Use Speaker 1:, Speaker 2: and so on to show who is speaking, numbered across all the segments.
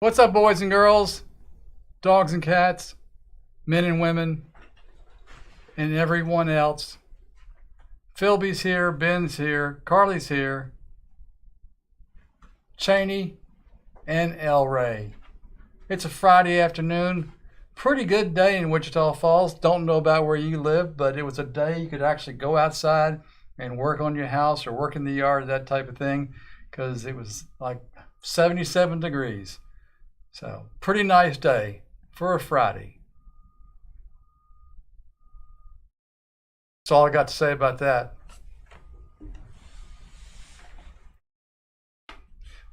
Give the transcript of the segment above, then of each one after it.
Speaker 1: What's up, boys and girls, dogs and cats, men and women, and everyone else? Philby's here, Ben's here, Carly's here, Cheney, and El Ray. It's a Friday afternoon. Pretty good day in Wichita Falls. Don't know about where you live, but it was a day you could actually go outside and work on your house or work in the yard, that type of thing, because it was like 77 degrees. So, pretty nice day for a Friday. That's all I got to say about that.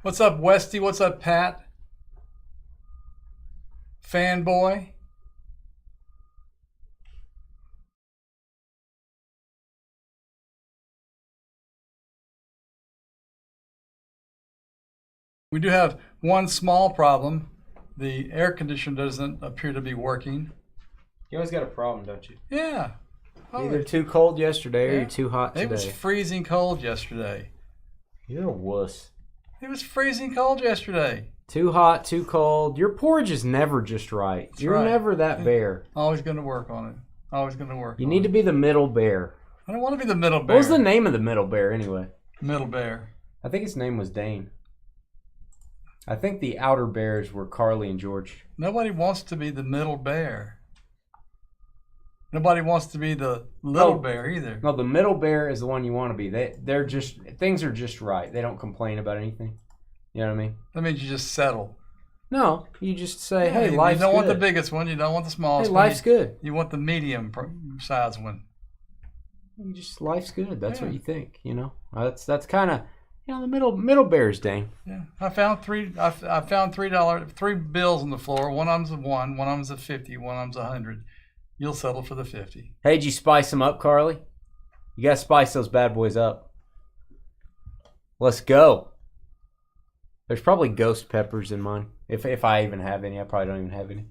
Speaker 1: What's up, Westy? What's up, Pat? Fanboy? We do have one small problem. The air conditioner doesn't appear to be working.
Speaker 2: You always got a problem, don't you?
Speaker 1: Yeah.
Speaker 2: Either too cold yesterday or you're too hot today.
Speaker 1: It was freezing cold yesterday.
Speaker 2: You're a wuss.
Speaker 1: It was freezing cold yesterday.
Speaker 2: Too hot, too cold. Your porridge is never just right.
Speaker 1: That's
Speaker 2: You're
Speaker 1: right.
Speaker 2: never that bear.
Speaker 1: Always going to work on it. Always going to work
Speaker 2: You
Speaker 1: on
Speaker 2: need
Speaker 1: it.
Speaker 2: to be the middle bear.
Speaker 1: I don't want to be the middle bear.
Speaker 2: What was the name of the middle bear anyway?
Speaker 1: Middle bear.
Speaker 2: I think his name was Dane. I think the outer bears were Carly and George.
Speaker 1: Nobody wants to be the middle bear. Nobody wants to be the little bear either.
Speaker 2: No, the middle bear is the one you want to be. They're just, things are just right. They don't complain about anything. You know what I mean?
Speaker 1: That means you just settle.
Speaker 2: No, you just say, hey,
Speaker 1: you
Speaker 2: life's good.
Speaker 1: You don't want the biggest one. You don't want the smallest
Speaker 2: hey,
Speaker 1: one.
Speaker 2: life's good.
Speaker 1: You want the medium size one.
Speaker 2: You just, life's good. That's what you think, you know? That's kind of, you know, the middle bears, Dane.
Speaker 1: Yeah, I found three bills on the floor. One of them's a one of them's a 50, one of them's a 100. You'll settle for the 50.
Speaker 2: Hey, did you spice them up, Carly? You gotta spice those bad boys up. Let's go. There's probably ghost peppers in mine. If I even have any, I probably don't even have any.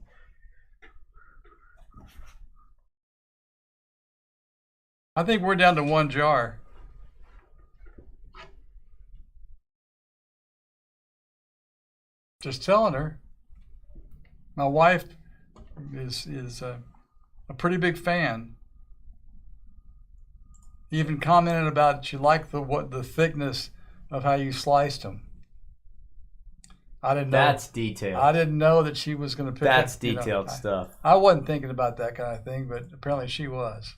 Speaker 1: I think we're down to one jar. Just telling her. My wife is a pretty big fan. Even commented about she liked the thickness of how you sliced them. I didn't know.
Speaker 2: That's detailed.
Speaker 1: I didn't know that she was going to pick up.
Speaker 2: That's detailed stuff.
Speaker 1: I wasn't thinking about that kind of thing, but apparently she was.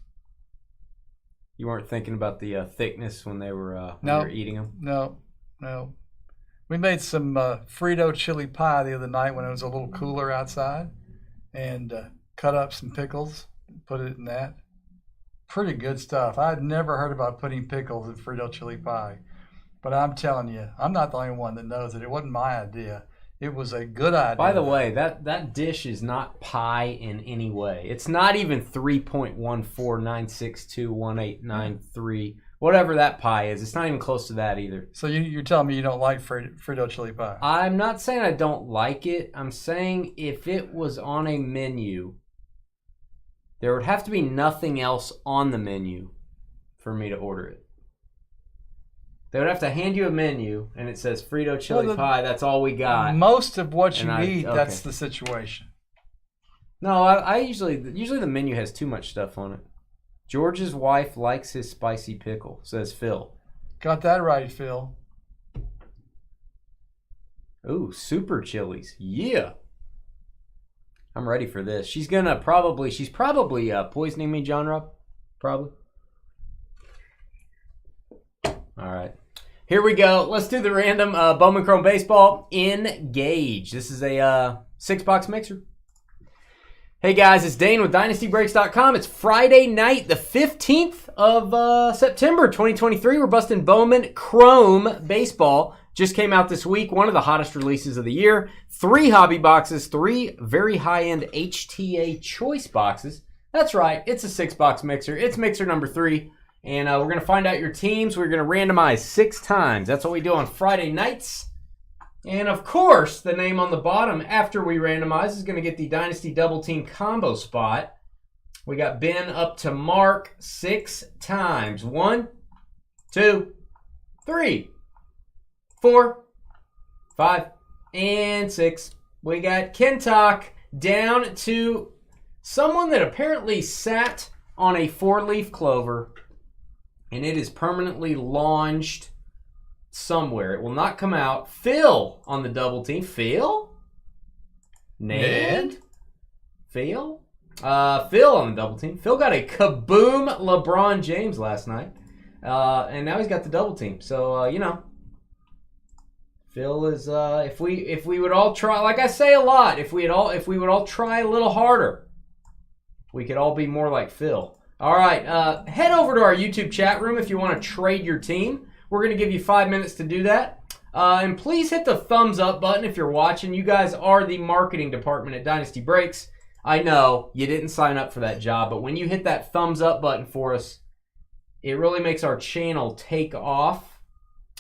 Speaker 2: You weren't thinking about the thickness when they were when you were eating them?
Speaker 1: No. We made some Frito chili pie the other night when it was a little cooler outside, and cut up some pickles, put it in that. Pretty good stuff. I'd never heard about putting pickles in Frito chili pie, but I'm telling you, I'm not the only one that knows it. It wasn't my idea. It was a good idea.
Speaker 2: By the way, that dish is not pie in any way. It's not even 3.149621893. Whatever that pie is, it's not even close to that either.
Speaker 1: So you're telling me you don't like Frito chili pie?
Speaker 2: I'm not saying I don't like it. I'm saying if it was on a menu, there would have to be nothing else on the menu for me to order it. They would have to hand you a menu, and it says Frito chili pie. That's all we got.
Speaker 1: Most of what you eat, that's the situation.
Speaker 2: No, I usually the menu has too much stuff on it. George's wife likes his spicy pickle, says Phil.
Speaker 1: Got that right, Phil.
Speaker 2: Ooh, super chilies. Yeah. I'm ready for this. She's probably poisoning me, John Rob. Probably. All right. Here we go. Let's do the random Bowman Chrome baseball. Engage. This is a 6-box mixer. Hey guys, it's Dane with DynastyBreaks.com. It's Friday night, the 15th of September 2023. We're busting Bowman Chrome baseball. Just came out this week, one of the hottest releases of the year. 3 hobby boxes, 3 very high-end HTA choice boxes. That's right, it's a 6-box mixer. It's mixer number 3. And we're going to find out your teams. We're going to randomize 6 times. That's what we do on Friday nights. And, of course, the name on the bottom after we randomize is going to get the Dynasty Double Team combo spot. We got Ben up to Mark 6 times. 1, 2, 3, 4, 5, and 6. We got Kentuck down to someone that apparently sat on a 4-leaf clover, and it is permanently launched somewhere. It will not come out. Phil on the double team. Phil? Ned? Phil? Phil on the double team. Phil got a kaboom LeBron James last night. And now he's got the double team. So, Phil is if we would all try, like I say a lot, if we would all try a little harder, we could all be more like Phil. All right, head over to our YouTube chat room if you want to trade your team. We're going to give you 5 minutes to do that. And please hit the thumbs up button if you're watching. You guys are the marketing department at Dynasty Breaks. I know you didn't sign up for that job, but when you hit that thumbs up button for us, it really makes our channel take off.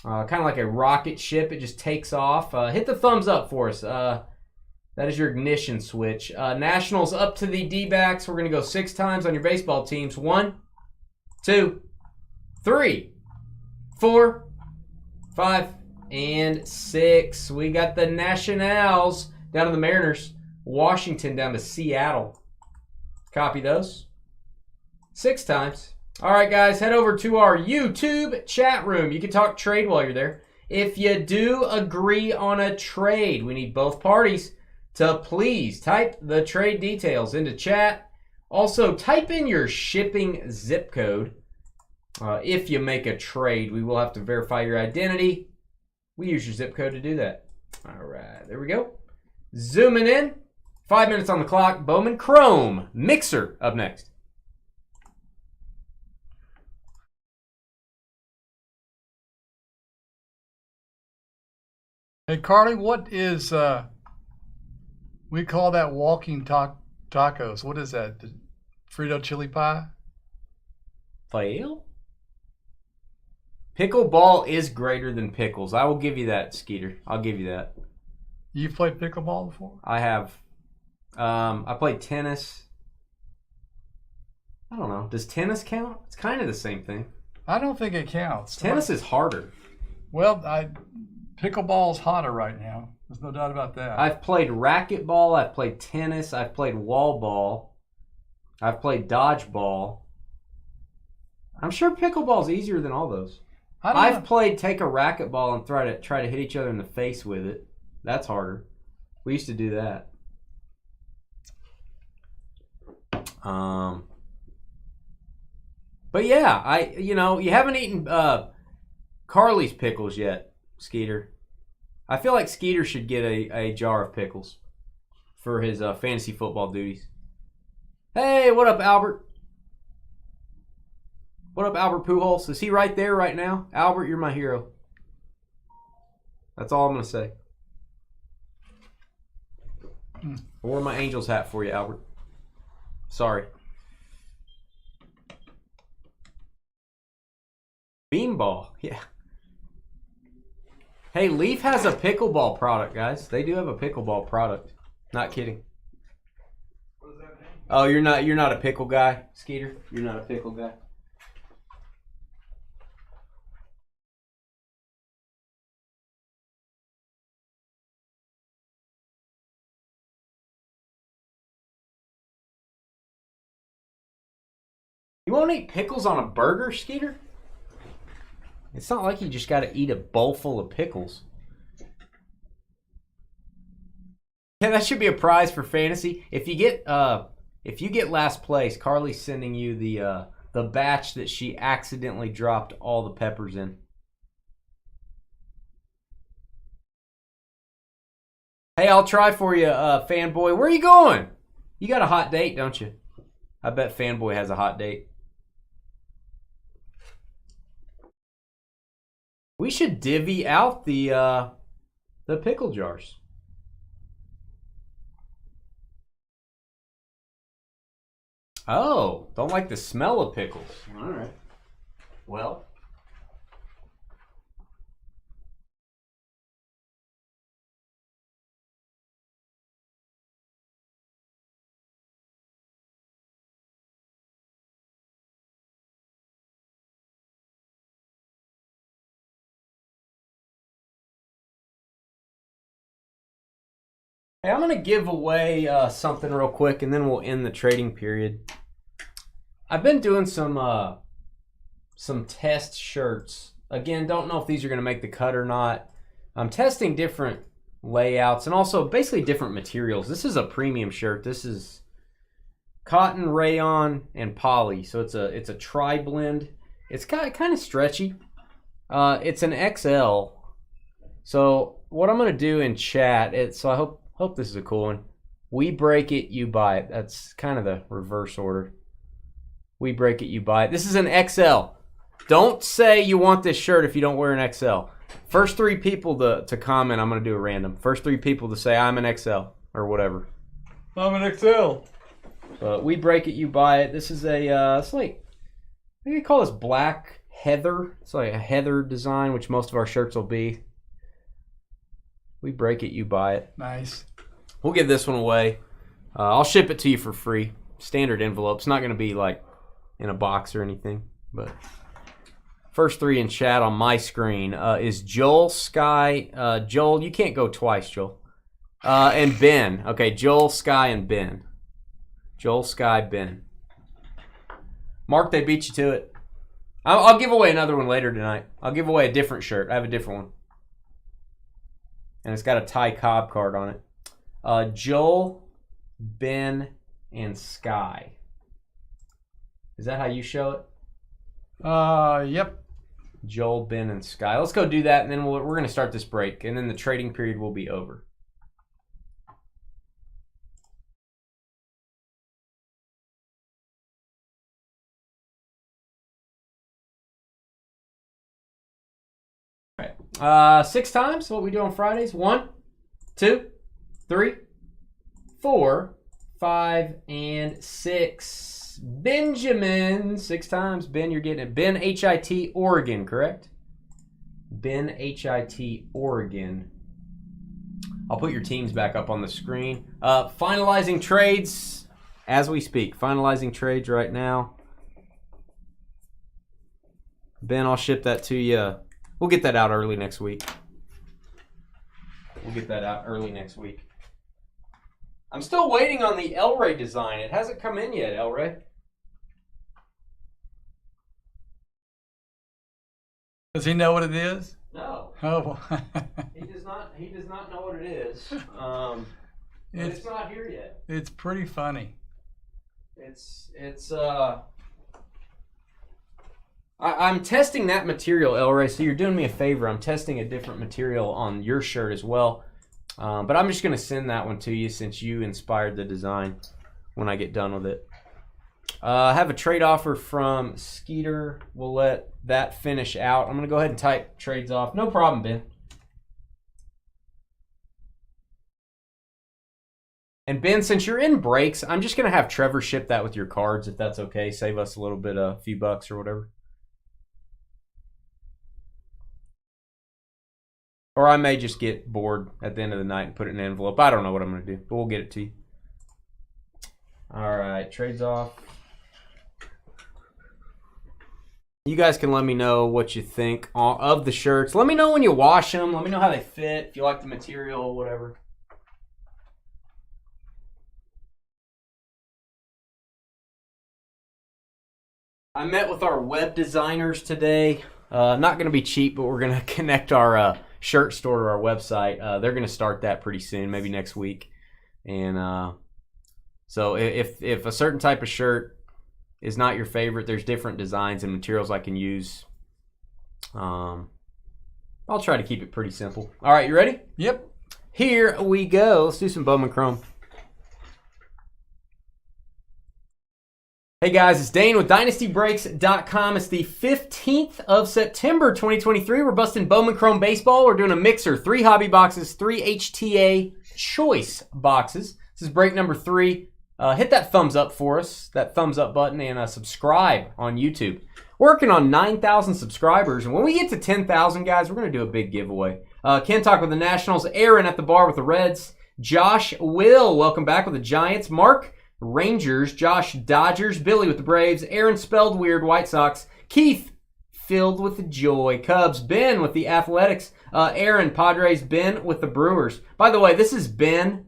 Speaker 2: Kind of like a rocket ship. It just takes off. Hit the thumbs up for us. That is your ignition switch. Nationals up to the D-backs. We're going to go 6 times on your baseball teams. 1, 2, 3, 4, 5, and 6. We got the Nationals down to the Mariners. Washington down to Seattle. Copy those. 6 times. All right, guys, head over to our YouTube chat room. You can talk trade while you're there. If you do agree on a trade, we need both parties to please type the trade details into chat. Also, type in your shipping zip code. If you make a trade, we will have to verify your identity. We use your zip code to do that. All right, there we go. Zooming in. 5 minutes on the clock. Bowman Chrome Mixer up next.
Speaker 1: Hey, Carly, what is, we call that walking tacos. What is that? The Frito chili pie?
Speaker 2: Fail? Pickleball is greater than pickles. I will give you that, Skeeter. I'll give you that.
Speaker 1: You've played pickleball before?
Speaker 2: I have. I played tennis. I don't know. Does tennis count? It's kind of the same thing.
Speaker 1: I don't think it counts.
Speaker 2: Tennis is harder.
Speaker 1: Well, pickleball's hotter right now. There's no doubt about that.
Speaker 2: I've played racquetball. I've played tennis. I've played wall ball. I've played dodgeball. I'm sure pickleball's easier than all those. I've played take a racquetball and try to hit each other in the face with it. That's harder. We used to do that. But yeah, you haven't eaten Carly's pickles yet, Skeeter. I feel like Skeeter should get a jar of pickles for his fantasy football duties. Hey, what up, Albert? What up, Albert Pujols? Is he right there right now? Albert, you're my hero. That's all I'm going to say. I wore my Angels hat for you, Albert. Sorry. Beanball, yeah. Hey, Leaf has a pickleball product, guys. They do have a pickleball product. Not kidding.
Speaker 1: What does that mean?
Speaker 2: Oh, you're not a pickle guy, Skeeter? You're not a pickle guy? You won't eat pickles on a burger, Skeeter? It's not like you just got to eat a bowl full of pickles. Yeah, that should be a prize for fantasy. If you get last place, Carly's sending you the batch that she accidentally dropped all the peppers in. Hey, I'll try for you, Fanboy. Where are you going? You got a hot date, don't you? I bet Fanboy has a hot date. We should divvy out the pickle jars. Oh, don't like the smell of pickles. All right. Well, Hey, I'm going to give away something real quick, and then we'll end the trading period. I've been doing some test shirts. Again, don't know if these are going to make the cut or not. I'm testing different layouts and also basically different materials. This is a premium shirt. This is cotton, rayon, and poly. So it's a tri-blend. It's kind of stretchy. It's an XL. So what I'm going to do in chat, I hope this is a cool one. We break it, you buy it. That's kind of the reverse order. We break it, you buy it. This is an XL. Don't say you want this shirt if you don't wear an XL. First 3 people to comment, I'm going to do a random. First 3 people to say I'm an XL or whatever.
Speaker 1: I'm an XL.
Speaker 2: We break it, you buy it. This is it's like, I think they call this black heather. It's like a heather design, which most of our shirts will be. We break it, you buy it.
Speaker 1: Nice.
Speaker 2: We'll give this one away. I'll ship it to you for free. Standard envelope. It's not going to be like in a box or anything. But first 3 in chat on my screen is Joel, Sky. Joel, you can't go twice, Joel. And Ben. Okay, Joel, Sky, and Ben. Joel, Sky, Ben. Mark, they beat you to it. I'll give away another one later tonight. I'll give away a different shirt. I have a different one. And it's got a Ty Cobb card on it. Joel, Ben, and Sky. Is that how you show it?
Speaker 1: Yep.
Speaker 2: Joel, Ben, and Sky. Let's go do that, and then we're going to start this break, and then the trading period will be over. All right. 6 times, what we do on Fridays. 1, 2, 3, 4, 5, and 6. Benjamin, 6 times. Ben, you're getting it. Ben, HIT, Oregon, correct? Ben, HIT, Oregon. I'll put your teams back up on the screen. Finalizing trades as we speak. Finalizing trades right now. Ben, I'll ship that to you. We'll get that out early next week. I'm still waiting on the El Rey design. It hasn't come in yet, El Rey.
Speaker 1: Does he know what it is?
Speaker 2: No.
Speaker 1: Oh.
Speaker 2: He does not know what it is. It's not here yet.
Speaker 1: It's pretty funny.
Speaker 2: I'm testing that material, El Rey, so you're doing me a favor. I'm testing a different material on your shirt as well. But I'm just going to send that one to you since you inspired the design when I get done with it. I have a trade offer from Skeeter. We'll let that finish out. I'm going to go ahead and type trades off. No problem, Ben. And Ben, since you're in breaks, I'm just going to have Trevor ship that with your cards if that's okay. Save us a little bit, a few bucks or whatever. Or I may just get bored at the end of the night and put it in an envelope. I don't know what I'm going to do, but we'll get it to you. All right, trades off. You guys can let me know what you think of the shirts. Let me know when you wash them. Let me know how they fit, if you like the material, whatever. I met with our web designers today. Not going to be cheap, but we're going to connect our shirt store to our website. They're going to start that pretty soon, maybe next week. And so if a certain type of shirt is not your favorite, there's different designs and materials I can use. I'll try to keep it pretty simple. All right, you ready?
Speaker 1: Yep.
Speaker 2: Here we go. Let's do some Bowman Chrome. Hey guys, it's Dane with DynastyBreaks.com. It's the 15th of September 2023. We're busting Bowman Chrome Baseball. We're doing a mixer, 3 hobby boxes, 3 HTA choice boxes. This is break number 3. Hit that thumbs up for us, that thumbs up button, and subscribe on YouTube. Working on 9,000 subscribers, and when we get to 10,000, guys, we're going to do a big giveaway. Ken Talk with the Nationals, Aaron at the bar with the Reds, Josh Will, welcome back with the Giants, Mark Rangers, Josh Dodgers, Billy with the Braves, Aaron spelled weird White Sox, Keith filled with the joy, Cubs, Ben with the Athletics, Aaron Padres, Ben with the Brewers. By the way, this is Ben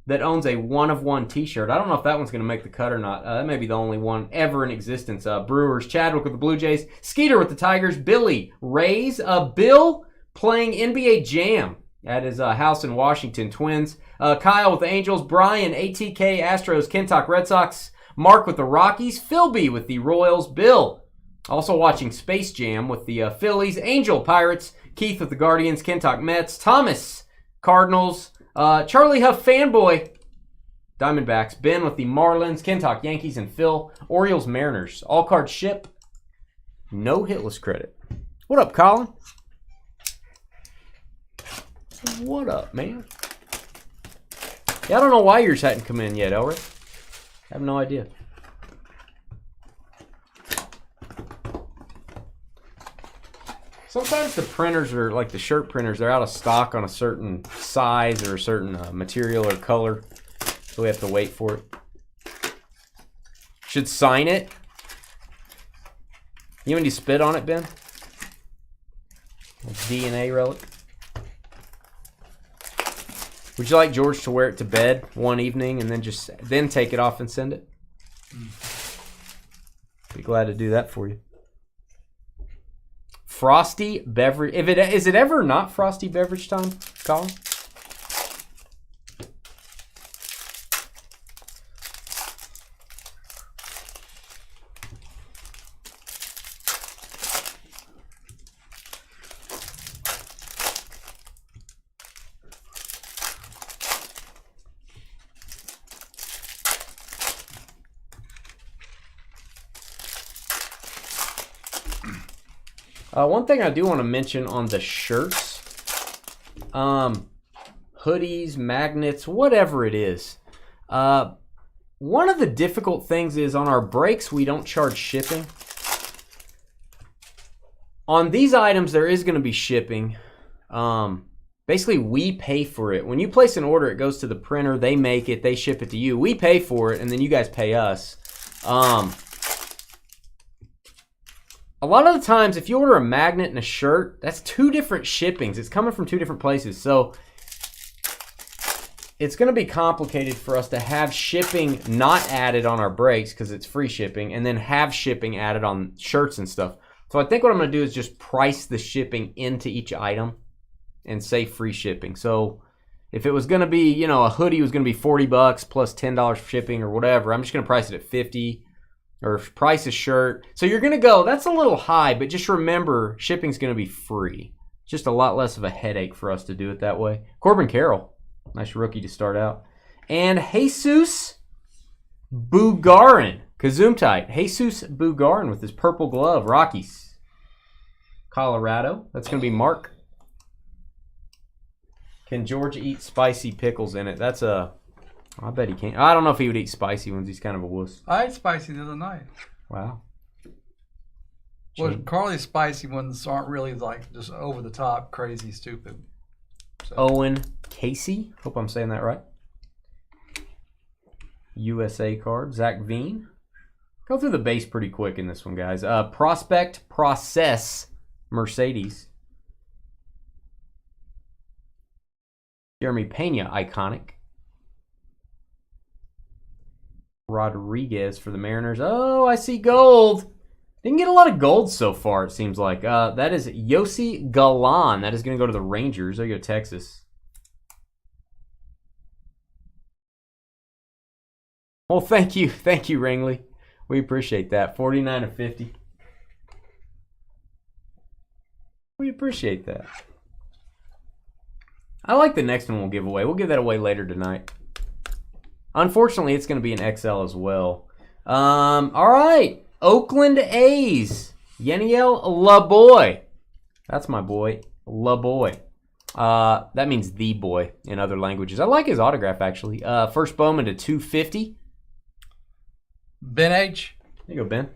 Speaker 2: that owns a 1-of-1 t-shirt. I don't know if that one's going to make the cut or not. That may be the only one ever in existence. Brewers, Chadwick with the Blue Jays, Skeeter with the Tigers, Billy, Rays, Bill playing NBA Jam at his house in Washington, Twins, Kyle with the Angels, Brian, ATK, Astros, Kentuck Red Sox, Mark with the Rockies, Philby with the Royals, Bill also watching Space Jam with the Phillies, Angel Pirates, Keith with the Guardians, Kentuck Mets, Thomas Cardinals, Charlie Huff Fanboy, Diamondbacks, Ben with the Marlins, Kentuck Yankees, and Phil, Orioles Mariners. All cards ship, no hitless credit. What up, Colin? What up, man? Yeah, I don't know why yours hadn't come in yet, Elric. I have no idea. Sometimes the printers are like the shirt printers, they're out of stock on a certain size or a certain material or color. So we have to wait for it. Should sign it. You want to spit on it, Ben? DNA relic. Would you like George to wear it to bed one evening and then take it off and send it? Be glad to do that for you. Frosty beverage. Is it ever not frosty beverage time, Colin? One thing I do want to mention on the shirts, hoodies, magnets, whatever it is. One of the difficult things is on our breaks, we don't charge shipping. On these items, there is going to be shipping. Basically, we pay for it. When you place an order, it goes to the printer. They make it. They ship it to you. We pay for it, and then you guys pay us. A lot of the times, if you order a magnet and a shirt, that's two different shippings. It's coming from two different places. So it's going to be complicated for us to have shipping not added on our breaks because it's free shipping, and then have shipping added on shirts and stuff. So I think what I'm going to do is just price the shipping into each item and say free shipping. So if it was going to be, a hoodie was going to be $40 plus $10 for shipping or whatever, I'm just going to price it at $50. Or price a shirt. So you're going to go, that's a little high, but just remember, shipping's going to be free. Just a lot less of a headache for us to do it that way. Corbin Carroll, nice rookie to start out. And Jesus Bugarin, Kazumtite. Jesus Bugarin with his purple glove, Rockies. Colorado, that's going to be Mark. Can George eat spicy pickles in it? That's a... I bet he can't. I don't know if he would eat spicy ones. He's kind of a wuss.
Speaker 1: I ate spicy the other night.
Speaker 2: Wow.
Speaker 1: Well, Carly's spicy ones aren't really like just over the top, crazy, stupid. So.
Speaker 2: Owen Casey. Hope I'm saying that right. USA card. Zach Veen. Go through the base pretty quick in this one, guys. Prospect Process Mercedes. Jeremy Pena, iconic. Rodriguez for the Mariners. Oh, I see gold. Didn't get a lot of gold so far, it seems like. That is Yossi Galan. That is going to go to the Rangers. There you go, Texas. Well, thank you. Thank you, Ringley. We appreciate that. 49 of 50. We appreciate that. I like the next one we'll give away. We'll give that away later tonight. Unfortunately, it's going to be an XL as well. All right. Oakland A's. Yeniel LaBoy. That's my boy. LaBoy. That means the boy in other languages. I like his autograph, actually. First Bowman to 250.
Speaker 1: Ben H.
Speaker 2: There you go, Ben.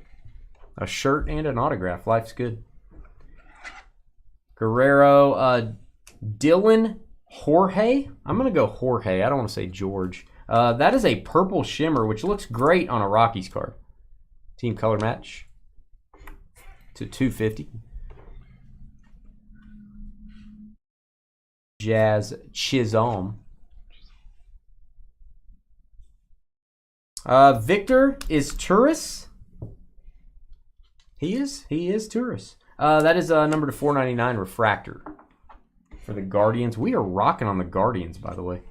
Speaker 2: A shirt and an autograph. Life's good. Guerrero. Dylan Jorge. I'm going to go Jorge. I don't want to say George. That is a purple shimmer, which looks great on a Rockies card. Team color match to 250. Jazz Chisholm. Victor is Turris. He is Turris. That is number to 499 refractor for the Guardians. We are rocking on the Guardians, by the way.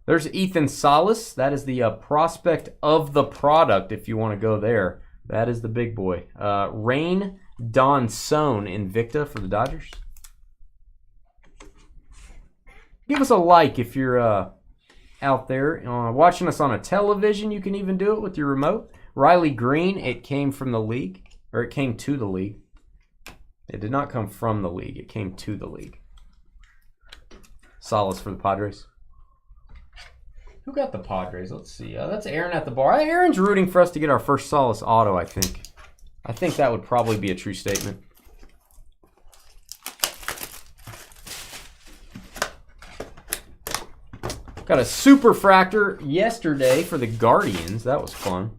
Speaker 2: There's Ethan Salas. That is the prospect of the product, if you want to go there. That is the big boy. Rain Donson Invicta for the Dodgers. Give us a like if you're out there watching us on a television. You can even do it with your remote. Riley Green, it came from the league, or it came to the league. It did not come from the league. It came to the league. Solace for the Padres. Who got the Padres? Let's see. That's Aaron at the bar. Aaron's rooting for us to get our first Solace auto, I think. I think that would probably be a true statement. Got a super fractor yesterday for the Guardians. That was fun.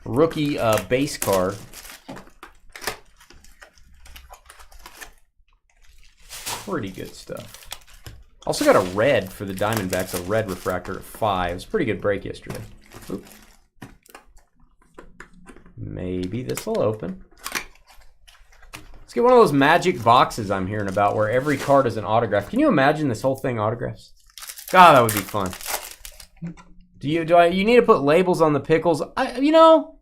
Speaker 2: Rookie base card. Pretty good stuff. Also got a red for the Diamondbacks, a red refractor at 5. It was a pretty good break yesterday. Oop. Maybe this will open. Let's get one of those magic boxes I'm hearing about where every card is an autograph. Can you imagine this whole thing autographs? God, that would be fun. You need to put labels on the pickles? You know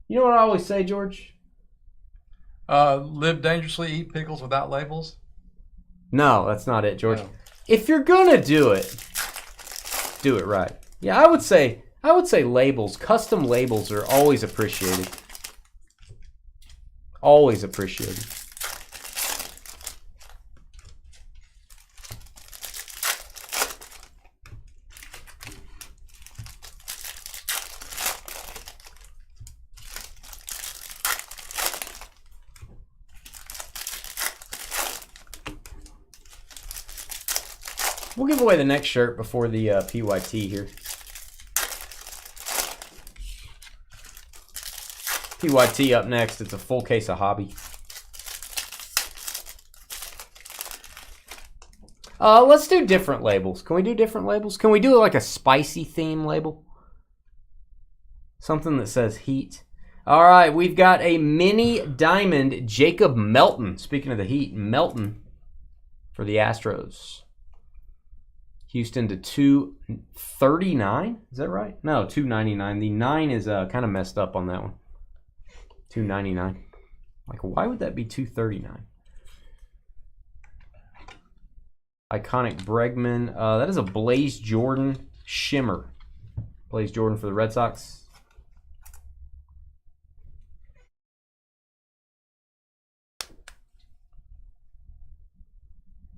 Speaker 2: what I always say, George?
Speaker 1: Live dangerously, eat pickles without labels.
Speaker 2: No, that's not it, George.
Speaker 1: No.
Speaker 2: If you're gonna do it right. Yeah, I would say labels, custom labels are always appreciated. Always appreciated. We'll give away the next shirt before the PYT here. PYT up next. It's a full case of hobby. Let's do different labels. Can we do different labels? Can we do like a spicy theme label? Something that says heat. All right, we've got a mini diamond Jacob Melton. Speaking of the heat, Melton for the Astros. Houston to 239. Is that right? No, 299. The 9 is kind of messed up on that one. 299. Like, why would that be 239? Iconic Bregman. That is a Blaze Jordan Shimmer. Blaze Jordan for the Red Sox.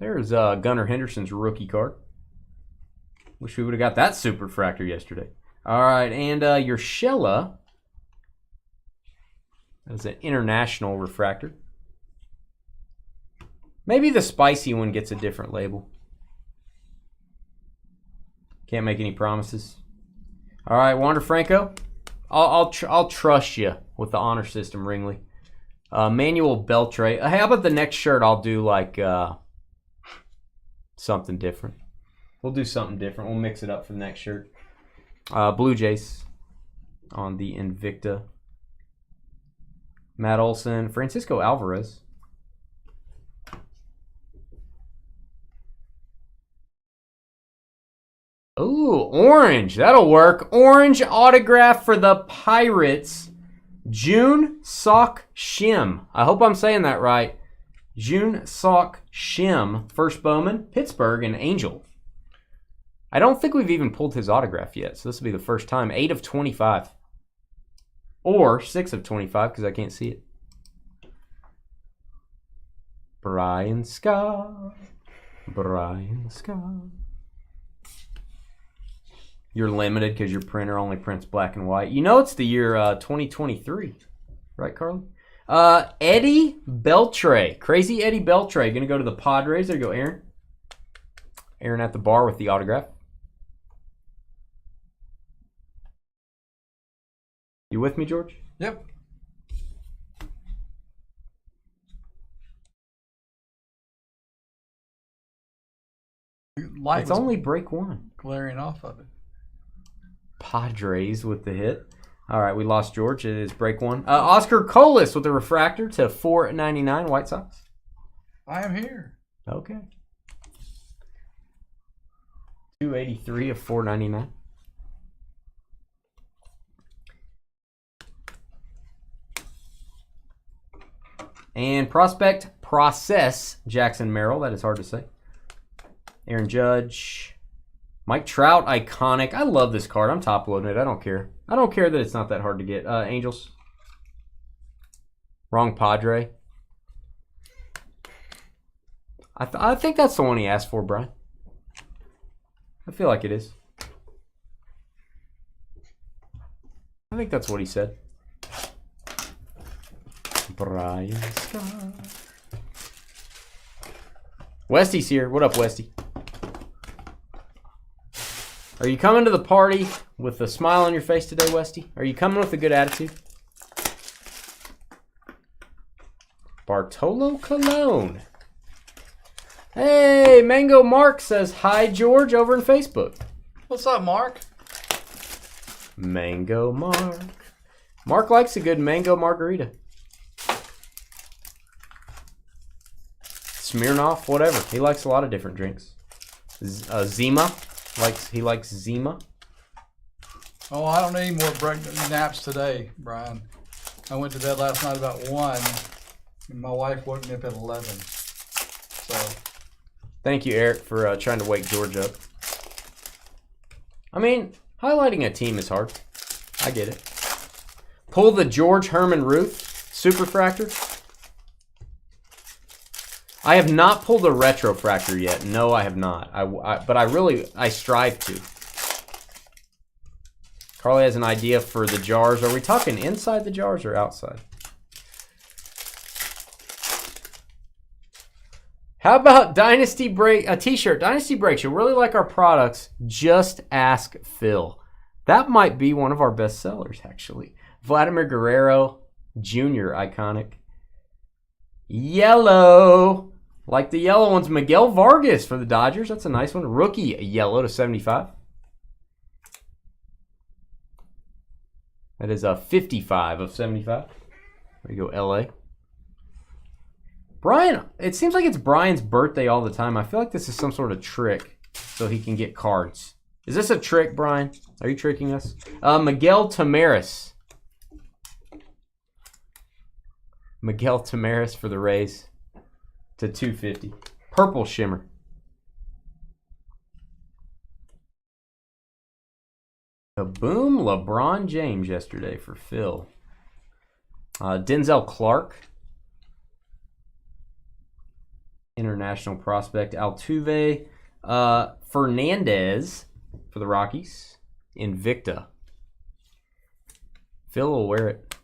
Speaker 2: There's Gunnar Henderson's rookie card. Wish we would have got that super fractor yesterday. All right, and your Shella. That's an international refractor. Maybe the spicy one gets a different label. Can't make any promises. All right, Wander Franco. I'll trust you with the honor system, Ringley. Manuel Beltre. How about the next shirt? I'll do like something different. We'll do something different. We'll mix it up for the next shirt. Blue Jays on the Invicta. Matt Olson. Francisco Alvarez. Ooh, orange. That'll work. Orange autograph for the Pirates. Jun Sok Shim. I hope I'm saying that right. Jun Sok Shim. First Bowman. Pittsburgh and Angel. I don't think we've even pulled his autograph yet, so this will be the first time. 8 of 25. Or 6 of 25, because I can't see it. Brian Scott. Brian Scott. You're limited because your printer only prints black and white. You know it's the year 2023. Right, Carly? Eddie Beltre. Crazy Eddie Beltre. Going to go to the Padres. There you go, Aaron. Aaron at the bar with the autograph. You with me, George?
Speaker 1: Yep.
Speaker 2: It's only break 1.
Speaker 1: Glaring off of it.
Speaker 2: Padres with the hit. All right, we lost George. It is break one. Oscar Colas with the refractor to $4.99 White Sox.
Speaker 1: I am here.
Speaker 2: Okay. 283 of $4.99. And prospect process Jackson Merrill. That is hard to say. Aaron Judge. Mike Trout, iconic. I love this card. I'm top loading it. I don't care. I don't care that it's not that hard to get. Angels. Wrong Padre. I think that's the one he asked for, Brian. I feel like it is. I think that's what he said. Brian Scott. Westy's here. What up, Westy? Are you coming to the party with a smile on your face today, Westy? Are you coming with a good attitude? Bartolo Colon. Hey, Mango Mark says hi, George, over in Facebook.
Speaker 1: What's up, Mark?
Speaker 2: Mango Mark. Mark likes a good mango margarita. Smirnoff, whatever. He likes a lot of different drinks. Zima. He likes Zima.
Speaker 1: Oh, I don't need more naps today, Brian. I went to bed last night about 1, and my wife woke me up at 11. So,
Speaker 2: thank you, Eric, for trying to wake George up. I mean, highlighting a team is hard. I get it. Pull the George Herman Ruth Superfractor. I have not pulled a Retrofractor yet. No, I have not. But I strive to. Carly has an idea for the jars. Are we talking inside the jars or outside? How about Dynasty Break, a t-shirt? Dynasty Breaks. You really like our products? Just ask Phil. That might be one of our best sellers, actually. Vladimir Guerrero Jr., iconic. Yellow. Like the yellow ones. Miguel Vargas for the Dodgers. That's a nice one. Rookie yellow to 75. That is a 55 of 75. There you go, LA. Brian, it seems like it's Brian's birthday all the time. I feel like this is some sort of trick so he can get cards. Is this a trick, Brian? Are you tricking us? Miguel Tamaris. Miguel Tamaris for the Rays to 250. Purple shimmer. Boom, LeBron James yesterday for Phil. Denzel Clark. International prospect. Altuve. Fernandez for the Rockies. Invicta. Phil will wear it.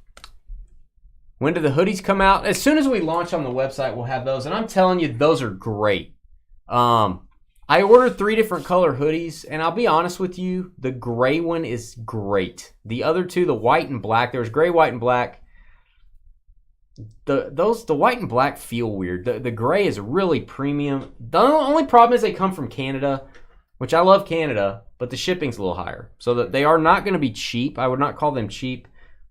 Speaker 2: When do the hoodies come out? As soon as we launch on the website, we'll have those. And I'm telling you, those are great. I ordered 3 different color hoodies, and I'll be honest with you, the gray one is great. The other two, the white and black, there's gray, white, and black. The white and black feel weird. The gray is really premium. The only problem is they come from Canada, which I love Canada, but the shipping's a little higher. So that they are not going to be cheap. I would not call them cheap,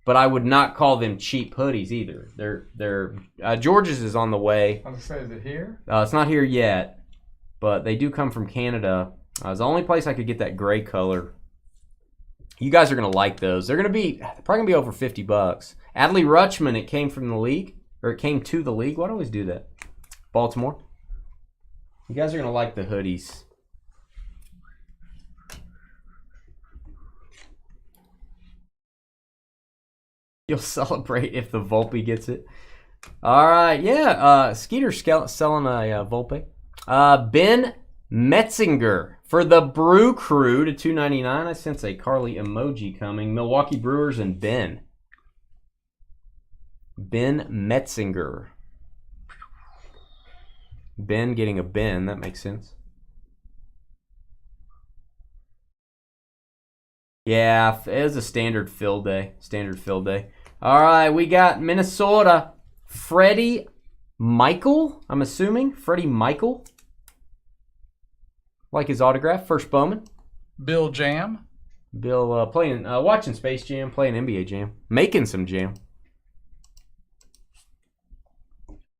Speaker 2: but I would not call them cheap hoodies either. They're George's is on the way.
Speaker 1: I was going to say, is it here?
Speaker 2: It's not here yet, but they do come from Canada. It's the only place I could get that gray color. You guys are going to like those. They're probably going to be over $50. Adley Rutschman, it came from the league, or it came to the league. Why do I always do that? Baltimore. You guys are going to like the hoodies. You'll celebrate if the Volpe gets it. All right, yeah. Skeeter's selling a Volpe. Ben Metzinger for the Brew Crew to $2.99. I sense a Carly emoji coming. Milwaukee Brewers and Ben. Ben Metzinger. Ben getting a Ben. That makes sense. Yeah, it was a standard fill day. All right, we got Minnesota. Freddie Michael, I'm assuming. Freddie Michael. Like his autograph. First Bowman.
Speaker 1: Bill Jam.
Speaker 2: Bill watching Space Jam, playing NBA Jam, making some jam.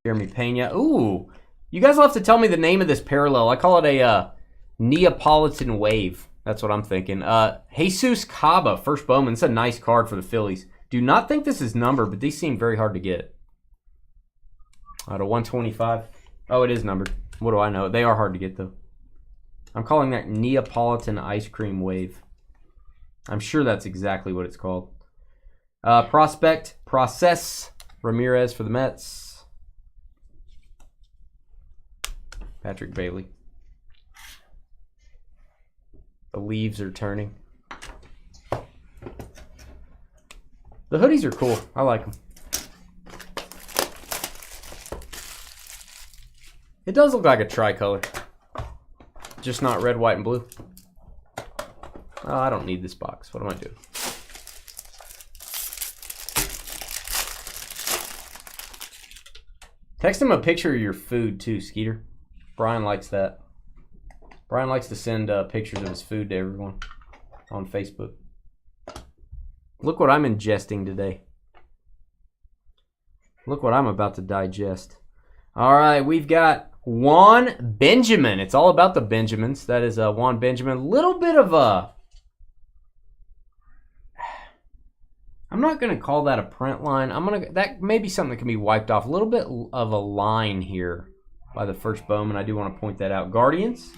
Speaker 2: Jeremy Pena. Ooh, you guys will have to tell me the name of this parallel. I call it a Neapolitan wave. That's what I'm thinking. Jesus Caba, first Bowman. It's a nice card for the Phillies. Do not think this is numbered, but these seem very hard to get. Out of 125. Oh, it is numbered. What do I know? They are hard to get, though. I'm calling that Neapolitan ice cream wave. I'm sure that's exactly what it's called. Prospect, Process, Ramirez for the Mets. Patrick Bailey. The leaves are turning. The hoodies are cool. I like them. It does look like a tricolor. Just not red, white, and blue. Oh, I don't need this box. What am I doing? Text him a picture of your food, too, Skeeter. Brian likes that. Brian likes to send pictures of his food to everyone on Facebook. Look what I'm ingesting today. Look what I'm about to digest. All right, we've got Juan Benjamin. It's all about the Benjamins. That is Juan Benjamin. A little bit of a... I'm not going to call that a print line. That may be something that can be wiped off. A little bit of a line here by the first Bowman. I do want to point that out. Guardians.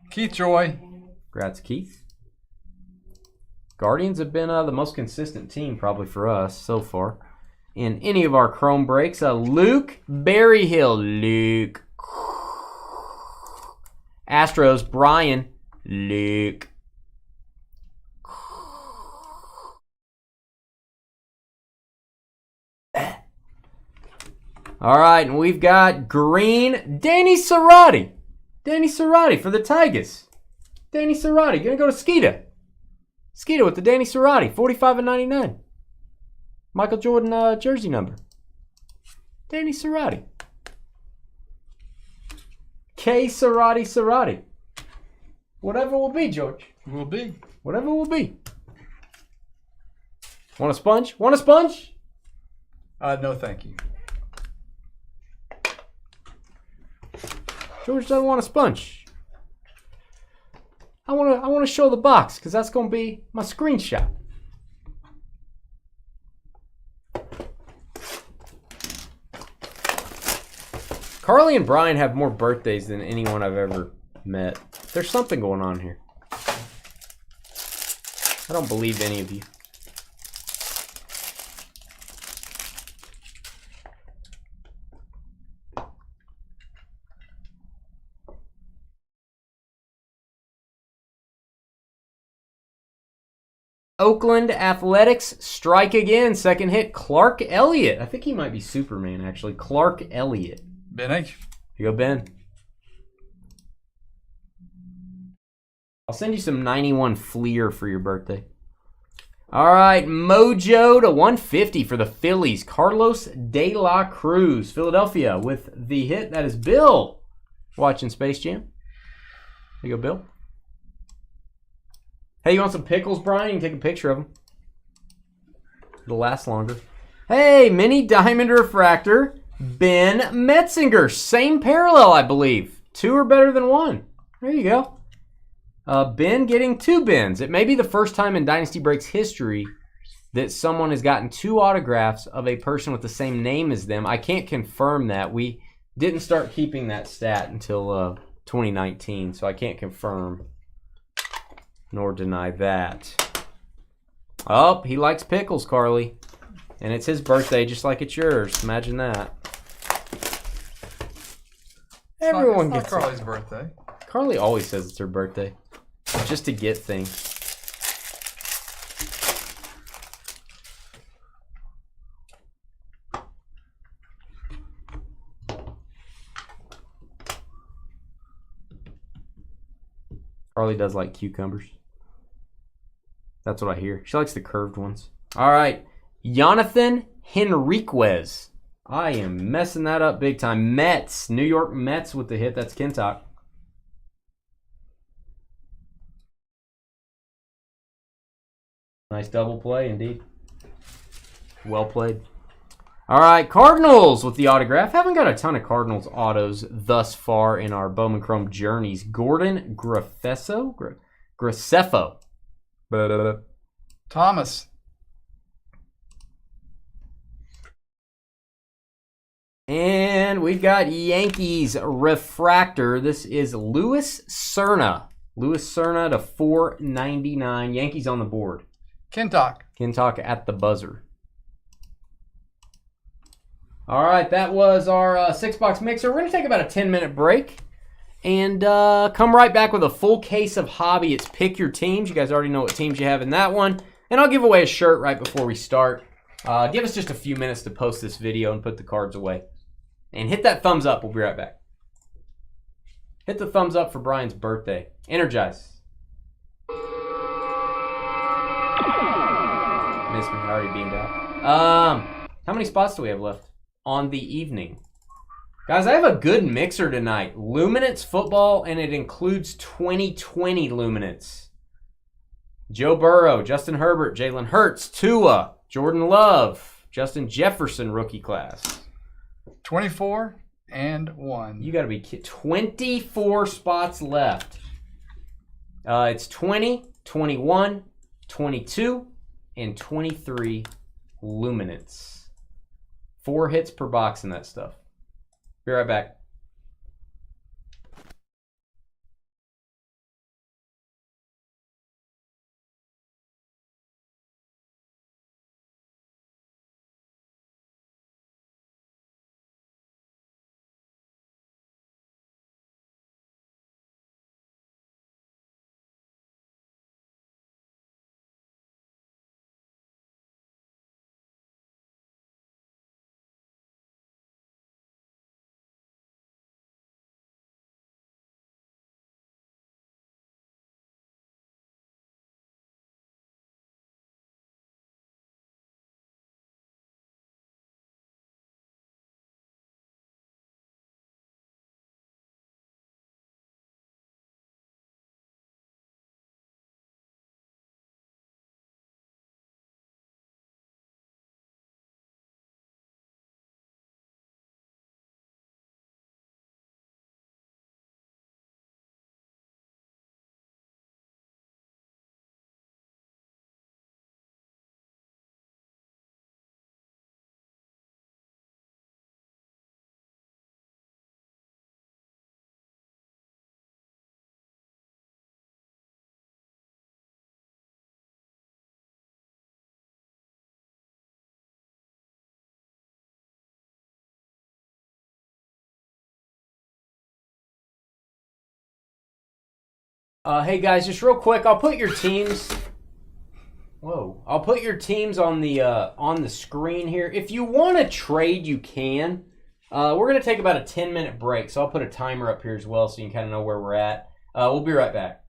Speaker 1: Keith Joy.
Speaker 2: Congrats, Keith. Guardians have been the most consistent team probably for us so far. In any of our Chrome breaks, Luke Berryhill. Luke. Astros, Brian. Luke. All right, and we've got green Danny Cerati. Danny Cerati for the Tigers. Danny Cerati. Gonna go to Skeeta. Skeeta with the Danny Cerati. 45/99. Michael Jordan jersey number. Danny Cerati. K. Cerati. Whatever will be, George.
Speaker 1: Will be.
Speaker 2: Whatever will be. Want a sponge? Want a sponge?
Speaker 1: No, thank you.
Speaker 2: George doesn't want a sponge. I want to show the box because that's going to be my screenshot. Carly and Brian have more birthdays than anyone I've ever met. There's something going on here. I don't believe any of you. Oakland Athletics strike again. Second hit, Clark Elliott. I think he might be Superman, actually. Clark Elliott.
Speaker 1: Ben H.
Speaker 2: Here you go, Ben. I'll send you some 91 Fleer for your birthday. All right, Mojo to 150 for the Phillies. Carlos De La Cruz, Philadelphia, with the hit. That is Bill watching Space Jam. Here you go, Bill. Hey, you want some pickles, Brian? You can take a picture of them. It'll last longer. Hey, mini diamond refractor, Ben Metzinger. Same parallel, I believe. Two are better than one. There you go. Ben getting two Bens. It may be the first time in Dynasty Breaks history that someone has gotten two autographs of a person with the same name as them. I can't confirm that. We didn't start keeping that stat until 2019, so I can't confirm nor deny that. Oh, he likes pickles, Carly. And it's his birthday just like it's yours. Imagine that. Everyone gets
Speaker 1: Carly's birthday.
Speaker 2: Carly always says it's her birthday. Just to get things. Carly does like cucumbers. That's what I hear. She likes the curved ones. All right. Jonathan Henriquez. I am messing that up big time. Mets. New York Mets with the hit. That's Kintock. Nice double play, indeed. Well played. All right, Cardinals with the autograph. Haven't got a ton of Cardinals autos thus far in our Bowman Chrome journeys. Gordon Graceffo.
Speaker 1: Thomas.
Speaker 2: And we've got Yankees refractor. This is Louis Cerna. Louis Cerna to $4.99. Yankees on the board.
Speaker 1: Kintock.
Speaker 2: Kintock at the buzzer. All right, that was our 6-box mixer. We're going to take about a 10-minute break and come right back with a full case of hobby. It's pick your teams. You guys already know what teams you have in that one. And I'll give away a shirt right before we start. Give us just a few minutes to post this video and put the cards away. And hit that thumbs up. We'll be right back. Hit the thumbs up for Brian's birthday. Energize. Miss me. I already beamed out. How many spots do we have left on the evening? Guys, I have a good mixer tonight. Luminance football, and it includes 2020 Luminance. Joe Burrow, Justin Herbert, Jalen Hurts, Tua, Jordan Love, Justin Jefferson rookie class.
Speaker 1: 24 and 1.
Speaker 2: You got to be kidding. 24 spots left. It's 20, 21, 22, and 23 Luminance. 4 hits per box in that stuff. Be right back. Hey guys, just real quick, I'll put your teams. Whoa! I'll put your teams on the screen here. If you want to trade, you can. We're gonna take about a 10-minute break, so I'll put a timer up here as well, so you can kind of know where we're at. We'll be right back.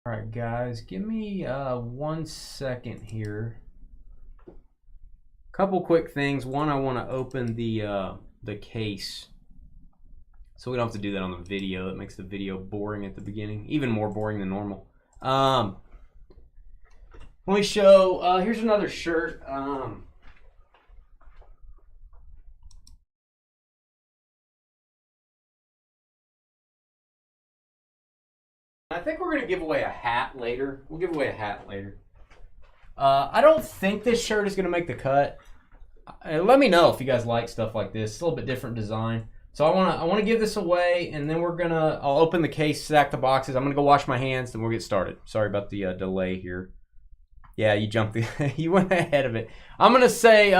Speaker 2: All right, guys, give me 1 second here. Couple quick things. One, I want to open the case, so we don't have to do that on the video. It makes the video boring at the beginning, even more boring than normal. Let me show. Here's another shirt. I think we're going to give away a hat later. We'll give away a hat later. I don't think this shirt is going to make the cut. Let me know if you guys like stuff like this. It's a little bit different design. So I want to give this away, and then I'll open the case, stack the boxes. I'm going to go wash my hands, then we'll get started. Sorry about the delay here. Yeah, you jumped you went ahead of it. I'm going to say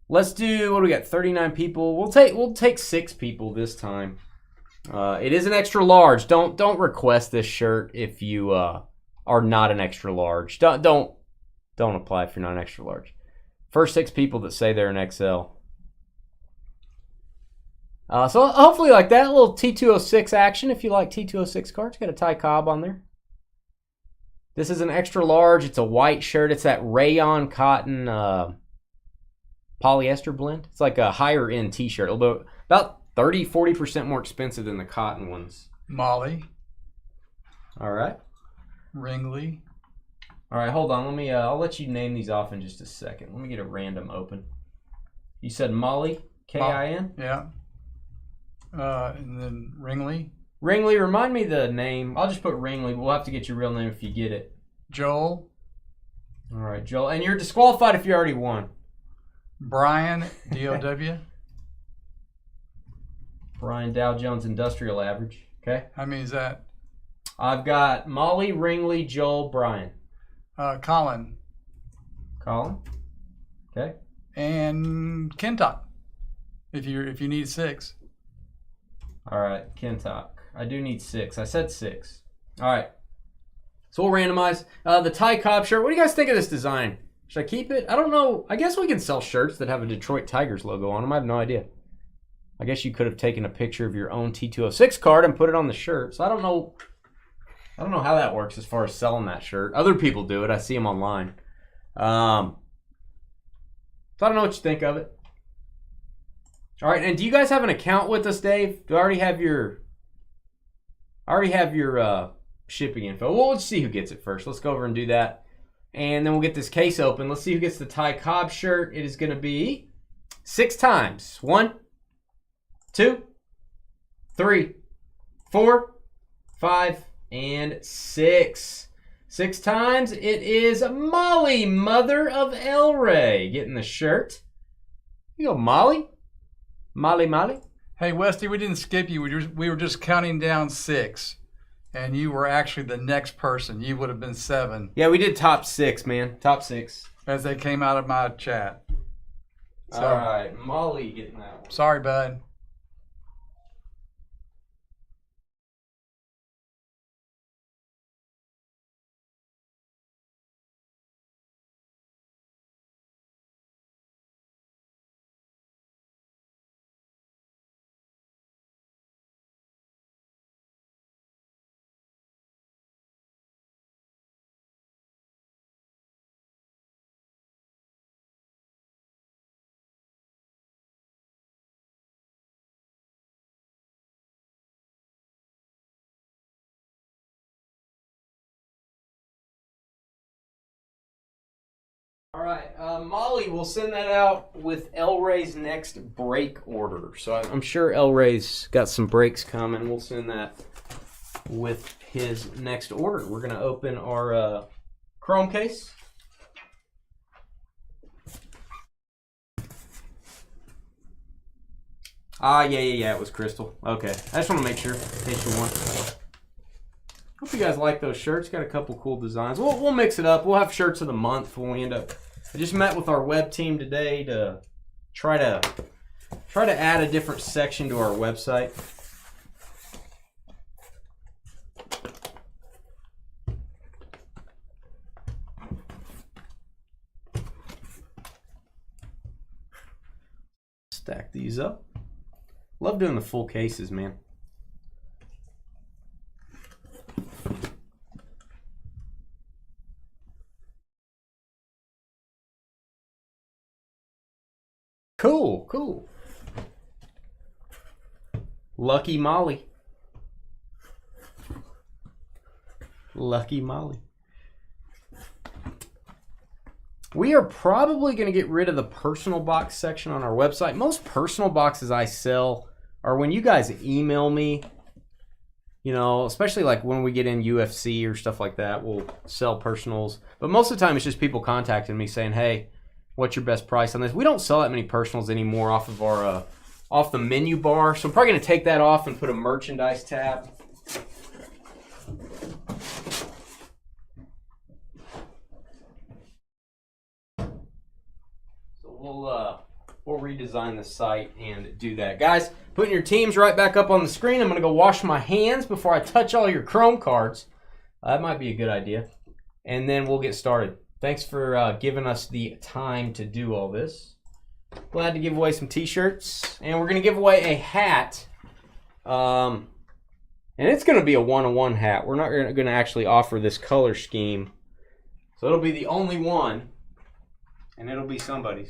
Speaker 2: let's do, what do we got? 39 people. We'll take 6 people this time. It is an extra large. Don't request this shirt if you are not an extra large. Don't apply if you're not an extra large. First 6 people that say they're an XL. So hopefully like that, a little T206 action if you like T206 cards. Got a Ty Cobb on there. This is an extra large. It's a white shirt. It's that rayon cotton polyester blend. It's like a higher end t-shirt. It'll be about 30-40% more expensive than the cotton ones.
Speaker 1: Molly.
Speaker 2: All right.
Speaker 1: Ringley.
Speaker 2: All right, hold on. I'll let you name these off in just a second. Let me get a random open. You said Molly, K-I-N?
Speaker 1: Yeah. And then Ringley.
Speaker 2: Ringley, remind me the name. I'll just put Ringley. We'll have to get your real name if you get it.
Speaker 1: Joel.
Speaker 2: All right, Joel. And you're disqualified if you already won.
Speaker 1: Brian, D-O-W.
Speaker 2: Brian, Dow Jones Industrial Average. Okay.
Speaker 1: How many is that?
Speaker 2: I've got Molly, Ringley, Joel, Brian.
Speaker 1: Colin.
Speaker 2: Colin. Okay.
Speaker 1: And Kentuck. If you need 6.
Speaker 2: All right, Kentuck. I do need 6. I said 6. All right. So we'll randomize. The Ty Cobb shirt. What do you guys think of this design? Should I keep it? I don't know. I guess we can sell shirts that have a Detroit Tigers logo on them. I have no idea. I guess you could have taken a picture of your own T206 card and put it on the shirt. So I don't know how that works as far as selling that shirt. Other people do it. I see them online. So I don't know what you think of it. All right, and do you guys have an account with us, Dave? Do I already have your shipping info? Well, let's see who gets it first. Let's go over and do that. And then we'll get this case open. Let's see who gets the Ty Cobb shirt. It is going to be 6 times. 1, 2, 3, 4, 5, and 6. 6 times. It is Molly, mother of El Rey, getting the shirt. You go, Molly. Molly.
Speaker 1: Hey, Westy, we didn't skip you. We were just counting down 6. And you were actually the next person. You would have been 7.
Speaker 2: Yeah, we did top 6, man. Top 6.
Speaker 1: As they came out of my chat. So,
Speaker 2: all right, Molly getting that one.
Speaker 1: Sorry, bud.
Speaker 2: All right, Molly, we'll send that out with El Rey's next break order. So I'm sure El Rey's got some breaks coming. We'll send that with his next order. We're going to open our Chrome case. Yeah, it was Crystal. Okay, I just want to make sure, in case you want. Hope you guys like those shirts. Got a couple cool designs. We'll mix it up. We'll have shirts of the month when we end up. I just met with our web team today to try to add a different section to our website. Stack these up. Love doing the full cases, man. Cool, cool. Lucky Molly. Lucky Molly. We are probably going to get rid of the personal box section on our website. Most personal boxes I sell are when you guys email me. You know, especially like when we get in UFC or stuff like that, we'll sell personals. But most of the time, it's just people contacting me saying, "Hey, what's your best price on this?" We don't sell that many personals anymore off of our off the menu bar, so I'm probably going to take that off and put a merchandise tab. So we'll redesign the site and do that, guys. Putting your teams right back up on the screen. I'm going to go wash my hands before I touch all your Chrome cards. That might be a good idea. And then we'll get started. Thanks for giving us the time to do all this. Glad to give away some t-shirts. And we're going to give away a hat. And it's going to be a one-on-one hat. We're not going to actually offer this color scheme. So it'll be the only one. And it'll be somebody's.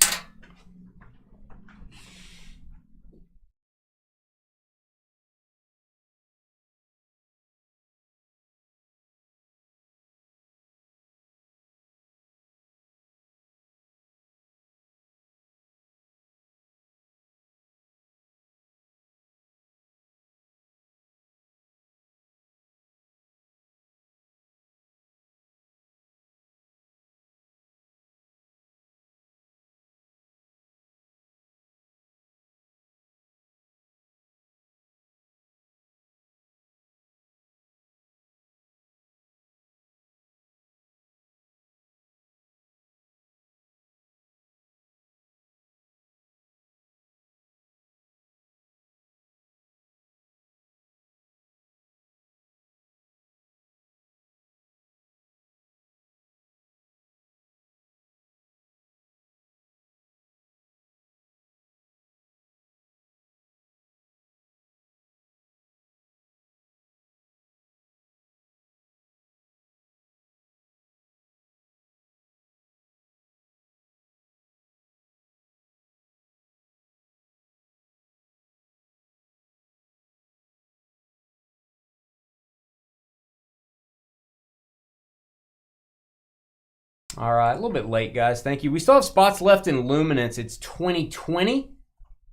Speaker 2: All right, a little bit late, guys. Thank you. We still have spots left in Luminance. It's 2020,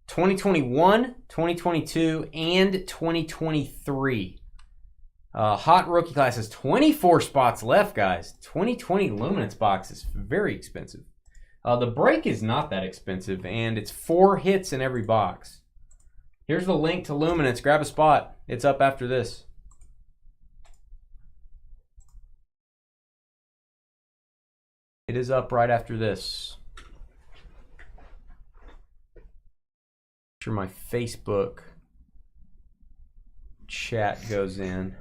Speaker 2: 2021, 2022, and 2023. Hot rookie classes, 24 spots left, guys. 2020 Luminance box is very expensive. The break is not that expensive, and it's 4 hits in every box. Here's the link to Luminance. Grab a spot. It's up after this. It is up right after this. Make sure my Facebook chat goes in.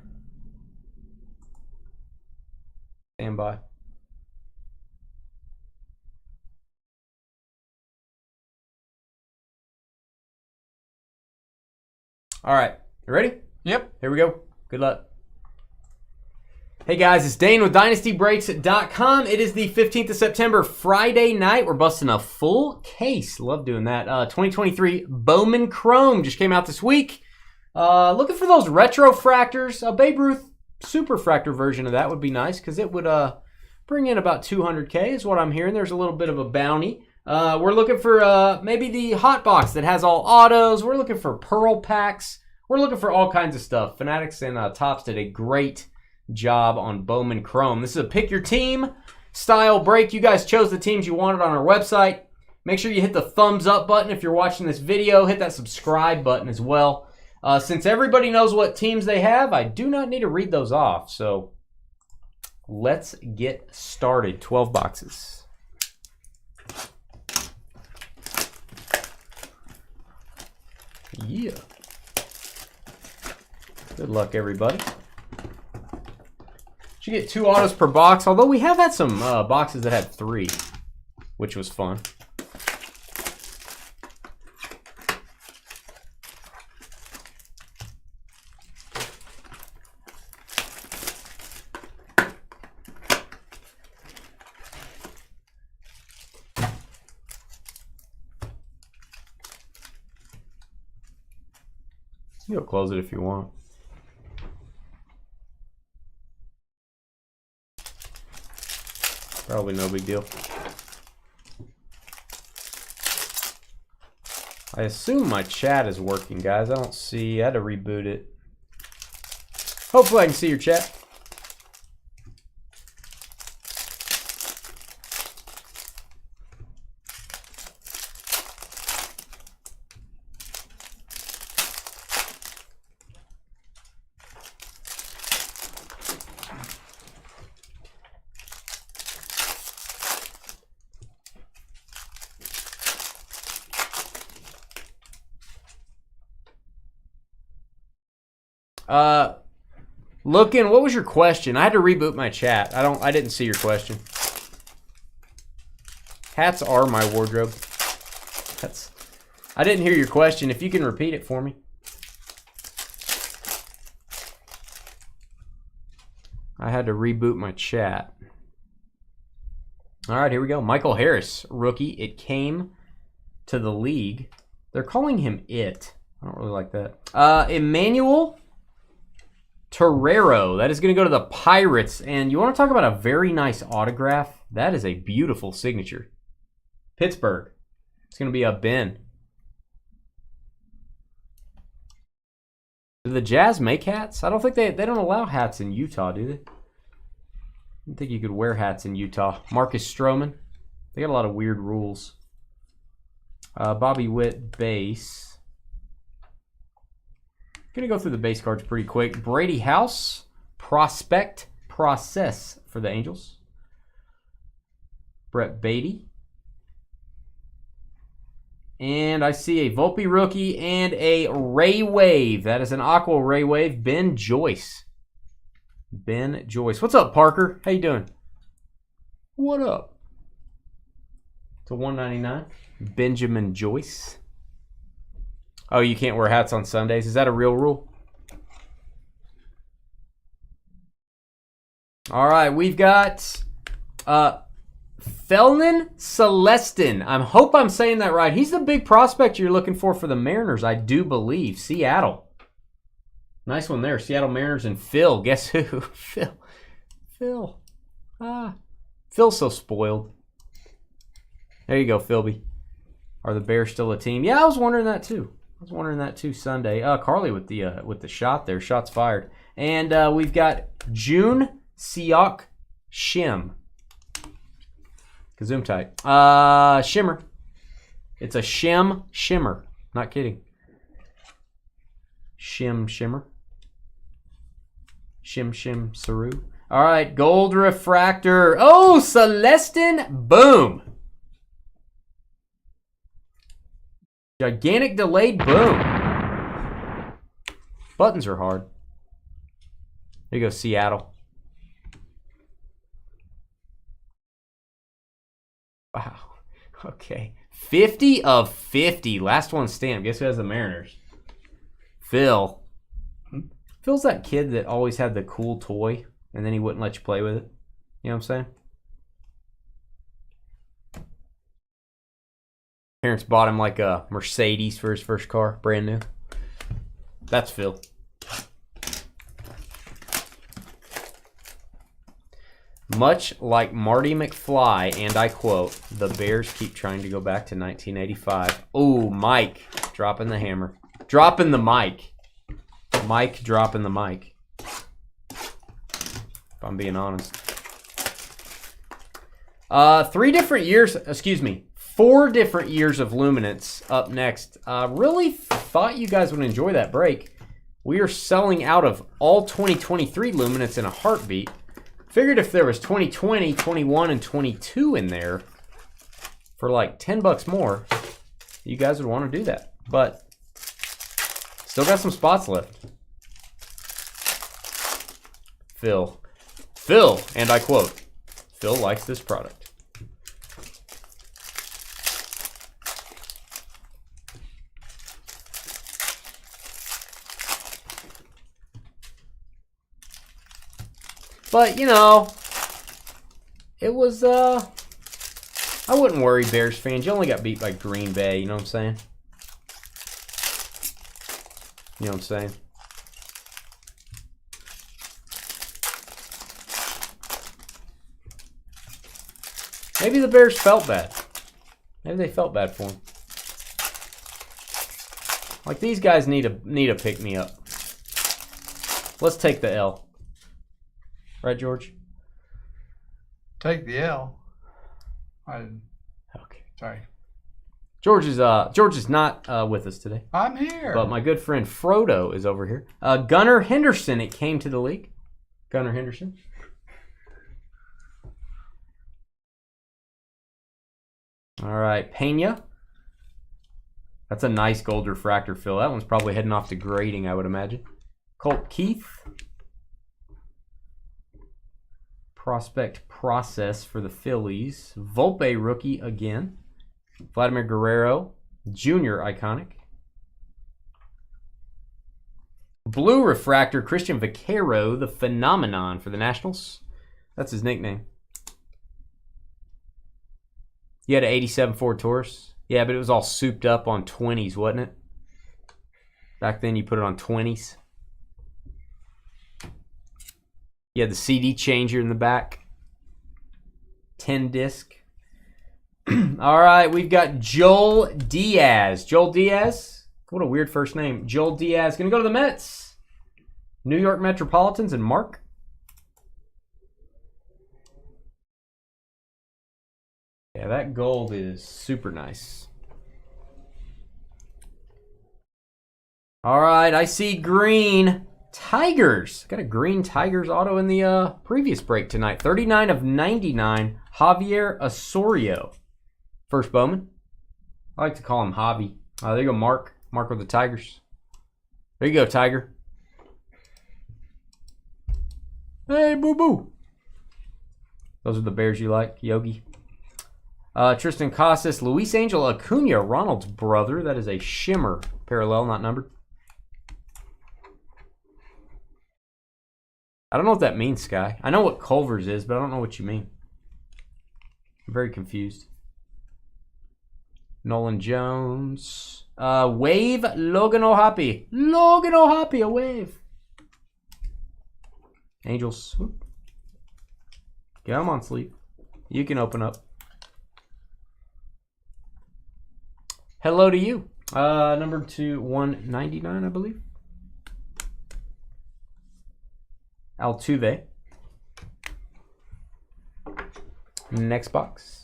Speaker 2: Stand by. All right, you ready?
Speaker 1: Yep.
Speaker 2: Here we go. Good luck. Hey guys, it's Dane with DynastyBreaks.com. It is the 15th of September, Friday night. We're busting a full case. Love doing that. 2023 Bowman Chrome just came out this week. Looking for those retro fractors. A Babe Ruth super fractor version of that would be nice because it would bring in about 200K is what I'm hearing. There's a little bit of a bounty. We're looking for maybe the hot box that has all autos. We're looking for pearl packs. We're looking for all kinds of stuff. Fanatics and Topps did a great job on Bowman Chrome. This is a pick your team style break. You guys chose the teams you wanted on our website. Make sure you hit the thumbs up button if you're watching this video. Hit that subscribe button as well. Since everybody knows what teams they have, I do not need to read those off. So let's get started. 12 boxes. Yeah. Good luck, everybody. You get 2 autos per box, although we have had some boxes that had 3, which was fun. You'll close it if you want. Probably no big deal. I assume my chat is working, guys. I don't see. I had to reboot it. Hopefully I can see your chat. Looking, what was your question? I had to reboot my chat. I didn't see your question. Hats are my wardrobe. I didn't hear your question. If you can repeat it for me. I had to reboot my chat. All right, here we go. Michael Harris, rookie. It came to the league. They're calling him It. I don't really like that. Emmanuel Torrero. That is going to go to the Pirates. And you want to talk about a very nice autograph? That is a beautiful signature. Pittsburgh. It's going to be a Ben. Do the Jazz make hats? I don't think they don't allow hats in Utah, do they? I don't think you could wear hats in Utah. Marcus Stroman. They got a lot of weird rules. Bobby Witt, base. Gonna go through the base cards pretty quick. Brady House, prospect process for the Angels. Brett Beatty. And I see a Volpe rookie and a Ray Wave. That is an Aqua Ray Wave. Ben Joyce. Ben Joyce. What's up, Parker? How you doing? What up? To 199. Benjamin Joyce. Oh, you can't wear hats on Sundays? Is that a real rule? All right, we've got Felnin Celestin. I hope I'm saying that right. He's the big prospect you're looking for the Mariners, I do believe. Seattle. Nice one there. Seattle Mariners and Phil. Guess who? Phil. Phil's so spoiled. There you go, Philby. Are the Bears still a team? Yeah, I was wondering that too. Sunday. Carly with the shot there. Shots fired. And we've got June Siok Shim. Zoom tight. Shimmer. It's a Shim Shimmer. Not kidding. Shimmer. Shim Saru. All right, gold refractor. Oh, Celestin. Boom. Gigantic delayed. Boom. Buttons are hard. There you go, Seattle. Wow. Okay. 50 of 50. Last one stamped. Guess who has the Mariners? Phil. Phil's that kid that always had the cool toy and then he wouldn't let you play with it. You know what I'm saying? Parents bought him like a Mercedes for his first car, brand new. That's Phil. Much like Marty McFly, and I quote, the Bears keep trying to go back to 1985. Oh, Mike dropping the hammer. Dropping the mic. Mike dropping the mic. If I'm being honest. 4 different years of Luminance up next. Really thought you guys would enjoy that break. We are selling out of all 2023 Luminance in a heartbeat. Figured if there was 2020, 21, and 22 in there for like $10 more, you guys would want to do that. But still got some spots left. Phil, and I quote, Phil likes this product. But, you know, it was, I wouldn't worry, Bears fans. You only got beat by Green Bay, you know what I'm saying? You know what I'm saying? Maybe the Bears felt bad. Maybe they felt bad for him. Like, these guys need a pick me up. Let's take the L. Right, George?
Speaker 1: Take the L.
Speaker 2: Okay.
Speaker 1: Sorry.
Speaker 2: George is not with us today.
Speaker 1: I'm here.
Speaker 2: But my good friend Frodo is over here. Gunnar Henderson, it came to the league. Gunnar Henderson. All right, Pena. That's a nice gold refractor fill. That one's probably heading off to grading, I would imagine. Colt Keith. Prospect process for the Phillies. Volpe rookie again. Vladimir Guerrero, Junior iconic. Blue refractor, Christian Vaquero, the phenomenon for the Nationals. That's his nickname. You had an 87 Ford Taurus. Yeah, but it was all souped up on 20s, wasn't it? Back then you put it on 20s. You had the CD changer in the back. 10 disc. All right, we've got Joel Diaz. Joel Diaz. What a weird first name. Joel Diaz. Going to go to the Mets. New York Metropolitans and Mark. Yeah, that gold is super nice. All right, I see green Tigers. Got a green Tigers auto in the previous break tonight. 39 of 99, Javier Osorio. First Bowman. I like to call him Javi. There you go, Mark. Mark with the Tigers. There you go, Tiger. Hey, boo-boo. Those are the Bears you like, Yogi. Tristan Casas, Luis Angel Acuna, Ronald's brother. That is a shimmer parallel, not numbered. I don't know what that means, Sky. I know what Culver's is, but I don't know what you mean. I'm very confused. Nolan Jones. Wave, Logan O'Hoppe. Logan O'Hoppe, a wave. Angels. Come on, Sleep. You can open up. Hello to you. Number 199, I believe. Altuve. Next box.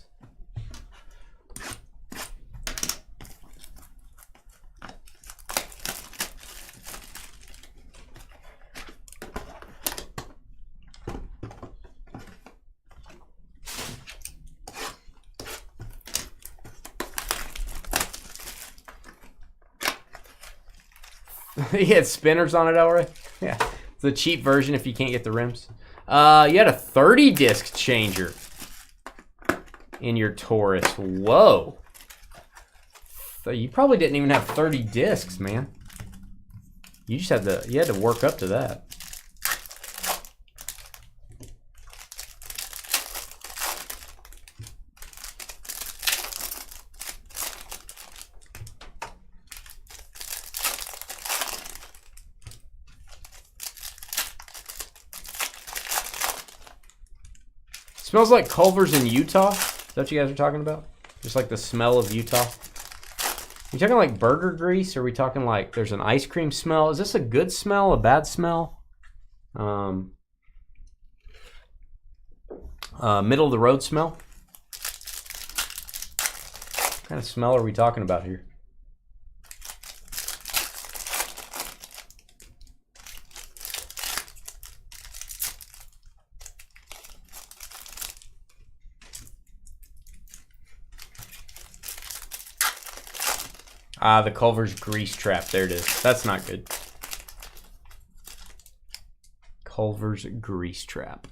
Speaker 2: He had spinners on it, already. Yeah. It's the cheap version if you can't get the rims. You had a 30 disc changer in your Taurus. Whoa. So you probably didn't even have 30 discs, man. You just had to work up to that. Smells like Culver's in Utah. Is that what you guys are talking about? Just like the smell of Utah. You talking like burger grease? Or are we talking like there's an ice cream smell? Is this a good smell? A bad smell? Middle of the road smell? What kind of smell are we talking about here? The Culver's grease trap. There it is. That's not good. Culver's grease trap.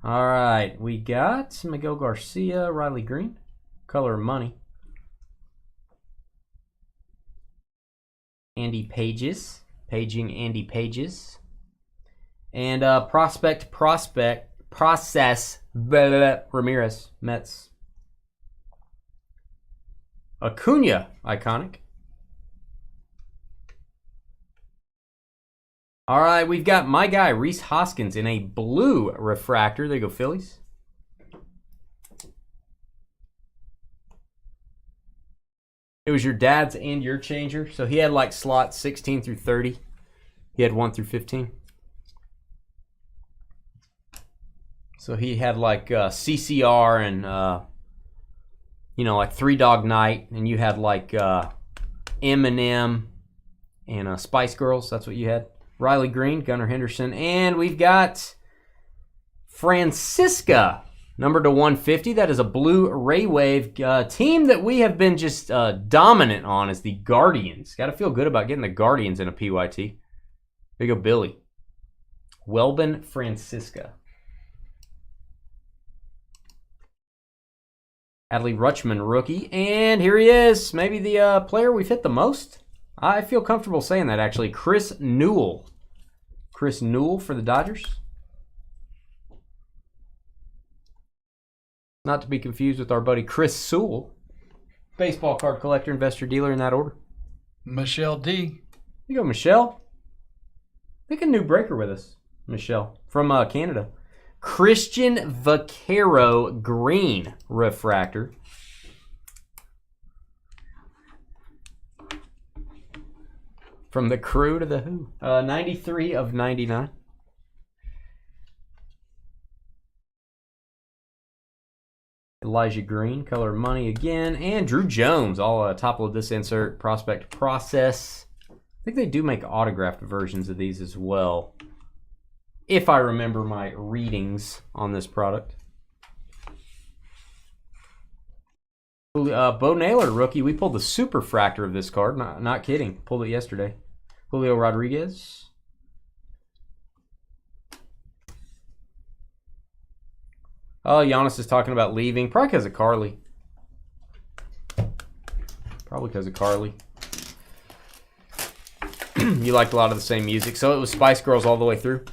Speaker 2: All right. We got Miguel Garcia, Riley Green. Color of money. Andy Pages. Paging Andy Pages. And prospect process Ramirez, Mets. Acuna, iconic. All right, we've got my guy, Reese Hoskins, in a blue refractor. There you go, Phillies. It was your dad's and your changer. So he had like slots 16 through 30. He had 1 through 15. So he had like CCR and, like Three Dog Night. And you had like Eminem and Spice Girls. That's what you had. Riley Green, Gunnar Henderson. And we've got Francisca, number to 150. That is a blue Ray Wave team that we have been just dominant on is the Guardians. Got to feel good about getting the Guardians in a PYT. There you go, Billy. Welbin Francisca. Adley Rutschman, rookie. And here he is. Maybe the player we've hit the most. I feel comfortable saying that, actually. Chris Newell. Chris Newell for the Dodgers. Not to be confused with our buddy Chris Sewell. Baseball card collector, investor, dealer in that order.
Speaker 1: Michelle D.
Speaker 2: Here you go, Michelle. Pick a new breaker with us, Michelle, from Canada. Christian Vaquero green refractor. From the crew to the who. 93 of 99. Elijah Green, color money again. And Drew Jones. I'll top-load this insert. Prospect process. I think they do make autographed versions of these as well, if I remember my readings on this product. Bo Naylor, rookie. We pulled the super fractor of this card. Not kidding. Pulled it yesterday. Julio Rodriguez. Oh, Giannis is talking about leaving. Probably because of Carly. You liked a lot of the same music. So it was Spice Girls all the way through.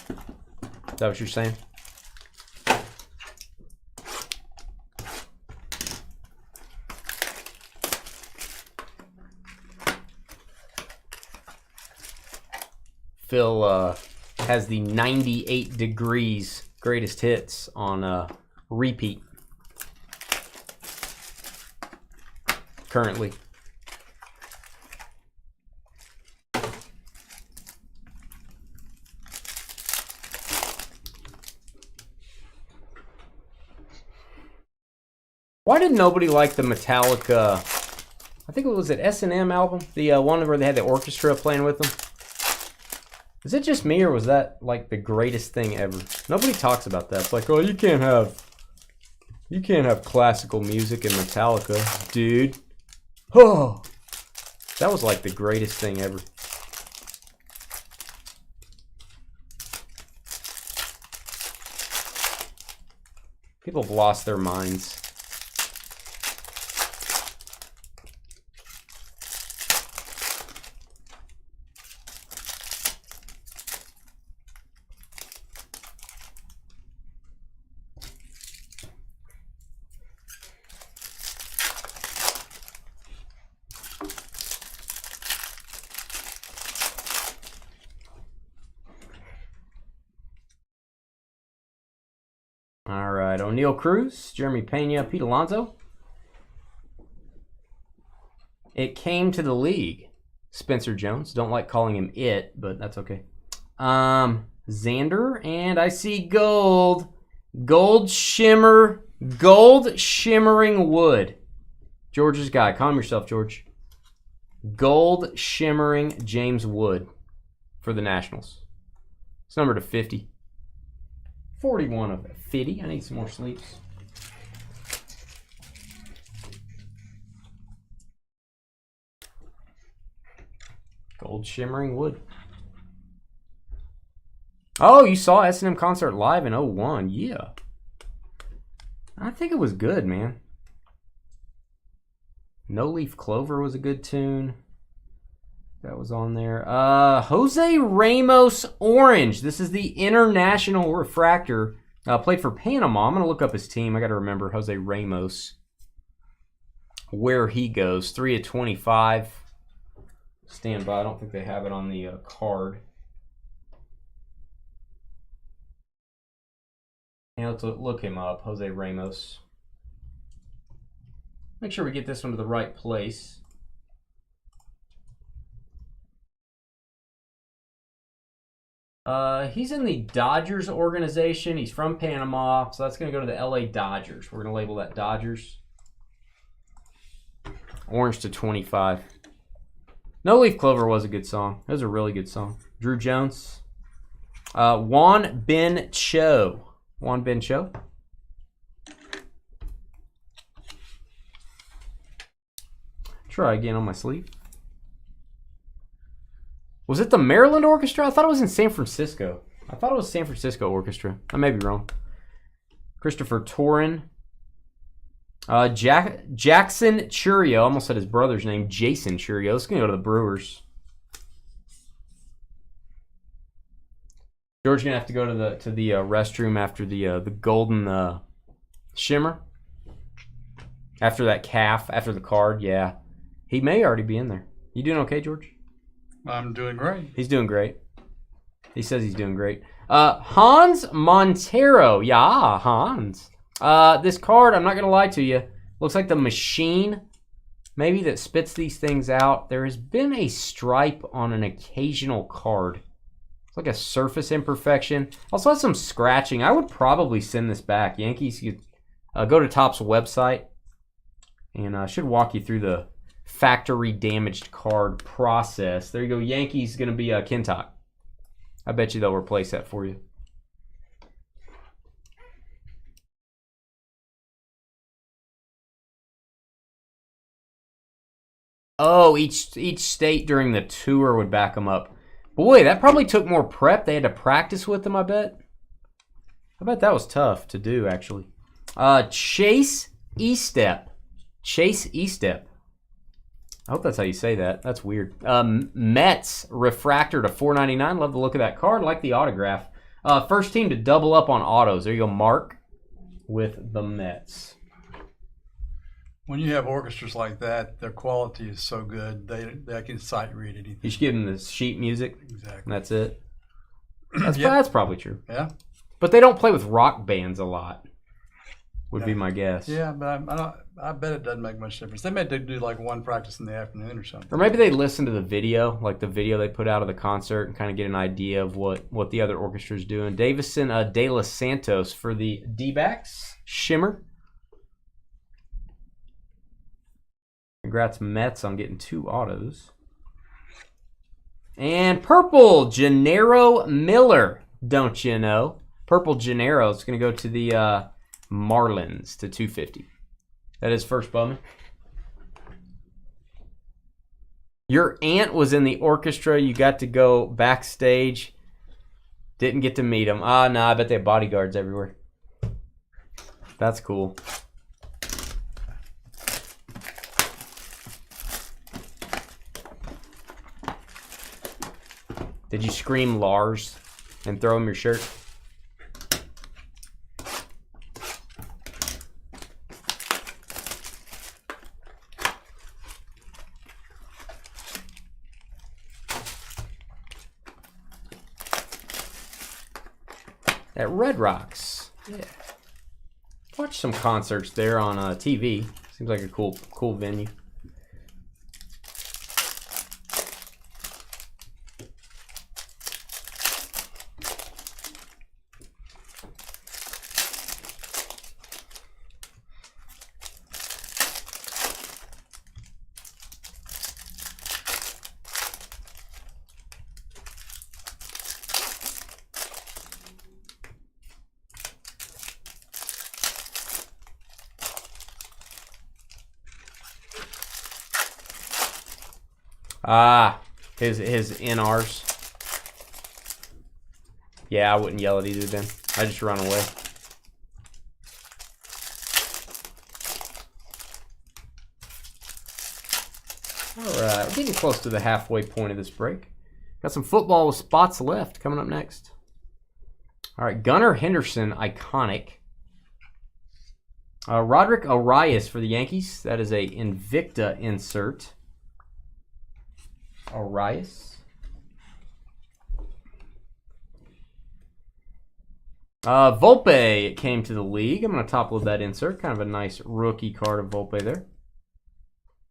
Speaker 2: Is that what you're saying? Phil has the 98 Degrees greatest hits on repeat currently. Why did nobody like the Metallica, I think it was an S&M album? The one where they had the orchestra playing with them? Is it just me, or was that like the greatest thing ever? Nobody talks about that. It's like, oh, you can't have classical music in Metallica, dude. Oh, that was like the greatest thing ever. People have lost their minds. All right, O'Neal Cruz, Jeremy Pena, Pete Alonso. It came to the league. Spencer Jones. Don't like calling him it, but that's okay. Xander, and I see gold. Gold shimmering wood. George's guy. Calm yourself, George. Gold shimmering James Wood for the Nationals. It's numbered to 50. 41 of 50. I need some more sleeps. Gold shimmering wood. Oh, you saw S&M concert live in 01. Yeah. I think it was good, man. No Leaf Clover was a good tune. That was on there. Jose Ramos Orange. This is the International Refractor. Played for Panama. I'm going to look up his team. I got to remember Jose Ramos. Where he goes. 3 of 25. Stand by. I don't think they have it on the card. Yeah, let's look him up, Jose Ramos. Make sure we get this one to the right place. He's in the Dodgers organization. He's from Panama, so that's going to go to the LA Dodgers. We're going to label that Dodgers. Orange to 25. No Leaf Clover was a good song. That was a really good song. Drew Jones. Juan Ben Cho. Juan Ben Cho. Try again on my sleeve. Was it the Maryland Orchestra? I thought it was in San Francisco. I thought it was San Francisco Orchestra. I may be wrong. Christopher Torin. Jackson Churio. I almost said his brother's name. Jason Churio. Let's go to the Brewers. George's gonna have to go to the restroom after the golden shimmer. After that calf, after the card, yeah. He may already be in there. You doing okay, George?
Speaker 1: I'm doing great.
Speaker 2: He's doing great. He says he's doing great. Hans Montero. Yeah, Hans. This card, I'm not going to lie to you, looks like the machine maybe that spits these things out. There has been a stripe on an occasional card. It's like a surface imperfection. Also has some scratching. I would probably send this back. Yankees, you go to Topps website and should walk you through the factory damaged card process. There you go. Yankees going to be Kintock. I bet you they'll replace that for you. Oh, each state during the tour would back them up. Boy, that probably took more prep. They had to practice with them, I bet. I bet that was tough to do, actually. Chase Estep. Chase Estep. I hope that's how you say that. That's weird. Mets refractor to $4.99. Love the look of that card. Like the autograph. First team to double up on autos. There you go, Mark with the Mets.
Speaker 1: When you have orchestras like that, their quality is so good, they can sight read anything.
Speaker 2: You should give them the sheet music.
Speaker 1: Exactly.
Speaker 2: And that's it. That's probably true.
Speaker 1: Yeah.
Speaker 2: But they don't play with rock bands a lot, would be my guess.
Speaker 1: Yeah, but I bet it doesn't make much difference. They may do like one practice in the afternoon or something.
Speaker 2: Or maybe they listen to the video, like the video they put out of the concert, and kind of get an idea of what the other orchestra's doing. Davison De Los Santos for the D-backs. Shimmer. Congrats, Mets, on getting 2 autos. And purple, Gennaro Miller. Don't you know? Purple Gennaro is going to go to the Marlins to 250. That is first, Bowman. Your aunt was in the orchestra. You got to go backstage. Didn't get to meet him. No, I bet they have bodyguards everywhere. That's cool. Did you scream Lars and throw him your shirt? At Red Rocks. Yeah. Watch some concerts there on TV. Seems like a cool venue. His NRs. Yeah, I wouldn't yell at either then. I just run away. Alright, we're getting close to the halfway point of this break. Got some football with spots left coming up next. Alright, Gunnar Henderson, iconic. Roderick Arias for the Yankees. That is a Invicta insert. Arias. Volpe, it came to the league. I'm going to top load that insert. Kind of a nice rookie card of Volpe there.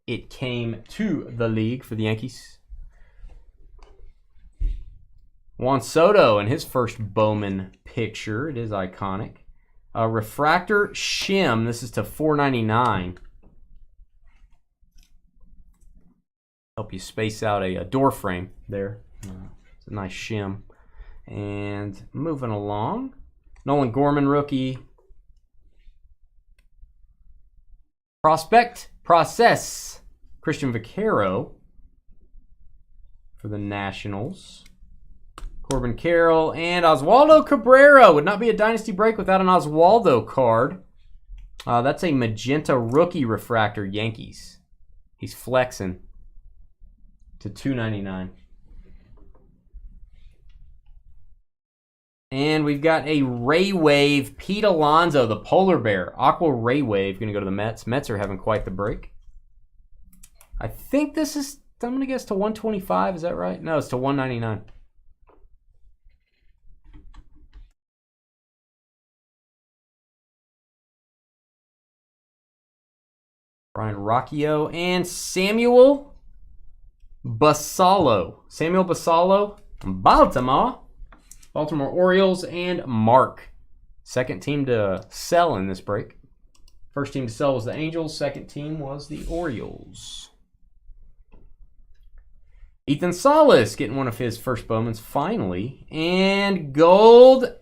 Speaker 2: It came to the league for the Yankees. Juan Soto and his first Bowman picture. It is iconic. Refractor shim. This is to $4.99. Help you space out a door frame there. It's a nice shim. And moving along. Nolan Gorman rookie. Prospect process. Christian Vaquero for the Nationals. Corbin Carroll and Oswaldo Cabrera. Would not be a Dynasty break without an Oswaldo card. That's a magenta rookie refractor, Yankees. He's flexing to $2.99. And we've got a Ray Wave Pete Alonso, the polar bear. Aqua Ray Wave going to go to the Mets. Mets are having quite the break. I think this is, I'm going to guess to $125. Is that right? No, it's to $199. Brian Rocchio and Samuel Basallo. Samuel Basallo, Baltimore Orioles, and Mark. Second team to sell in this break. First team to sell was the Angels. Second team was the Orioles. Ethan Salas getting one of his first Bowmans finally. And Gold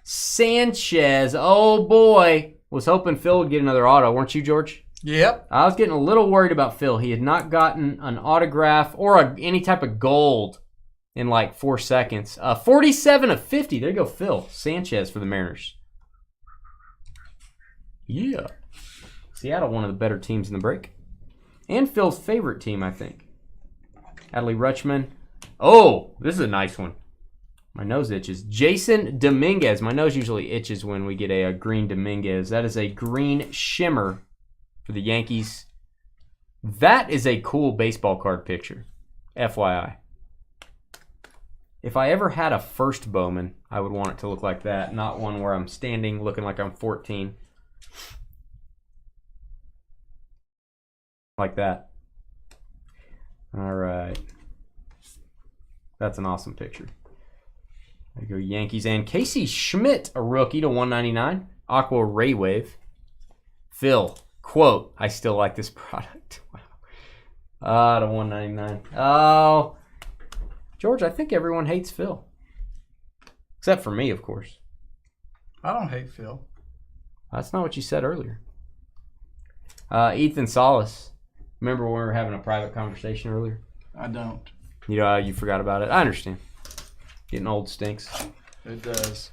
Speaker 2: Sanchez. Oh boy. Was hoping Phil would get another auto. Weren't you, George?
Speaker 1: Yep.
Speaker 2: I was getting a little worried about Phil. He had not gotten an autograph or any type of gold in like 4 seconds. 47 of 50. There you go, Phil Sanchez for the Mariners. Yeah. Seattle, one of the better teams in the break. And Phil's favorite team, I think. Adley Rutschman. Oh, this is a nice one. My nose itches. Jason Dominguez. My nose usually itches when we get a green Dominguez. That is a green shimmer for the Yankees. That is a cool baseball card picture. FYI. If I ever had a first Bowman, I would want it to look like that. Not one where I'm standing looking like I'm 14. Like that. All right. That's an awesome picture. There you go, Yankees. And Casey Schmidt, a rookie to $199. Aqua Ray Wave. Phil, quote, I still like this product. Wow. To $199. Oh, George, I think everyone hates Phil. Except for me, of course.
Speaker 1: I don't hate Phil.
Speaker 2: That's not what you said earlier. Ethan Salas. Remember when we were having a private conversation earlier?
Speaker 1: I don't.
Speaker 2: You forgot about it. I understand. Getting old stinks.
Speaker 1: It does.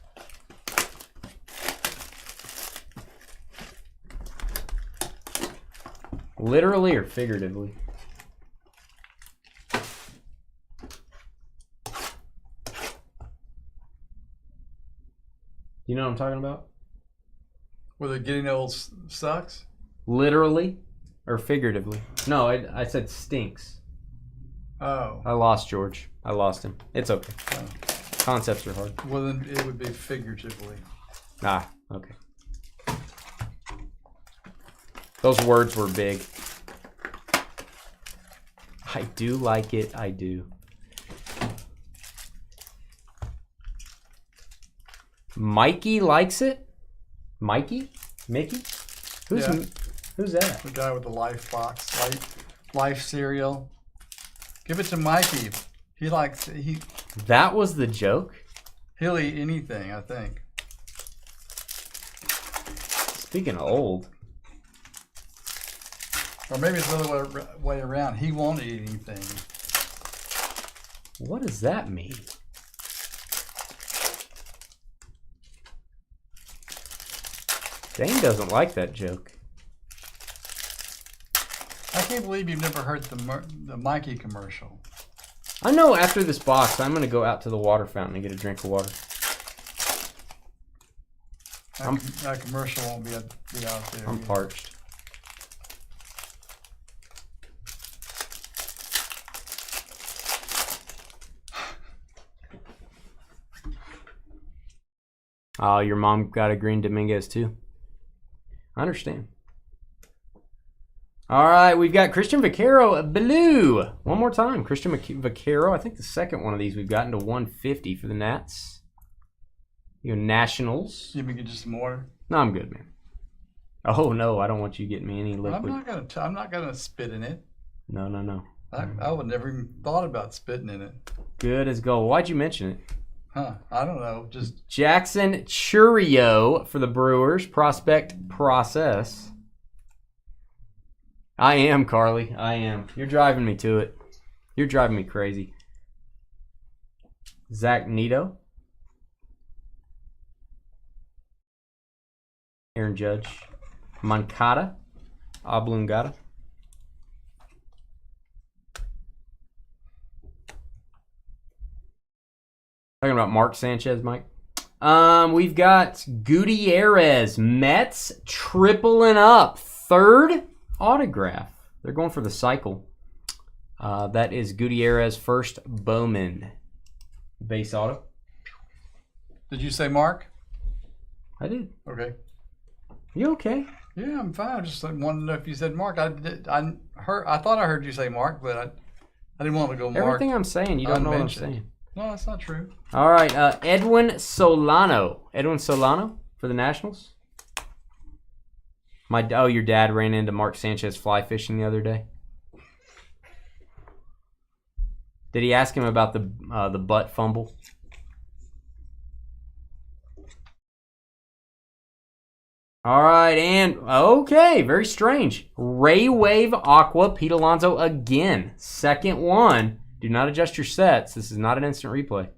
Speaker 2: Literally or figuratively? You know what I'm talking about?
Speaker 1: Whether getting old sucks?
Speaker 2: Literally or figuratively? No, I said stinks.
Speaker 1: Oh.
Speaker 2: I lost George. I lost him. It's okay.
Speaker 1: Oh.
Speaker 2: Concepts are hard.
Speaker 1: Well, then it would be figuratively.
Speaker 2: Ah, okay. Those words were big. I do like it. I do. Mikey likes it? Mikey? Mickey? Who's that?
Speaker 1: The guy with the life box, life cereal. Give it to Mikey. He likes
Speaker 2: That was the joke?
Speaker 1: he'll eat anything, I think.
Speaker 2: Speaking of old.
Speaker 1: Or maybe it's the other way around. He won't eat anything.
Speaker 2: What does that mean? Dane doesn't like that joke.
Speaker 1: I can't believe you've never heard the Mikey commercial.
Speaker 2: I know after this box, I'm going to go out to the water fountain and get a drink of water.
Speaker 1: That commercial won't be out there.
Speaker 2: I'm parched. Oh, your mom got a green Dominguez too. I understand. All right, we've got Christian Vaquero blue. One more time, Christian Vaquero. I think the second one of these we've gotten to 150 for the Nats. You Nationals.
Speaker 1: You can get just some water.
Speaker 2: No, I'm good, man. Oh no, I don't want you getting me any liquid.
Speaker 1: I'm not gonna spit in it.
Speaker 2: No.
Speaker 1: I would never even thought about spitting in it.
Speaker 2: Good as gold. Why'd you mention it?
Speaker 1: Huh? I don't know. Just
Speaker 2: Jackson Churio for the Brewers. Prospect process. I am, Carly. I am. You're driving me to it. You're driving me crazy. Zach Neto. Aaron Judge. Moncada. Oblongata. Talking about Mark Sanchez, Mike. We've got Gutierrez. Mets tripling up. Third autograph. They're going for the cycle. That is Gutierrez first Bowman base auto.
Speaker 1: Did you say Mark?
Speaker 2: I did.
Speaker 1: Okay.
Speaker 2: You okay?
Speaker 1: Yeah, I'm fine. I just wanted to know if you said Mark. I thought I heard you say Mark, but I didn't want to go Mark.
Speaker 2: Everything I'm saying, you don't know what I'm saying.
Speaker 1: No, that's not true.
Speaker 2: All right, Edwin Solano. Edwin Solano for the Nationals. Your dad ran into Mark Sanchez fly fishing the other day. Did he ask him about the butt fumble? All right, and okay, very strange. Ray Wave Aqua, Pete Alonso again. Second one. Do not adjust your sets. This is not an instant replay.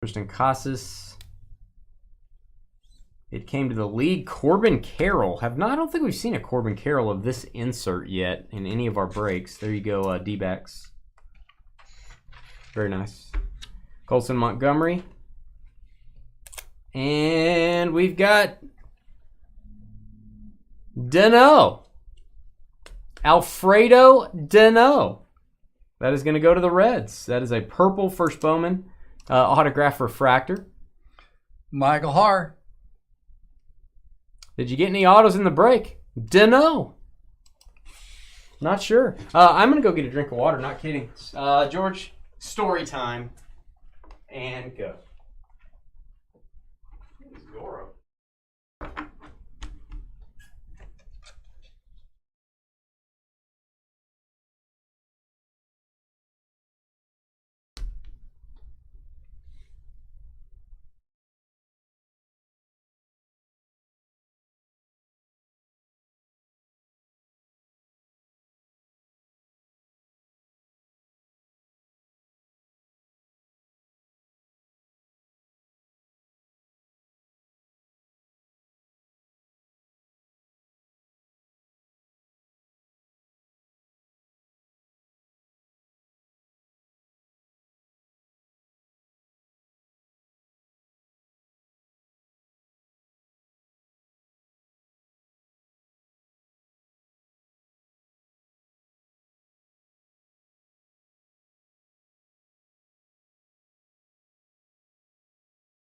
Speaker 2: Tristan Casas. It came to the league. Corbin Carroll. I don't think we've seen a Corbin Carroll of this insert yet in any of our breaks. There you go, D-backs. Very nice. Colson Montgomery. And we've got Dano. Alfredo Dano. That is going to go to the Reds. That is a purple first Bowman autograph refractor.
Speaker 1: Michael Har.
Speaker 2: Did you get any autos in the break? Dano. Not sure. I'm going to go get a drink of water. Not kidding. George, story time. And go. Zorro.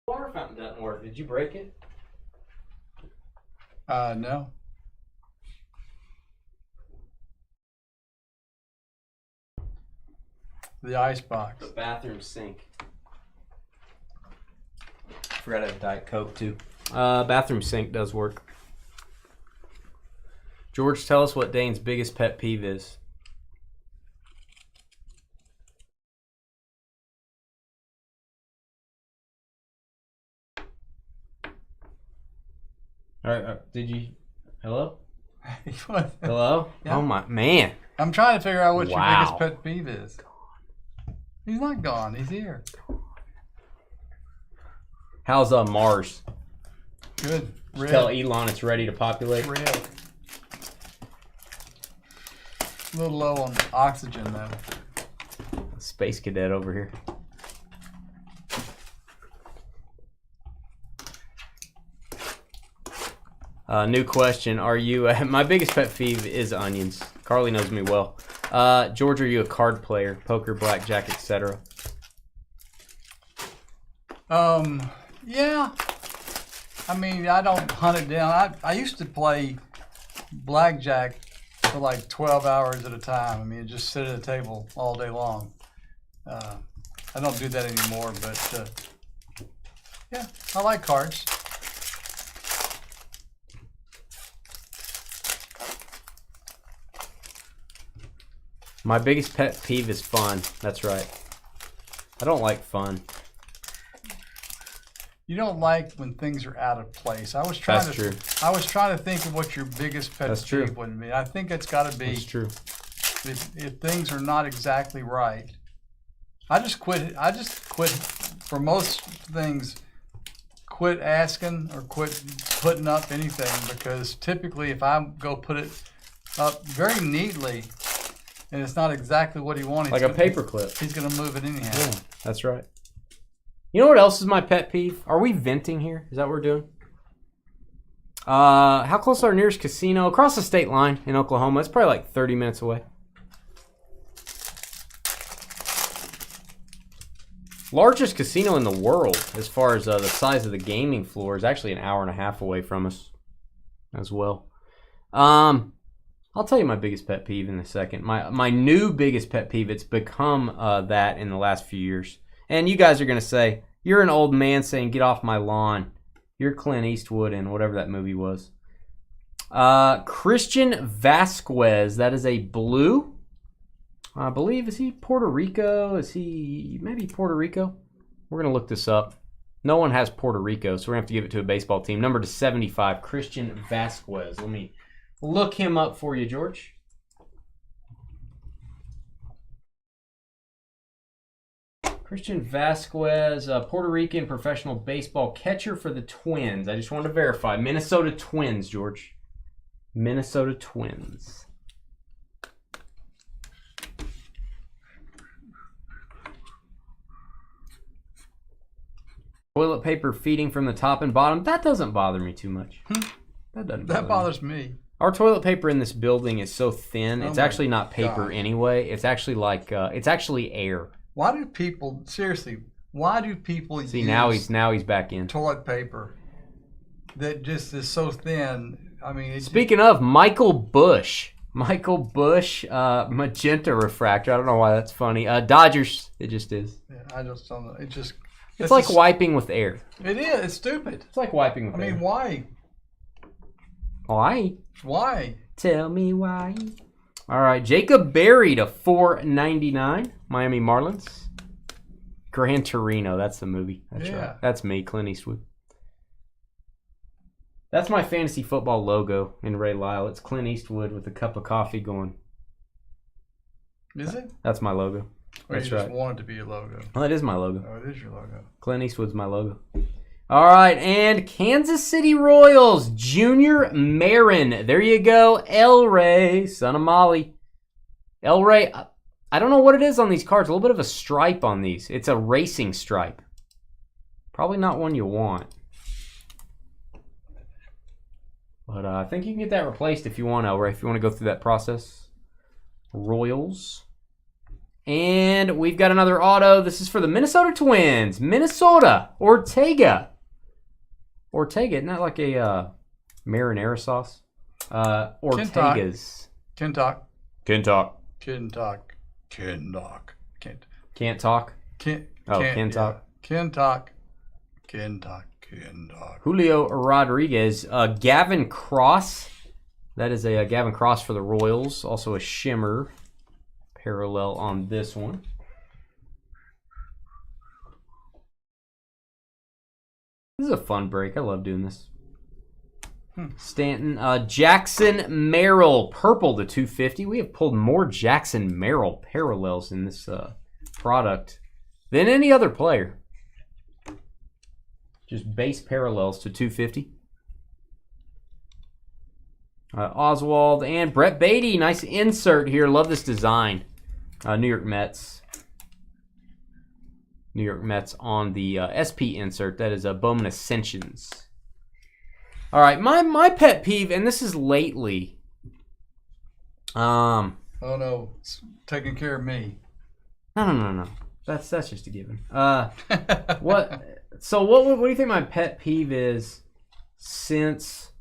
Speaker 2: Water fountain doesn't work. Did you break it?
Speaker 1: No. The ice box.
Speaker 2: The bathroom sink. Forgot I had Diet Coke too. Bathroom sink does work. George, tell us what Dane's biggest pet peeve is. All right, did you? Hello? Hello?
Speaker 1: Yeah.
Speaker 2: Oh my man!
Speaker 1: I'm trying to figure out what
Speaker 2: Wow.
Speaker 1: your biggest pet peeve is. He's not gone. He's here.
Speaker 2: How's Mars?
Speaker 1: Good. Red.
Speaker 2: Tell Elon it's ready to populate.
Speaker 1: Red. A little low on oxygen though.
Speaker 2: Space cadet over here. New question. Are you... my biggest pet peeve is onions. Carly knows me well. George, are you a card player? Poker, blackjack, etc.?
Speaker 1: Yeah. I mean, I don't hunt it down. I used to play blackjack for like 12 hours at a time. I mean, just sit at a table all day long. I don't do that anymore, but yeah, I like cards.
Speaker 2: My biggest pet peeve is fun. That's right. I don't like fun.
Speaker 1: You don't like when things are out of place. I was trying to think of what your biggest pet peeve would be. I think it's got to be.
Speaker 2: That's true.
Speaker 1: If things are not exactly right. I just quit for most things. Quit asking or quit putting up anything, because typically if I go put it up very neatly and it's not exactly what he wanted,
Speaker 2: like a paperclip,
Speaker 1: he's going to move it anyhow.
Speaker 2: Yeah, that's right. You know what else is my pet peeve? Are we venting here? Is that what we're doing? How close is our nearest casino? Across the state line in Oklahoma. It's probably like 30 minutes away. Largest casino in the world as far as the size of the gaming floor is actually an hour and a half away from us as well. I'll tell you my biggest pet peeve in a second. My new biggest pet peeve, it's become that in the last few years. And you guys are going to say, you're an old man saying, get off my lawn. You're Clint Eastwood in whatever that movie was. Christian Vasquez, that is a blue. I believe, is he Puerto Rico? Is he maybe Puerto Rico? We're going to look this up. No one has Puerto Rico, so we're going to have to give it to a baseball team. Number to 75, Christian Vasquez. Let me look him up for you, George. Christian Vasquez, Puerto Rican professional baseball catcher for the Twins. I just wanted to verify. Minnesota Twins, George. Minnesota Twins. Toilet paper feeding from the top and bottom. That doesn't bother me too much.
Speaker 1: That bothers me.
Speaker 2: Our toilet paper in this building is so thin. It's actually not paper anyway. It's actually like it's actually air.
Speaker 1: Why do people use
Speaker 2: now he's back in
Speaker 1: toilet paper that just is so thin? I mean,
Speaker 2: speaking of Michael Bush, magenta refractor. I don't know why that's funny. Dodgers. It just is.
Speaker 1: Yeah, I just don't know.
Speaker 2: It's like wiping with air.
Speaker 1: It is. It's stupid.
Speaker 2: It's like wiping with air.
Speaker 1: I mean, why?
Speaker 2: Why?
Speaker 1: Why?
Speaker 2: Tell me why. All right, Jacob Berry to $4.99. Miami Marlins. Gran Torino. That's the movie. That's right. That's me, Clint Eastwood. That's my fantasy football logo in Ray Lyle. It's Clint Eastwood with a cup of coffee going.
Speaker 1: Is it?
Speaker 2: That's my logo.
Speaker 1: Or
Speaker 2: That's
Speaker 1: you just
Speaker 2: right.
Speaker 1: want it to be your logo?
Speaker 2: Well, it is my logo.
Speaker 1: Oh, it is your logo.
Speaker 2: Clint Eastwood's my logo. All right, and Kansas City Royals, Junior Marin. There you go, El Rey, son of Molly. El Rey, I don't know what it is on these cards. A little bit of a stripe on these. It's a racing stripe. Probably not one you want. But I think you can get that replaced if you want, El Rey, if you want to go through that process. Royals. And we've got another auto. This is for the Minnesota Twins. Minnesota. Ortega. Ortega, not like a marinara sauce. Ortega's.
Speaker 1: Can't talk.
Speaker 2: Can't talk.
Speaker 1: Can't talk. Can't talk.
Speaker 2: Can't talk?
Speaker 1: Can't.
Speaker 2: Can talk.
Speaker 1: Can talk. Can talk. Can talk.
Speaker 2: Julio Rodriguez. Gavin Cross. That is a Gavin Cross for the Royals. Also a shimmer parallel on this one. This is a fun break. I love doing this. Stanton. Jackson Merrill. Purple to 250. We have pulled more Jackson Merrill parallels in this product than any other player. Just base parallels to 250. Oswald and Brett Beatty. Nice insert here. Love this design. New York Mets. New York Mets on the SP insert. That is a Bowman Ascensions. All right, my pet peeve, and this is lately.
Speaker 1: Oh no, it's taking care of me.
Speaker 2: No. That's just a given. What? So what do you think my pet peeve is since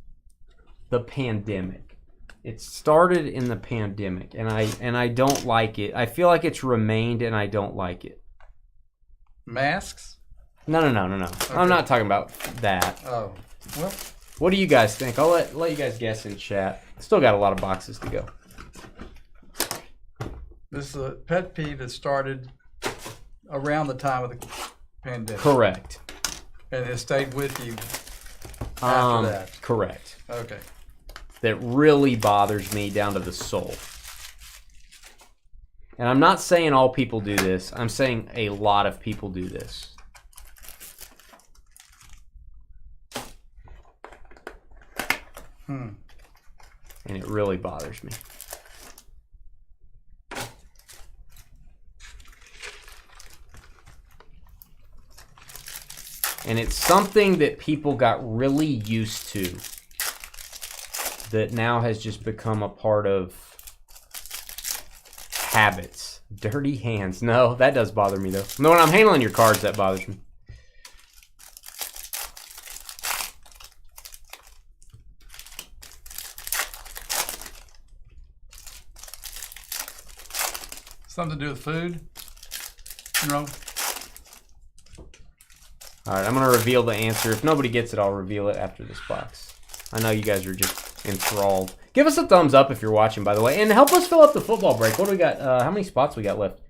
Speaker 2: the pandemic? It started in the pandemic, and I don't like it. I feel like it's remained, and I don't like it.
Speaker 1: Masks?
Speaker 2: No.
Speaker 1: Okay.
Speaker 2: I'm not talking about that.
Speaker 1: Oh, well.
Speaker 2: What do you guys think? I'll let you guys guess in chat. Still got a lot of boxes to go.
Speaker 1: This is a pet peeve that started around the time of the pandemic.
Speaker 2: Correct.
Speaker 1: And it stayed with you after that.
Speaker 2: Correct.
Speaker 1: Okay.
Speaker 2: That really bothers me down to the soul. And I'm not saying all people do this. I'm saying a lot of people do this. And it really bothers me. And it's something that people got really used to that now has just become a part of habits. Dirty hands. No, that does bother me though. No, when I'm handling your cards, that bothers me.
Speaker 1: Something to do with food? No.
Speaker 2: All right, I'm going to reveal the answer. If nobody gets it, I'll reveal it after this box. I know you guys are just enthralled. Give us a thumbs up if you're watching, by the way. And help us fill up the football break. What do we got? How many spots we got left?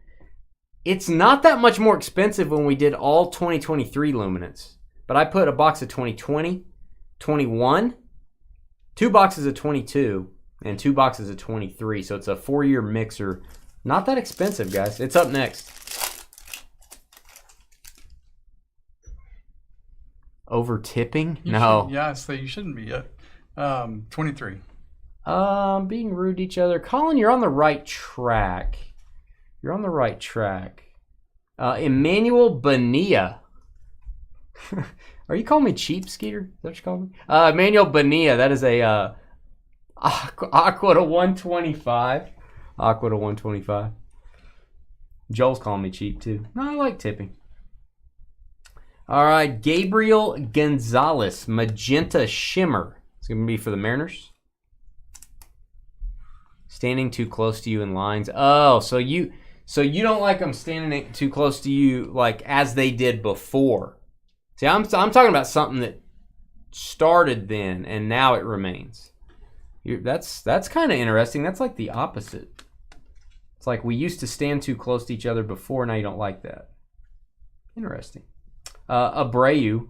Speaker 2: It's not that much more expensive when we did all 2023 luminance. But I put a box of 2020, 21, 2 boxes of 22, and 2 boxes of 23. So it's a 4-year mixer. Not that expensive, guys. It's up next. Over tipping? No.
Speaker 1: Yeah, so you shouldn't be yet. 23.
Speaker 2: Being rude to each other. Colin, you're on the right track. You're on the right track. Emmanuel Bonilla. Are you calling me cheap, Skeeter? Is that what you call me? Emmanuel Bonilla. That is a Aqua to 125. Aqua to 125. Joel's calling me cheap, too. No, I like tipping. All right, Gabriel Gonzalez, Magenta Shimmer. It's going to be for the Mariners. Standing too close to you in lines. Oh, so you don't like them standing too close to you like as they did before. See, I'm talking about something that started then and now it remains. That's kind of interesting. That's like the opposite. It's like we used to stand too close to each other before, now you don't like that. Interesting. Abreu.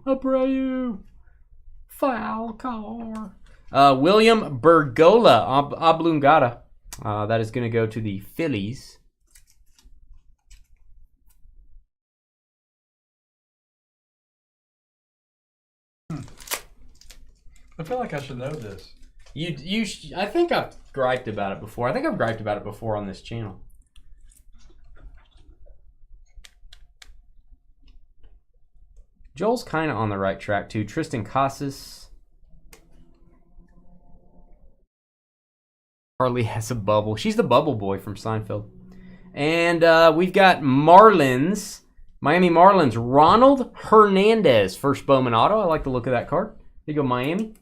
Speaker 2: Foul car. William Bergola, Oblongata. That is going to go to the Phillies.
Speaker 1: I feel like I should know this.
Speaker 2: I think I've griped about it before. I think I've griped about it before on this channel. Joel's kind of on the right track too. Tristan Casas. Harley has a bubble. She's the bubble boy from Seinfeld. And we've got Marlins. Miami Marlins. Ronald Hernandez. First Bowman auto. I like the look of that card. There you go, Miami.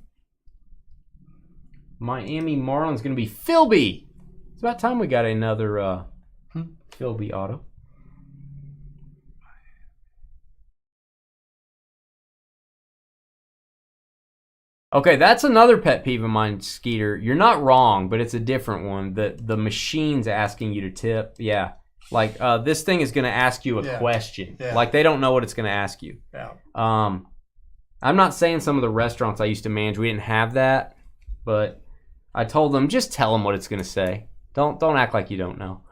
Speaker 2: Miami Marlins going to be Philby. It's about time we got another Philby auto. Okay, that's another pet peeve of mine, Skeeter. You're not wrong, but it's a different one. The machine's asking you to tip. Yeah. Like, this thing is going to ask you a question. Yeah. Like, they don't know what it's going to ask you.
Speaker 1: Yeah.
Speaker 2: I'm not saying some of the restaurants I used to manage, we didn't have that, but I told them, just tell them what it's going to say. Don't act like you don't know.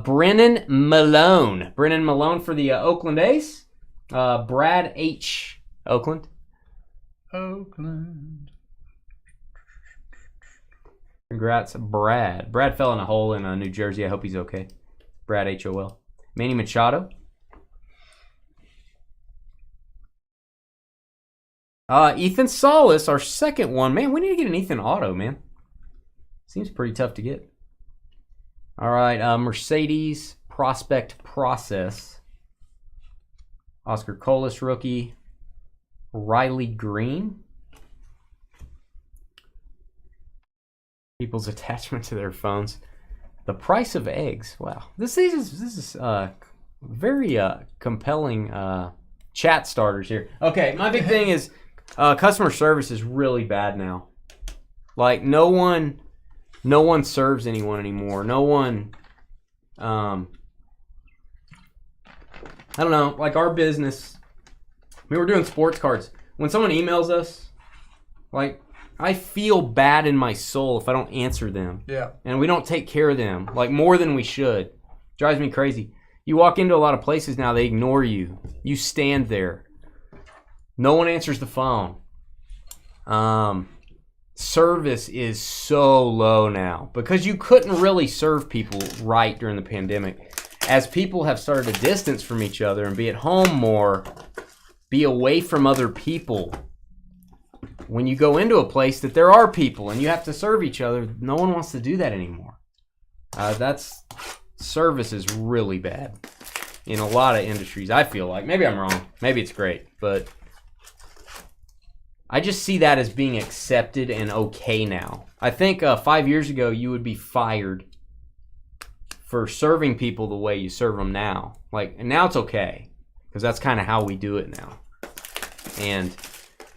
Speaker 2: Brennan Malone. Brennan Malone for the Oakland A's. Brad H. Oakland. Congrats, Brad. Brad fell in a hole in New Jersey. I hope he's okay. Brad H.O.L. Manny Machado. Ethan Solis, our second one. Man, we need to get an Ethan auto, man. Seems pretty tough to get. All right, Mercedes Prospect Process. Oscar Colas rookie. Riley Green. People's attachment to their phones. The price of eggs. Wow, this is very compelling chat starters here. Okay, my big thing is customer service is really bad now. Like no one serves anyone anymore. No one. I don't know. Like our business, we were doing sports cards. When someone emails us, like I feel bad in my soul if I don't answer them.
Speaker 1: Yeah.
Speaker 2: And we don't take care of them like more than we should. Drives me crazy. You walk into a lot of places now, they ignore you. You stand there. No one answers the phone. Service is so low now because you couldn't really serve people right during the pandemic. As people have started to distance from each other and be at home more, be away from other people. When you go into a place that there are people and you have to serve each other, no one wants to do that anymore. Service is really bad in a lot of industries, I feel like. Maybe I'm wrong. Maybe it's great. But I just see that as being accepted and okay now. I think 5 years ago you would be fired for serving people the way you serve them now. And now it's okay because that's kind of how we do it now. And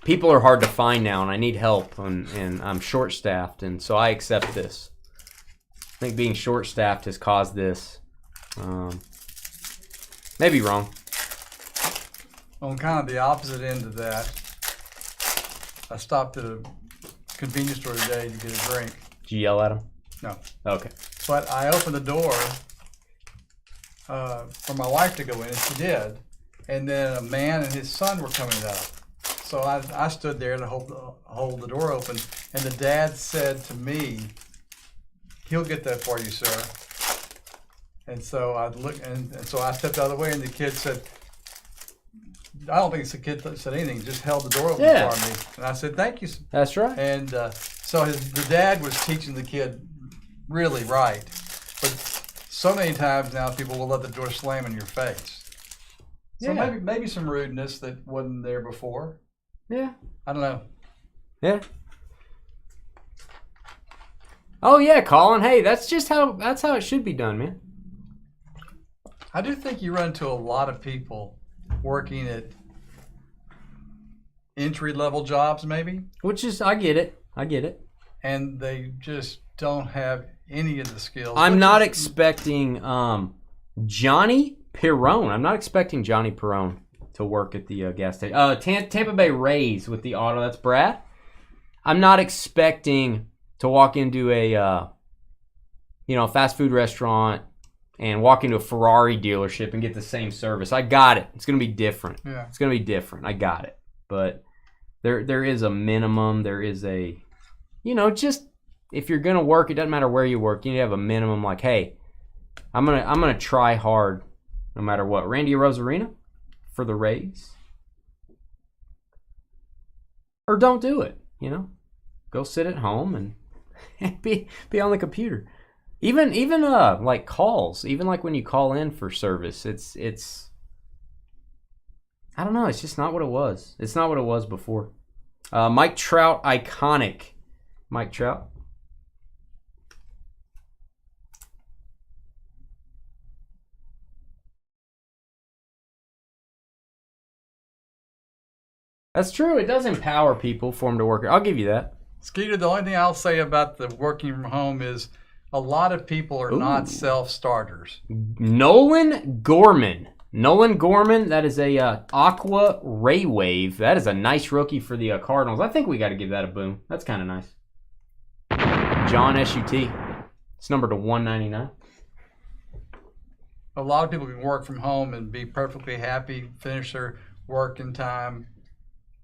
Speaker 2: people are hard to find now, and I need help, and I'm short-staffed, and so I accept this. I think being short-staffed has caused this. Maybe wrong.
Speaker 1: On kind of the opposite end of that, I stopped at a convenience store today to get a drink.
Speaker 2: Did you yell at him?
Speaker 1: No.
Speaker 2: Okay.
Speaker 1: But I opened the door for my wife to go in, and she did. And then a man and his son were coming up. So I stood there to hold the door open, and the dad said to me, "He'll get that for you, sir." And so I looked, and so I stepped out of the way, and the kid said, "I don't think the kid said anything; just held the door open for me." And I said, "Thank you."
Speaker 2: That's right.
Speaker 1: And so the dad was teaching the kid really right, but so many times now people will let the door slam in your face. So maybe some rudeness that wasn't there before.
Speaker 2: Yeah.
Speaker 1: I don't know.
Speaker 2: Yeah. Oh yeah, Colin. Hey, that's how it should be done, man.
Speaker 1: I do think you run into a lot of people working at entry-level jobs, maybe.
Speaker 2: Which is, I get it.
Speaker 1: And they just don't have any of the skills.
Speaker 2: I'm not expecting Johnny Perrone. I'm not expecting Johnny Perrone to work at the gas station. Tampa Bay Rays with the auto. That's Brad. I'm not expecting to walk into a fast food restaurant and walk into a Ferrari dealership and get the same service. I got it. It's going to be different.
Speaker 1: Yeah.
Speaker 2: It's going to be different. I got it. But there is a minimum. There is a, just if you're going to work, it doesn't matter where you work. You need to have a minimum like, hey, I'm gonna try hard no matter what. Randy Rosarina for the Rays. Or don't do it, Go sit at home and be on the computer. Even like calls, even like when you call in for service, it's I don't know, it's just not what it was. It's not what it was before. Mike Trout, iconic. Mike Trout. That's true. It does empower people for them to work. I'll give you that.
Speaker 1: Skeeter, the only thing I'll say about the working from home is a lot of people are not self-starters.
Speaker 2: Nolan Gorman, that is a Aqua Ray Wave. That is a nice rookie for the Cardinals. I think we got to give that a boom. That's kind of nice. John S.U.T. It's numbered to 199.
Speaker 1: A lot of people can work from home and be perfectly happy, finish their work in time,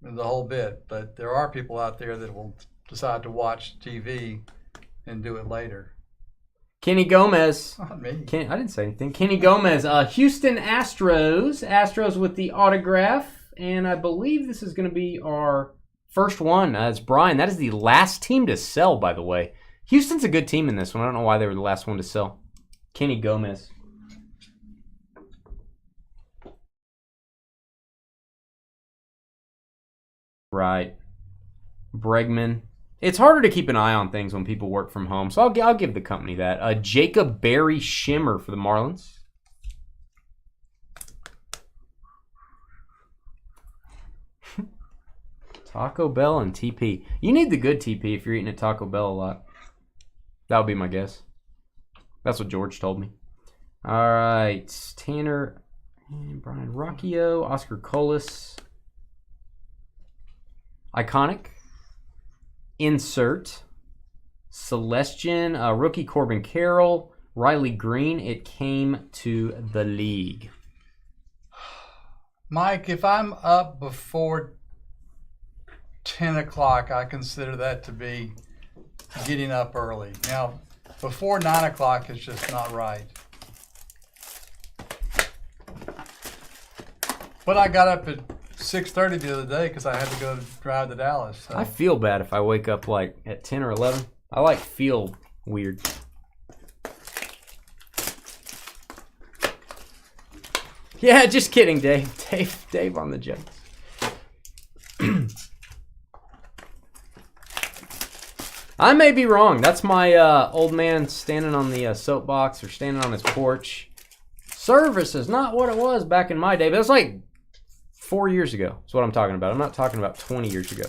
Speaker 1: the whole bit. But there are people out there that will decide to watch TV and do it later.
Speaker 2: Kenny Gomez.
Speaker 1: Not me.
Speaker 2: I didn't say anything. Kenny Gomez, Houston Astros. Astros with the autograph. And I believe this is going to be our first one as Brian. That is the last team to sell, by the way. Houston's a good team in this one. I don't know why they were the last one to sell. Kenny Gomez. Right. Bregman. It's harder to keep an eye on things when people work from home, so I'll give the company that. Jacob Berry Shimmer for the Marlins. Taco Bell and TP. You need the good TP if you're eating at Taco Bell a lot. That would be my guess. That's what George told me. All right. Tanner and Brian Rocchio. Oscar Colas. Iconic. Insert. Celestian. Rookie Corbin Carroll. Riley Green. It came to the league.
Speaker 1: Mike, if I'm up before 10 o'clock, I consider that to be getting up early. Now, before 9 o'clock is just not right. But I got up at 6:30 the other day because I had to go drive to Dallas. So.
Speaker 2: I feel bad if I wake up like at 10 or 11. I feel weird. Yeah, just kidding, Dave. Dave on the jokes. I may be wrong. That's my old man standing on the soapbox or standing on his porch. Service is not what it was back in my day. But it was like 4 years ago. That's what I'm talking about. I'm not talking about 20 years ago.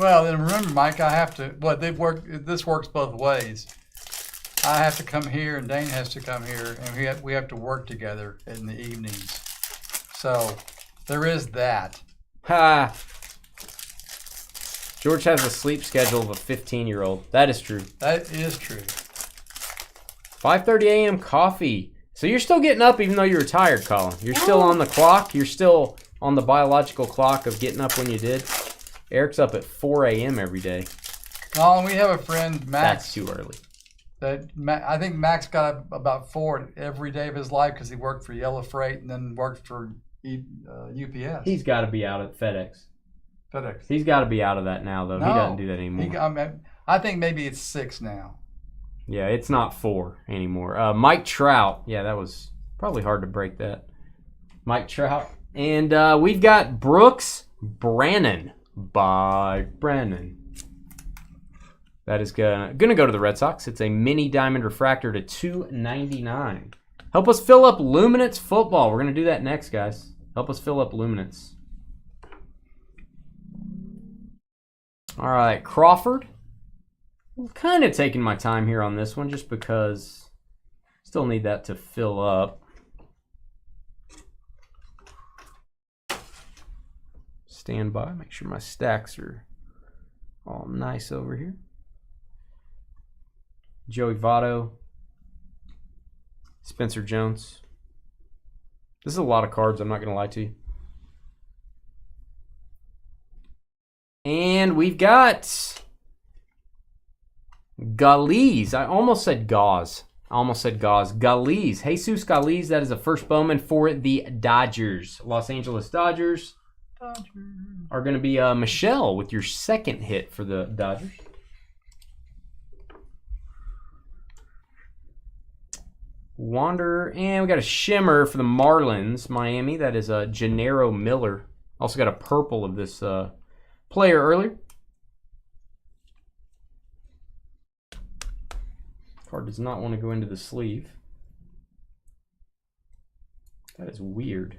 Speaker 1: Well, then remember, Mike, I have to. Well, this works both ways. I have to come here, and Dane has to come here, and we have to work together in the evenings. So there is that.
Speaker 2: Ha! George has a sleep schedule of a 15-year-old. That is true.
Speaker 1: That is true.
Speaker 2: 5:30 a.m. coffee. So you're still getting up even though you're retired, Colin. You're still on the clock. You're still on the biological clock of getting up when you did. Eric's up at 4 a.m. every day.
Speaker 1: Colin, we have a friend, Max.
Speaker 2: That's too early.
Speaker 1: I think Max got up about 4 every day of his life because he worked for Yellow Freight and then worked for UPS.
Speaker 2: He's got to be out at FedEx. He's got to be out of that now, though.
Speaker 1: No,
Speaker 2: he doesn't do that anymore.
Speaker 1: I think maybe it's 6 now.
Speaker 2: Yeah, it's not 4 anymore. Mike Trout. Yeah, that was probably hard to break that. Mike Trout. And we've got Brooks Brannan by Brannan. That is gonna go to the Red Sox. It's a mini diamond refractor to $2.99. Help us fill up Luminance football. We're gonna do that next, guys. Help us fill up Luminance. All right, Crawford. I'm kind of taking my time here on this one just because still need that to fill up. Stand by. Make sure my stacks are all nice over here. Joey Votto. Spencer Jones. This is a lot of cards, I'm not going to lie to you. And we've got Galiz. I almost said Gauze. Galiz. Jesus Galiz. That is a first Bowman for the Dodgers. Los Angeles Dodgers are going to be Michelle with your second hit for the Dodgers. Wanderer. And we got a shimmer for the Marlins, Miami. That is Gennaro Miller. Also got a purple of this player earlier. Card does not want to go into the sleeve. That is weird.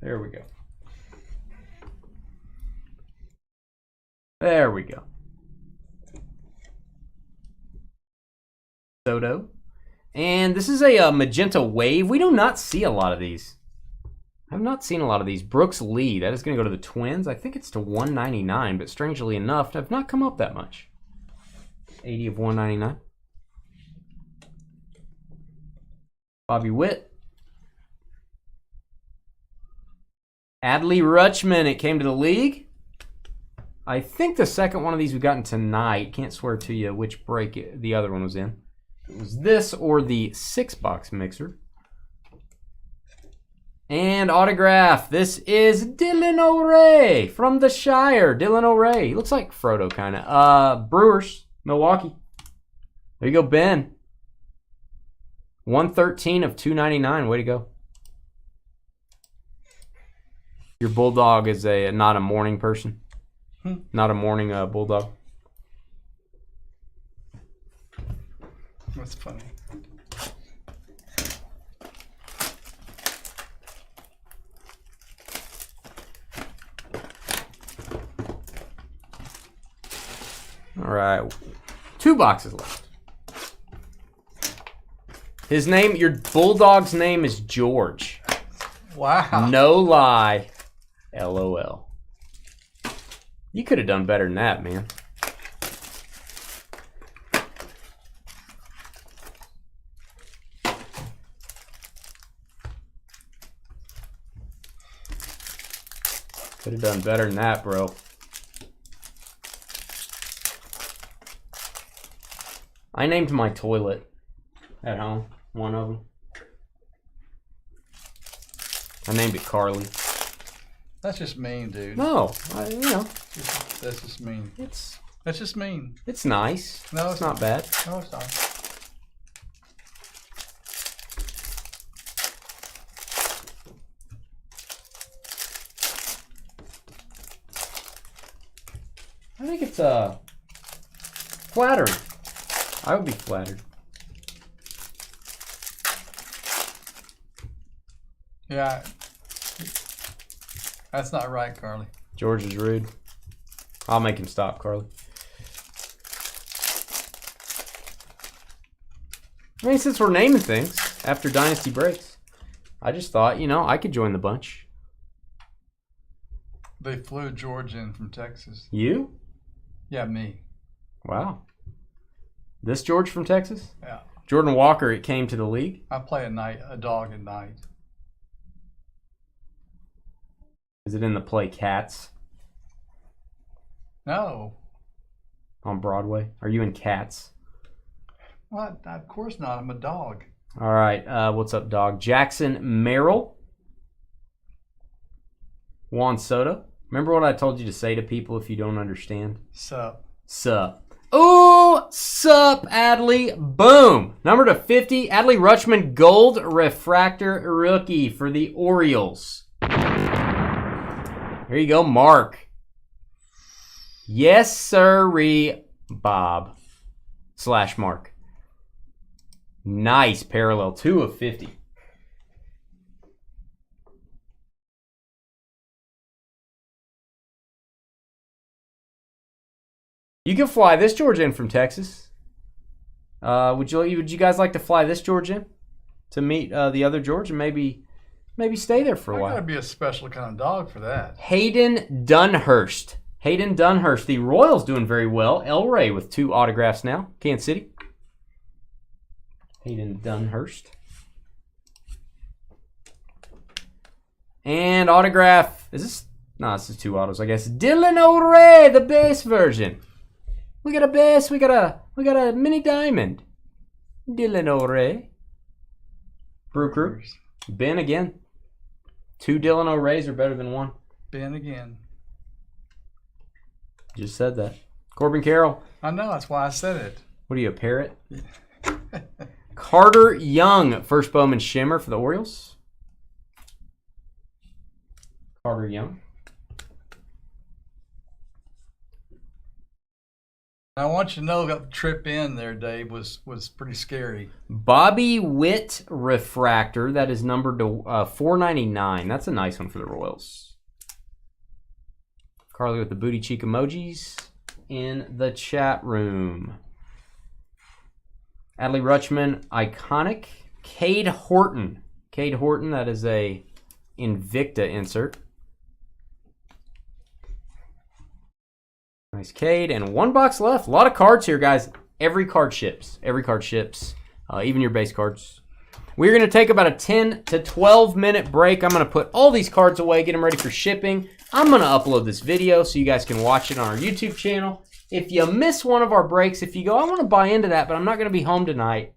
Speaker 2: There we go. There we go. Soto. And this is a magenta wave. We do not see a lot of these. I have not seen a lot of these. Brooks Lee. That is going to go to the Twins. I think it's to $199, but strangely enough, have not come up that much. 80 of $199. Bobby Witt. Adley Rutschman. It came to the league. I think the second one of these we've gotten tonight. Can't swear to you which break the other one was in. It was this or the 6-box mixer. And autograph. This is Dylan O'Ray from the Shire. Dylan O'Ray. He looks like Frodo, kind of. Brewers, Milwaukee. There you go, Ben. 113 of 299. Way to go. Your bulldog is not a morning person. Not a morning bulldog.
Speaker 1: That's funny.
Speaker 2: All right. 2 boxes left. His name, your bulldog's name is George.
Speaker 1: Wow.
Speaker 2: No lie. LOL. You could have done better than that, man. Could have done better than that, bro. I named my toilet at home, one of them. I named it Carly.
Speaker 1: That's just mean, dude.
Speaker 2: No, you know.
Speaker 1: That's just mean. That's just mean.
Speaker 2: It's nice.
Speaker 1: No,
Speaker 2: it's not bad.
Speaker 1: No, it's not.
Speaker 2: I think it's flattering. I would be flattered.
Speaker 1: Yeah. That's not right, Carly.
Speaker 2: George is rude. I'll make him stop, Carly. I mean, since we're naming things after Dynasty Breaks, I just thought, you know, I could join the bunch.
Speaker 1: They flew George in from Texas.
Speaker 2: You?
Speaker 1: Yeah, me.
Speaker 2: Wow. This George from Texas?
Speaker 1: Yeah.
Speaker 2: Jordan Walker, it came to the league.
Speaker 1: I play a dog at night.
Speaker 2: Is it in the play Cats
Speaker 1: No.
Speaker 2: on Broadway? Are you in Cats?
Speaker 1: What? Of course not. I'm a dog.
Speaker 2: All right. What's up, dog? Jackson Merrill. Juan Soto. Remember what I told you to say to people if you don't understand?
Speaker 1: Sup.
Speaker 2: Sup. Ooh, sup, Adley. Boom. Number to 50, Adley Rutschman Gold Refractor Rookie for the Orioles. There you go, Mark. Yes, sirree, Bob. / Mark. Nice parallel. 2 of 50. You can fly this George in from Texas. Would you guys like to fly this George in to meet the other George and maybe stay there for a while?
Speaker 1: I gotta be a special kind of dog for that.
Speaker 2: Hayden Dunhurst. Hayden Dunhurst. The Royals doing very well. El Rey with 2 autographs now. Kansas City. Hayden Dunhurst. And autograph. Is this? No, this is 2 autos, I guess. Dylan O'Ray, the base version. We got a base. We got a mini diamond. Dylan O'Ray. Brew Crew. Ben again. 2 Dylan O'Rays are better than 1.
Speaker 1: Ben again.
Speaker 2: Just said that. Corbin Carroll.
Speaker 1: I know. That's why I said it.
Speaker 2: What are you, a parrot? Carter Young, first Bowman Shimmer for the Orioles. Carter Young.
Speaker 1: I want you to know that the trip in there, Dave, was pretty scary.
Speaker 2: Bobby Witt Refractor. That is numbered to 499. That's a nice one for the Royals. Carly with the booty cheek emojis in the chat room. Adley Rutschman, iconic. Cade Horton. Cade Horton, that is a Invicta insert. Nice Cade, and 1 box left. A lot of cards here, guys. Every card ships. Every card ships. Even your base cards. We're going to take about a 10 to 12 minute break. I'm going to put all these cards away, get them ready for shipping. I'm going to upload this video so you guys can watch it on our YouTube channel. If you miss one of our breaks, if you go, I want to buy into that, but I'm not going to be home tonight,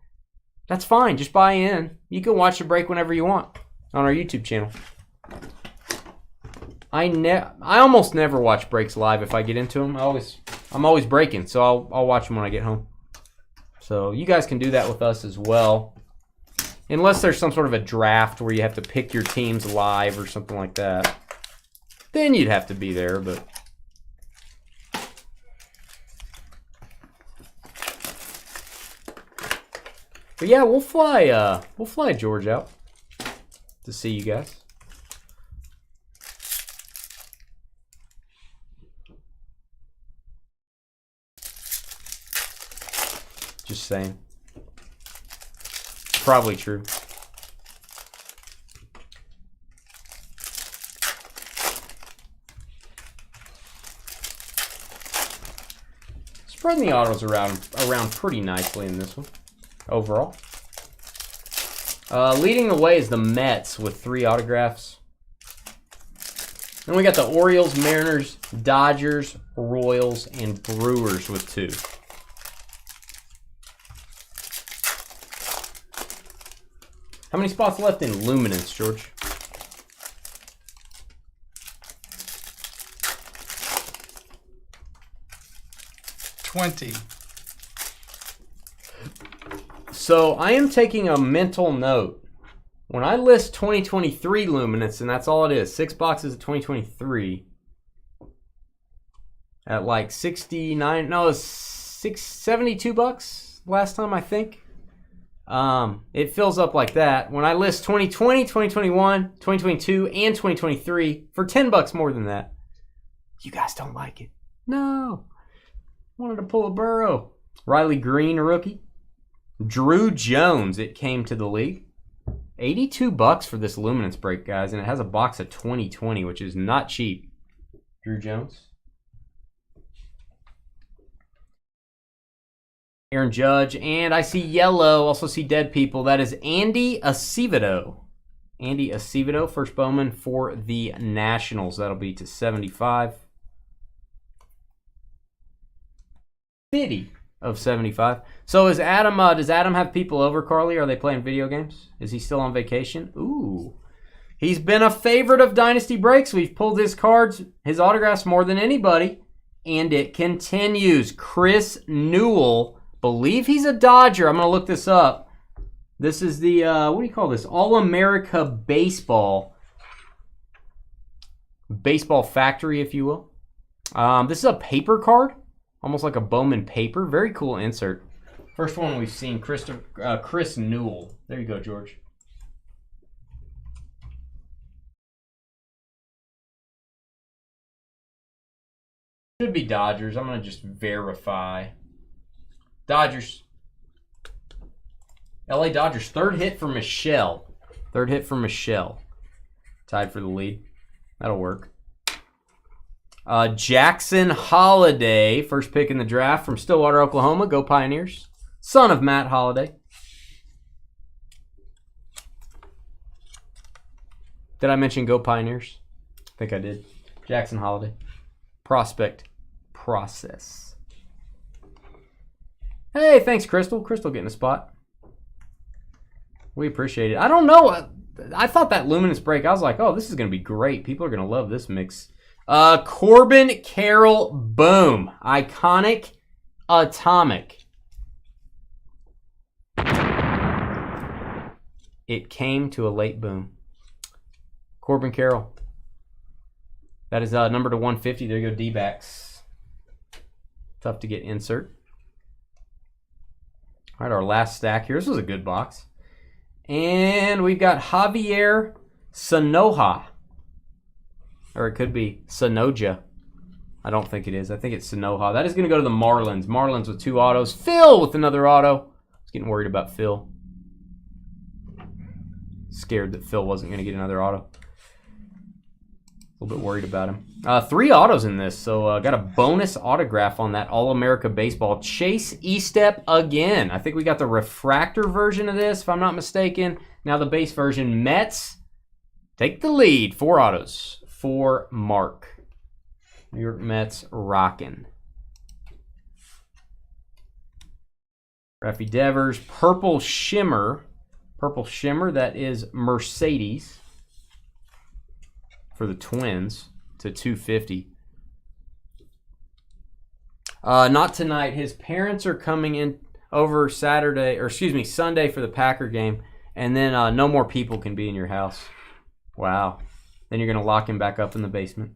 Speaker 2: that's fine. Just buy in. You can watch the break whenever you want on our YouTube channel. I almost never watch breaks live if I get into them. I'm always breaking, so I'll watch them when I get home. So you guys can do that with us as well. Unless there's some sort of a draft where you have to pick your teams live or something like that. Then you'd have to be there, but yeah, we'll fly George out to see you guys. Just saying. Probably true. Spreading the autos around pretty nicely in this one, overall. Leading the way is the Mets with 3 autographs. Then we got the Orioles, Mariners, Dodgers, Royals, and Brewers with 2. How many spots left in Luminance, George?
Speaker 1: $20.
Speaker 2: So I am taking a mental note. When I list 2023 Luminance, and that's all it is, 6 boxes of 2023 at like 69, no, it's 72 bucks last time I think. It fills up like that. When I list 2020, 2021, 2022, and 2023 for 10 bucks more than that, you guys don't like it. No. Wanted to pull a Burrow. Riley Green, a rookie. Drew Jones, it came to the league. 82 bucks for this Luminance break, guys, and it has a box of 2020, which is not cheap. Drew Jones. Aaron Judge, and I see yellow, also see dead people. That is Andy Acevedo. Andy Acevedo, first Bowman for the Nationals. That'll be to 75. 50 of 75. So is Adam, does Adam have people over, Carly? Are they playing video games? Is he still on vacation? Ooh. He's been a favorite of Dynasty Breaks. We've pulled his cards, his autographs more than anybody. And it continues. Chris Newell. Believe he's a Dodger. I'm going to look this up. This is the, what do you call this? All-America Baseball. Baseball Factory, if you will. This is a paper card. Almost like a Bowman paper. Very cool insert. First one we've seen, Chris Newell. There you go, George. Should be Dodgers. I'm going to just verify. Dodgers. LA Dodgers. Third hit for Michelle. Third hit for Michelle. Tied for the lead. That'll work. Jackson Holiday. First pick in the draft from Stillwater, Oklahoma. Go Pioneers. Son of Matt Holiday. Did I mention Go Pioneers? I think I did. Jackson Holiday. Prospect process. Hey, thanks, Crystal. Crystal getting a spot. We appreciate it. I don't know. I thought that Luminance break, I was like, oh, this is going to be great. People are going to love this mix. Corbin Carroll, boom. Iconic, atomic. It came to a late boom. Corbin Carroll. That is number to 150. There you go, D-backs. Tough to get insert. All right, our last stack here. This was a good box. And we've got Javier Sanoja. Or it could be Sanoja. I don't think it is. I think it's Sanoja. That is going to go to the Marlins. Marlins with 2 autos. Phil with another auto. I was getting worried about Phil. Scared that Phil wasn't going to get another auto. A little bit worried about him. 3 autos in this, so got a bonus autograph on that All-America Baseball. Chase Estep again. I think we got the refractor version of this, if I'm not mistaken. Now the base version. Mets take the lead. 4 autos for Mark. New York Mets rocking. Raffy Devers, Purple Shimmer. Purple Shimmer, that is Mercedes for the Twins to 250. Not tonight. His parents are coming in over Sunday for the Packer game, and then no more people can be in your house. Wow. Then you're going to lock him back up in the basement.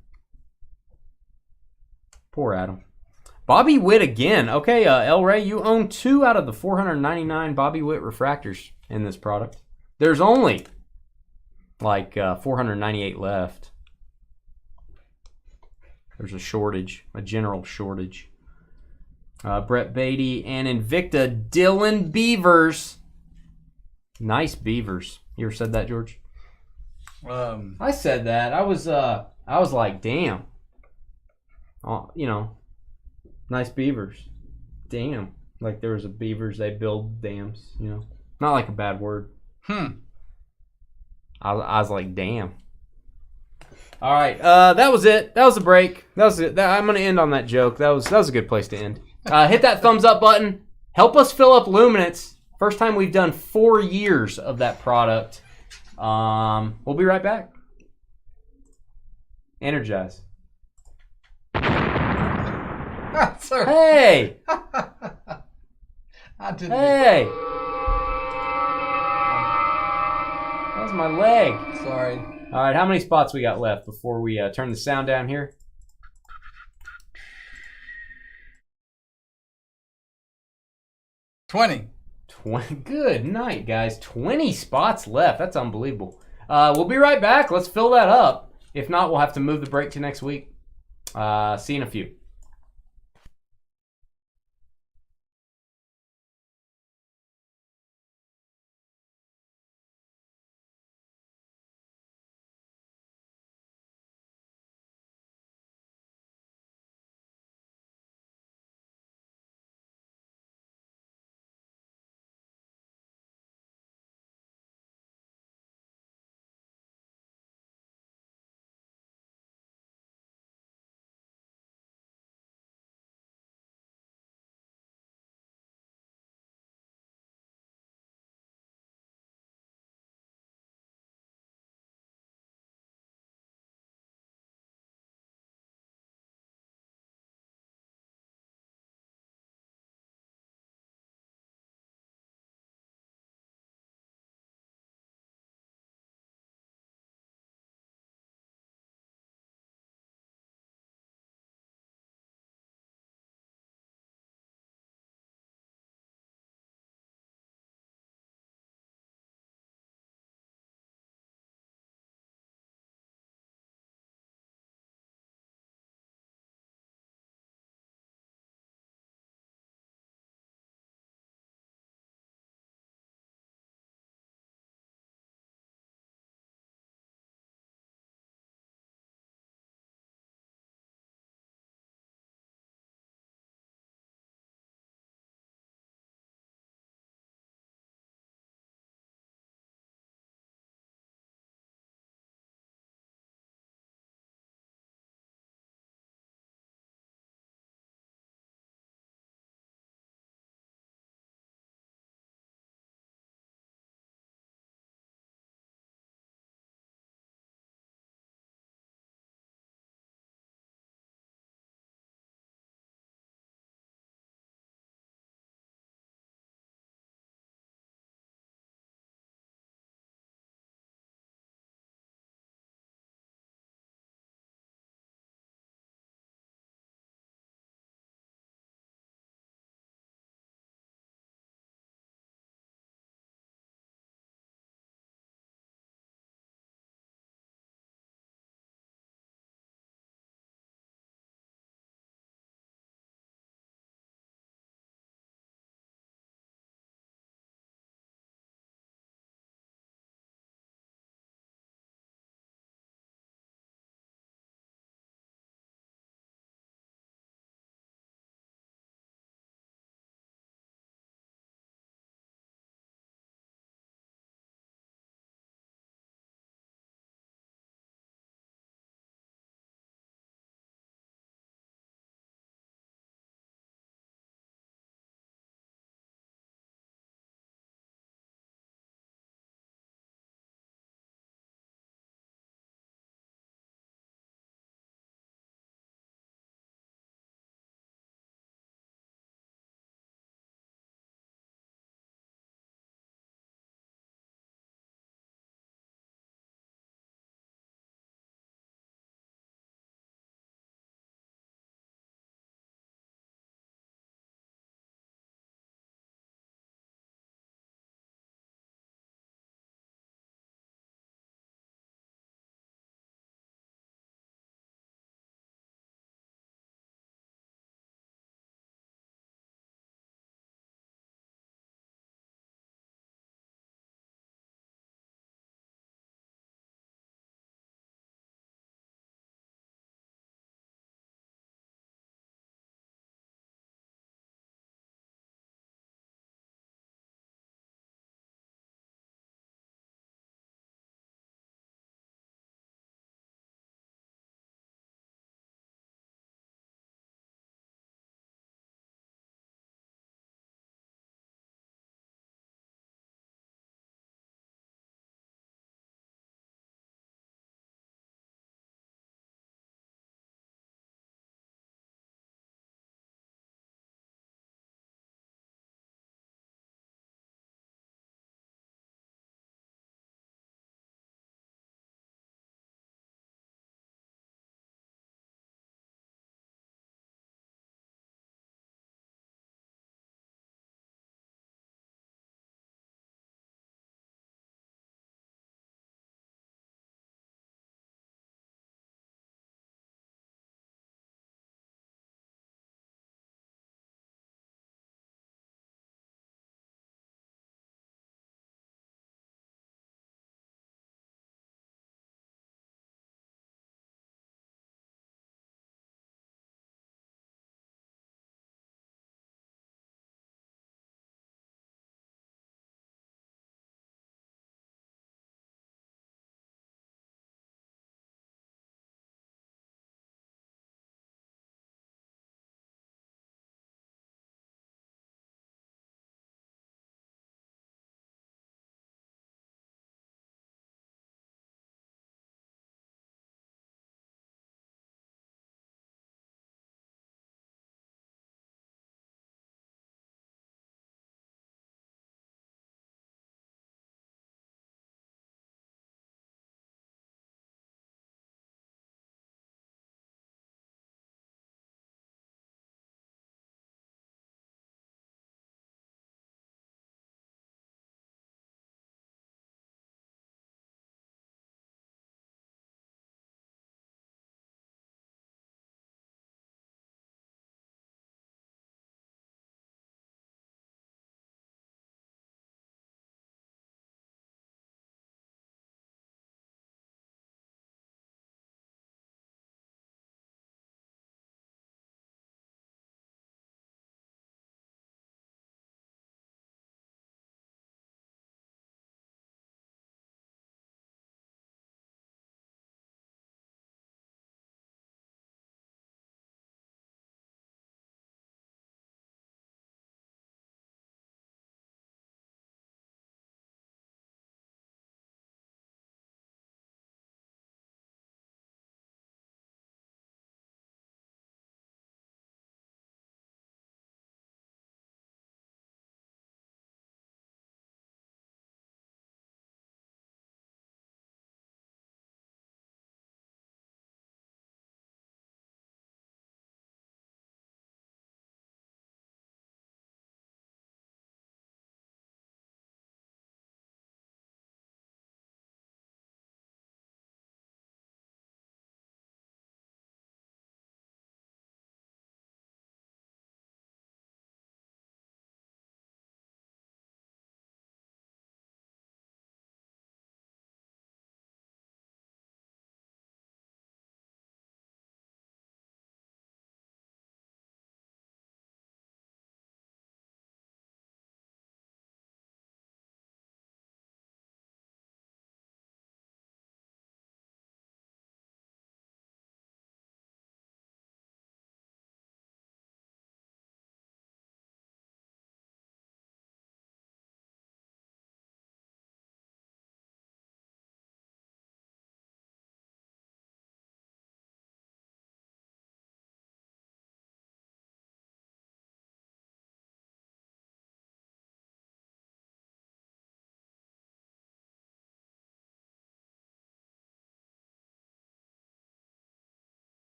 Speaker 2: Poor Adam. Bobby Witt again. Okay, El Rey, you own 2 out of the 499 Bobby Witt refractors in this product. There's only like 498 left. There's a shortage, a general shortage. Brett Beatty and Invicta Dylan Beavers. Nice Beavers. You ever said that, George? I said that. I was like, damn. Nice Beavers. Damn. Like there was a Beavers, they build dams, Not like a bad word. I was like, damn. All right, that was it. That was the break. That was it. I'm gonna end on that joke. That was a good place to end. Hit that thumbs up button. Help us fill up Luminance. First time we've done 4 years of that product. We'll be right back. Energize.
Speaker 1: Sorry.
Speaker 2: Hey.
Speaker 1: I didn't.
Speaker 2: Hey. That was my leg.
Speaker 1: Sorry.
Speaker 2: All right, how many spots we got left before we turn the sound down here?
Speaker 1: 20.
Speaker 2: 20. Good night, guys. 20 spots left. That's unbelievable. We'll be right back. Let's fill that up. If not, we'll have to move the break to next week. See you in a few.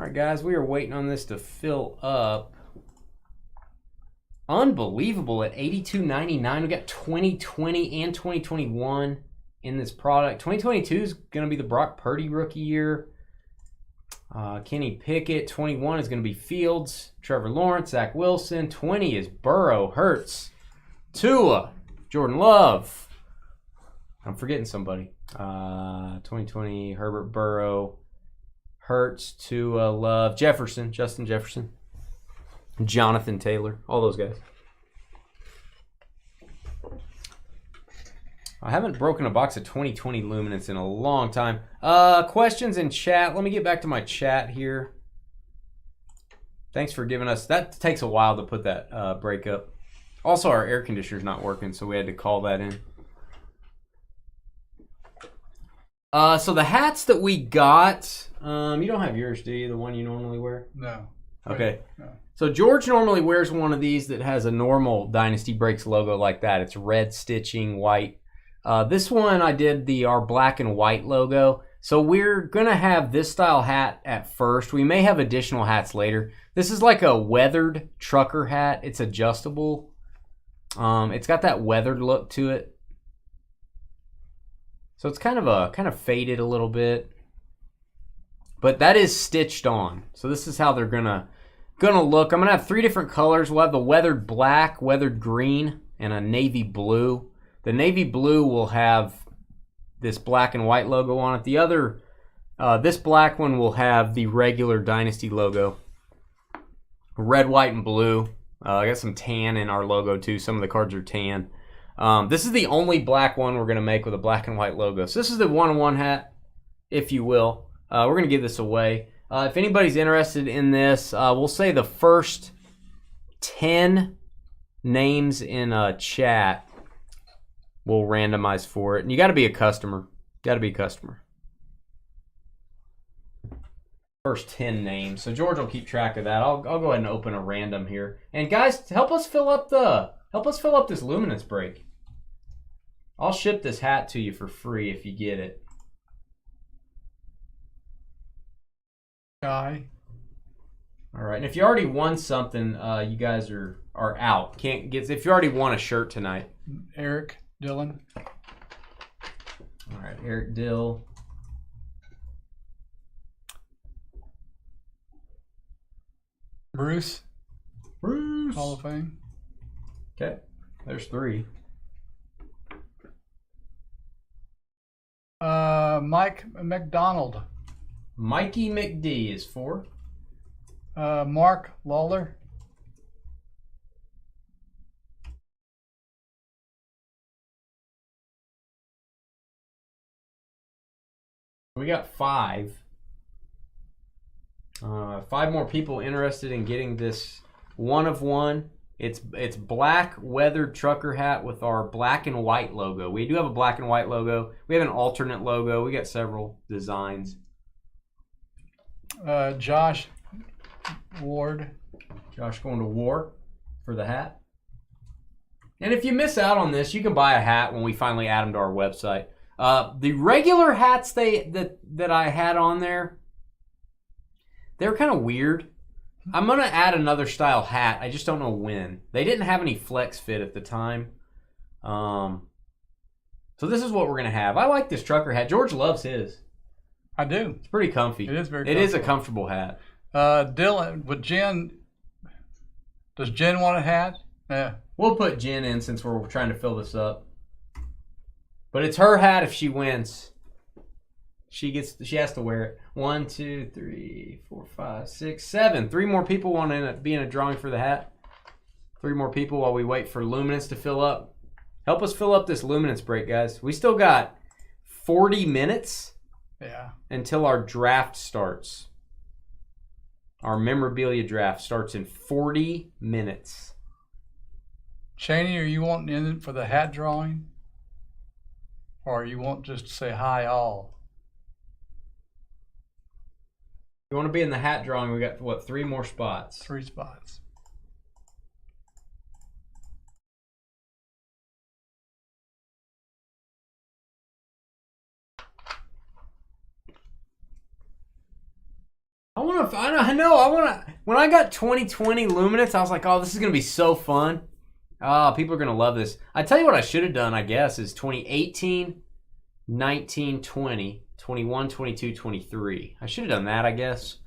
Speaker 2: All right, guys, we are waiting on this to fill up. Unbelievable at $82.99. We got 2020 and 2021 in this product. 2022 is going to be the Brock Purdy rookie year. Kenny Pickett. 21 is going to be Fields, Trevor Lawrence, Zach Wilson. 20 is Burrow, Hurts, Tua, Jordan Love. I'm forgetting somebody. 2020, Herbert, Burrow, Hurts, Tua, Love, Jefferson, Justin Jefferson, Jonathan Taylor, all those guys. I haven't broken a box of 2020 Luminance in a long time. Questions in chat. Let me get back to my chat here. Thanks for giving us... That takes a while to put that break up. Also, our air conditioner's not working, so we had to call that in. So the hats that we got... you don't have yours, do you? The one you normally wear?
Speaker 1: No.
Speaker 2: Okay.
Speaker 1: No.
Speaker 2: So George normally wears one of these that has a normal Dynasty Breaks logo like that. It's red stitching, white. This one I did our black and white logo. So we're going to have this style hat at first. We may have additional hats later. This is like a weathered trucker hat. It's adjustable. It's got that weathered look to it. So it's kind of faded a little bit. But that is stitched on. So this is how they're gonna look. I'm gonna have 3 different colors. We'll have the weathered black, weathered green, and a navy blue. The navy blue will have this black and white logo on it. The other, this black one will have the regular Dynasty logo. Red, white, and blue. I got some tan in our logo too. Some of the cards are tan. This is the only black one we're going to make with a black and white logo. So this is the 1-on-1 hat, if you will. We're going to give this away. If anybody's interested in this, we'll say the first 10 names in chat we'll randomize for it. And you got to be a customer. Got to be a customer. First 10 names. So George will keep track of that. I'll go ahead and open a random here. And guys, help us fill up this Luminance break. I'll ship this hat to you for free if you get it.
Speaker 1: Guy.
Speaker 2: All right. And if you already won something, you guys are out. Can't get if you already won a shirt tonight.
Speaker 1: Eric Dillon.
Speaker 2: All right, Eric Dill.
Speaker 1: Bruce. Hall of Fame.
Speaker 2: Okay, there's 3.
Speaker 1: Mike McDonald.
Speaker 2: Mikey McD is 4.
Speaker 1: Mark Lawler.
Speaker 2: We got 5. 5 more people interested in getting this 1-of-1. It's black weathered trucker hat with our black and white logo. We do have a black and white logo. We have an alternate logo. We got several designs.
Speaker 1: Josh Ward.
Speaker 2: Josh going to war for the hat. And if you miss out on this, you can buy a hat when we finally add them to our website. The regular hats that I had on there, they're kind of weird. I'm going to add another style hat. I just don't know when. They didn't have any flex fit at the time. So this is what we're going to have. I like this trucker hat. George loves his.
Speaker 1: I do.
Speaker 2: It's pretty comfy.
Speaker 1: It is very
Speaker 2: comfortable. It is a comfortable hat.
Speaker 1: Dylan, with Jen, does Jen want a hat? Yeah.
Speaker 2: We'll put Jen in since we're trying to fill this up. But it's her hat if she wins. She has to wear it. 1, 2, 3, 4, 5, 6, 7. 3 more people want to be in a drawing for the hat. 3 more people while we wait for Luminance to fill up. Help us fill up this Luminance break, guys. We still got 40 minutes until our draft starts. Our memorabilia draft starts in 40 minutes.
Speaker 1: Cheney, are you wanting in for the hat drawing? Or you want just to say hi all?
Speaker 2: You want to be in the hat drawing, we got, what, 3 more spots?
Speaker 1: 3 spots.
Speaker 2: I When I got 2020 Luminance, I was like, oh, this is going to be so fun. People are going to love this. I tell you what I should have done, I guess, is 2018, 19, 20, 21, 22, 23. I should have done that, I guess.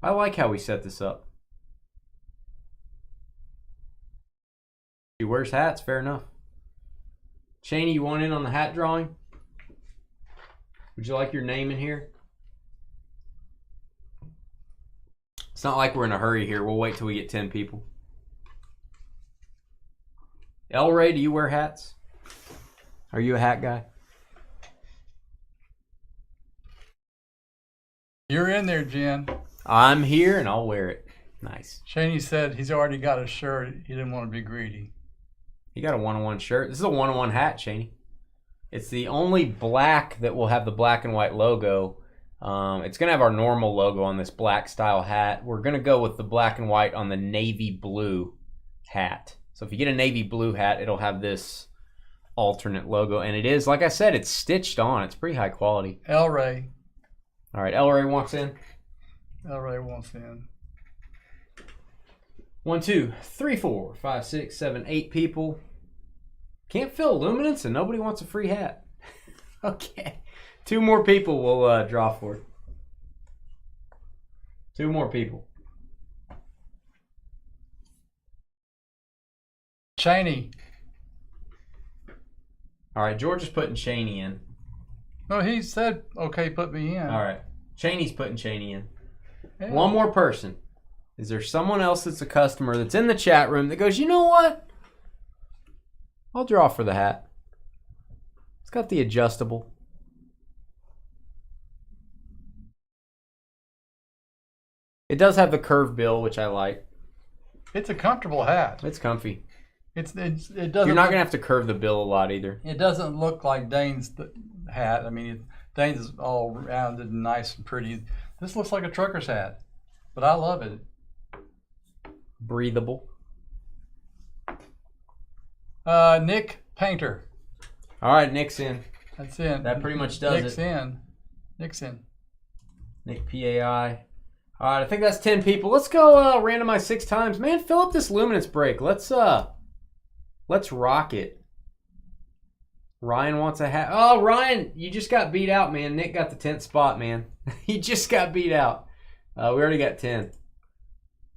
Speaker 2: I like how we set this up. He wears hats, fair enough. Cheney, you want in on the hat drawing? Would you like your name in here? It's not like we're in a hurry here. We'll wait till we get 10 people. El Ray, do you wear hats? Are you a hat guy?
Speaker 1: You're in there, Jen.
Speaker 2: I'm here and I'll wear it. Nice.
Speaker 1: Shaney said he's already got a shirt. He didn't want to be greedy.
Speaker 2: You got a 1-on-1 shirt. This is a 1-on-1 hat, Shaney. It's the only black that will have the black and white logo. It's going to have our normal logo on this black style hat. We're going to go with the black and white on the navy blue hat. So if you get a navy blue hat, it'll have this alternate logo. And it is, like I said, it's stitched on. It's pretty high quality.
Speaker 1: El Ray.
Speaker 2: All right, El Ray walks in.
Speaker 1: El Ray wants in.
Speaker 2: 1, 2, 3, 4, 5, 6, 7, 8 people. Can't fill Luminance and nobody wants a free hat. Okay. 2 more people will draw for it. 2 more people.
Speaker 1: Cheney.
Speaker 2: All right, George is putting Cheney in.
Speaker 1: No, he said, okay, put me in.
Speaker 2: All right. Cheney's putting Cheney in.
Speaker 1: Yeah.
Speaker 2: 1 more person. Is there someone else that's a customer that's in the chat room that goes, you know what? I'll draw for the hat. It's got the adjustable. It does have the curved bill, which I like.
Speaker 1: It's a comfortable hat.
Speaker 2: It's comfy.
Speaker 1: It doesn't.
Speaker 2: You're not going to have to curve the bill a lot either.
Speaker 1: It doesn't look like Dane's hat. I mean, Dane's is all rounded and nice and pretty. This looks like a trucker's hat, but I love it.
Speaker 2: Breathable.
Speaker 1: Nick Painter.
Speaker 2: All right, Nick's in.
Speaker 1: That's in.
Speaker 2: That pretty much does
Speaker 1: Nick's
Speaker 2: it.
Speaker 1: in. Nick's in.
Speaker 2: Nick PAI. All right, I think that's 10 people. Let's go randomize 6 times. Man, fill up this Luminance break. Let's rock it. Ryan wants a hat. Oh, Ryan, you just got beat out, man. Nick got the 10th spot, man. He just got beat out. We already got 10.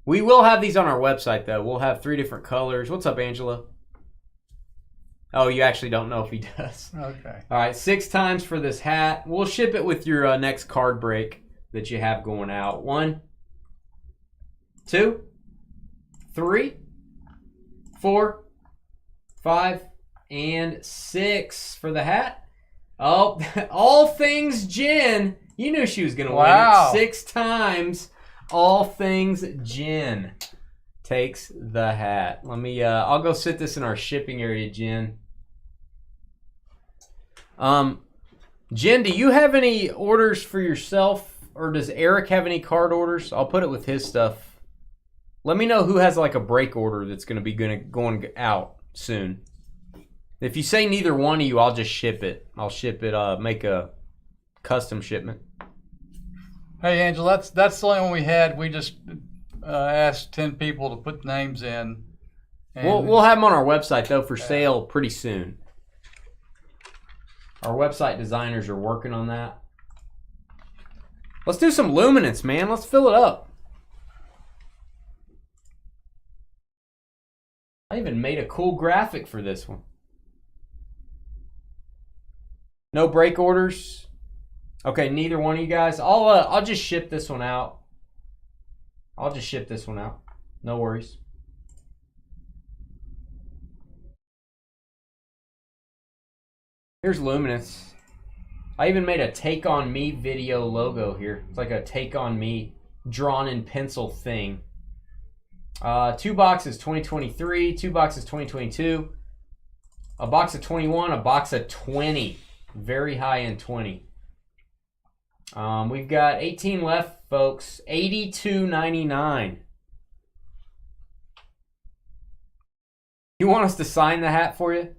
Speaker 2: We will have these on our website, though. We'll have 3 different colors. What's up, Angela? Oh, you actually don't know if he does.
Speaker 1: Okay.
Speaker 2: All right, 6 times for this hat. We'll ship it with your next card break that you have going out. 1, 2, 3, 4, 5, and 6 for the hat. Oh, all things Jen. You knew she was going to win it. 6 times. All things Jen takes the hat. Let me, I'll go sit this in our shipping area, Jen. Jen, do you have any orders for yourself, or does Eric have any card orders? I'll put it with his stuff. Let me know who has like a break order that's going to be going out soon. If you say neither one of you, I'll just ship it. I'll ship it, make a custom shipment.
Speaker 1: Hey, Angel, that's the only one we had. We just asked 10 people to put names in. And
Speaker 2: We'll have them on our website, though, for sale pretty soon. Our website designers are working on that. Let's do some Luminance, man. Let's fill it up. I even made a cool graphic for this one. No break orders. Okay, neither one of you guys. I'll just ship this one out. I'll just ship this one out. No worries. Here's Luminance. I even made a Take On Me video logo here. It's like a Take On Me drawn in pencil thing. 2 boxes 2023, 2 boxes 2022, a box of 21, a box of 20. Very high end 20. We've got 18 left, folks. $82.99. You want us to sign the hat for you?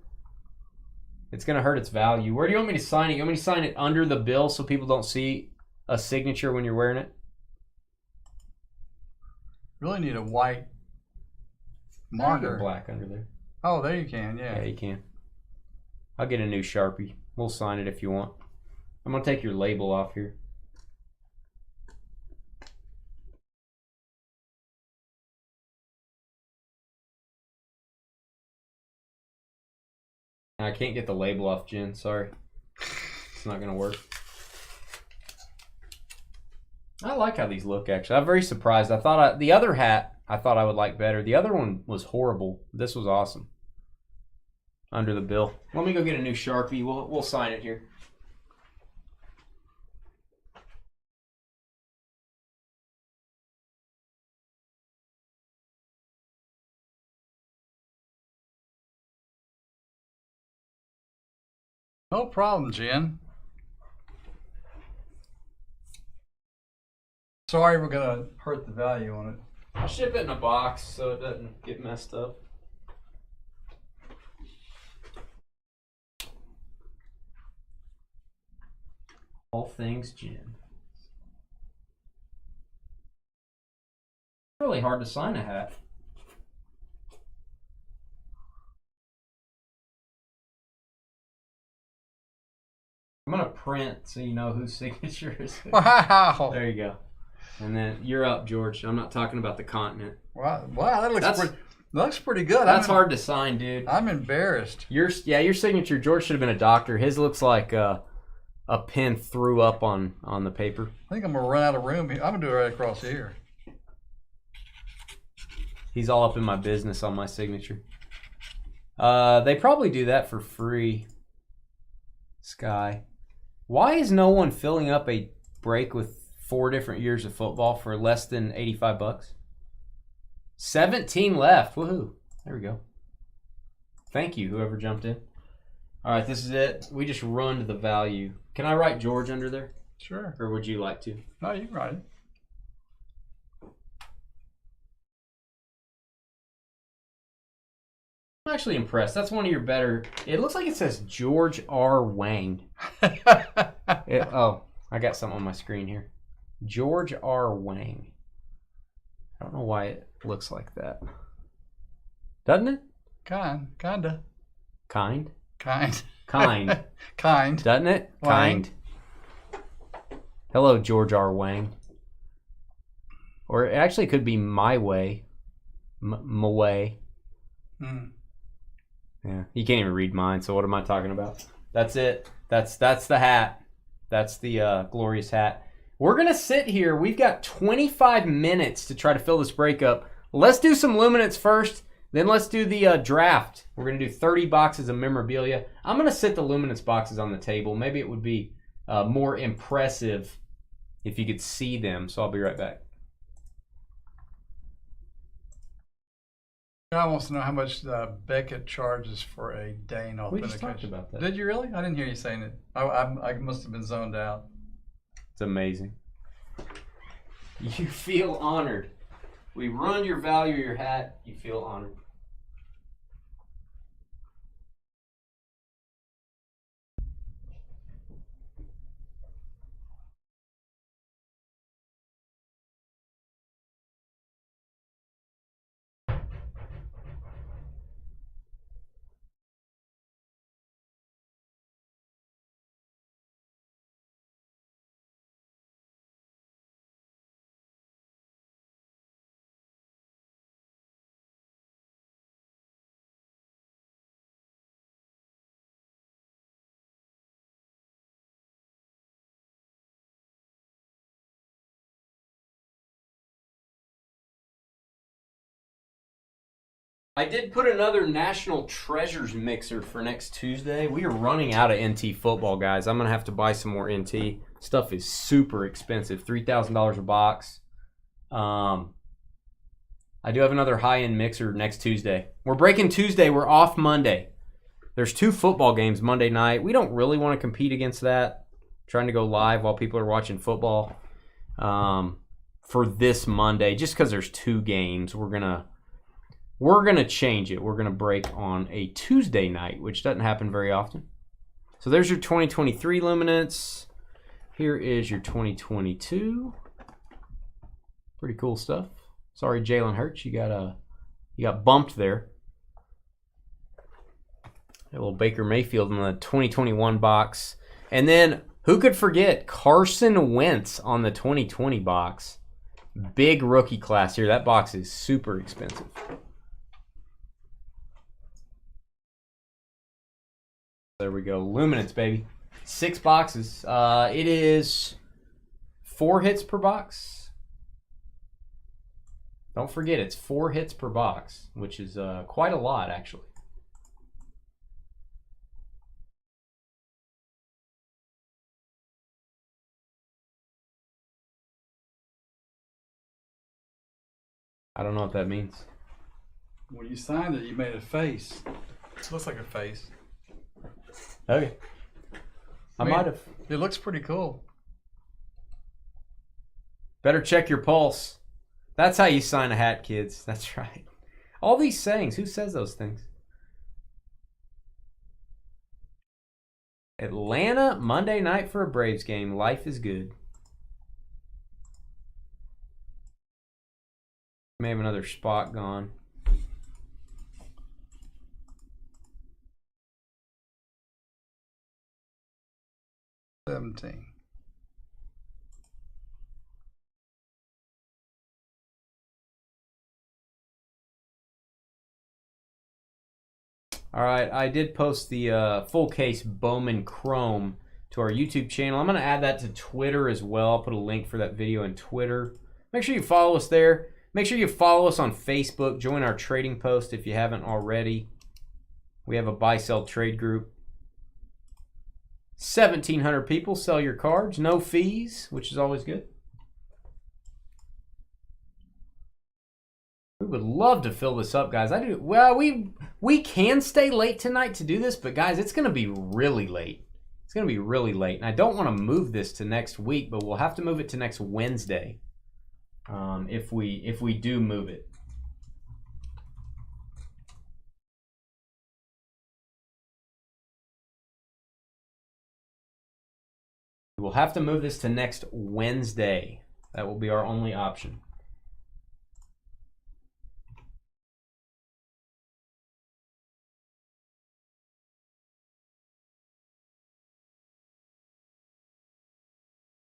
Speaker 2: It's going to hurt its value. Where do you want me to sign it? You want me to sign it under the bill so people don't see a signature when you're wearing it?
Speaker 1: Really need a white marker.
Speaker 2: Black under there.
Speaker 1: Oh, there you can. Yeah.
Speaker 2: Yeah, you can. I'll get a new Sharpie. We'll sign it if you want. I'm gonna take your label off here. I can't get the label off, Jen. Sorry. It's not gonna work. I like how these look, actually. I'm very surprised. The other hat I thought I would like better. The other one was horrible. This was awesome. Under the bill. Let me go get a new Sharpie. We'll sign it here.
Speaker 1: No problem, Jen. Sorry we're going to hurt the value on it.
Speaker 2: I'll ship it in a box so it doesn't get messed up. All things Jen. It's really hard to sign a hat. I'm gonna print so you know whose signature is it.
Speaker 1: Wow.
Speaker 2: There you go. And then you're up, George. I'm not talking about the continent.
Speaker 1: Wow, that looks pretty good.
Speaker 2: That's hard to sign, dude.
Speaker 1: I'm embarrassed.
Speaker 2: Your signature, George should have been a doctor. His looks like a pen threw up on the paper.
Speaker 1: I think I'm gonna run out of room here. I'm gonna do it right across here.
Speaker 2: He's all up in my business on my signature. They probably do that for free. Sky. Why is no one filling up a break with 4 different years of football for less than $85? 17 left. Woohoo. There we go. Thank you, whoever jumped in. All right, this is it. We just run the value. Can I write George under there?
Speaker 1: Sure.
Speaker 2: Or would you like to?
Speaker 1: No, you can write it.
Speaker 2: I'm actually impressed. That's one of your better. It looks like it says George R. Wang. Oh, I got something on my screen here. George R. Wang. I don't know why it looks like that. Doesn't it?
Speaker 1: Kinda.
Speaker 2: Kind?
Speaker 1: Kind.
Speaker 2: Kind.
Speaker 1: Kind.
Speaker 2: Doesn't it?
Speaker 1: Wang.
Speaker 2: Kind. Hello, George R. Wang. Or it actually could be My Way. My Way.
Speaker 1: Hmm.
Speaker 2: Yeah, you can't even read mine, so what am I talking about? That's it. That's the hat. That's the glorious hat. We're going to sit here. We've got 25 minutes to try to fill this break up. Let's do some luminance first, then let's do the draft. We're going to do 30 boxes of memorabilia. I'm going to sit the luminance boxes on the table. Maybe it would be more impressive if you could see them, so I'll be right back.
Speaker 1: I wants to know how much Beckett charges for a Dane authentication.
Speaker 2: We just talked about that.
Speaker 1: Did you really? I didn't hear you saying it. I must have been zoned out.
Speaker 2: It's amazing. You feel honored. We run your value, your hat. You feel honored. I did put another National Treasures mixer for next Tuesday. We are running out of NT football, guys. I'm going to have to buy some more NT. Stuff is super expensive, $3,000 a box. I do have another high-end mixer next Tuesday. We're breaking Tuesday. We're off Monday. There's 2 football games Monday night. We don't really want to compete against that. Trying to go live while people are watching football for this Monday. Just because there's 2 games, we're gonna change it. We're gonna break on a Tuesday night, which doesn't happen very often. So there's your 2023 luminance. Here is your 2022. Pretty cool stuff. Sorry, Jalen Hurts, you got bumped there. A little Baker Mayfield in the 2021 box. And then, who could forget Carson Wentz on the 2020 box? Big rookie class here. That box is super expensive. There we go. Luminance, baby. 6 boxes. It is 4 hits per box. Don't forget, it's 4 hits per box, which is quite a lot, actually. I don't know what that means.
Speaker 1: When you signed it, you made a face. It looks like a face.
Speaker 2: Okay. I might have.
Speaker 1: It looks pretty cool.
Speaker 2: Better check your pulse. That's how you sign a hat, kids. That's right. All these sayings, who says those things? Atlanta, Monday night for a Braves game. Life is good. May have another spot gone.
Speaker 1: $17.
Speaker 2: All right, I did post the full case Bowman Chrome to our YouTube channel. I'm going to add that to Twitter as well. I'll put a link for that video on Twitter. Make sure you follow us there. Make sure you follow us on Facebook. Join our trading post if you haven't already. We have a buy-sell trade group. 1,700 people sell your cards. No fees, which is always good. We would love to fill this up, guys. I do. Well, we can stay late tonight to do this, but guys, it's going to be really late. It's going to be really late, and I don't want to move this to next week, but we'll have to move it to next Wednesday if we do move it. We'll have to move this to next Wednesday. That will be our only option.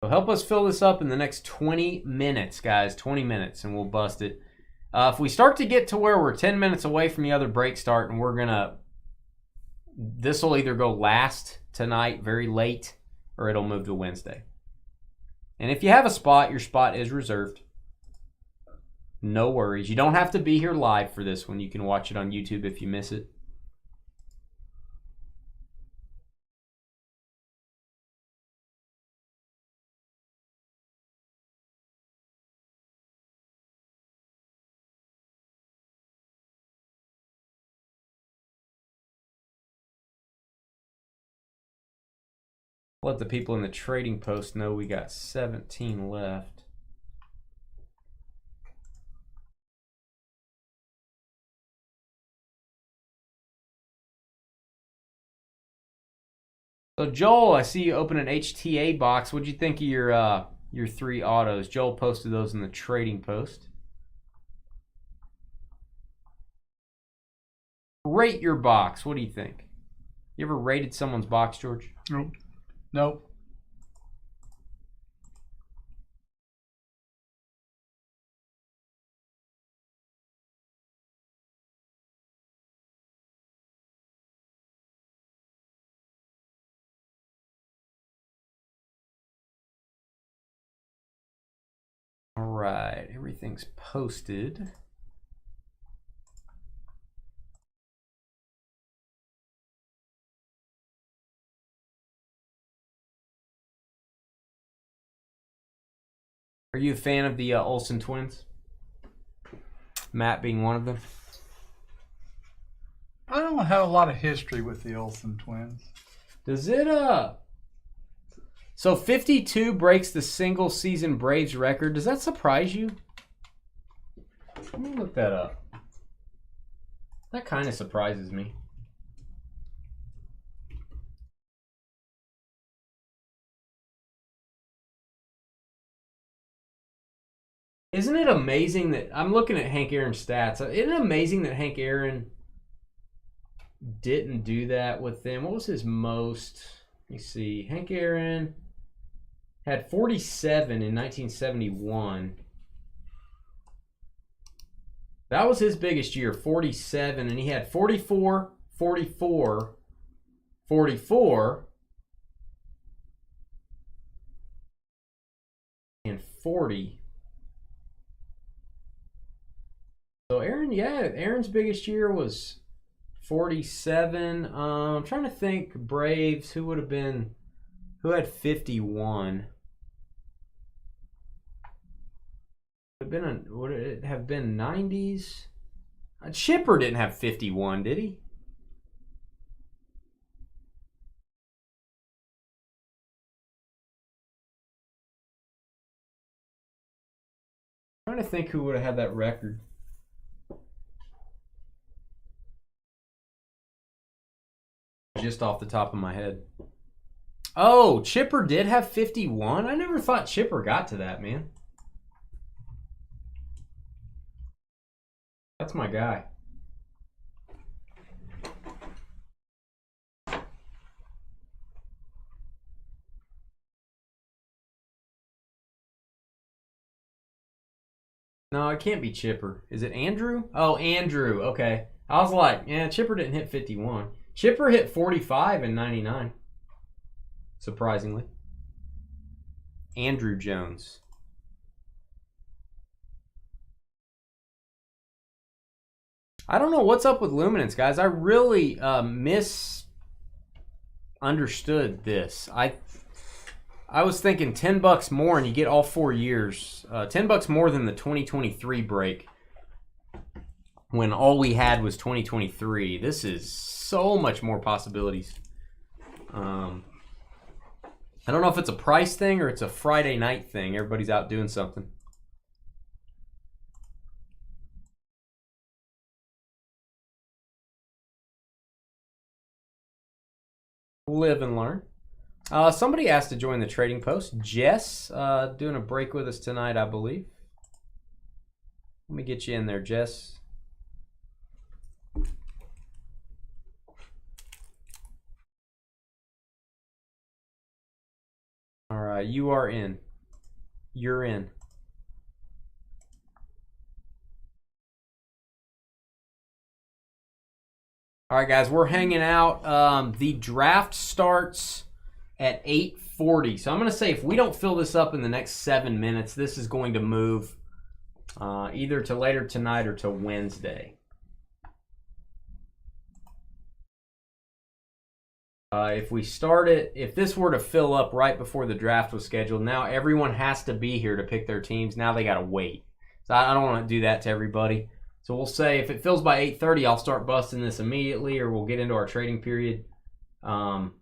Speaker 2: So help us fill this up in the next 20 minutes, guys. 20 minutes, and we'll bust it. If we start to get to where we're 10 minutes away from the other break start, and this will either go last tonight, very late, or it'll move to Wednesday. And if you have a spot, your spot is reserved. No worries. You don't have to be here live for this one. You can watch it on YouTube if you miss it. Let the people in the trading post know we got 17 left. So Joel, I see you open an HTA box. What'd you think of your 3 autos? Joel posted those in the trading post. Rate your box. What do you think? You ever rated someone's box, George?
Speaker 1: Nope. Nope.
Speaker 2: All right, everything's posted. Are you a fan of the Olsen twins? Matt being one of them.
Speaker 1: I don't have a lot of history with the Olsen twins.
Speaker 2: Does it So 52 breaks the single season Braves record. Does that surprise you? Let me look that up. That kind of surprises me. Isn't it amazing that I'm looking at Hank Aaron's stats? Isn't it amazing that Hank Aaron didn't do that with them? What was his most? Let me see. Hank Aaron had 47 in 1971. That was his biggest year, 47, and he had 44, 44, 44, and 40. So Aaron's biggest year was 47. I'm trying to think Braves, who had 51? Would it have been 90s? Chipper didn't have 51, did he? I'm trying to think who would have had that record. Just off the top of my head. Oh, Chipper did have 51? I never thought Chipper got to that, man. That's my guy. No, it can't be Chipper. Is it Andrew? Oh, Andrew. Okay. I was like, yeah, Chipper didn't hit 51. Chipper hit 45 in 99. Surprisingly. Andrew Jones. I don't know what's up with Luminance, guys. I really misunderstood this. I was thinking $10 more and you get all 4 years. $10 more than the 2023 break when all we had was 2023. This is so much more possibilities. I don't know if it's a price thing or it's a Friday night thing. Everybody's out doing something. Live and learn. Somebody asked to join the trading post. Jess, doing a break with us tonight, I believe. Let me get you in there, Jess. All right, you are in. You're in. All right, guys, we're hanging out. The draft starts at 8:40. So I'm going to say if we don't fill this up in the next 7 minutes, this is going to move either to later tonight or to Wednesday. If we start it, if this were to fill up right before the draft was scheduled, now everyone has to be here to pick their teams. Now they got to wait. So I don't want to do that to everybody. So we'll say if it fills by 8:30, I'll start busting this immediately, or we'll get into our trading period. And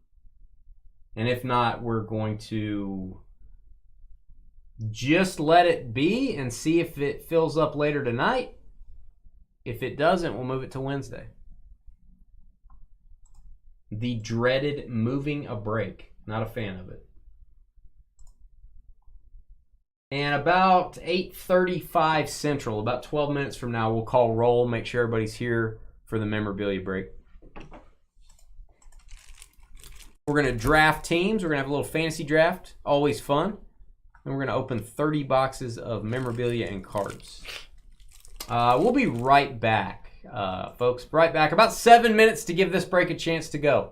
Speaker 2: if not, we're going to just let it be and see if it fills up later tonight. If it doesn't, we'll move it to Wednesday. The dreaded moving a break. Not a fan of it. And about 8:35 Central, about 12 minutes from now, we'll call roll, make sure everybody's here for the memorabilia break. We're going to draft teams. We're going to have a little fantasy draft. Always fun. And we're going to open 30 boxes of memorabilia and cards. We'll be right back, folks. Right back. About 7 minutes to give this break a chance to go.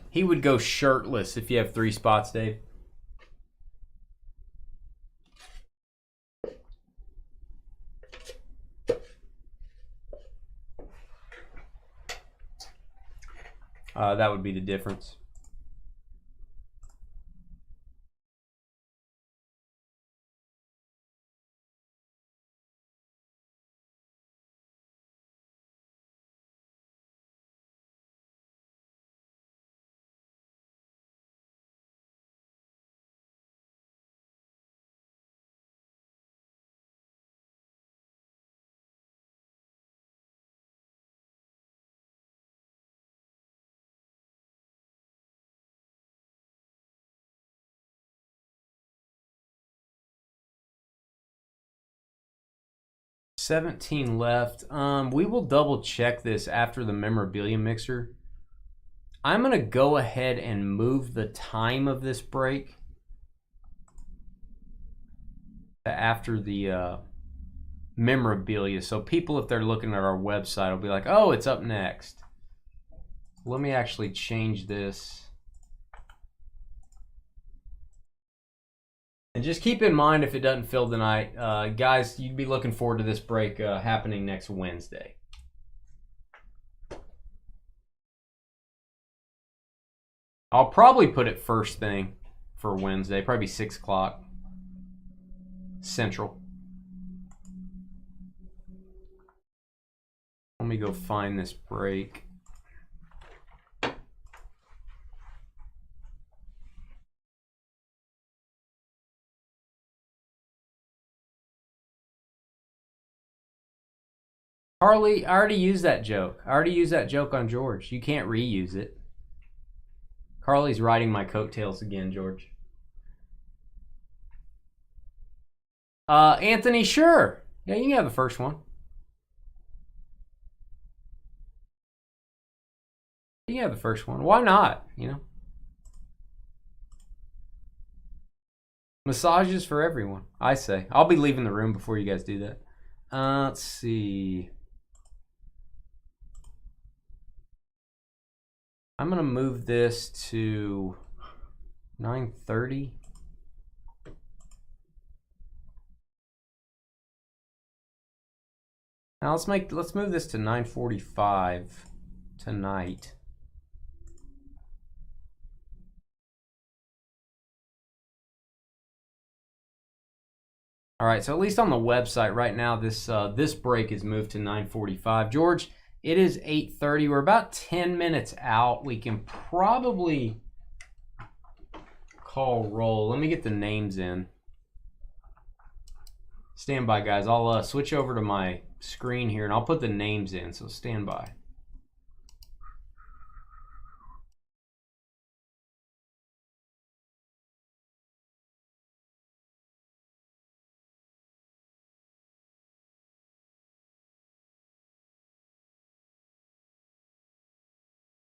Speaker 2: He would go shirtless if you have 3 spots, Dave. That would be the difference. $17 left. We will double check this after the memorabilia mixer. I'm going to go ahead and move the time of this break to after the memorabilia. So people, if they're looking at our website, will be like, oh, it's up next. Let me actually change this. And just keep in mind, if it doesn't fill tonight, guys, you'd be looking forward to this break happening next Wednesday. I'll probably put it first thing for Wednesday, probably 6 o'clock Central. Let me go find this break. Harley, I already used that joke. I already used that joke on George. You can't reuse it. Carly's riding my coattails again, George. Anthony, sure. Yeah, you can have the first one. You can have the first one. Why not? You know? Massages for everyone, I say. I'll be leaving the room before you guys do that. Let's see. I'm going to move this to 9:30. Now let's move this to 9:45 tonight. All right, so at least on the website right now, this break is moved to 9:45. George, it is 8:30. We're about 10 minutes out. We can probably call roll. Let me get the names in. Stand by, guys. I'll switch over to my screen here, and I'll put the names in, so stand by.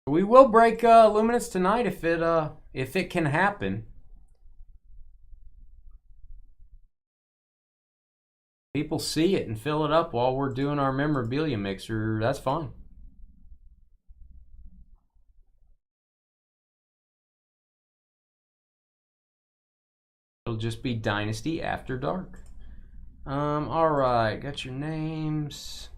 Speaker 2: We will break Luminance tonight if it can happen. People see it and fill it up while we're doing our memorabilia mixer. That's fine. It'll just be Dynasty After Dark. All right, got your names.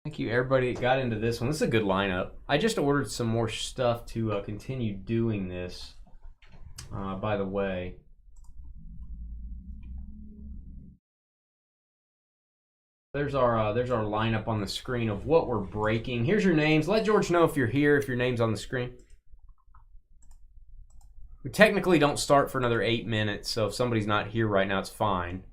Speaker 2: Thank you, everybody that got into this one. This is a good lineup. I just ordered some more stuff to continue doing this, by the way. There's our lineup on the screen of what we're breaking. Here's your names. Let George know if you're here, if your name's on the screen. We technically don't start for another 8 minutes, so if somebody's not here right now, it's fine.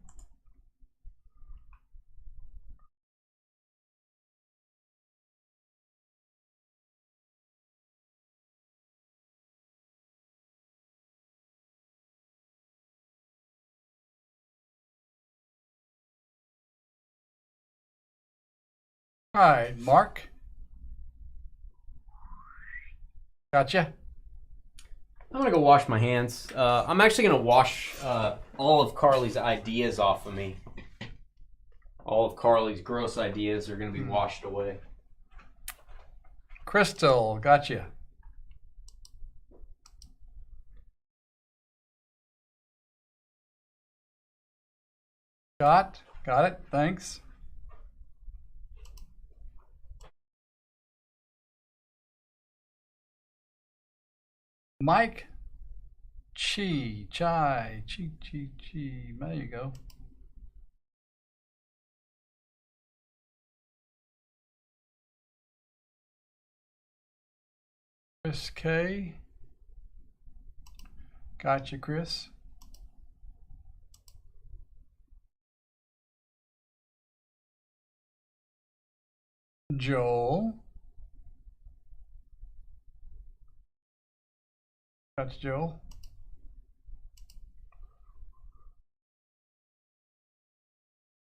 Speaker 1: All right, Mark. Gotcha.
Speaker 2: I'm going to go wash my hands. I'm actually going to wash all of Carly's ideas off of me. All of Carly's gross ideas are going to be washed away.
Speaker 1: Crystal, gotcha. Got it. Thanks. Mike Chi. There you go. Chris K. Gotcha, Chris. Joel. That's Joel.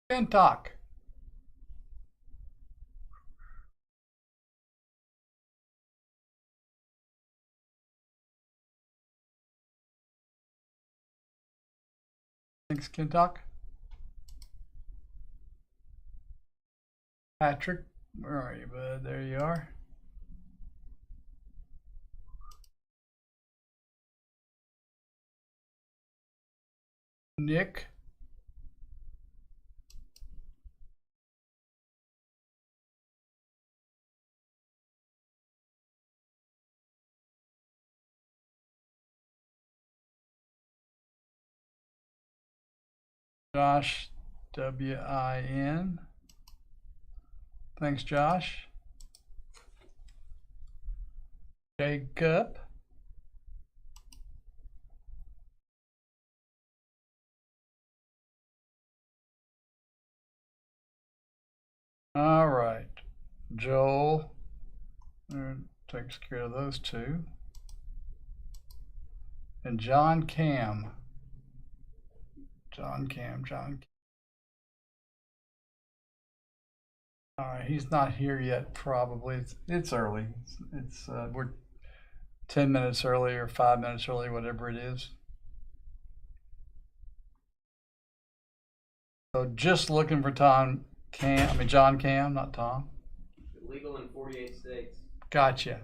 Speaker 1: And talk. Thanks, Kentuck. Patrick, where are you, bud? There you are. Nick. Josh, W-I-N. Thanks, Josh. Jacob. All right. Joel takes care of those two. And John Cam. John Cam. All right, he's not here yet. Probably it's early. It's we're 10 minutes early or 5 minutes early, whatever it is. So just looking for John Cam, not Tom.
Speaker 2: Legal in 48 states.
Speaker 1: Gotcha.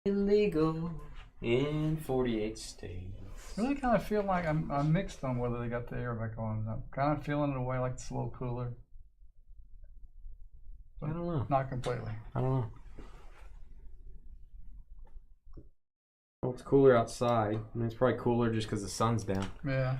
Speaker 2: Illegal in 48 states.
Speaker 1: I really kind of feel like I'm mixed on whether they got the air back on. I'm kind of feeling it away like it's a little cooler. But
Speaker 2: I don't know.
Speaker 1: Not completely.
Speaker 2: I don't know. Well, it's cooler outside. I mean, it's probably cooler just because the sun's down.
Speaker 1: Yeah.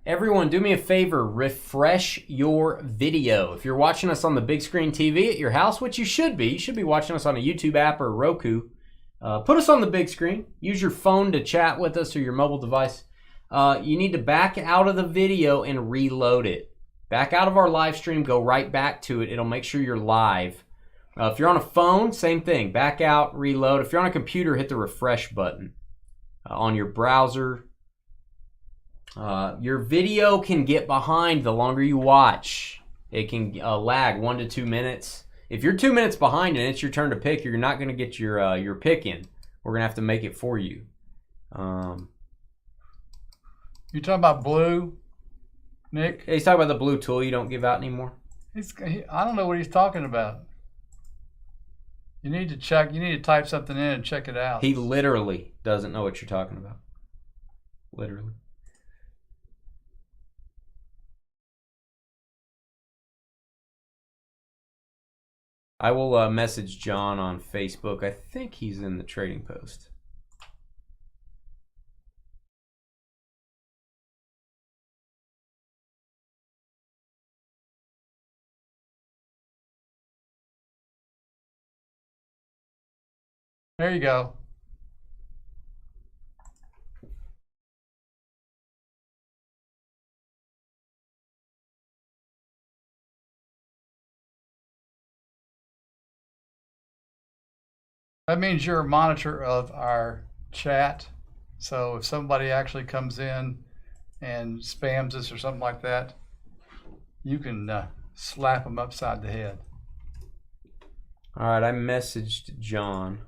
Speaker 2: Everyone, do me a favor, refresh your video. If you're watching us on the big screen TV at your house, which you should be watching us on a YouTube app or Roku. Put us on the big screen. Use your phone to chat with us or your mobile device. You need to back out of the video and reload it. Back out of our live stream, go right back to it. It'll make sure you're live. If you're on a phone, same thing. Back out, reload. If you're on a computer, hit the refresh button. On your browser, your video can get behind the longer you watch. It can lag 1 to 2 minutes. If you're 2 minutes behind and it's your turn to pick, you're not going to get your pick in. We're going to have to make it for you.
Speaker 1: You talking about blue, Nick?
Speaker 2: He's talking about the blue tool you don't give out anymore.
Speaker 1: I don't know what he's talking about. You need to check. You need to type something in and check it out.
Speaker 2: He literally doesn't know what you're talking about. Literally. I will message John on Facebook. I think he's in the Trading Post.
Speaker 1: There you go. That means you're a monitor of our chat. So if somebody actually comes in and spams us or something like that, you can slap them upside the head.
Speaker 2: All right, I messaged John.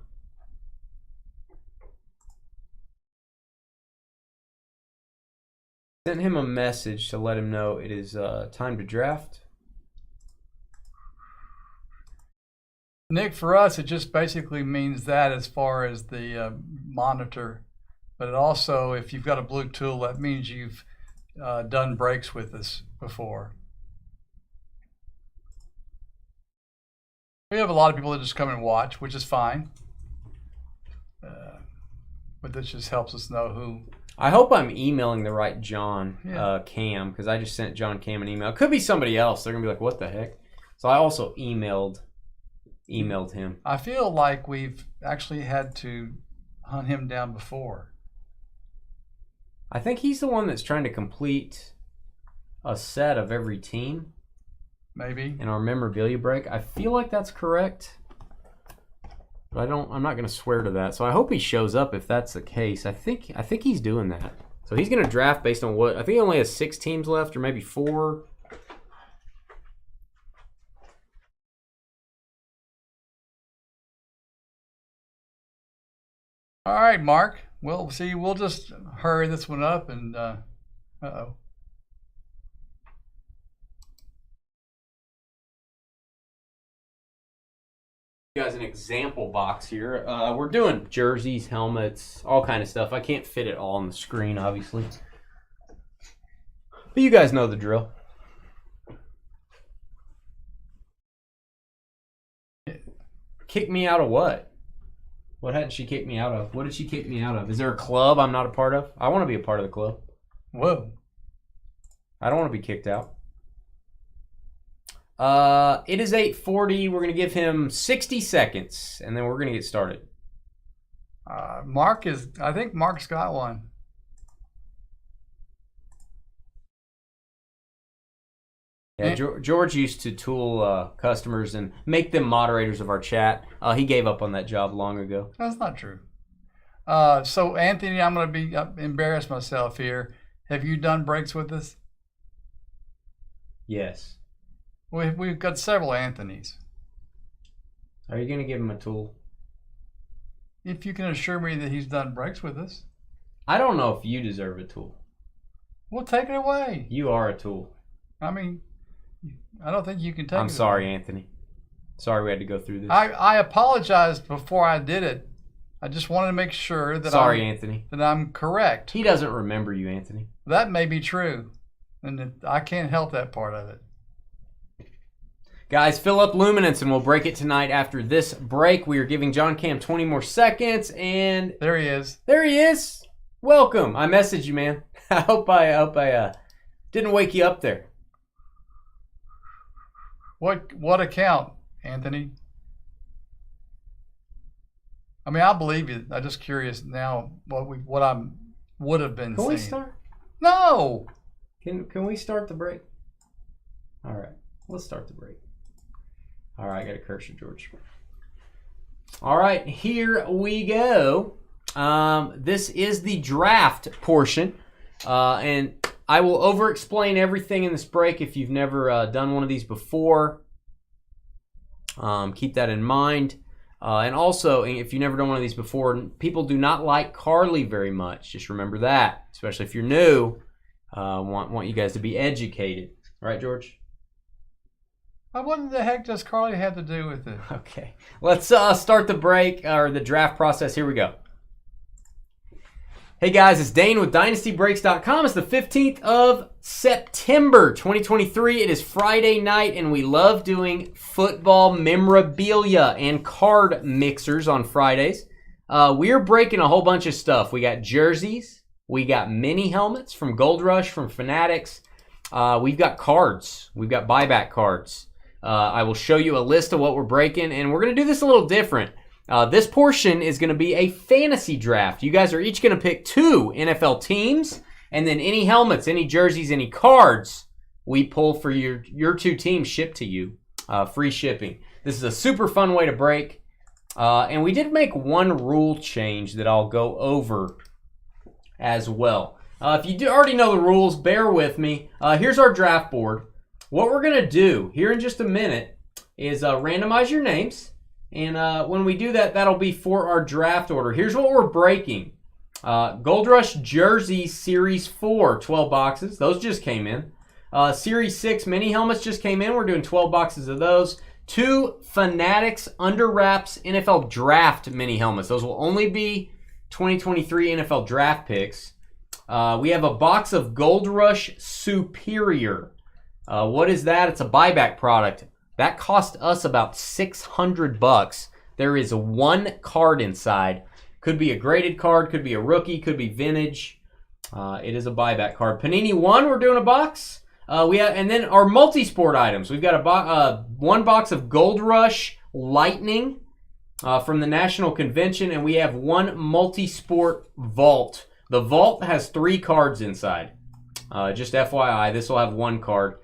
Speaker 2: Sent him a message to let him know it is time to draft.
Speaker 1: Nick, for us, it just basically means that as far as the monitor. But it also, if you've got a blue tool, that means you've done breaks with us before. We have a lot of people that just come and watch, which is fine. But this just helps us know who.
Speaker 2: I hope I'm emailing the right John Cam, because I just sent John Cam an email. It could be somebody else. They're going to be like, what the heck? So I also emailed him.
Speaker 1: I feel like we've actually had to hunt him down before.
Speaker 2: I think he's the one that's trying to complete a set of every team.
Speaker 1: Maybe.
Speaker 2: In our memorabilia break. I feel like that's correct. But I'm not going to swear to that. So I hope he shows up if that's the case. I think he's doing that. So he's going to draft based on what? I think he only has 6 teams left, or maybe 4.
Speaker 1: All right, Mark. Well, see, we'll just hurry this one up and uh-oh.
Speaker 2: You guys an example box here. We're doing jerseys, helmets, all kind of stuff. I can't fit it all on the screen, obviously. But you guys know the drill. Kick me out of what? What hadn't she kicked me out of? What did she kick me out of? Is there a club I'm not a part of? I want to be a part of the club.
Speaker 1: Whoa.
Speaker 2: I don't want to be kicked out. It is 8:40. We're going to give him 60 seconds, and then we're going to get started.
Speaker 1: I think Mark's got one.
Speaker 2: Yeah, George used to tool customers and make them moderators of our chat. He gave up on that job long ago.
Speaker 1: That's not true. So, Anthony, I'm going to be embarrass myself here. Have you done breaks with us?
Speaker 2: Yes.
Speaker 1: We've got several Anthonys.
Speaker 2: Are you going to give him a tool?
Speaker 1: If you can assure me that he's done breaks with us.
Speaker 2: I don't know if you deserve a tool.
Speaker 1: Well, take it away.
Speaker 2: You are a tool.
Speaker 1: I mean, I don't think you can take it.
Speaker 2: I'm sorry, Anthony. Sorry we had to go through this.
Speaker 1: I apologized before I did it. I just wanted to make sure that
Speaker 2: Anthony.
Speaker 1: That I'm correct.
Speaker 2: He doesn't remember you, Anthony.
Speaker 1: That may be true, and I can't help that part of it.
Speaker 2: Guys, fill up Luminance, and we'll break it tonight after this break. We are giving John Cam 20 more seconds, and
Speaker 1: there he is.
Speaker 2: There he is. Welcome. I messaged you, man. I hope I didn't wake you up there.
Speaker 1: What account, Anthony? I mean, I believe you. I'm just curious now what I would have been
Speaker 2: seeing.
Speaker 1: Can
Speaker 2: we start?
Speaker 1: No.
Speaker 2: Can we start the break? All right. Let's start the break. All right, I got a cursor, George. All right, here we go. This is the draft portion, and I will over-explain everything in this break if you've never done one of these before. Keep that in mind. And also, if you've never done one of these before, people do not like Carly very much. Just remember that, especially if you're new. Want you guys to be educated. All right, George?
Speaker 1: What the heck does Carly have to do with it?
Speaker 2: Okay. Let's start the break, or the draft process. Here we go. Hey guys, it's Dane with DynastyBreaks.com. It's the 15th of September, 2023. It is Friday night, and we love doing football memorabilia and card mixers on Fridays. We're breaking a whole bunch of stuff. We got jerseys. We got mini helmets from Gold Rush, from Fanatics. We've got cards. We've got buyback cards. I will show you a list of what we're breaking, and we're going to do this a little different. This portion is going to be a fantasy draft. You guys are each going to pick 2 NFL teams, and then any helmets, any jerseys, any cards we pull for your 2 teams shipped to you. Free shipping. This is a super fun way to break. And we did make one rule change that I'll go over as well. If you already know the rules, bear with me. Here's our draft board. What we're going to do here in just a minute is randomize your names. And when we do that, that'll be for our draft order. Here's what we're breaking. Gold Rush Jersey Series 4, 12 boxes. Those just came in. Series 6 mini helmets just came in. We're doing 12 boxes of those. 2 Fanatics Under Wraps NFL Draft mini helmets. Those will only be 2023 NFL Draft picks. We have a box of Gold Rush Superior. What is that? It's a buyback product. That cost us about $600. There is 1 card inside. Could be a graded card, could be a rookie, could be vintage. It is a buyback card. Panini 1, we're doing a box. And then our multi-sport items. We've got 1 box of Gold Rush Lightning from the National Convention, and we have 1 multi-sport vault. The vault has 3 cards inside. Just FYI, this will have 1 card.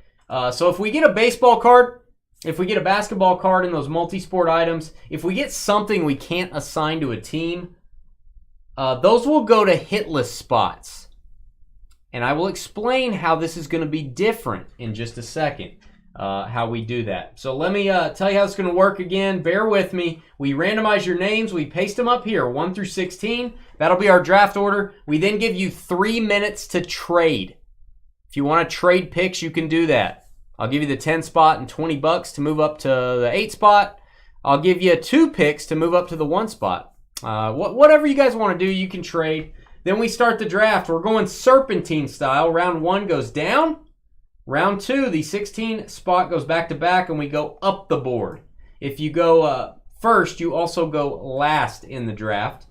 Speaker 2: So if we get a baseball card, if we get a basketball card in those multi-sport items, if we get something we can't assign to a team, those will go to hitless spots. And I will explain how this is going to be different in just a second, how we do that. So let me tell you how it's going to work again. Bear with me. We randomize your names. We paste them up here, 1 through 16. That'll be our draft order. We then give you 3 minutes to trade. If you want to trade picks, you can do that. I'll give you the 10 spot and $20 to move up to the 8 spot. I'll give you 2 picks to move up to the 1 spot. Whatever you guys want to do, you can trade. Then we start the draft. We're going serpentine style. Round 1 goes down. Round 2, the 16 spot goes back to back, and we go up the board. If you go first, you also go last in the draft.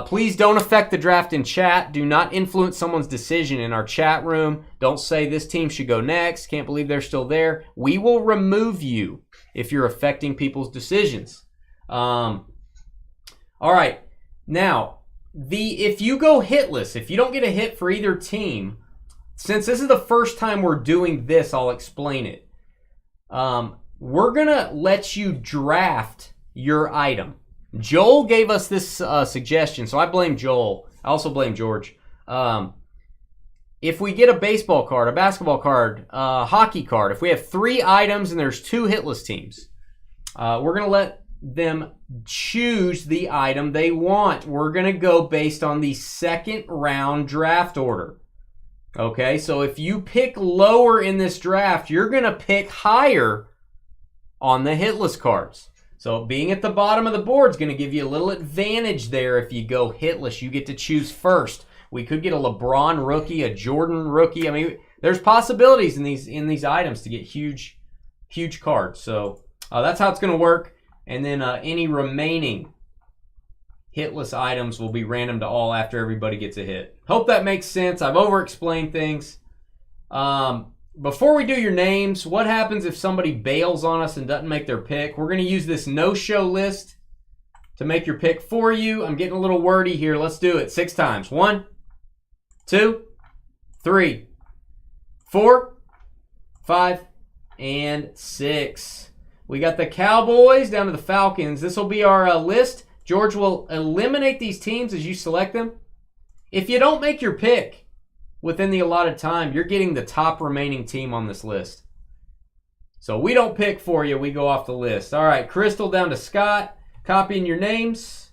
Speaker 2: Please don't affect the draft in chat. Do not influence someone's decision in our chat room. Don't say this team should go next. Can't believe they're still there. We will remove you if you're affecting people's decisions. All right. Now, if you go hitless, if you don't get a hit for either team, since this is the first time we're doing this, I'll explain it. We're going to let you draft your item. Joel gave us this suggestion, so I blame Joel. I also blame George. If we get a baseball card, a basketball card, a hockey card, if we have 3 items and there's 2 hitless teams, we're going to let them choose the item they want. We're going to go based on the 2nd round draft order. Okay, so if you pick lower in this draft, you're going to pick higher on the hitless cards. So being at the bottom of the board is going to give you a little advantage there. If you go hitless, you get to choose first. We could get a LeBron rookie, a Jordan rookie. I mean, there's possibilities in these items to get huge cards. So that's how it's going to work. And then any remaining hitless items will be random to all after everybody gets a hit. Hope that makes sense. I've over-explained things. Before we do your names, what happens if somebody bails on us and doesn't make their pick? We're going to use this no-show list to make your pick for you. I'm getting a little wordy here. Let's do it 6 times. 1, 2, 3, 4, 5, and 6. We got the Cowboys down to the Falcons. This will be our list. George will eliminate these teams as you select them. If you don't make your pick within the allotted time, you're getting the top remaining team on this list. So we don't pick for you. We go off the list. All right, Crystal down to Scott. Copying your names.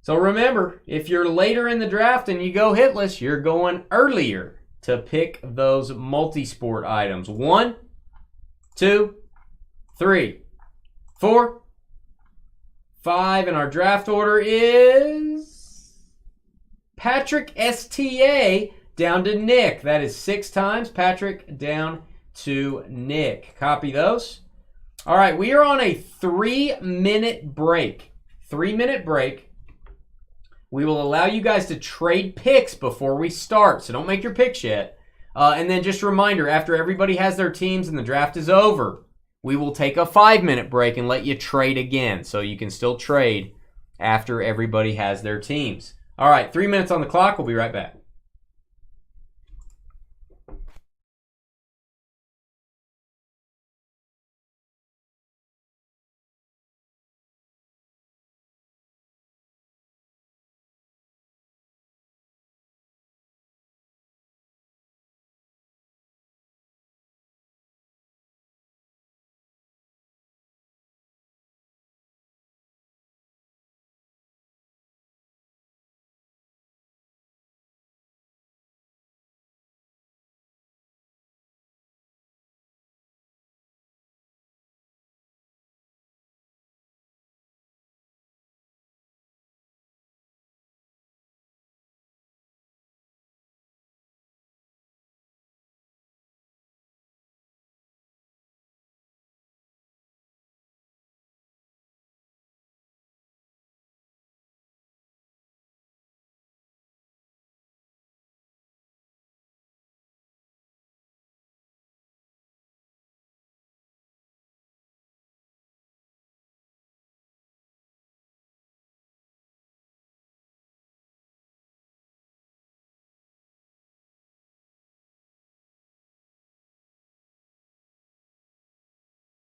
Speaker 2: So remember, if you're later in the draft and you go hitless, you're going earlier to pick those multi-sport items. 1, 2, 3, 4, 5, and our draft order is Patrick STA down to Nick. That is 6 times. Patrick down to Nick. Copy those. All right, we are on a 3-minute break. 3-minute break. We will allow you guys to trade picks before we start, so don't make your picks yet. And then just a reminder, after everybody has their teams and the draft is over, we will take a 5-minute break and let you trade again. So you can still trade after everybody has their teams. All right, 3 minutes on the clock. We'll be right back.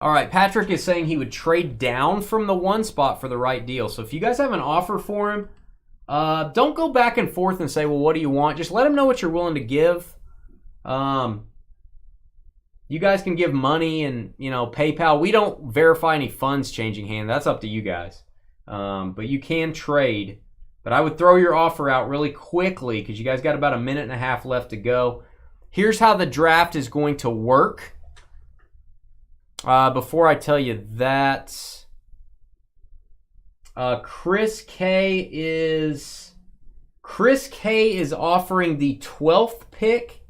Speaker 2: All right, Patrick is saying he would trade down from the 1 spot for the right deal. So if you guys have an offer for him, don't go back and forth and say, well, what do you want? Just let him know what you're willing to give. You guys can give money and, PayPal. We don't verify any funds changing hands. That's up to you guys. But you can trade. But I would throw your offer out really quickly because you guys got about a minute and a half left to go. Here's how the draft is going to work. Before I tell you that, Chris K is offering the 12th pick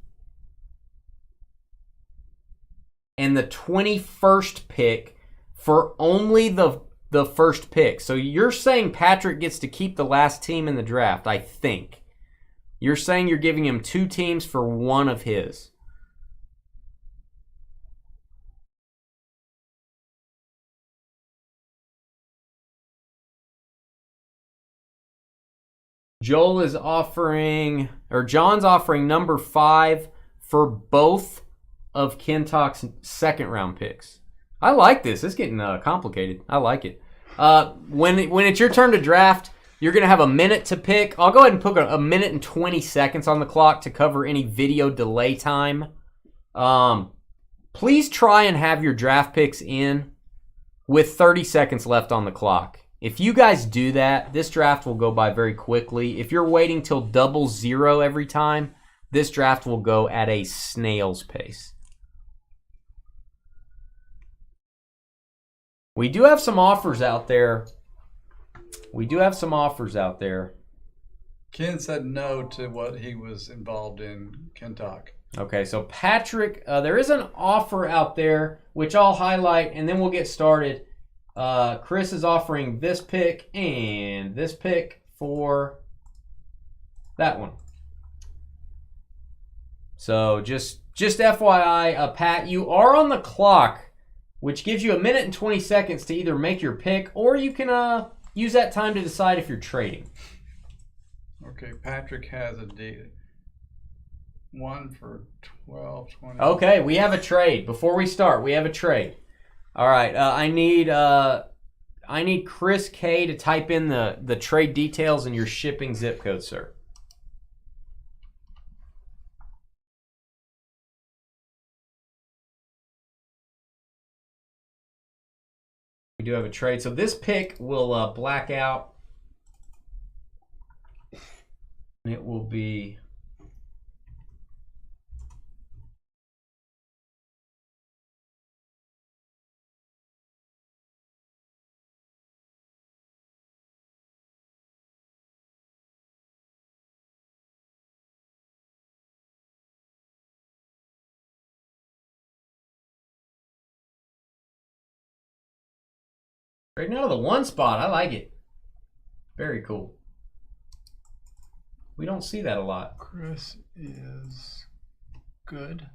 Speaker 2: and the 21st pick for only the first pick. So you're saying Patrick gets to keep the last team in the draft, I think. You're saying you're giving him 2 teams for one of his. John's offering number 5 for both of Kentuck's 2nd-round picks. I like this. It's getting complicated. I like it. When it's your turn to draft, you're going to have a minute to pick. I'll go ahead and put a minute and 20 seconds on the clock to cover any video delay time. Please try and have your draft picks in with 30 seconds left on the clock. If you guys do that, this draft will go by very quickly. If you're waiting till 00 every time, this draft will go at a snail's pace. We do have some offers out there.
Speaker 1: Ken said no to what he was involved in Kentucky.
Speaker 2: Okay, so Patrick, there is an offer out there, which I'll highlight, and then we'll get started. Chris is offering this pick and this pick for that one. So just FYI, Pat, you are on the clock, which gives you a minute and 20 seconds to either make your pick or you can use that time to decide if you're trading.
Speaker 1: Okay, Patrick has a deal. 1 for 12, 20.
Speaker 2: Okay, we have a trade. Before we start, we have a trade. All right, I need Chris K to type in the trade details and your shipping zip code, sir. We do have a trade. So this pick will black out. It will be... Trading out of the 1 spot. I like it. Very cool. We don't see that a lot.
Speaker 1: Chris is good.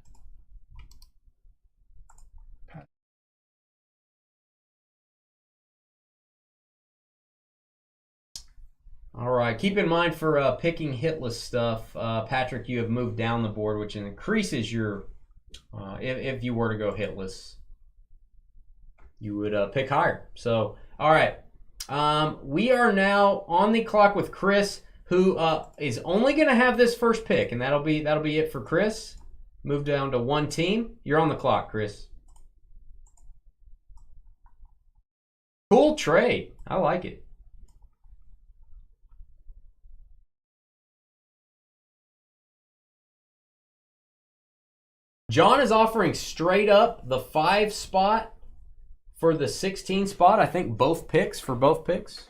Speaker 2: All right. Keep in mind for picking hitless stuff, Patrick, you have moved down the board, which increases your. If you were to go hitless, you would pick higher. So, all right. We are now on the clock with Chris, who is only going to have this first pick, and that'll be it for Chris. Move down to one team. You're on the clock, Chris. Cool trade. I like it. John is offering straight up the 5 spot for the 16 spot. I think both picks for both picks.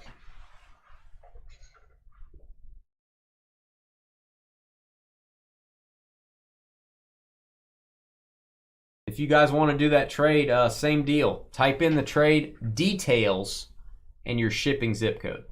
Speaker 2: If you guys want to do that trade, same deal. Type in the trade details and your shipping zip code.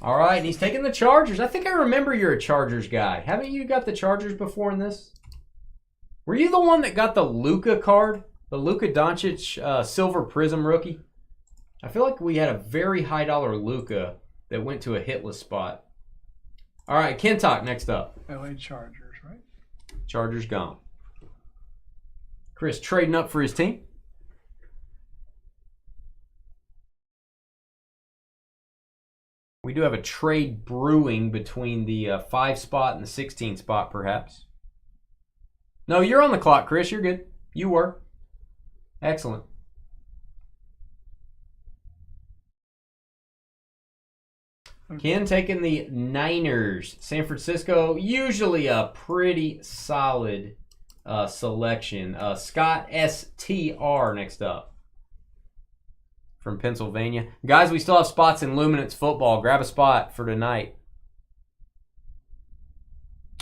Speaker 2: All right, and he's taking the Chargers. I think I remember you're a Chargers guy. Haven't you got the Chargers before in this? Were you the one that got the Luka card? The Luka Doncic Silver Prism rookie? I feel like we had a very high dollar Luka that went to a hitless spot. All right, Kentuck next up.
Speaker 1: LA Chargers, right?
Speaker 2: Chargers gone. Chris trading up for his team. We do have a trade brewing between the 5 spot and the 16 spot, perhaps. No, you're on the clock, Chris. You're good. You were. Excellent. Ken taking the Niners. San Francisco, usually a pretty solid selection. Scott STR next up. From Pennsylvania. Guys, we still have spots in Luminance football. Grab a spot for tonight.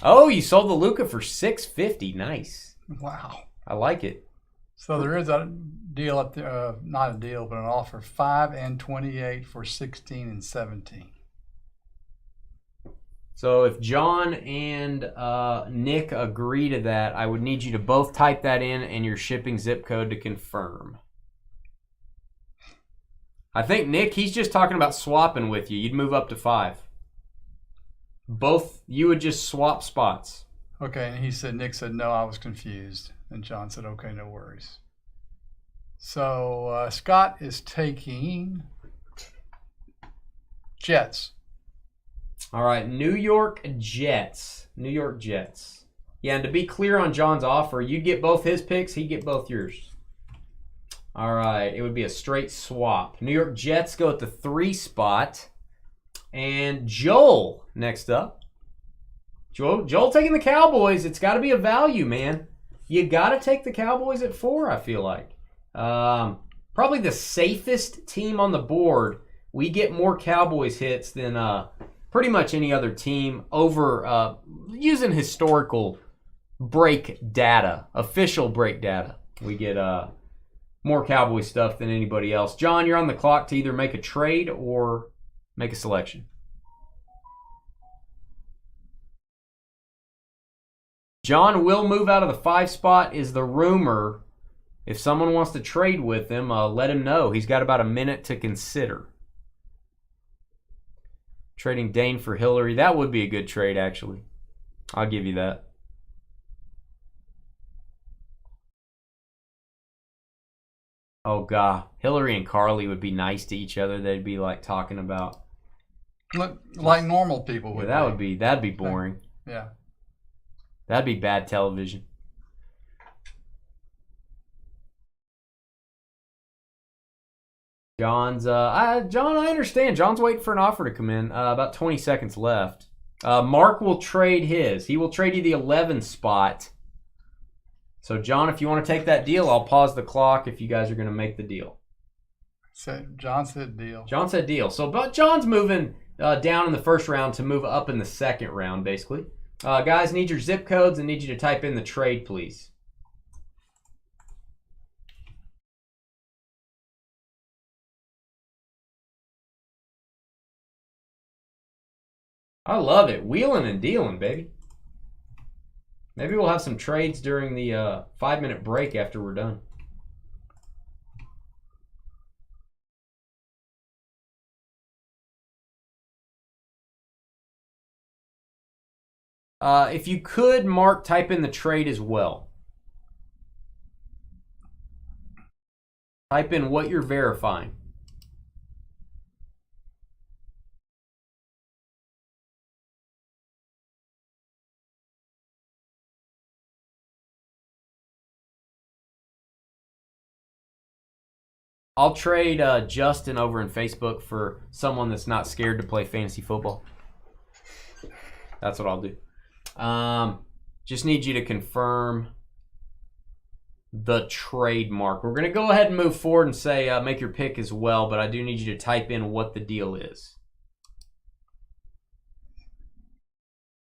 Speaker 2: Oh, you sold the Luka for $650. Nice.
Speaker 1: Wow.
Speaker 2: I like it.
Speaker 1: So there is a deal up there, not a deal, but an offer 5 and 28 for 16 and 17.
Speaker 2: So if John and Nick agree to that, I would need you to both type that in and your shipping zip code to confirm. I think, Nick, he's just talking about swapping with you. You'd move up to 5. Both, you would just swap spots.
Speaker 1: Okay, and Nick said, no, I was confused. And John said, okay, no worries. So Scott is taking Jets.
Speaker 2: All right, New York Jets. New York Jets. Yeah, and to be clear on John's offer, you'd get both his picks, he'd get both yours. All right, it would be a straight swap. New York Jets go at the 3 spot. And Joel next up. Joel taking the Cowboys. It's got to be a value, man. You got to take the Cowboys at 4, I feel like. Probably the safest team on the board. We get more Cowboys hits than pretty much any other team over using historical break data, official break data. We get more Cowboy stuff than anybody else. John, you're on the clock to either make a trade or make a selection. John will move out of the 5 spot is the rumor. If someone wants to trade with him, let him know. He's got about a minute to consider. Trading Dane for Hillary. That would be a good trade, actually. I'll give you that. Oh, God. Hillary and Carly would be nice to each other. They'd be like talking about.
Speaker 1: Look, like normal people would.
Speaker 2: Yeah, that'd be boring.
Speaker 1: Yeah.
Speaker 2: That'd be bad television. John, I understand. John's waiting for an offer to come in. About 20 seconds left. Mark will trade his. He will trade you the 11 spot. So, John, if you want to take that deal, I'll pause the clock if you guys are going to make the deal.
Speaker 1: John said deal.
Speaker 2: John said deal. So, but John's moving down in the first round to move up in the second round, basically. Guys, need your zip codes and need you to type in the trade, please. I love it. Wheeling and dealing, baby. Maybe we'll have some trades during the 5-minute break after we're done. If you could, Mark, type in the trade as well. Type in what you're verifying. I'll trade Justin over in Facebook for someone that's not scared to play fantasy football. That's what I'll do. Just need you to confirm the trade, Mark. We're going to go ahead and move forward and say make your pick as well, but I do need you to type in what the deal is.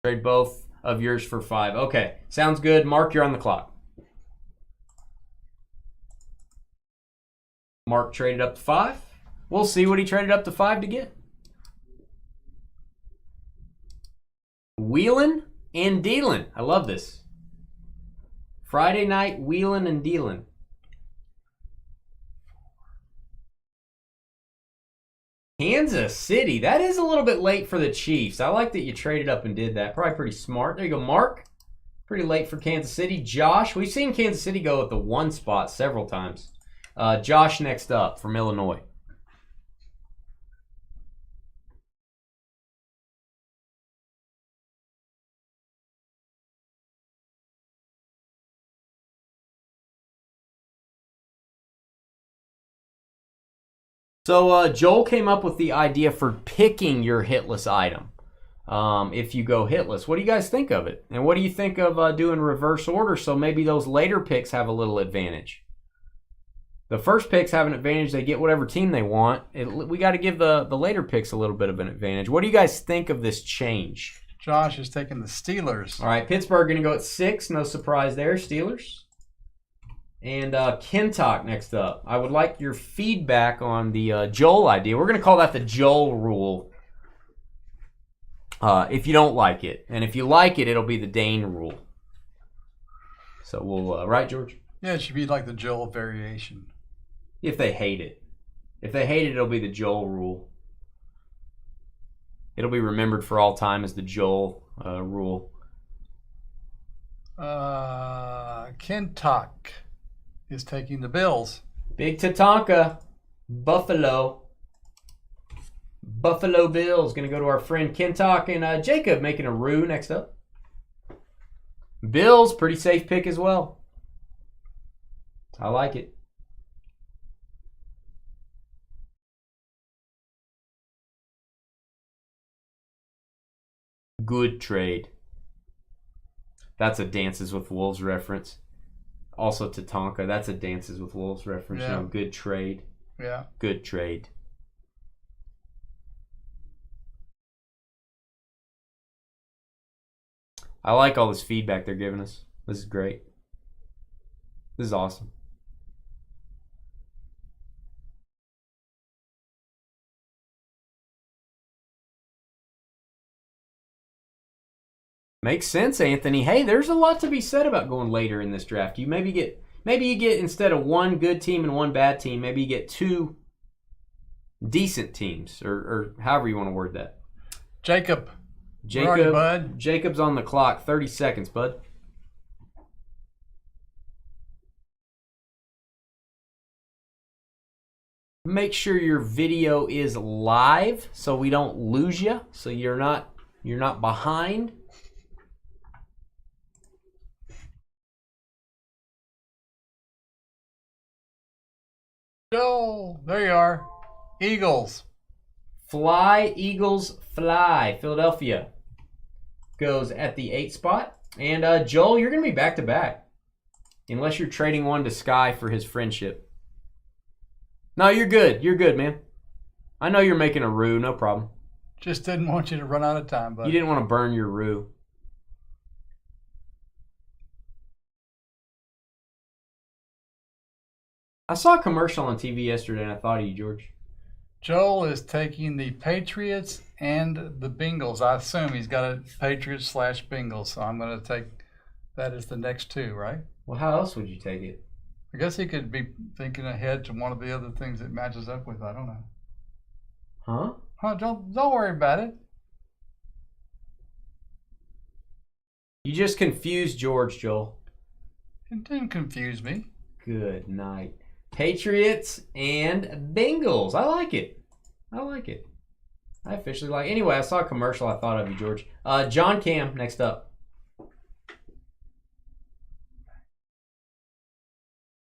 Speaker 2: Trade both of yours for 5. Okay, sounds good. Mark, you're on the clock. Mark traded up to 5. We'll see what he traded up to 5 to get. Wheeling and dealing. I love this. Friday night wheeling and dealing. Kansas City. That is a little bit late for the Chiefs. I like that you traded up and did that. Probably pretty smart. There you go, Mark. Pretty late for Kansas City. Josh. We've seen Kansas City go at the 1 spot several times. Josh next up from Illinois. So Joel came up with the idea for picking your hitless item. If you go hitless, what do you guys think of it? And what do you think of doing reverse order so maybe those later picks have a little advantage? The first picks have an advantage. They get whatever team they want. We got to give the later picks a little bit of an advantage. What do you guys think of this change?
Speaker 1: Josh is taking the Steelers.
Speaker 2: All right, Pittsburgh going to go at 6. No surprise there, Steelers. And Kentuck next up. I would like your feedback on the Joel idea. We're going to call that the Joel rule. If you don't like it. And if you like it, it'll be the Dane rule. So we'll, right, George?
Speaker 1: Yeah, it should be like the Joel variation.
Speaker 2: If they hate it. If they hate it, it'll be the Joel rule. It'll be remembered for all time as the Joel rule.
Speaker 1: Kentuck is taking the Bills.
Speaker 2: Big Tatanka. Buffalo. Buffalo Bills. Going to go to our friend Kentuck and Jacob making a Roo next up. Bills, pretty safe pick as well. I like it. Good trade. That's a Dances with Wolves reference. Also Tatanka. That's a Dances with Wolves reference.
Speaker 1: Yeah.
Speaker 2: You know, good trade.
Speaker 1: Yeah.
Speaker 2: Good trade. I like all this feedback they're giving us. This is great. This is awesome. Makes sense, Anthony. Hey, there's a lot to be said about going later in this draft. You maybe you get instead of 1 good team and 1 bad team, maybe you get 2 decent teams, or however you want to word that.
Speaker 1: Jacob. Where are you, bud?
Speaker 2: Jacob's on the clock. 30 seconds, bud. Make sure your video is live so we don't lose you. So you're not behind.
Speaker 1: Joel. There you are. Eagles.
Speaker 2: Fly, Eagles, fly. Philadelphia goes at the 8 spot. And Joel, you're going to be back-to-back. Unless you're trading one to Sky for his friendship. No, you're good. You're good, man. I know you're making a Roo. No problem.
Speaker 1: Just didn't want you to run out of time, bud.
Speaker 2: You didn't want to burn your Roo. I saw a commercial on TV yesterday and I thought of you, George.
Speaker 1: Joel is taking the Patriots and the Bengals. I assume he's got a Patriots/Bengals, so I'm going to take that as the next two, right?
Speaker 2: Well, how else would you take it?
Speaker 1: I guess he could be thinking ahead to one of the other things it matches up with. I don't know.
Speaker 2: Huh?
Speaker 1: Huh? Don't worry about it.
Speaker 2: You just confused George, Joel.
Speaker 1: It didn't confuse me.
Speaker 2: Good night. Patriots and Bengals. I like it. I like it. I officially like it. Anyway, I saw a commercial. I thought of you, George. John Cam, next up.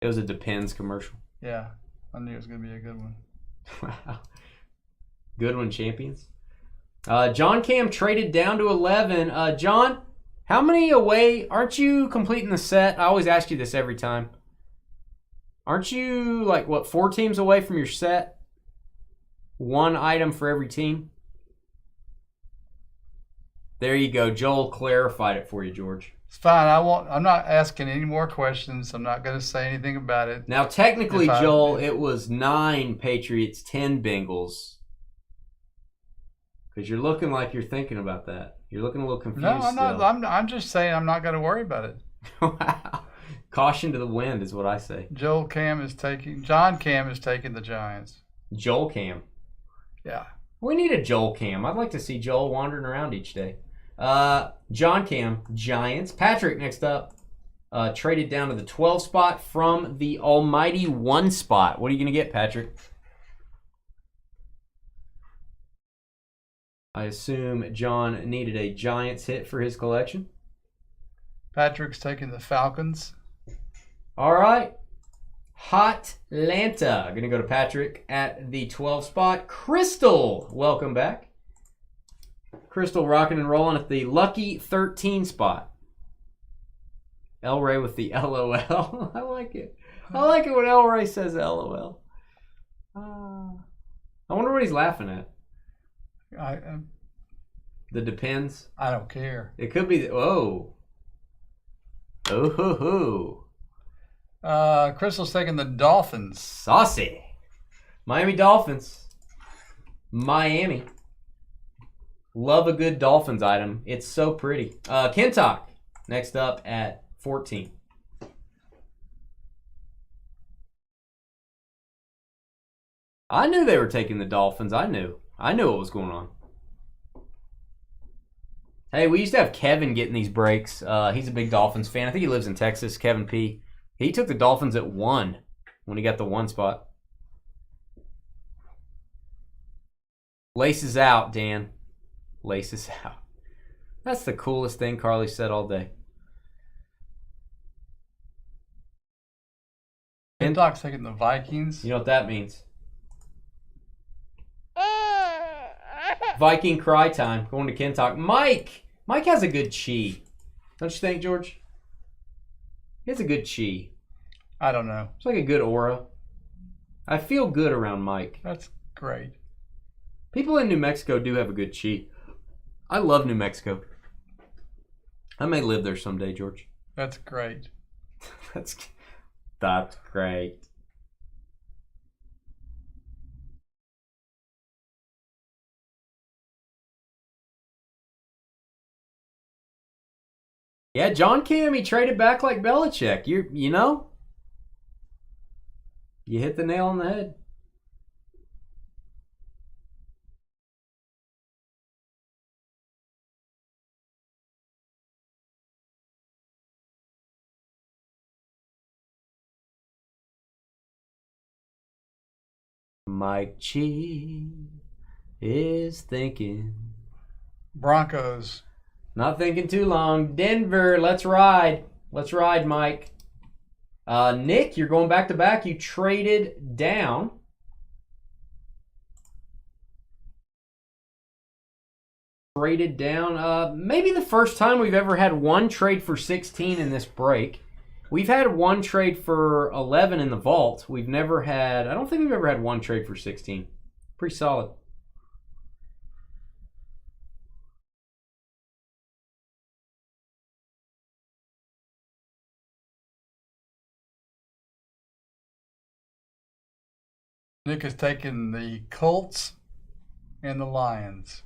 Speaker 2: It was a Depends commercial.
Speaker 1: Yeah, I knew it was going to be a good one.
Speaker 2: Wow. Good one, champions. John Cam traded down to 11. John, how many away? Aren't you completing the set? I always ask you this every time. Aren't you, like, what, 4 teams away from your set? 1 item for every team? There you go. Joel clarified it for you, George.
Speaker 1: It's fine. I'm not asking any more questions. I'm not going to say anything about it.
Speaker 2: Now, technically, Joel, it was 9 Patriots, 10 Bengals. Because you're looking like you're thinking about that. You're looking a little confused.
Speaker 1: No, I'm not.
Speaker 2: Still.
Speaker 1: I'm just saying I'm not going to worry about it.
Speaker 2: Wow. Caution to the wind is what I say.
Speaker 1: John Cam is taking the Giants.
Speaker 2: Joel Cam.
Speaker 1: Yeah.
Speaker 2: We need a Joel Cam. I'd like to see Joel wandering around each day. John Cam, Giants. Patrick, next up. Traded down to the 12 spot from the almighty 1 spot. What are you going to get, Patrick? I assume John needed a Giants hit for his collection.
Speaker 1: Patrick's taking the Falcons.
Speaker 2: All right. Hot Lanta. Going to go to Patrick at the 12 spot. Crystal, welcome back. Crystal rocking and rolling at the lucky 13 spot. El Ray with the LOL. I like it. I like it when El Ray says LOL. I wonder what he's laughing at. The Depends.
Speaker 1: I don't care.
Speaker 2: It could be. Oh ho ho.
Speaker 1: Crystal's taking the Dolphins.
Speaker 2: Saucy. Miami Dolphins. Miami. Love a good Dolphins item. It's so pretty. Kentuck, next up at 14. I knew they were taking the Dolphins. I knew what was going on. Hey, we used to have Kevin getting these breaks. He's a big Dolphins fan. I think he lives in Texas, Kevin P. He took the Dolphins at 1 when he got the 1 spot. Laces out, Dan. Laces out. That's the coolest thing Carly said all day.
Speaker 1: Kentuck's taking the Vikings.
Speaker 2: You know what that means? Viking cry time. Going to Kentuck. Mike has a good chi. Don't you think, George? He has a good chi.
Speaker 1: I don't know.
Speaker 2: It's like a good aura. I feel good around Mike.
Speaker 1: That's great.
Speaker 2: People in New Mexico do have a good chi. I love New Mexico. I may live there someday, George.
Speaker 1: That's great.
Speaker 2: That's great. Yeah, John Cam, he traded back like Belichick. You know? You hit the nail on the head. Mike Chi is thinking.
Speaker 1: Broncos.
Speaker 2: Not thinking too long. Denver, let's ride. Let's ride, Mike. Nick, you're going back to back. You traded down. Traded down. Maybe the first time we've ever had 1 trade for 16 in this break. We've had 1 trade for 11 in the vault. We've never had, I don't think we've ever had 1 trade for 16. Pretty solid.
Speaker 1: Nick has taken the Colts and the Lions.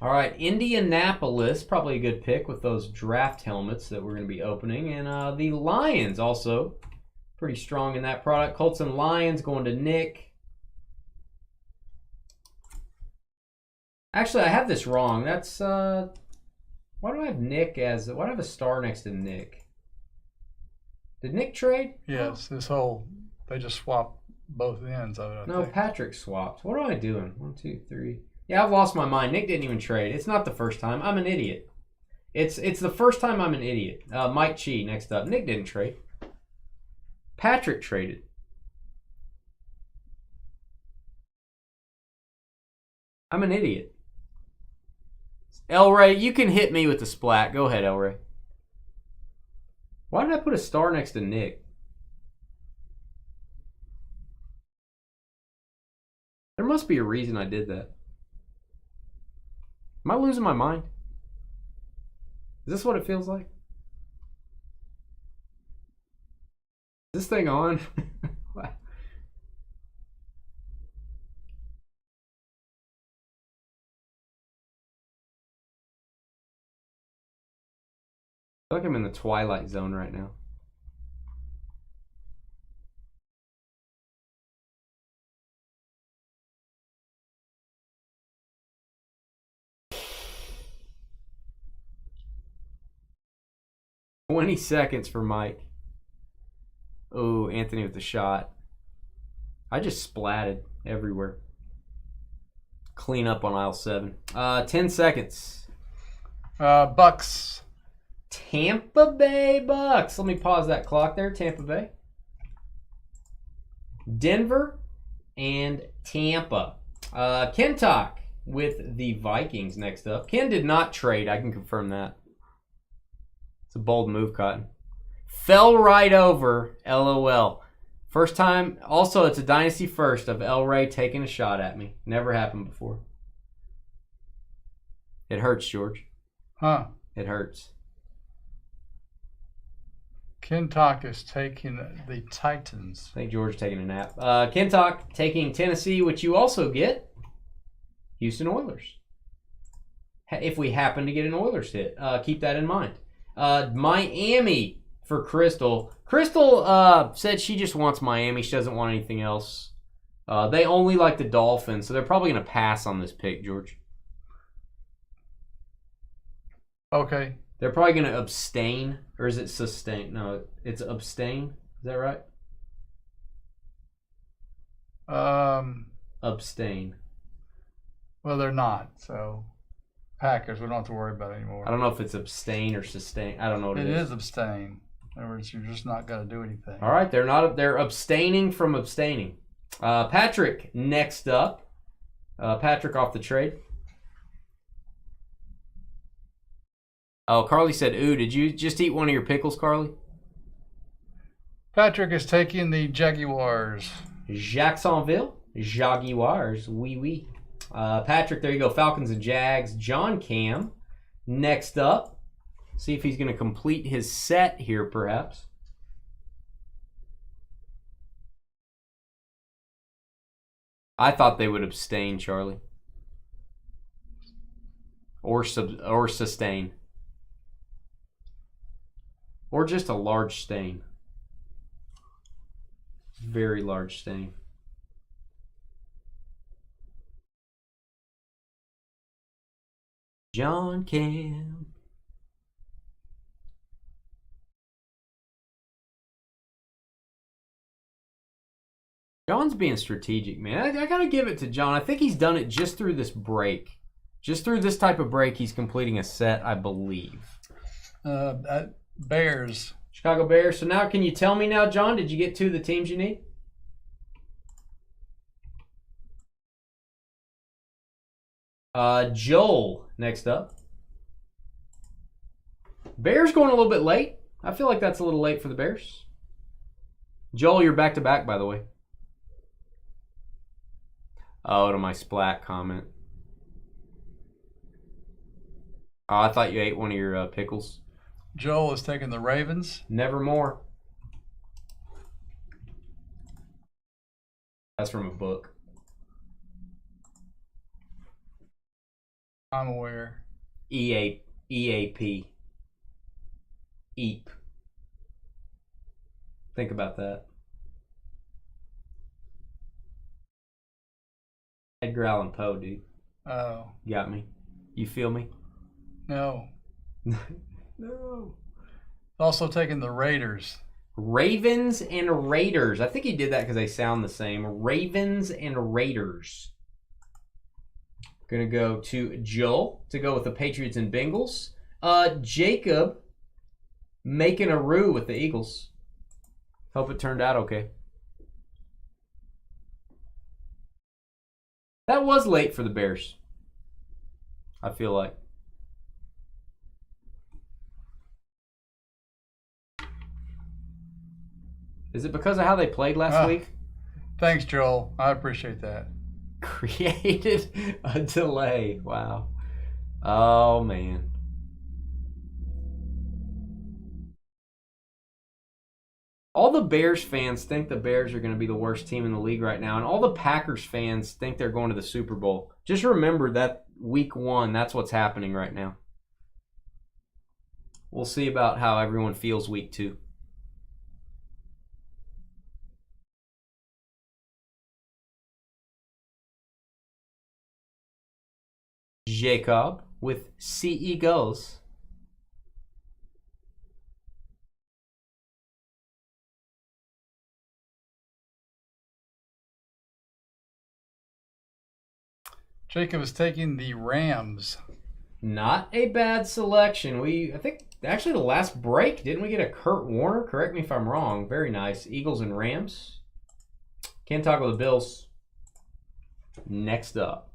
Speaker 2: All right, Indianapolis, probably a good pick with those draft helmets that we're going to be opening. And the Lions also pretty strong in that product. Colts and Lions going to Nick. Actually, I have this wrong. That's, why do I have Nick as, why do I have a star next to Nick? Did Nick trade?
Speaker 1: Yes, they just swapped both ends of it.
Speaker 2: No, Patrick swapped. What am I doing? 1, 2, 3. Yeah, I've lost my mind. Nick didn't even trade. It's not the first time. I'm an idiot. It's the first time I'm an idiot. Mike Chi next up. Nick didn't trade. Patrick traded. I'm an idiot. El Ray, you can hit me with the splat. Go ahead, El Ray. Why did I put a star next to Nick? There must be a reason I did that. Am I losing my mind? Is this what it feels like? Is this thing on? I feel like I'm in the Twilight Zone right now. "20 seconds for Mike." Oh, Anthony with the shot. I just splatted everywhere. Clean up on aisle 7. 10 seconds.
Speaker 1: Bucks.
Speaker 2: Tampa Bay Bucks. Let me pause that clock there. Tampa Bay. Denver and Tampa. Ken Talk with the Vikings next up. Ken did not trade. I can confirm that. It's a bold move, Cotton. Fell right over. LOL. First time. Also, it's a Dynasty first of El Ray taking a shot at me. Never happened before. It hurts, George.
Speaker 1: Huh.
Speaker 2: It hurts.
Speaker 1: Kentucky is taking the Titans.
Speaker 2: I think George is taking a nap. Kentuck taking Tennessee, which you also get. Houston Oilers. If we happen to get an Oilers hit, keep that in mind. Miami for Crystal. Crystal said she just wants Miami. She doesn't want anything else. They only like the Dolphins, so they're probably going to pass on this pick, George.
Speaker 1: Okay.
Speaker 2: They're probably going to abstain, or is it sustain? No, it's abstain. Is that right? Abstain.
Speaker 1: Well, they're not. So, Packers, we don't have to worry about it anymore.
Speaker 2: I don't know if it's abstain or sustain. I don't know what it is.
Speaker 1: It is abstain. In other words, you're just not going to do anything.
Speaker 2: All right, they're not. They're abstaining from abstaining. Patrick next up. Patrick off the trade. Oh, Carly said, ooh, did you just eat one of your pickles, Carly?
Speaker 1: Patrick is taking the Jaguars.
Speaker 2: Jacksonville. Jaguars. Oui, oui. Patrick, there you go. Falcons and Jags. John Cam next up. See if he's going to complete his set here, perhaps. I thought they would abstain, Charlie. Or sustain. Or just a large stain. Very large stain. John Cam. John's being strategic, man. I gotta give it to John. I think he's done it just through this break. Just through this type of break, he's completing a set, I believe.
Speaker 1: Bears.
Speaker 2: Chicago Bears. So now, can you tell me now, John, did you get 2 of the teams you need? Joel next up. Bears going a little bit late. I feel like that's a little late for the Bears. Joel, you're back-to-back, by the way. Oh, to my splat comment. Oh, I thought you ate one of your pickles.
Speaker 1: Joel is taking the Ravens.
Speaker 2: Nevermore. That's from a book.
Speaker 1: I'm aware.
Speaker 2: EAP. EAP. Think about that. Edgar Allan Poe, dude.
Speaker 1: Oh.
Speaker 2: Got me. You feel me?
Speaker 1: No.
Speaker 2: No.
Speaker 1: Also taking the Raiders.
Speaker 2: Ravens and Raiders. I think he did that because they sound the same. Ravens and Raiders. Gonna go to Joel to go with the Patriots and Bengals. Jacob making a roo with the Eagles. Hope it turned out okay. That was late for the Bears. I feel like. Is it because of how they played last week?
Speaker 1: Thanks, Joel. I appreciate that.
Speaker 2: Created a delay. Wow. Oh, man. All the Bears fans think the Bears are going to be the worst team in the league right now, and all the Packers fans think they're going to the Super Bowl. Just remember that week 1, that's what's happening right now. We'll see about how everyone feels week 2. Jacob with Sea Eagles.
Speaker 1: Jacob is taking the Rams.
Speaker 2: Not a bad selection. I think actually the last break, didn't we get a Kurt Warner? Correct me if I'm wrong. Very nice. Eagles and Rams. Can't talk with the Bills. Next up.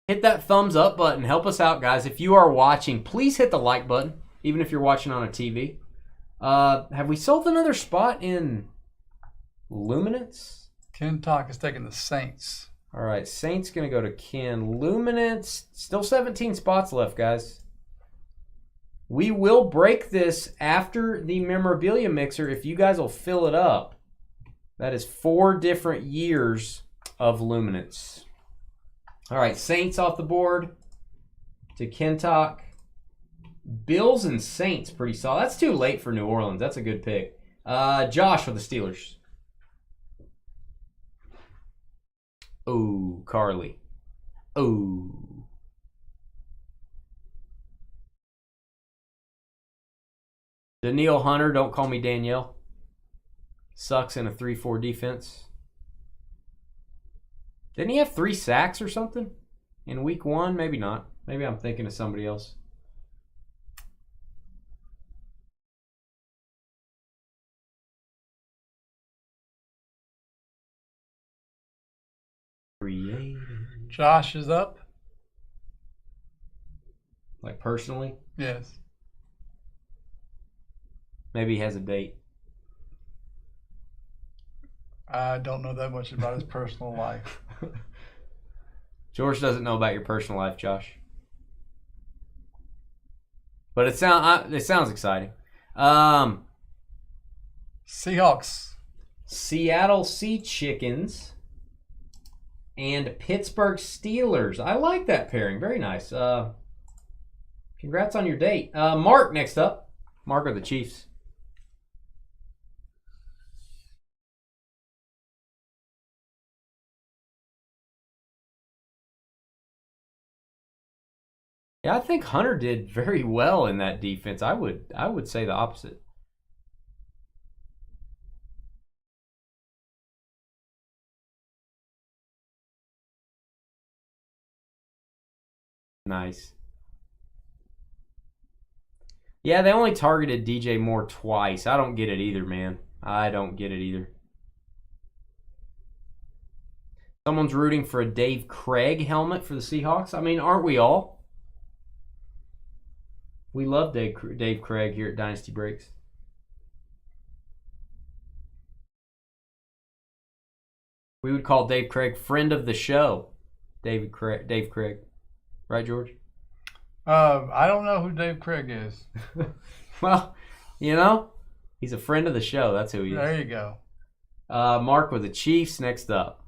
Speaker 2: Hit that thumbs up button. Help us out, guys. If you are watching, please hit the like button, even if you're watching on a TV. Have we sold another spot in Luminance?
Speaker 1: Ken Talk is taking the Saints.
Speaker 2: All right, Saints going to go to Ken. Luminance, still 17 spots left, guys. We will break this after the Memorabilia Mixer if you guys will fill it up. That is 4 different years of Luminance. All right, Saints off the board to Kentuck. Bills and Saints, pretty solid. That's too late for New Orleans. That's a good pick. Josh with the Steelers. Oh, Carly. Oh. Danielle Hunter, don't call me Danielle. Sucks in a 3-4 defense. Didn't he have 3 sacks or something in week 1? Maybe not. Maybe I'm thinking of somebody else. Creative.
Speaker 1: Josh is up.
Speaker 2: Like personally?
Speaker 1: Yes.
Speaker 2: Maybe he has a date.
Speaker 1: I don't know that much about his personal life.
Speaker 2: George doesn't know about your personal life, Josh. But it sounds exciting.
Speaker 1: Seahawks.
Speaker 2: Seattle Sea Chickens and Pittsburgh Steelers. I like that pairing. Very nice. Congrats on your date. Mark next up. Mark of the Chiefs. Yeah, I think Hunter did very well in that defense. I would say the opposite. Nice. Yeah, they only targeted DJ Moore twice. I don't get it either, man. I don't get it either. Someone's rooting for a Dave Craig helmet for the Seahawks. I mean, aren't we all? We love Dave Craig here at Dynasty Breaks. We would call Dave Craig friend of the show. Dave Craig. Right, George?
Speaker 1: I don't know who Dave Craig is.
Speaker 2: Well, you know, he's a friend of the show. That's who he is.
Speaker 1: There you go.
Speaker 2: Mark with the Chiefs next up.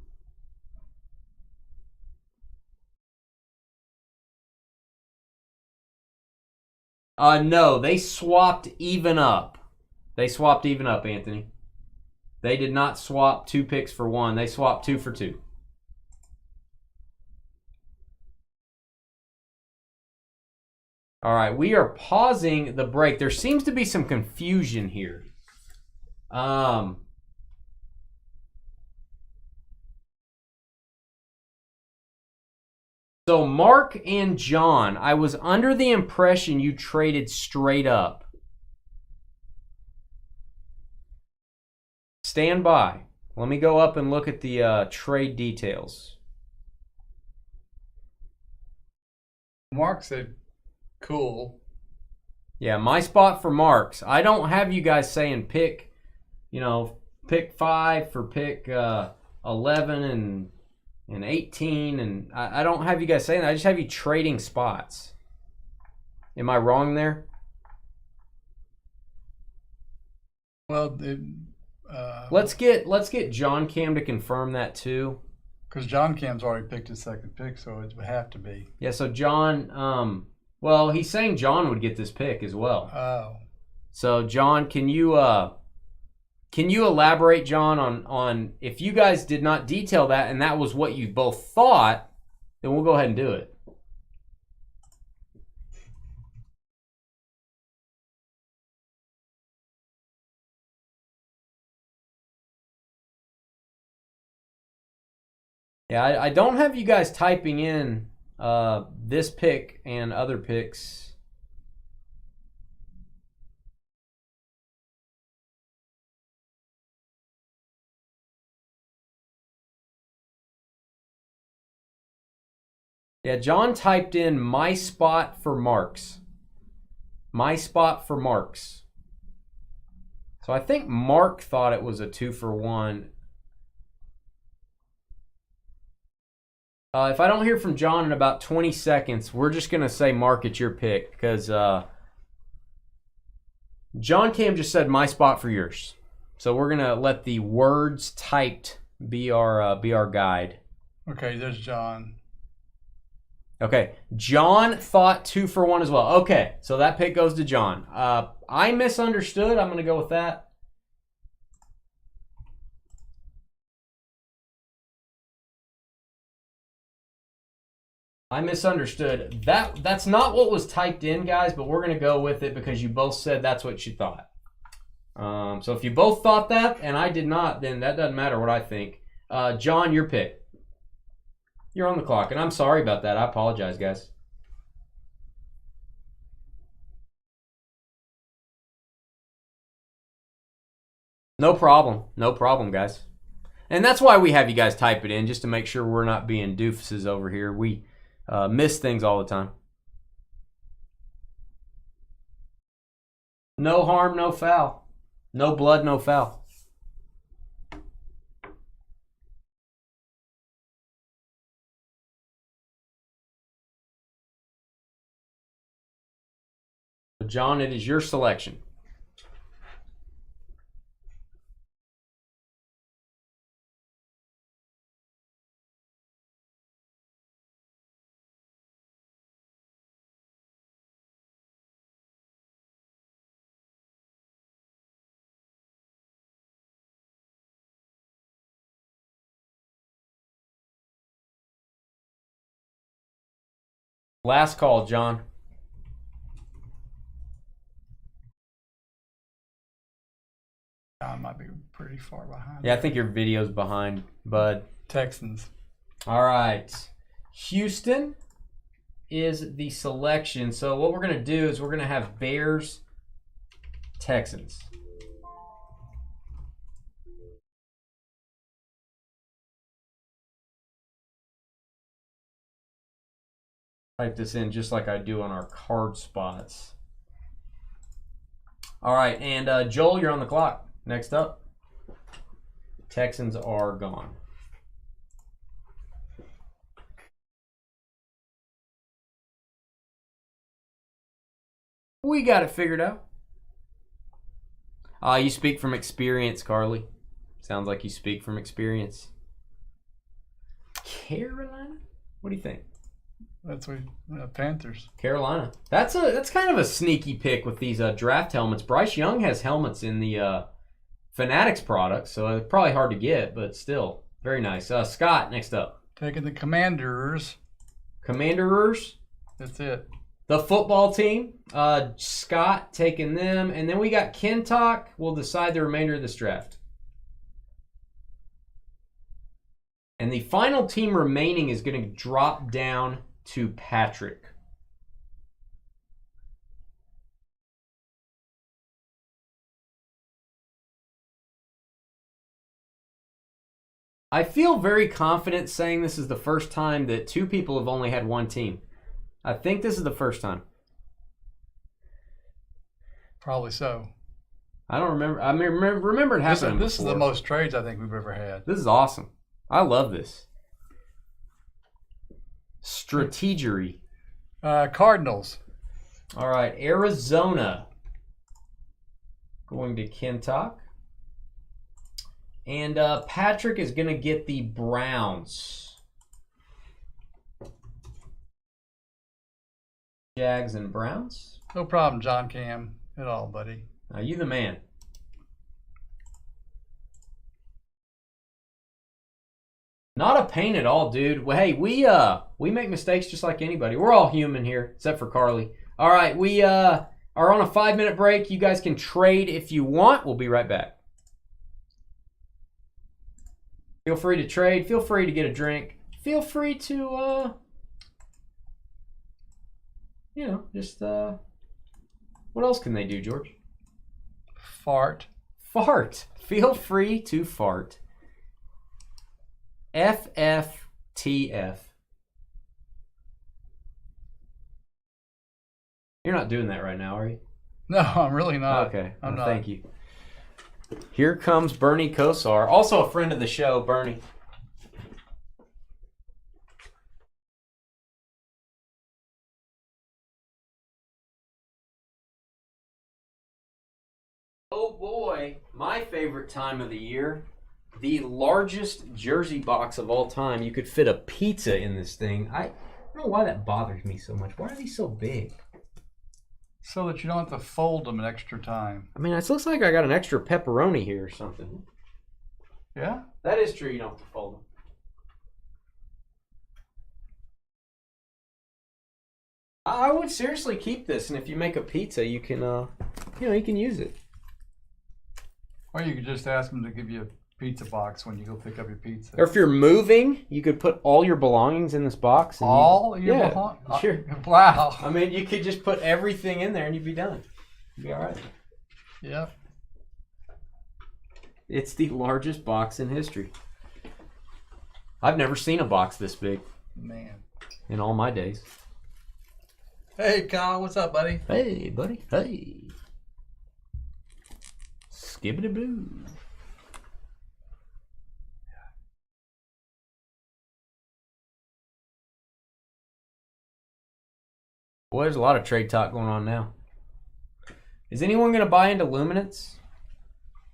Speaker 2: No, they swapped even up. They swapped even up, Anthony. They did not swap 2 picks for 1. They swapped 2 for 2. All right, we are pausing the break. There seems to be some confusion here. So Mark and John, I was under the impression you traded straight up. Stand by. Let me go up and look at the trade details.
Speaker 1: Mark said, cool.
Speaker 2: Yeah, my spot for Marks. I don't have you guys saying pick 5 for pick 11 and 18, and I don't have you guys saying that. I just have you trading spots. Am I wrong there?
Speaker 1: Well,
Speaker 2: let's get John Cam to confirm that too.
Speaker 1: Because John Cam's already picked his second pick, so it would have to be.
Speaker 2: Yeah, so John, well, he's saying John would get this pick as well.
Speaker 1: Oh.
Speaker 2: So John, can you elaborate, John, on if you guys did not detail that and that was what you both thought, then we'll go ahead and do it. Yeah, I don't have you guys typing in this pick and other picks. Yeah, John typed in my spot for Marks. My spot for Marks. So I think Mark thought it was a 2 for 1. If I don't hear from John in about 20 seconds, we're just going to say, Mark, it's your pick. Because John Cam just said my spot for yours. So we're going to let the words typed be our guide.
Speaker 1: Okay, there's John.
Speaker 2: Okay, John thought 2 for 1 as well. Okay, so that pick goes to John. I misunderstood. I'm going to go with that. I misunderstood. That's not what was typed in, guys, but we're going to go with it because you both said that's what you thought. So if you both thought that and I did not, then that doesn't matter what I think. John, your pick. You're on the clock, and I'm sorry about that. I apologize, guys. No problem. No problem, guys. And that's why we have you guys type it in, just to make sure we're not being doofuses over here. We miss things all the time. No harm, no foul. No blood, no foul. John, it is your selection. Last call, John.
Speaker 1: John might be pretty far behind.
Speaker 2: Yeah, I think your video's behind, bud.
Speaker 1: Texans.
Speaker 2: All right. Houston is the selection. So what we're going to do is we're going to have Bears, Texans. Type this in just like I do on our card spots. All right, and Joel, you're on the clock. Next up. Texans are gone. We got it figured out. You speak from experience, Carly. Sounds like you speak from experience. Carolina? What do you think?
Speaker 1: That's what Panthers.
Speaker 2: Carolina. That's kind of a sneaky pick with these draft helmets. Bryce Young has helmets in the Fanatics product, so it's probably hard to get, but still very nice. Scott, next up.
Speaker 1: Taking the Commanders.
Speaker 2: Commanders.
Speaker 1: That's it.
Speaker 2: The football team. Scott taking them, and then we got Kentuck. We'll decide the remainder of this draft. And the final team remaining is going to drop down to Patrick. I feel very confident saying this is the first time that two people have only had one team. I think this is the first time.
Speaker 1: Probably so.
Speaker 2: I don't remember. I mean, remember it happening
Speaker 1: This is
Speaker 2: before.
Speaker 1: the most trades I think we've ever had.
Speaker 2: This is awesome. I love this. Strategery.
Speaker 1: Cardinals.
Speaker 2: All right, Arizona. Going to Kentuck. And Patrick is going to get the Browns. Jags and Browns.
Speaker 1: No problem, John Cam, at all, buddy.
Speaker 2: You the man. Not a pain at all, dude. Well, hey, we make mistakes just like anybody. We're all human here, except for Carly. All right, we are on a 5-minute break. You guys can trade if you want. We'll be right back. Feel free to trade. Feel free to get a drink. Feel free to, just, what else can they do, George?
Speaker 1: Fart.
Speaker 2: Fart. Feel free to fart. FFTF. You're not doing that right now, are you?
Speaker 1: No, I'm really not.
Speaker 2: Okay.
Speaker 1: I'm
Speaker 2: Well,
Speaker 1: not.
Speaker 2: thank you. Here comes Bernie Kosar, also a friend of the show, Bernie. Oh boy, my favorite time of the year. The largest jersey box of all time. You could fit a pizza in this thing. I don't know why that bothers me so much. Why are these so big?
Speaker 1: So that you don't have to fold them an extra time.
Speaker 2: I mean, it looks like I got an extra pepperoni here or something.
Speaker 1: Yeah?
Speaker 2: That is true. You don't have to fold them. I would seriously keep this, and if you make a pizza, you can, you can use it.
Speaker 1: Or you could just ask them to give you a pizza box when you go pick up your pizza.
Speaker 2: Or if you're moving, you could put all your belongings in this box. And
Speaker 1: All your
Speaker 2: yeah,
Speaker 1: belongings?
Speaker 2: sure.
Speaker 1: Wow.
Speaker 2: I mean, you could just put everything in there and you'd be done. You'd be all right.
Speaker 1: Yep.
Speaker 2: It's the largest box in history. I've never seen a box this big
Speaker 1: Man.
Speaker 2: in all my days.
Speaker 1: Hey, Kyle, what's up, buddy?
Speaker 2: Hey, buddy. Hey. Skibbity blue. Boy, there's a lot of trade talk going on now. Is anyone going to buy into Luminance?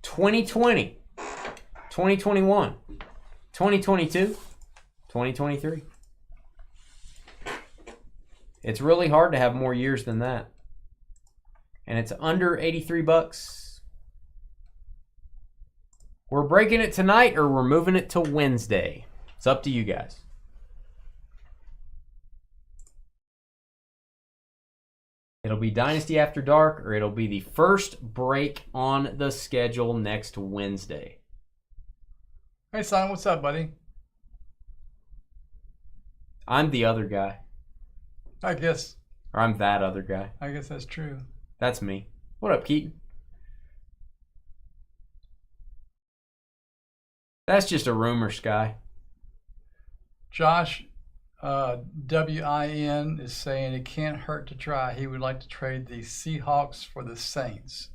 Speaker 2: 2020, 2021, 2022, 2023. It's really hard to have more years than that. And it's under $83. We're breaking it tonight or we're moving it to Wednesday. It's up to you guys. It'll be Dynasty After Dark, or it'll be the first break on the schedule next Wednesday.
Speaker 1: Hey, son, what's up, buddy?
Speaker 2: I'm the other guy.
Speaker 1: I guess
Speaker 2: Or I'm that other guy.
Speaker 1: that's true.
Speaker 2: That's me. What up, Keaton? That's just a rumor, Sky.
Speaker 1: Josh WIN is saying it can't hurt to try. He would like to trade the Seahawks for the Saints.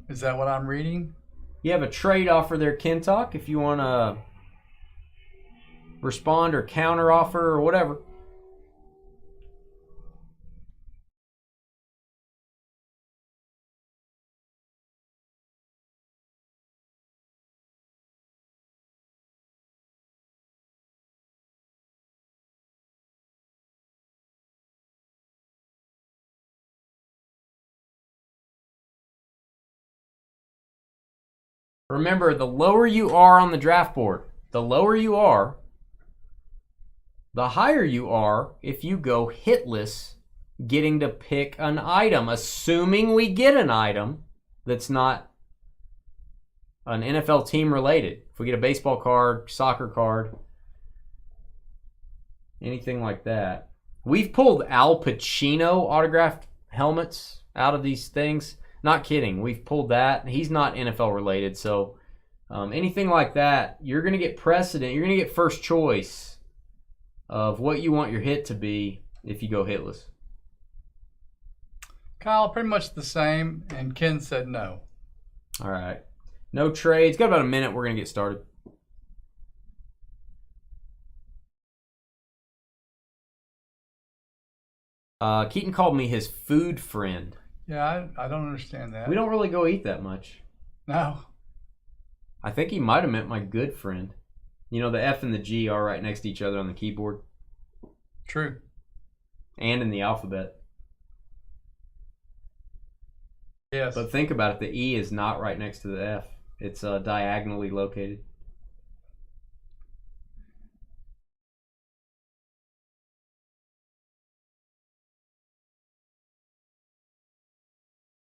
Speaker 1: Is that what I'm reading?
Speaker 2: You have a trade offer there, Kentuck, if you want to respond or counter offer or whatever. Remember, the lower you are on the draft board, the lower you are, the higher you are if you go hitless, getting to pick an item, assuming we get an item that's not an NFL team related. If we get a baseball card, soccer card, anything like that. We've pulled Al Pacino autographed helmets out of these things. Not kidding. We've pulled that. He's not NFL related, so anything like that, you're going to get precedent. You're going to get first choice of what you want your hit to be if you go hitless.
Speaker 1: Kyle, pretty much the same, and Ken said no.
Speaker 2: All right. No trades. Got about a minute. We're going to get started. Keaton called me his food friend.
Speaker 1: Yeah, I don't understand that.
Speaker 2: We don't really go eat that much.
Speaker 1: No.
Speaker 2: I think he might have meant my good friend. You know, the F and the G are right next to each other on the keyboard.
Speaker 1: True.
Speaker 2: And in the alphabet.
Speaker 1: Yes.
Speaker 2: But think about it. The E is not right next to the F. It's diagonally located.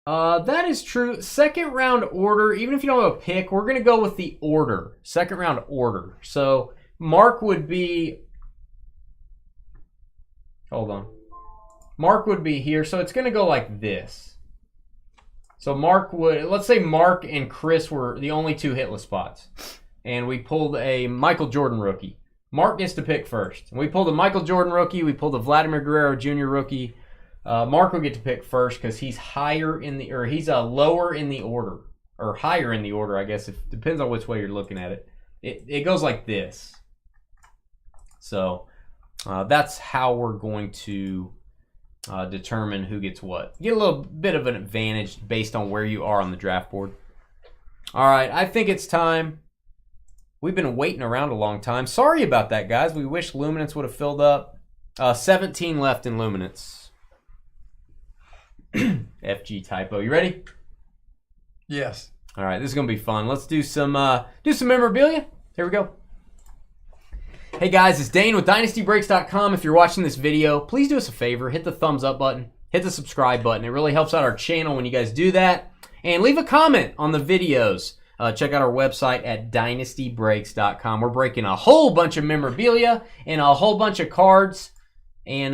Speaker 2: That is true. Second round order, even if you don't have a pick, we're going to go with the order. Second round order. So Mark would be... Hold on. Mark would be here. So it's going to go like this. So Mark would... Let's say Mark and Chris were the only two hitless spots. And we pulled a Michael Jordan rookie. Mark gets to pick first. And we pulled a Michael Jordan rookie. We pulled a Vladimir Guerrero Jr. rookie. Mark will get to pick first because he's higher in the, or he's lower in the order, or higher in the order, I guess. It depends on which way you're looking at it. It goes like this. So that's how we're going to determine who gets what. Get a little bit of an advantage based on where you are on the draft board. All right, I think it's time. We've been waiting around a long time. Sorry about that, guys. We wish Luminance would have filled up. 17 left in Luminance. FG typo. You ready?
Speaker 1: Yes.
Speaker 2: All right, this is gonna be fun. Let's do some memorabilia. Here we go. Hey guys, it's Dane with DynastyBreaks.com. If you're watching this video, please do us a favor. Hit the thumbs up button. Hit the subscribe button. It really helps out our channel when you guys do that. And leave a comment on the videos. Check out our website at DynastyBreaks.com. We're breaking a whole bunch of memorabilia and a whole bunch of cards. And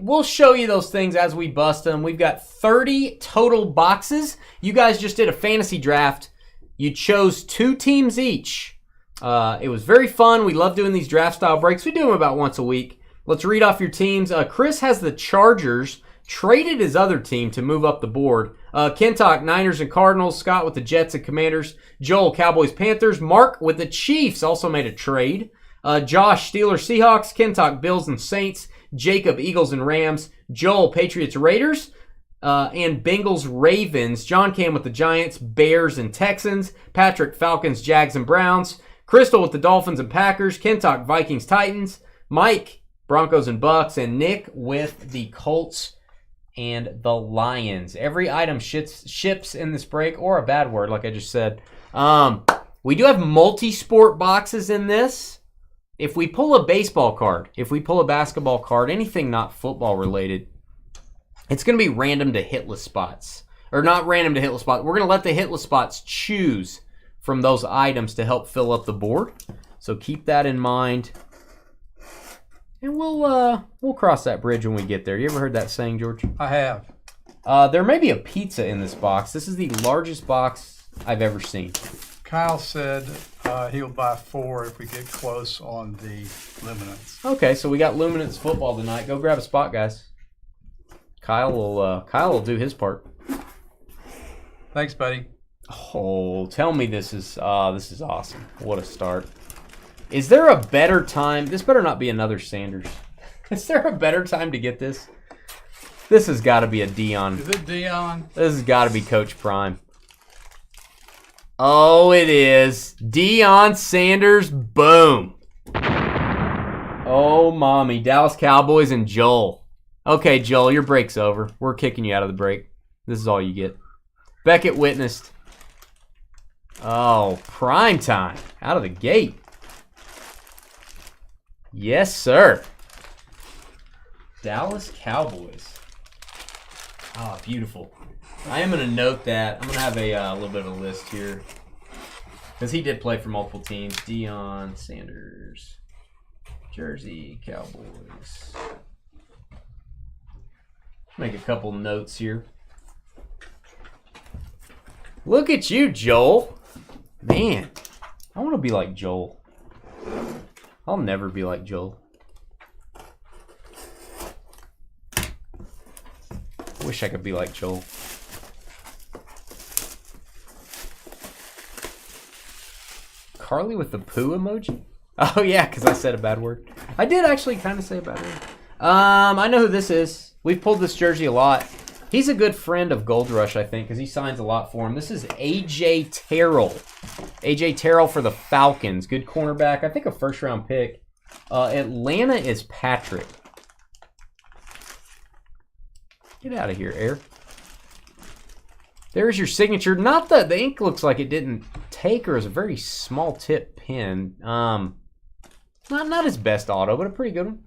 Speaker 2: we'll show you those things as we bust them. We've got 30 total boxes. You guys just did a fantasy draft. You chose 2 teams each. It was very fun. We love doing these draft style breaks. We do them about once a week. Let's read off your teams. Chris has the Chargers. Traded his other team to move up the board. Kentock, Niners and Cardinals. Scott with the Jets and Commanders. Joel, Cowboys, Panthers. Mark with the Chiefs also made a trade. Josh, Steelers, Seahawks. Kentock, Bills and Saints. Jacob, Eagles and Rams. Joel, Patriots, Raiders. And Bengals, Ravens. John Cam with the Giants, Bears and Texans. Patrick, Falcons, Jags and Browns. Crystal with the Dolphins and Packers. Kentock, Vikings, Titans. Mike, Broncos and Bucks. And Nick with the Colts and the Lions. Every item ships in this break, or a bad word like I just said. We do have multi-sport boxes in this. If we pull a baseball card, if we pull a basketball card, anything not football related, it's going to be random to hitless spots. Or not random to hitless spots. We're going to let the hitless spots choose from those items to help fill up the board. So keep that in mind. And we'll cross that bridge when we get there. You ever heard that saying, George?
Speaker 1: I have.
Speaker 2: There may be a pizza in this box. This is the largest box I've ever seen.
Speaker 1: Kyle said he'll buy 4 if we get close on the Luminance.
Speaker 2: Okay, so we got Luminance football tonight. Go grab a spot, guys. Kyle will do his part.
Speaker 1: Thanks, buddy.
Speaker 2: Oh, tell me this is awesome. What a start. Is there a better time? This better not be another Sanders. Is there a better time to get this? This has got to be a Dion.
Speaker 1: Is it Dion?
Speaker 2: This has got to be Coach Prime. Oh, it is. Deion Sanders, boom. Oh, mommy. Dallas Cowboys and Joel. Okay, Joel, your break's over. We're kicking you out of the break. This is all you get. Beckett witnessed. Oh, prime time. Out of the gate. Yes, sir. Dallas Cowboys. Oh, beautiful. I am going to note that. I'm going to have a little bit of a list here. Because he did play for multiple teams. Deion Sanders. Jersey Cowboys. Make a couple notes here. Look at you, Joel. Man, I want to be like Joel. I'll never be like Joel. Wish I could be like Joel. Carly with the poo emoji? Oh, yeah, because I said a bad word. I did actually kind of say a bad word. I know who this is. We've pulled this jersey a lot. He's a good friend of Gold Rush, I think, because he signs a lot for him. This is A.J. Terrell. A.J. Terrell for the Falcons. Good cornerback. I think a first-round pick. Atlanta is Patrick. Get out of here, Air. There's your signature. Not the ink looks like it didn't take, or is a very small tip pen. Not his best auto, but a pretty good one.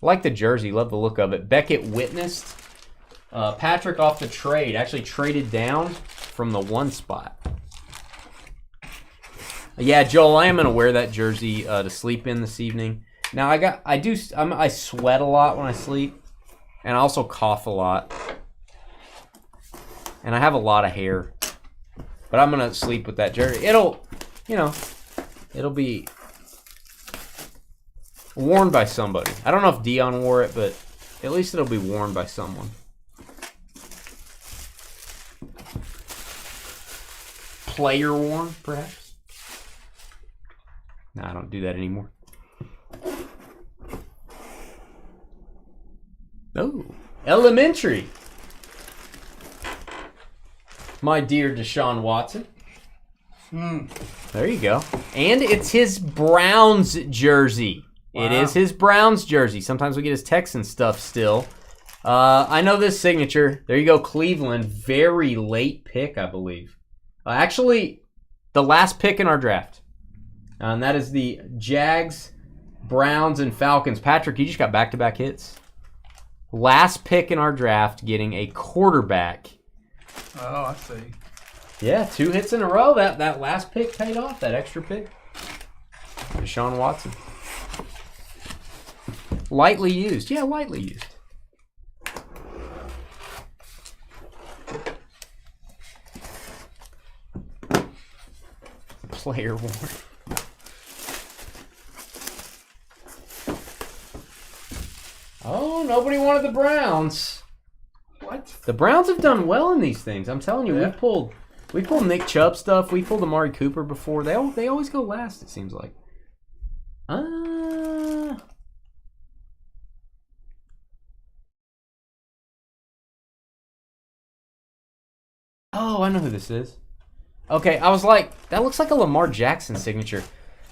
Speaker 2: Like the jersey. Love the look of it. Beckett witnessed. Patrick off the trade. Actually traded down from the 1 spot. Yeah, Joel, I am going to wear that jersey to sleep in this evening. Now, I sweat a lot when I sleep. And I also cough a lot. And I have a lot of hair. But I'm going to sleep with that jersey. It'll be worn by somebody. I don't know if Dion wore it, but at least it'll be worn by someone. Player worn, perhaps? No, I don't do that anymore. Oh, elementary. My dear Deshaun Watson. There you go. And it's his Browns jersey. Wow. It is his Browns jersey. Sometimes we get his Texans stuff still. I know this signature. There you go, Cleveland. Very late pick, I believe. Actually, the last pick in our draft. And that is the Jags, Browns, and Falcons. Patrick, you just got back-to-back hits. Last pick in our draft, getting a quarterback.
Speaker 1: Oh, I see.
Speaker 2: Yeah, 2 hits in a row. That last pick paid off, that extra pick. Deshaun Watson. Lightly used. Yeah, lightly used. Player worn. Oh, nobody wanted the Browns.
Speaker 1: What?
Speaker 2: The Browns have done well in these things. I'm telling you,
Speaker 1: yeah.
Speaker 2: we pulled Nick Chubb stuff. We pulled Amari Cooper before. They always go last, it seems like. Oh, I know who this is. Okay, I was like, that looks like a Lamar Jackson signature.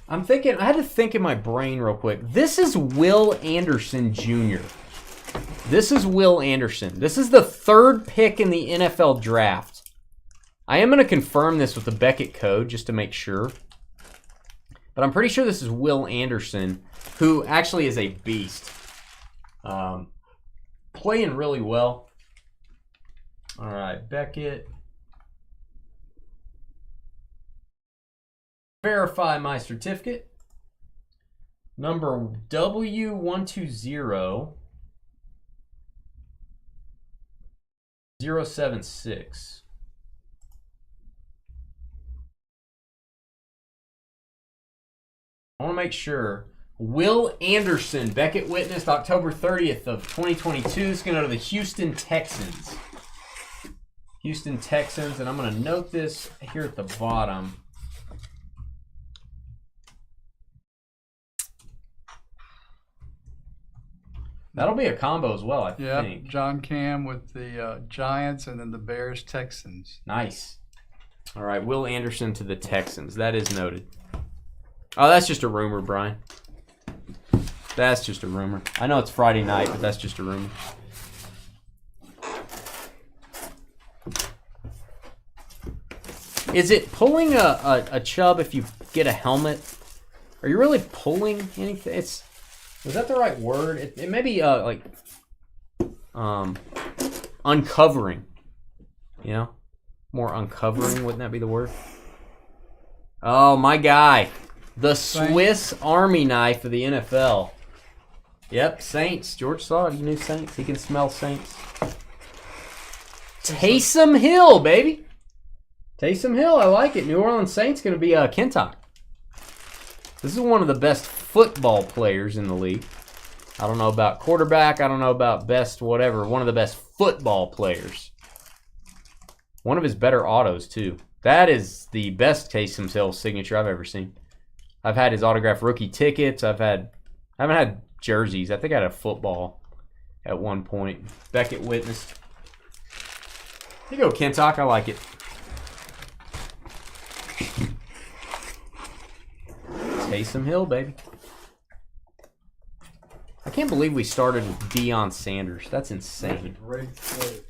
Speaker 2: I had to think in my brain real quick. This is Will Anderson Jr. This is Will Anderson. This is the 3rd pick in the NFL draft. I am going to confirm this with the Beckett code just to make sure. But I'm pretty sure this is Will Anderson, who actually is a beast. Playing really well. All right, Beckett. Verify my certificate. Number W120 076. I want to make sure. Will Anderson, Beckett witnessed October 30th of 2022. It's going to go to the Houston Texans. Houston Texans, and I'm going to note this here at the bottom. That'll be a combo as well, I think.
Speaker 1: John Cam with the Giants and then the Bears Texans.
Speaker 2: Nice. All right, Will Anderson to the Texans. That is noted. Oh, that's just a rumor, Brian. That's just a rumor. I know it's Friday night, but that's just a rumor. Is it pulling a Chubb if you get a helmet? Are you really pulling anything? Was that the right word? It may be like uncovering. You know, more uncovering. Wouldn't that be the word? Oh my guy, the Swiss Army knife of the NFL. Yep, Saints. George saw it. He knew Saints. He can smell Saints. Taysom Hill, baby. Taysom Hill, I like it. New Orleans Saints going to be Kentuck. This is one of the best football players in the league. I don't know about quarterback. I don't know about best whatever. One of the best football players. One of his better autos, too. That is the best Taysom Hill signature I've ever seen. I've had his autographed rookie tickets. I haven't had jerseys. I think I had a football at one point. Beckett witnessed. Here you go, Kentuck. I like it. Taysom Hill, baby. I can't believe we started with Deion Sanders. That's insane.
Speaker 1: Great play.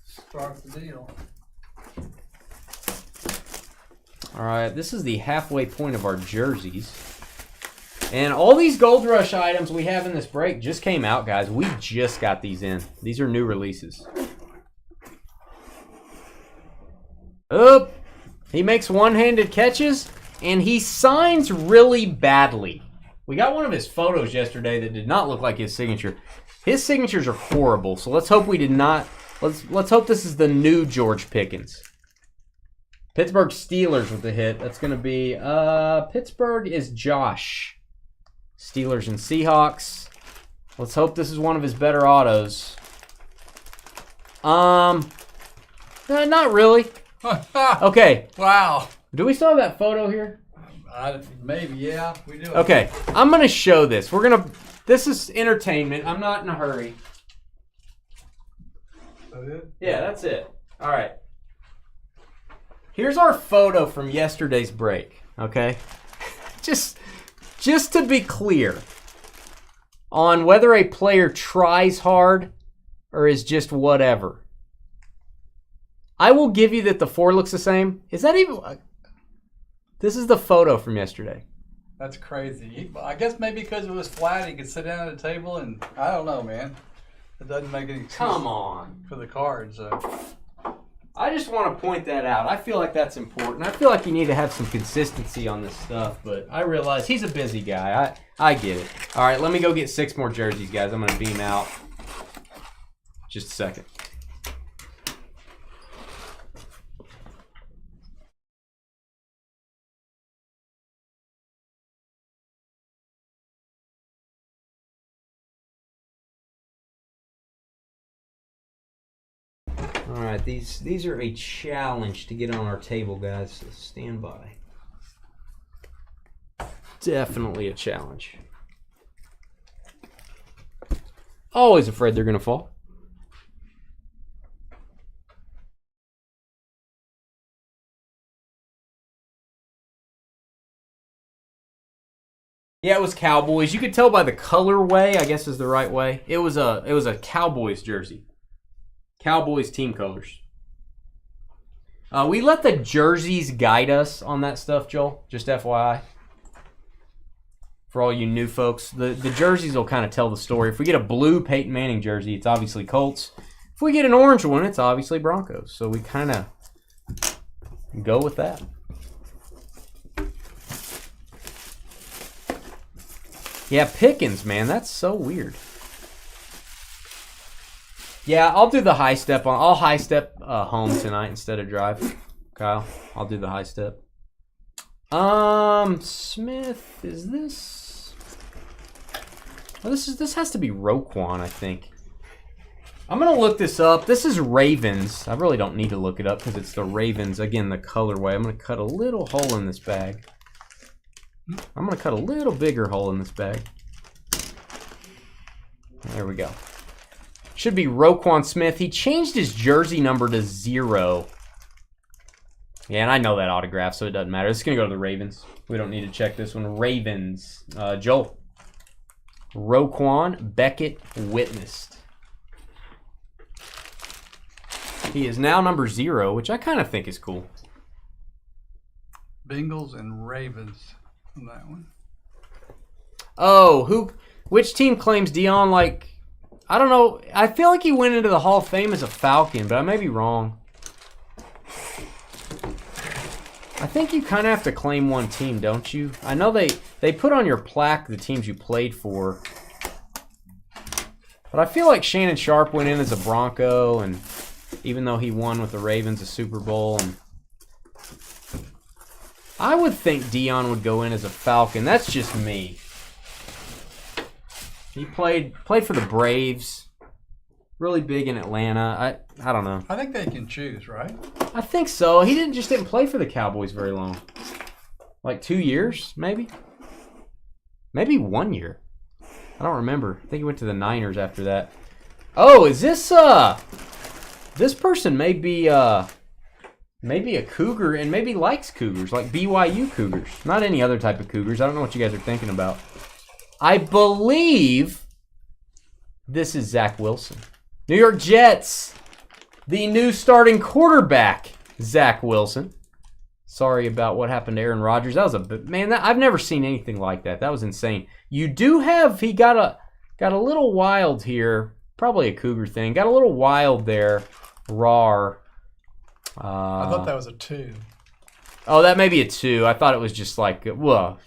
Speaker 1: Starts the deal.
Speaker 2: All right, this is the halfway point of our jerseys. And all these Gold Rush items we have in this break just came out, guys. We just got these in. These are new releases. Oh, he makes one-handed catches, and he signs really badly. We got one of his photos yesterday that did not look like his signature. His signatures are horrible, so let's hope we did not. Let's hope this is the new George Pickens. Pittsburgh Steelers with the hit. That's going to be, Pittsburgh is Josh. Steelers and Seahawks. Let's hope this is one of his better autos. Not really. Okay.
Speaker 1: Wow.
Speaker 2: Do we still have that photo here?
Speaker 1: Maybe, yeah. We do.
Speaker 2: Okay. I'm going to show this. This is entertainment. I'm not in a hurry.
Speaker 1: That it?
Speaker 2: Yeah, that's it. All right. Here's our photo from yesterday's break, okay? Just to be clear on whether a player tries hard or is just whatever. I will give you that the 4 looks the same. Is that even... This is the photo from yesterday.
Speaker 1: That's crazy. I guess maybe because it was flat, he could sit down at a table and... I don't know, man. It doesn't make any sense.
Speaker 2: Come on.
Speaker 1: For the cards, so...
Speaker 2: I just want to point that out. I feel like that's important. I feel like you need to have some consistency on this stuff, but I realize he's a busy guy. I get it. All right, let me go get 6 more jerseys, guys. I'm going to beam out. Just a second. All right, these are a challenge to get on our table, guys. So stand by. Definitely a challenge. Always afraid they're going to fall. Yeah, it was Cowboys. You could tell by the colorway, I guess is the right way. It was a Cowboys jersey. Cowboys team colors. We let the jerseys guide us on that stuff, Joel. Just FYI. For all you new folks, the jerseys will kind of tell the story. If we get a blue Peyton Manning jersey, it's obviously Colts. If we get an orange one, it's obviously Broncos. So we kind of go with that. Yeah, Pickens, man, that's so weird. Yeah, I'll do the high step on. I'll high step home tonight instead of drive. Kyle, I'll do the high step. Smith, is this? Oh, this has to be Roquan, I think. I'm gonna look this up. This is Ravens. I really don't need to look it up because it's the Ravens. Again, the colorway. I'm gonna cut a little hole in this bag. I'm gonna cut a little bigger hole in this bag. There we go. Should be Roquan Smith. He changed his jersey number to 0. Yeah, and I know that autograph, so it doesn't matter. It's going to go to the Ravens. We don't need to check this one. Ravens. Joel. Roquan Beckett witnessed. He is now number 0, which I kind of think is cool.
Speaker 1: Bengals and Ravens on that one.
Speaker 2: Oh, which team claims Dion like... I don't know. I feel like he went into the Hall of Fame as a Falcon, but I may be wrong. I think you kind of have to claim one team, don't you? I know they put on your plaque the teams you played for. But I feel like Shannon Sharp went in as a Bronco, and even though he won with the Ravens a Super Bowl, and I would think Dion would go in as a Falcon. That's just me. He played for the Braves. Really big in Atlanta. I don't know.
Speaker 1: I think they can choose, right?
Speaker 2: I think so. He didn't play for the Cowboys very long. Like 2 years, maybe? Maybe 1 year. I don't remember. I think he went to the Niners after that. Oh, is this this person may be a Cougar and maybe likes Cougars, like BYU Cougars. Not any other type of Cougars. I don't know what you guys are thinking about. I believe this is Zach Wilson. New York Jets. The new starting quarterback, Zach Wilson. Sorry about what happened to Aaron Rodgers. That was man. I've never seen anything like that. That was insane. You do have he got a little wild here. Probably a Cougar thing. Got a little wild there. Rar.
Speaker 1: I thought that was a 2.
Speaker 2: Oh, that may be a 2. I thought it was just like whoa.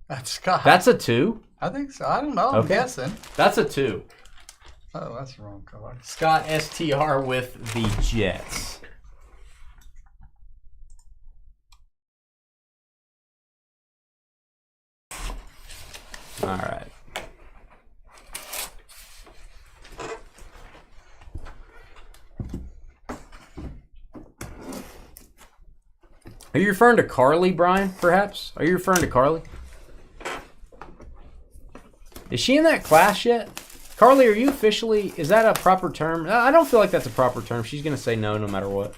Speaker 1: That's Scott.
Speaker 2: That's a 2.
Speaker 1: I think so. I don't know. I'm guessing.
Speaker 2: That's a 2.
Speaker 1: Oh, that's the wrong color.
Speaker 2: Scott STR with the Jets. All right. Are you referring to Carly, Brian, perhaps? Are you referring to Carly? Is she in that class yet? Carly, are you officially... Is that a proper term? I don't feel like that's a proper term. She's going to say no matter what.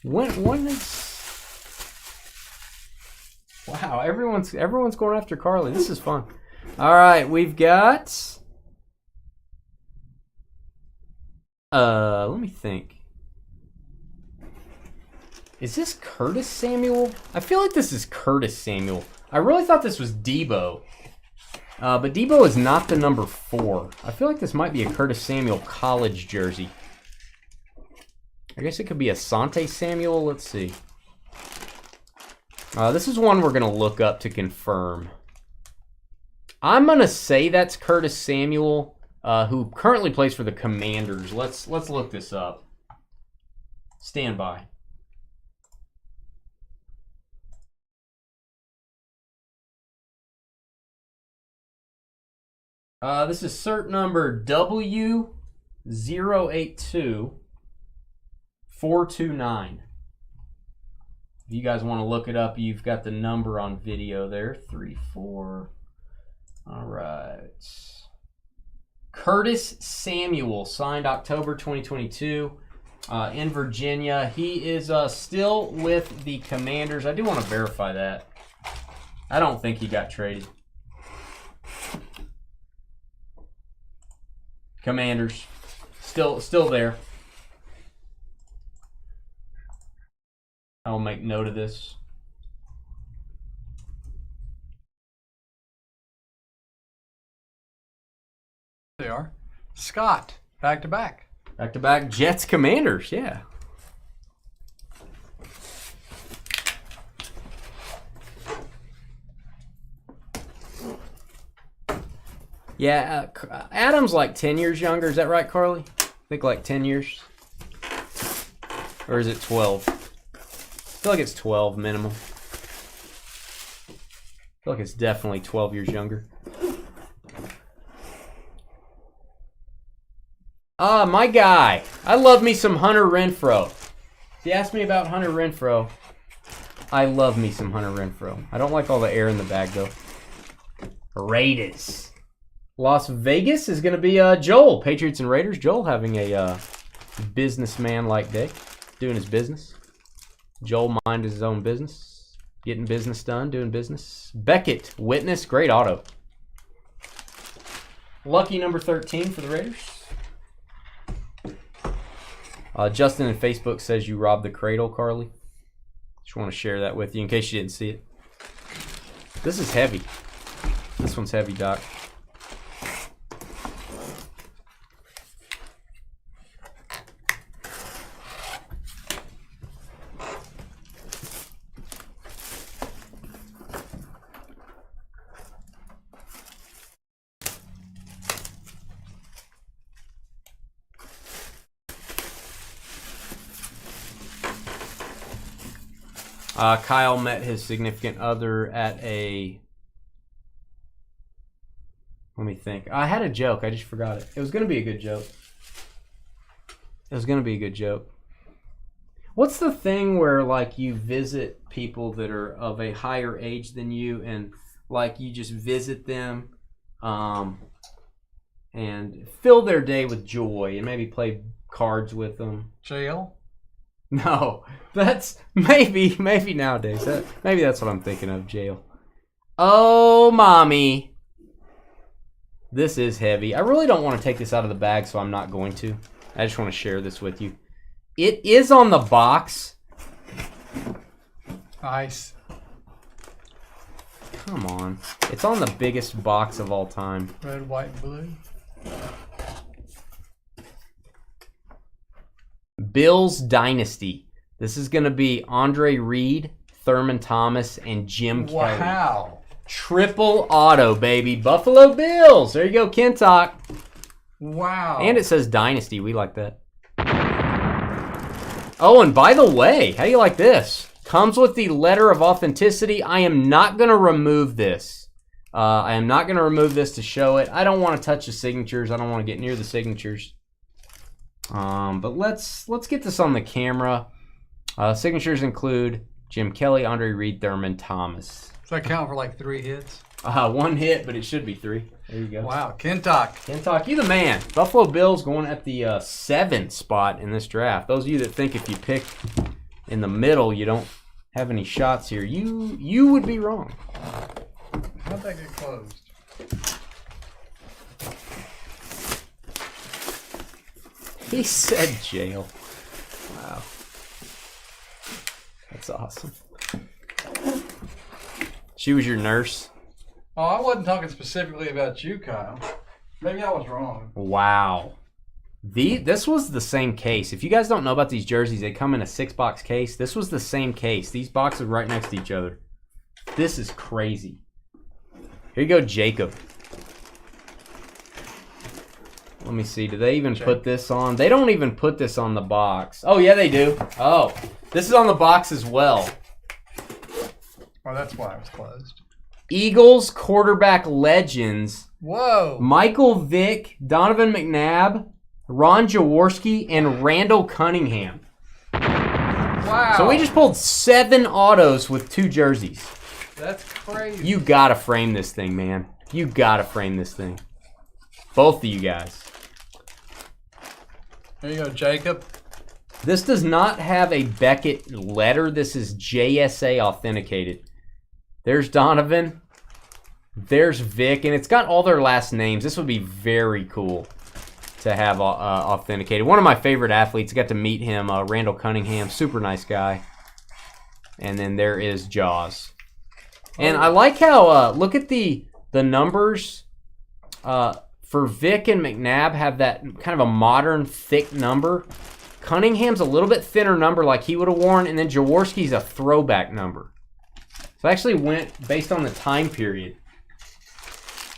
Speaker 2: When is... Wow, everyone's going after Carly. This is fun. All right, we've got... let me think. Is this Curtis Samuel? I feel like this is Curtis Samuel. I really thought this was Debo. But Debo is not the number 4. I feel like this might be a Curtis Samuel college jersey. I guess it could be Asante Samuel. Let's see. This is one we're going to look up to confirm. I'm going to say that's Curtis Samuel, who currently plays for the Commanders. Let's look this up. Stand by. This is cert number W082429. If you guys want to look it up, you've got the number on video there. 34. All right. Curtis Samuel, signed October 2022 in Virginia. He is still with the Commanders. I do want to verify that. I don't think he got traded. Commanders, still there. I will make note of this.
Speaker 1: They are. Scott, back to back.
Speaker 2: Back to back Jets Commanders, yeah. Yeah, Adam's like 10 years younger. Is that right, Carly? I think like 10 years. Or is it 12? I feel like it's 12 minimum. I feel like it's definitely 12 years younger. My guy. I love me some Hunter Renfrow. If you ask me about Hunter Renfrow, I love me some Hunter Renfrow. I don't like all the air in the bag, though. Raiders. Las Vegas is going to be Joel. Patriots and Raiders. Joel having a businessman-like day. Doing his business. Joel minded his own business. Getting business done. Doing business. Beckett. Witness. Great auto. Lucky number 13 for the Raiders. Justin in Facebook says you robbed the cradle, Carly. Just want to share that with you in case you didn't see it. This is heavy. This one's heavy, Doc. Kyle met his significant other at a... Let me think. I had a joke. I just forgot it. It was going to be a good joke. What's the thing where, like, you visit people that are of a higher age than you and, like, you just visit them and fill their day with joy and maybe play cards with them?
Speaker 1: Jail?
Speaker 2: No, that's maybe nowadays. Maybe that's what I'm thinking of, jail. Oh, mommy. This is heavy. I really don't want to take this out of the bag, so I'm not going to. I just want to share this with you. It is on the box.
Speaker 1: Nice.
Speaker 2: Come on. It's on the biggest box of all time.
Speaker 1: Red, white, blue.
Speaker 2: Bills Dynasty. This is going to be Andre Reed, Thurman Thomas, and Jim Kelly.
Speaker 1: Wow.
Speaker 2: Triple auto, baby. Buffalo Bills. There you go, Kentuck.
Speaker 1: Wow.
Speaker 2: And it says Dynasty. We like that. Oh, and by the way, how do you like this? Comes with the letter of authenticity. I am not going to remove this. I am not going to remove this to show it. I don't want to touch the signatures. I don't want to get near the signatures. But let's get this on the camera. Signatures include Jim Kelly, Andre Reed, Thurman Thomas.
Speaker 1: Does that count for like 3 hits?
Speaker 2: 1 hit, but it should be 3. There you go.
Speaker 1: Wow, Kentuck.
Speaker 2: Kentuck, you the man. Buffalo Bills going at the 7th spot in this draft. Those of you that think if you pick in the middle, you don't have any shots here, you would be wrong.
Speaker 1: How'd that get closed?
Speaker 2: He said jail. Wow. That's awesome. She was your nurse?
Speaker 1: Oh, I wasn't talking specifically about you, Kyle. Maybe I was wrong.
Speaker 2: Wow. This was the same case. If you guys don't know about these jerseys, they come in a 6-box case. This was the same case. These boxes right next to each other. This is crazy. Here you go, Jacob. Let me see. Do they even put this on? They don't even put this on the box. Oh, yeah, they do. Oh, this is on the box as well.
Speaker 1: Oh, that's why it was closed.
Speaker 2: Eagles quarterback legends.
Speaker 1: Whoa.
Speaker 2: Michael Vick, Donovan McNabb, Ron Jaworski, and Randall Cunningham.
Speaker 1: Wow.
Speaker 2: So we just pulled 7 autos with 2 jerseys.
Speaker 1: That's crazy.
Speaker 2: You gotta frame this thing, man. You gotta frame this thing. Both of you guys.
Speaker 1: There you go, Jacob.
Speaker 2: This does not have a Beckett letter. This is JSA authenticated. There's Donovan. There's Vic. And it's got all their last names. This would be very cool to have authenticated. One of my favorite athletes. I got to meet him, Randall Cunningham. Super nice guy. And then there is Jaws. And I like how, look at the numbers. For Vic and McNabb have that kind of a modern, thick number. Cunningham's a little bit thinner number like he would have worn, and then Jaworski's a throwback number. So I actually went based on the time period.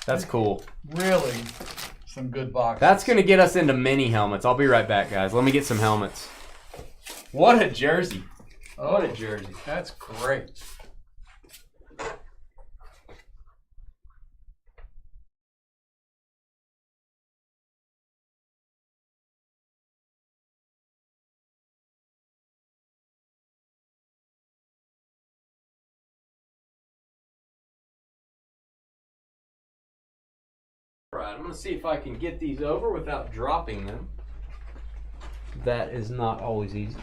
Speaker 2: That's cool.
Speaker 1: Really some good boxes.
Speaker 2: That's going to get us into mini helmets. I'll be right back, guys. Let me get some helmets. What a jersey.
Speaker 1: Oh, what a jersey. That's great.
Speaker 2: Right, I'm going to see if I can get these over without dropping them. That is not always easy.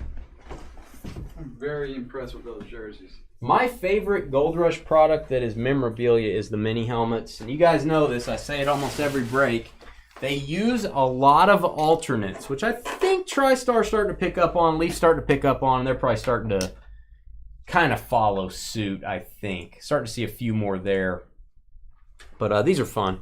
Speaker 1: I'm very impressed with those jerseys.
Speaker 2: My favorite Gold Rush product that is memorabilia is the mini helmets. And you guys know this. I say it almost every break. They use a lot of alternates, which I think TriStar's starting to pick up on, Leaf's starting to pick up on. They're probably starting to kind of follow suit, I think. Starting to see a few more there. But these are fun.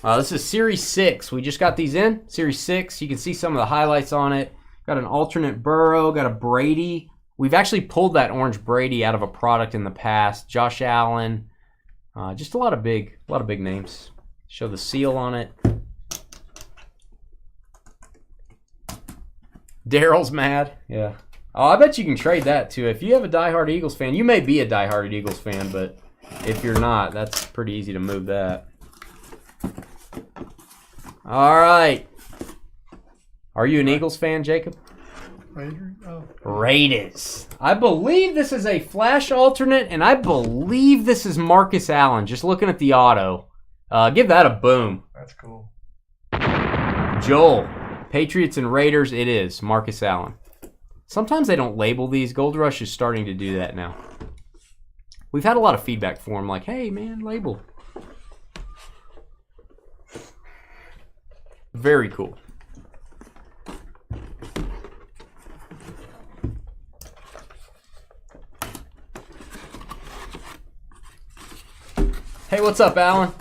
Speaker 2: This is Series 6. We just got these in. Series 6. You can see some of the highlights on it. Got an alternate Burrow. Got a Brady. We've actually pulled that orange Brady out of a product in the past. Josh Allen. Just a lot of big names. Show the seal on it. Daryl's mad. Yeah. Oh, I bet you can trade that too. If you have a diehard Eagles fan, you may be a diehard Eagles fan, but if you're not, that's pretty easy to move that. All right. Are you an Eagles fan, Jacob? Raiders. I believe this is a flash alternate, and I believe this is Marcus Allen. Just looking at the auto. Give that a boom.
Speaker 1: That's cool.
Speaker 2: Joel. Patriots and Raiders, it is Marcus Allen. Sometimes they don't label these. Gold Rush is starting to do that now. We've had a lot of feedback for him, like, hey, man, label. Very cool. Hey, what's up, Alan?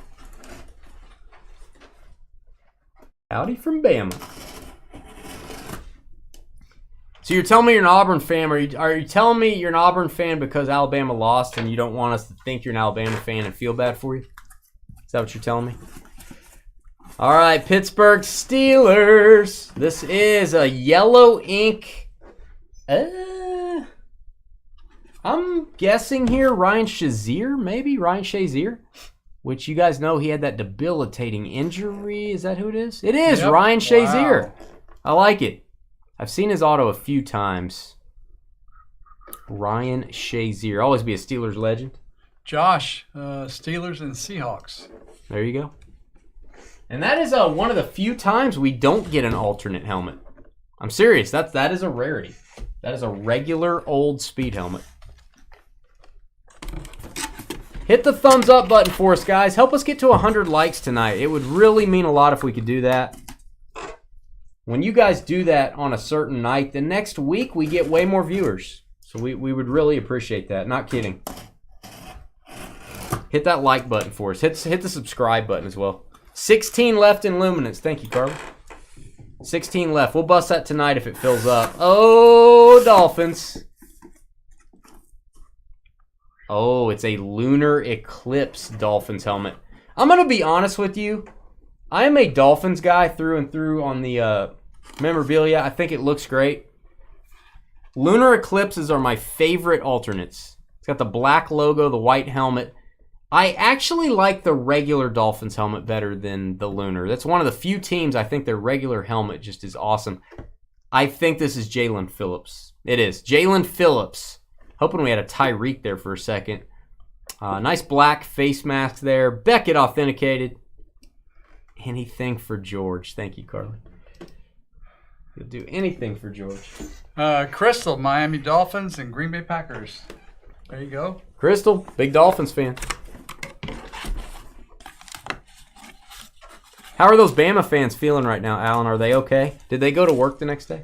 Speaker 2: Howdy from Bama. So you're telling me you're an Auburn fan? Are you telling me you're an Auburn fan because Alabama lost and you don't want us to think you're an Alabama fan and feel bad for you? Is that what you're telling me? All right, Pittsburgh Steelers. This is a yellow ink. I'm guessing here Ryan Shazier, maybe Ryan Shazier, which you guys know he had that debilitating injury. Is that who it is? It is yep. Ryan Shazier. Wow. I like it. I've seen his auto a few times. Ryan Shazier. Always be a Steelers legend.
Speaker 1: Josh, Steelers and Seahawks.
Speaker 2: There you go. And that is one of the few times we don't get an alternate helmet. I'm serious. That is a rarity. That is a regular old speed helmet. Hit the thumbs up button for us, guys. Help us get to 100 likes tonight. It would really mean a lot if we could do that. When you guys do that on a certain night, the next week we get way more viewers. So we would really appreciate that. Not kidding. Hit that like button for us. Hit the subscribe button as well. 16 left in Luminance. Thank you, Carla. 16 left. We'll bust that tonight if it fills up. Oh, Dolphins. Oh, it's a Lunar Eclipse Dolphins helmet. I'm going to be honest with you. I am a Dolphins guy through and through on the memorabilia. I think it looks great. Lunar Eclipses are my favorite alternates. It's got the black logo, the white helmet. I actually like the regular Dolphins helmet better than the Lunar. That's one of the few teams I think their regular helmet just is awesome. I think this is Jalen Phillips. It is. Jalen Phillips. Hoping we had a Tyreek there for a second. Nice black face mask there. Beckett authenticated. Anything for George. Thank you, Carly. You'll do anything for George.
Speaker 1: Crystal, Miami Dolphins and Green Bay Packers. There you go.
Speaker 2: Crystal, big Dolphins fan. How are those Bama fans feeling right now, Alan? Are they okay? Did they go to work the next day?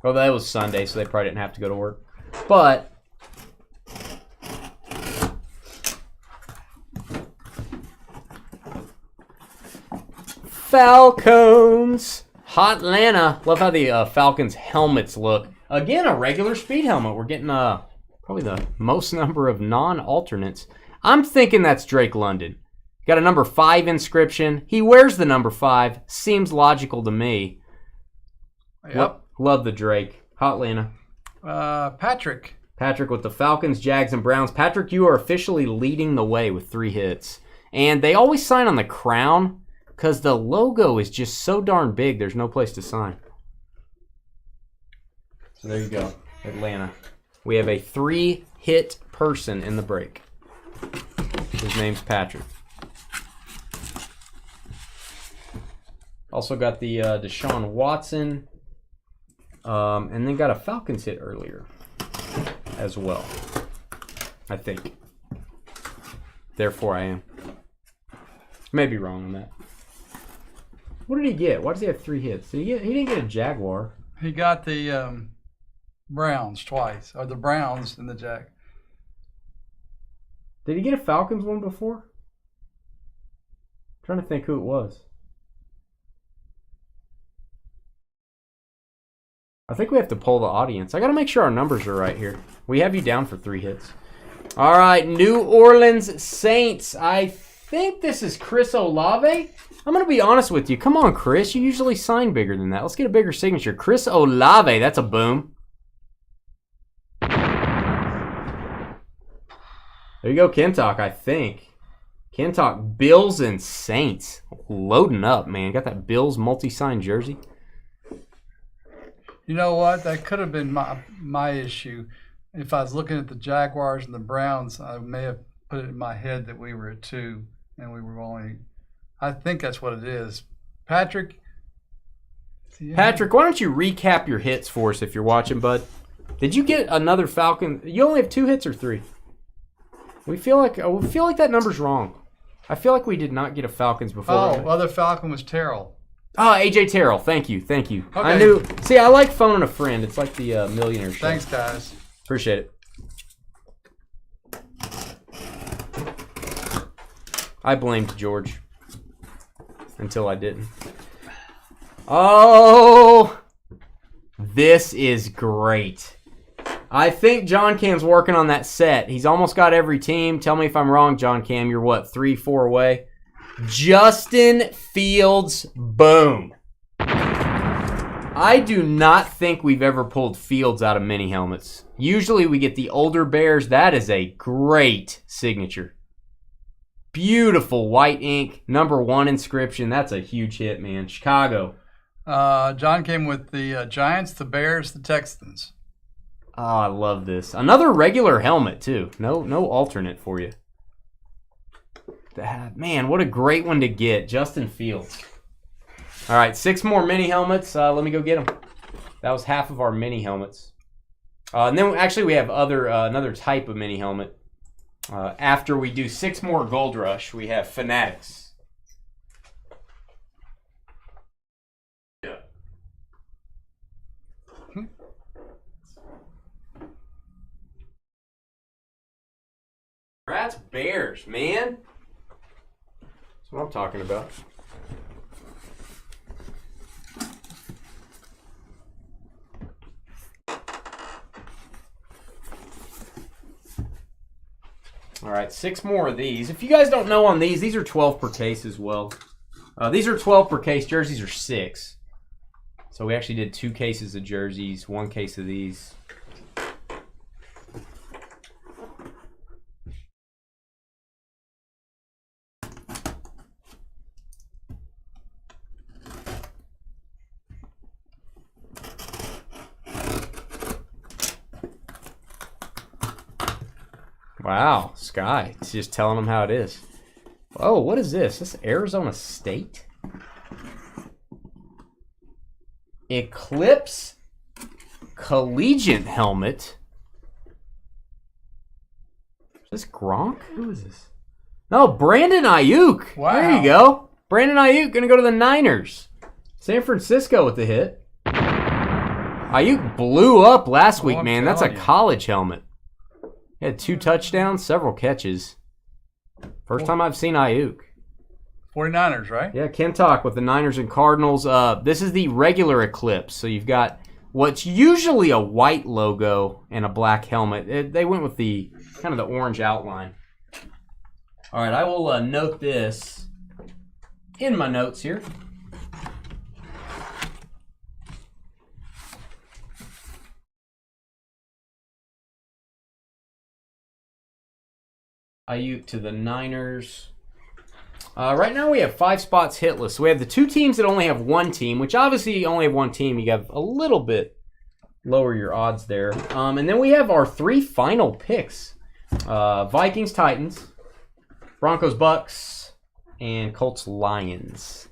Speaker 2: Oh, that was Sunday, so they probably didn't have to go to work. But Falcons. Hot Atlanta. Love how the Falcons helmets look. Again, a regular speed helmet. We're getting probably the most number of non-alternates. I'm thinking that's Drake London. Got a number 5 inscription. He wears the number 5. Seems logical to me.
Speaker 1: Yep.
Speaker 2: Love the Drake. Hot Atlanta.
Speaker 1: Patrick.
Speaker 2: Patrick with the Falcons, Jags, and Browns. Patrick, you are officially leading the way with 3 hits. And they always sign on the crown because the logo is just so darn big, there's no place to sign. So there you go, Atlanta. We have a 3-hit person in the break. His name's Patrick. Also got the Deshaun Watson. And then got a Falcons hit earlier as well, I think. Therefore, I am. May be wrong on that. What did he get? Why does he have 3 hits? He didn't get a Jaguar.
Speaker 1: He got the Browns twice, or the Browns and the Jack.
Speaker 2: Did he get a Falcons one before? I'm trying to think who it was. I think we have to poll the audience. I got to make sure our numbers are right here. We have you down for 3 hits. All right, New Orleans Saints. I think this is Chris Olave. I'm going to be honest with you. Come on, Chris. You usually sign bigger than that. Let's get a bigger signature. Chris Olave. That's a boom. There you go, Kentuck, I think. Kentuck, Bills and Saints. Loading up, man. Got that Bills multi-sign jersey.
Speaker 1: You know what? That could have been my issue. If I was looking at the Jaguars and the Browns, I may have put it in my head that we were at 2 and we were only. I think that's what it is. Patrick. Yeah.
Speaker 2: Patrick, why don't you recap your hits for us if you're watching, bud? Did you get another Falcon? You only have 2 hits or 3? We feel like that number's wrong. I feel like we did not get a Falcons before.
Speaker 1: Oh, other Falcon was Terrell.
Speaker 2: Oh, AJ Terrell. Thank you.
Speaker 1: Okay.
Speaker 2: I knew. See, I like phoning a friend. It's like the Millionaire Show.
Speaker 1: Thanks, guys.
Speaker 2: Appreciate it. I blamed George until I didn't. Oh, this is great. I think John Cam's working on that set. He's almost got every team. Tell me if I'm wrong, John Cam. You're what, 3-4 away? Justin Fields, boom. I do not think we've ever pulled Fields out of mini helmets. Usually we get the older Bears. That is a great signature. Beautiful white ink, #1 inscription. That's a huge hit, man. Chicago.
Speaker 1: John came with the Giants, the Bears, the Texans.
Speaker 2: Oh, I love this. Another regular helmet, too. No alternate for you. Man, what a great one to get. Justin Fields. All right, 6 more mini helmets. Let me go get them. That was half of our mini helmets. And then actually we have another type of mini helmet. After we do 6 more Gold Rush, we have Fanatics. That's Bears, man. That's what I'm talking about. All right, 6 more of these. If you guys don't know on these are 12 per case as well. These are 12 per case. Jerseys are 6. So we actually did 2 cases of jerseys, 1 case of these. Wow, Sky. It's just telling them how it is. Oh, what is this? This Arizona State? Eclipse Collegiate helmet. Is this Gronk? Who is this? No, Brandon Ayuk.
Speaker 1: Wow.
Speaker 2: There you go. Brandon Ayuk going to go to the Niners. San Francisco with the hit. Ayuk blew up last week, man. That's a college helmet. He had 2 touchdowns, several catches. First time I've seen Ayuk.
Speaker 1: 49ers, right?
Speaker 2: Yeah, Kentuck with the Niners and Cardinals. This is the regular Eclipse. So you've got what's usually a white logo and a black helmet. They went with the kind of the orange outline. All right, I will note this in my notes here. Ayuk to the Niners. Right now we have 5 spots hitless. So we have the 2 teams that only have 1 team, which obviously you only have 1 team. You have a little bit lower your odds there. And then we have our 3 final picks. Vikings, Titans, Broncos, Bucks, and Colts, Lions.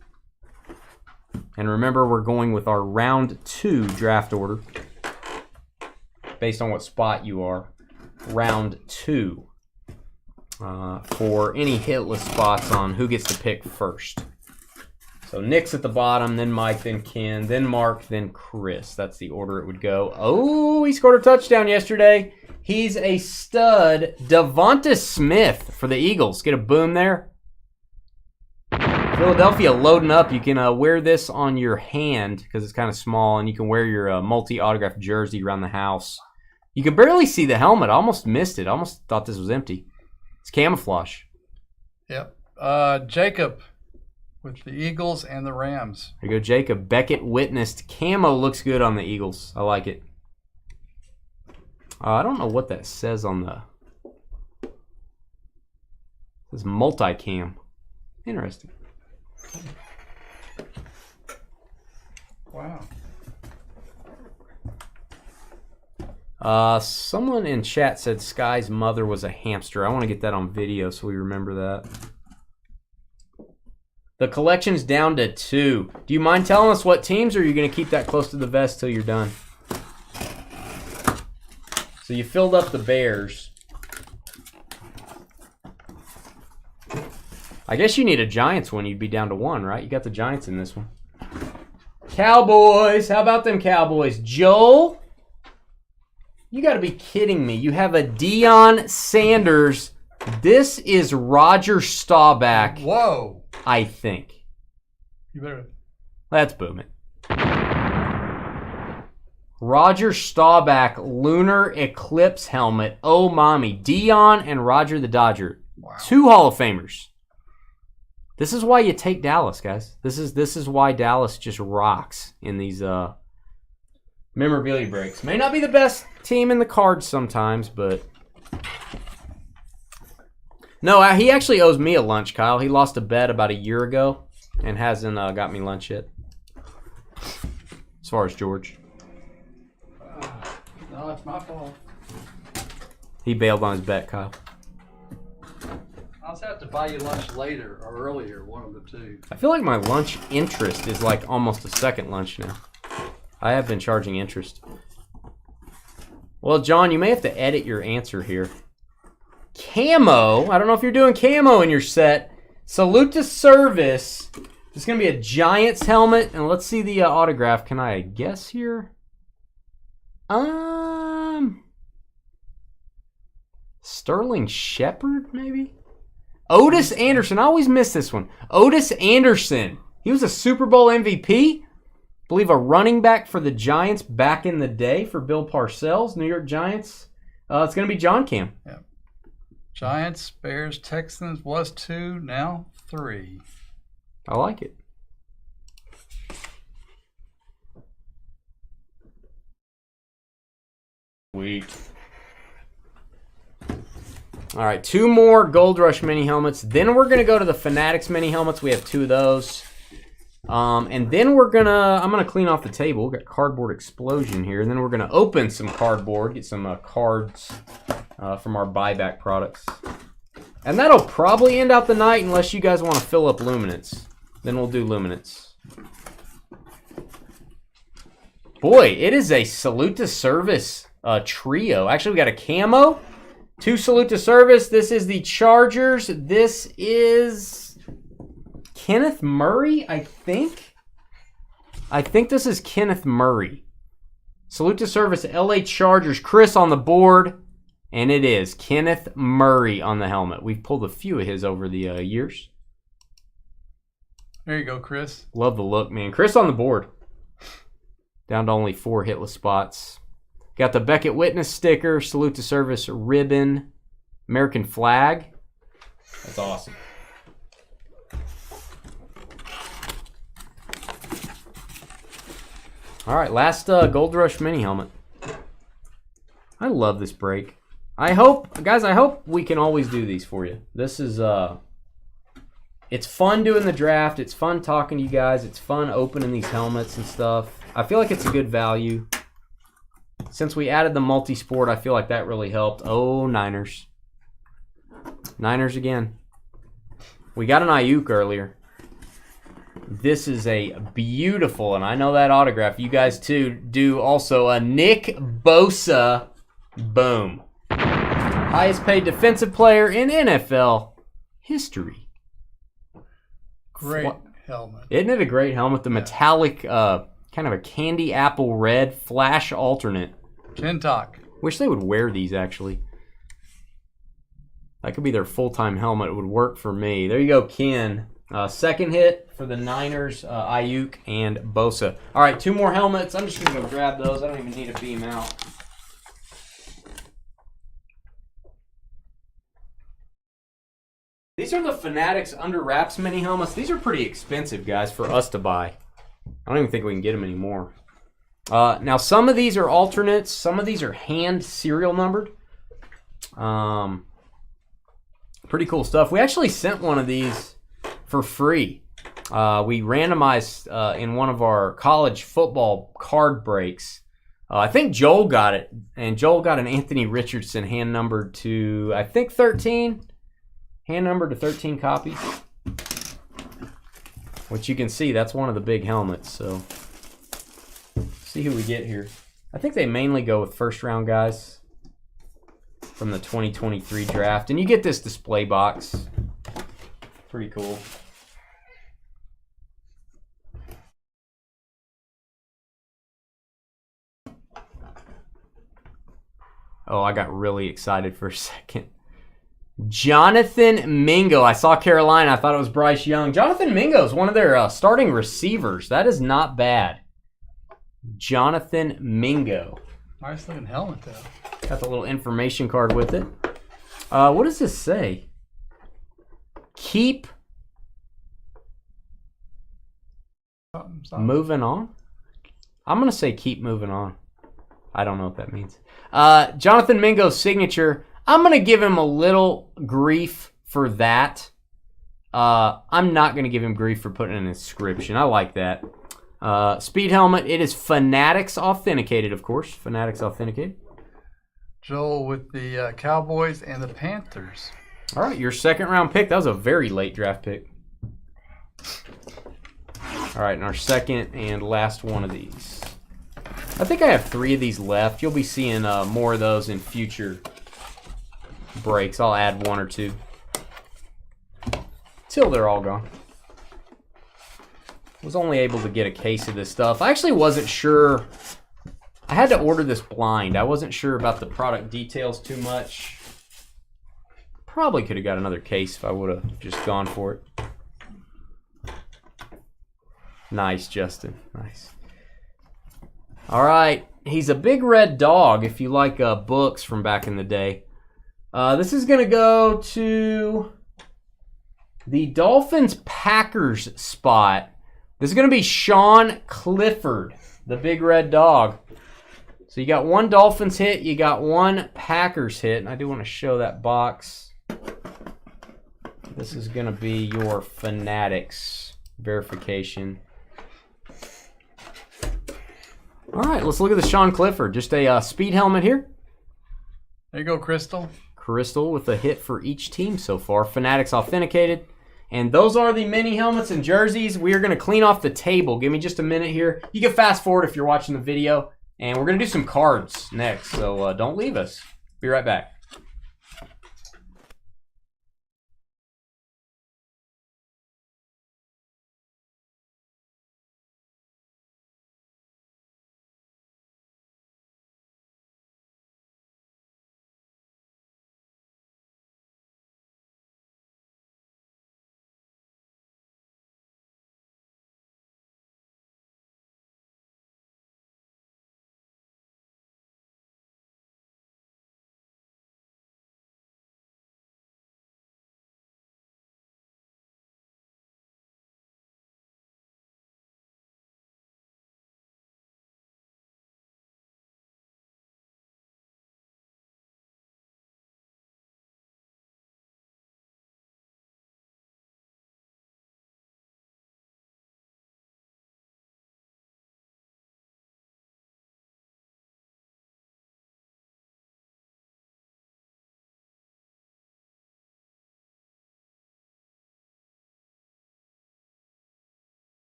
Speaker 2: And remember, we're going with our round 2 draft order based on what spot you are. Round 2. For any hitless spots on who gets to pick first. So Nick's at the bottom, then Mike, then Ken, then Mark, then Chris. That's the order it would go. Oh, he scored a touchdown yesterday. He's a stud. Devonta Smith for the Eagles. Get a boom there. Philadelphia loading up. You can wear this on your hand because it's kind of small, and you can wear your multi-autographed jersey around the house. You can barely see the helmet. I almost missed it. I almost thought this was empty. It's camouflage.
Speaker 1: Yep. Jacob with the Eagles and the Rams.
Speaker 2: There you go, Jacob. Beckett witnessed. Camo looks good on the Eagles. I like it. I don't know what that says on the... It says multicam. Interesting.
Speaker 1: Wow.
Speaker 2: Someone in chat said Sky's mother was a hamster. I want to get that on video so we remember that. The collection's down to 2. Do you mind telling us what teams, or are you going to keep that close to the vest till you're done? So you filled up the Bears. I guess you need a Giants one. You'd be down to 1, right? You got the Giants in this one. Cowboys. How about them Cowboys? Joel, you got to be kidding me. You have a Deion Sanders. This is Roger Staubach.
Speaker 1: Whoa.
Speaker 2: I think.
Speaker 1: You better.
Speaker 2: Let's boom it. Roger Staubach Lunar Eclipse helmet. Oh, mommy. Deion and Roger the Dodger.
Speaker 1: Wow.
Speaker 2: 2 Hall of Famers. This is why you take Dallas, guys. This is why Dallas just rocks in these memorabilia breaks. May not be the best team in the cards sometimes, but... No, he actually owes me a lunch, Kyle. He lost a bet about a year ago and hasn't got me lunch yet. As far as George.
Speaker 1: No, it's my fault.
Speaker 2: He bailed on his bet, Kyle.
Speaker 1: I'll just have to buy you lunch later or earlier, one of the two.
Speaker 2: I feel like my lunch interest is like almost a second lunch now. I have been charging interest. Well, John, you may have to edit your answer here. Camo. I don't know if you're doing camo in your set. Salute to service. This is going to be a Giants helmet. And let's see the autograph. Can I guess here? Sterling Shepard, maybe? Otis Anderson. I always miss this one. Otis Anderson. He was a Super Bowl MVP. I believe a running back for the Giants back in the day for Bill Parcells, New York Giants. It's going to be John Cam.
Speaker 1: Yeah. Giants, Bears, Texans was 2, now 3.
Speaker 2: I like it. Sweet. All right, 2 more Gold Rush mini helmets. Then we're going to go to the Fanatics mini helmets. We have 2 of those. And then I'm going to clean off the table. We've got Cardboard Explosion here. And then we're going to open some cardboard, get some cards from our buyback products. And that'll probably end out the night unless you guys want to fill up Luminance. Then we'll do Luminance. Boy, it is a Salute to Service trio. Actually, we got a camo. 2 Salute to Service. This is the Chargers. This is Kenneth Murray, I think. I think this is Kenneth Murray. Salute to Service, LA Chargers. Chris on the board. And it is Kenneth Murray on the helmet. We've pulled a few of his over the years.
Speaker 1: There you go, Chris.
Speaker 2: Love the look, man. Chris on the board. Down to only 4 hitless spots. Got the Beckett Witness sticker, Salute to Service ribbon, American flag. That's awesome. All right, last Gold Rush mini helmet. I love this break. I hope, guys, we can always do these for you. This is, it's fun doing the draft. It's fun talking to you guys. It's fun opening these helmets and stuff. I feel like it's a good value. Since we added the multi-sport, I feel like that really helped. Oh, Niners. Niners again. We got an Ayuk earlier. This is a beautiful, and I know that autograph. You guys, too, do also a Nick Bosa. Boom. Highest paid defensive player in NFL history.
Speaker 1: Great. helmet.
Speaker 2: Isn't it a great helmet? The metallic, kind of a candy apple red flash alternate.
Speaker 1: Chintok.
Speaker 2: Wish they would wear these, actually. That could be their full-time helmet. It would work for me. There you go, Ken. Second hit for the Niners, Ayuk and Bosa. All right, 2 more helmets. I'm just going to go grab those. I don't even need to beam out. These are the Fanatics Under Wraps mini helmets. These are pretty expensive, guys, for us to buy. I don't even think we can get them anymore. Now, some of these are alternates. Some of these are hand serial numbered. Pretty cool stuff. We actually sent one of these for free. We randomized in one of our college football card breaks. I think Joel got it, and Joel got an Anthony Richardson hand numbered to, I think, 13. Hand numbered to 13 copies. Which you can see, that's one of the big helmets. So, see who we get here. I think they mainly go with first round guys from the 2023 draft. And you get this display box. Pretty cool. Oh, I got really excited for a second. Jonathan Mingo. I saw Carolina. I thought it was Bryce Young. Jonathan Mingo is one of their starting receivers. That is not bad. Jonathan Mingo.
Speaker 1: Nice looking helmet, though.
Speaker 2: Got the little information card with it. What does this say? Keep moving on? I'm going to say keep moving on. I don't know what that means. Jonathan Mingo's signature. I'm going to give him a little grief for that. I'm not going to give him grief for putting an inscription. I like that. Speed helmet. It is Fanatics authenticated, of course. Fanatics authenticated.
Speaker 1: Joel with the Cowboys and the Panthers.
Speaker 2: All right, your second round pick. That was a very late draft pick. All right, and our second and last one of these. I think I have 3 of these left. You'll be seeing more of those in future breaks. I'll add 1 or 2 till they're all gone. Was only able to get a case of this stuff. I actually wasn't sure. I had to order this blind. I wasn't sure about the product details too much. Probably could have got another case if I would have just gone for it. Nice, Justin. Nice. All right. He's a big red dog if you like books from back in the day. This is going to go to the Dolphins-Packers spot. This is going to be Sean Clifford, the big red dog. So you got 1 Dolphins hit, you got 1 Packers hit, and I do want to show that box. This is going to be your Fanatics verification. All right, let's look at the Sean Clifford. Just a speed helmet here.
Speaker 1: There you go, Crystal.
Speaker 2: Crystal with a hit for each team so far. Fanatics authenticated. And those are the mini helmets and jerseys. We are going to clean off the table. Give me just a minute here. You can fast forward if you're watching the video. And we're going to do some cards next. So don't leave us. Be right back.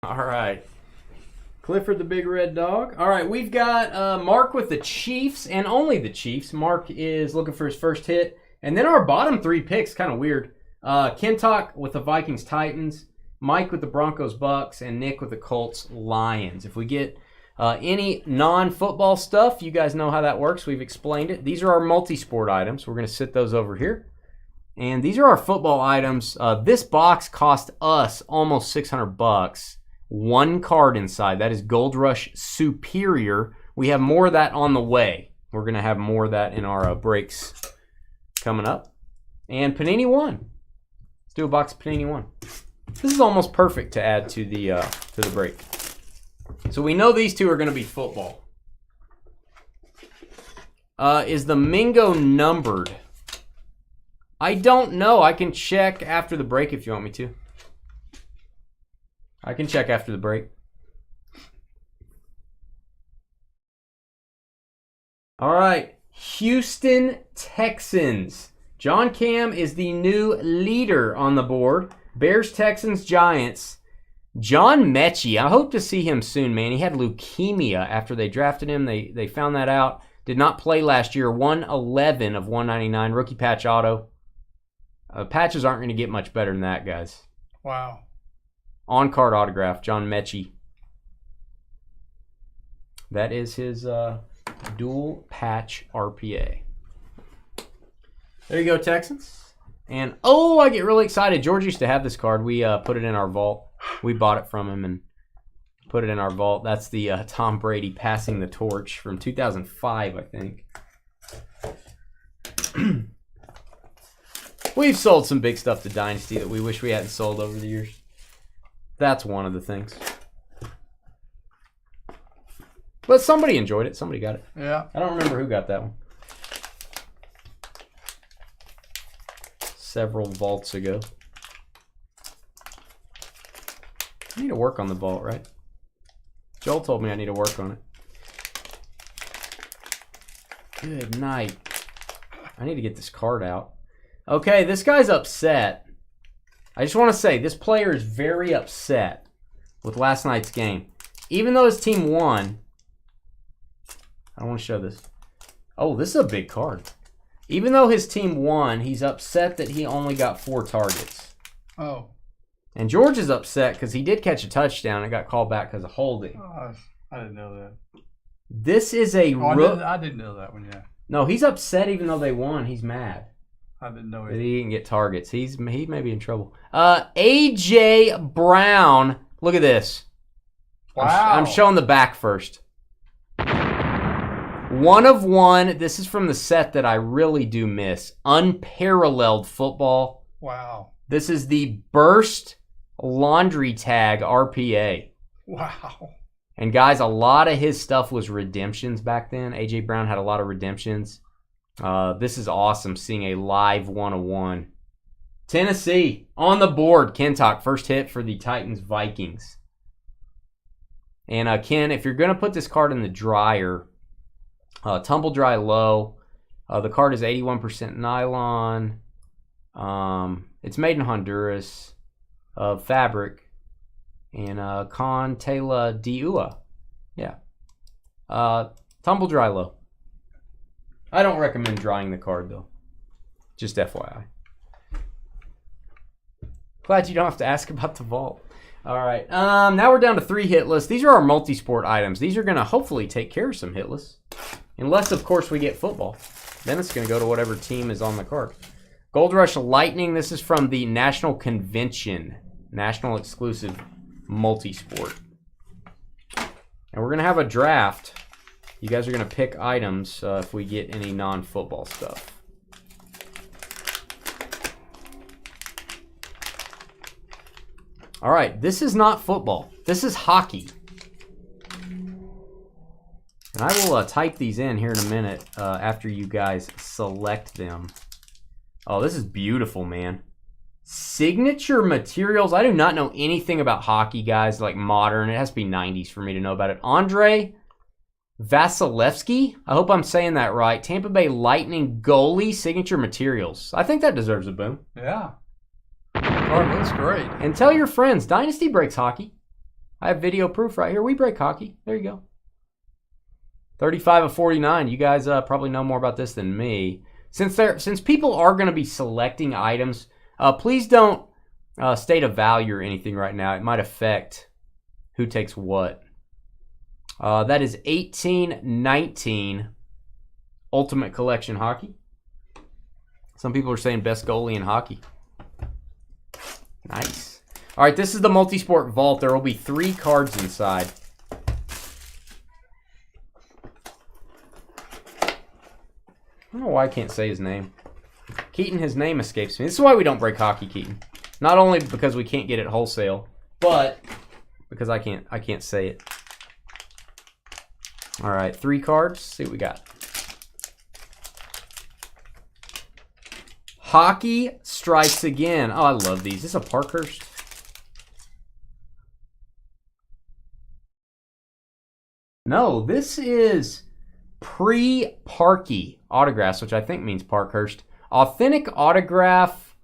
Speaker 2: All right. Clifford the Big Red Dog. All right, we've got Mark with the Chiefs and only the Chiefs. Mark is looking for his first hit. And then our bottom 3 picks, kind of weird. Kentuck with the Vikings Titans, Mike with the Broncos Bucks, and Nick with the Colts Lions. If we get any non-football stuff, you guys know how that works. We've explained it. These are our multi-sport items. We're going to sit those over here. And these are our football items. This box cost us almost $600. 1 card inside. That is Gold Rush Superior. We have more of that on the way. We're going to have more of that in our breaks coming up. And Panini 1. Let's do a box of Panini 1. This is almost perfect to add to the break. So we know these two are going to be football. Is the Mingo numbered? I don't know. I can check after the break if you want me to. I can check after the break. All right. Houston Texans. John Cam is the new leader on the board. Bears, Texans, Giants. John Mechie. I hope to see him soon, man. He had leukemia after they drafted him. They found that out. Did not play last year. 111 of 199. Rookie patch auto. Patches aren't going to get much better than that, guys.
Speaker 1: Wow.
Speaker 2: On-card autograph, John Mechie. That is his dual patch RPA. There you go, Texans. And, oh, I get really excited. George used to have this card. We put it in our vault. We bought it from him and put it in our vault. That's the Tom Brady passing the torch from 2005, I think. We've sold some big stuff to Dynasty that we wish we hadn't sold over the years. That's one of the things. But somebody enjoyed it. Somebody got it.
Speaker 1: Yeah.
Speaker 2: I don't remember who got that one. Several vaults ago. I need to work on the vault, right? Joel told me I need to work on it. Good night. I need to get this card out. Okay, this guy's upset. I just want to say, this player is very upset with last night's game. Even though his team won. I don't want to show this. Oh, this is a big card. Even though his team won, he's upset that he only got 4 targets.
Speaker 1: Oh.
Speaker 2: And George is upset because he did catch a touchdown and got called back because of holding.
Speaker 1: Oh, I didn't know that.
Speaker 2: This is a...
Speaker 1: I didn't know that one, yeah.
Speaker 2: No, he's upset even though they won. He's mad.
Speaker 1: I didn't know
Speaker 2: that he didn't get targets. He may be in trouble. A.J. Brown. Look at this.
Speaker 1: Wow.
Speaker 2: I'm showing the back first. 1 of 1. This is from the set that I really do miss. Unparalleled football.
Speaker 1: Wow.
Speaker 2: This is the Burst Laundry Tag RPA.
Speaker 1: Wow.
Speaker 2: And guys, a lot of his stuff was redemptions back then. A.J. Brown had a lot of redemptions. This is awesome, seeing a live 101. Tennessee on the board. Kentuck, first hit for the Titans Vikings. And Ken, if you're going to put this card in the dryer, tumble dry low. The card is 81% nylon. It's made in Honduras of fabric. And Con Tela Diua. Yeah. Tumble dry low. I don't recommend drying the card, though. Just FYI. Glad you don't have to ask about the vault. All right. Now we're down to 3 hitless. These are our multi-sport items. These are going to hopefully take care of some hitless. Unless, of course, we get football. Then it's going to go to whatever team is on the card. Gold Rush Lightning. This is from the National Convention. National exclusive multi-sport. And we're going to have a draft. You guys are going to pick items if we get any non-football stuff. All right, this is not football. This is hockey. And I will type these in here in a minute after you guys select them. Oh, this is beautiful, man. Signature materials. I do not know anything about hockey, guys, like modern. It has to be 90s for me to know about it. Andre Vasilevsky. I hope I'm saying that right. Tampa Bay Lightning goalie, signature materials. I think that deserves a boom.
Speaker 1: Yeah. Card looks great.
Speaker 2: And tell your friends, Dynasty Breaks hockey. I have video proof right here. We break hockey. There you go. 35 of 49. You guys probably know more about this than me. Since people are going to be selecting items, please don't state a value or anything right now. It might affect who takes what. That is 18-19 Ultimate Collection Hockey. Some people are saying best goalie in hockey. Nice. All right, this is the Multisport Vault. There will be 3 cards inside. I don't know why I can't say his name. Keaton, his name escapes me. This is why we don't break hockey, Keaton. Not only because we can't get it wholesale, but because I can't say it. All right, 3 cards. See what we got. Hockey Strikes Again. Oh, I love these. Is this a Parkhurst? No, this is pre-Parky autographs, which I think means Parkhurst. Authentic autograph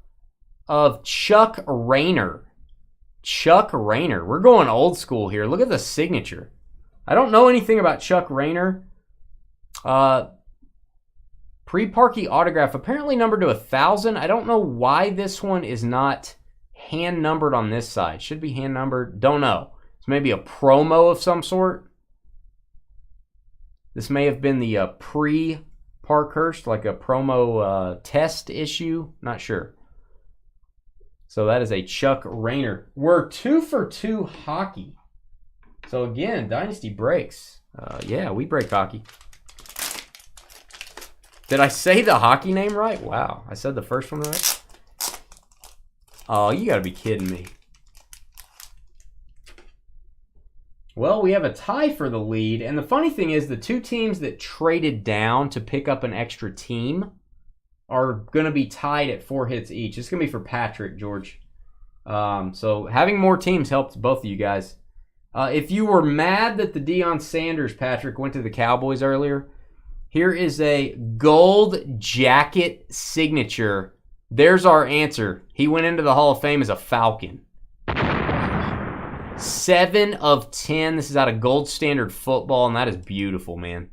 Speaker 2: of Chuck Rayner. Chuck Rayner. We're going old school here. Look at the signature. I don't know anything about Chuck Rayner. Pre-Parky autograph, apparently numbered to 1,000. I don't know why this one is not hand numbered on this side. Should be hand numbered. Don't know. It's maybe a promo of some sort. This may have been the pre-Parkhurst, like a promo test issue. Not sure. So that is a Chuck Rayner. We're 2 for 2 hockey. So again, Dynasty Breaks. Yeah, we break hockey. Did I say the hockey name right? Wow, I said the first one right? Oh, you gotta be kidding me. Well, we have a tie for the lead, and the funny thing is the 2 teams that traded down to pick up an extra team are going to be tied at 4 hits each. It's going to be for Patrick, George. So having more teams helps both of you guys. If you were mad that the Deion Sanders, Patrick, went to the Cowboys earlier, here is a gold jacket signature. There's our answer. He went into the Hall of Fame as a Falcon. 7 of 10. This is out of Gold Standard Football, and that is beautiful, man.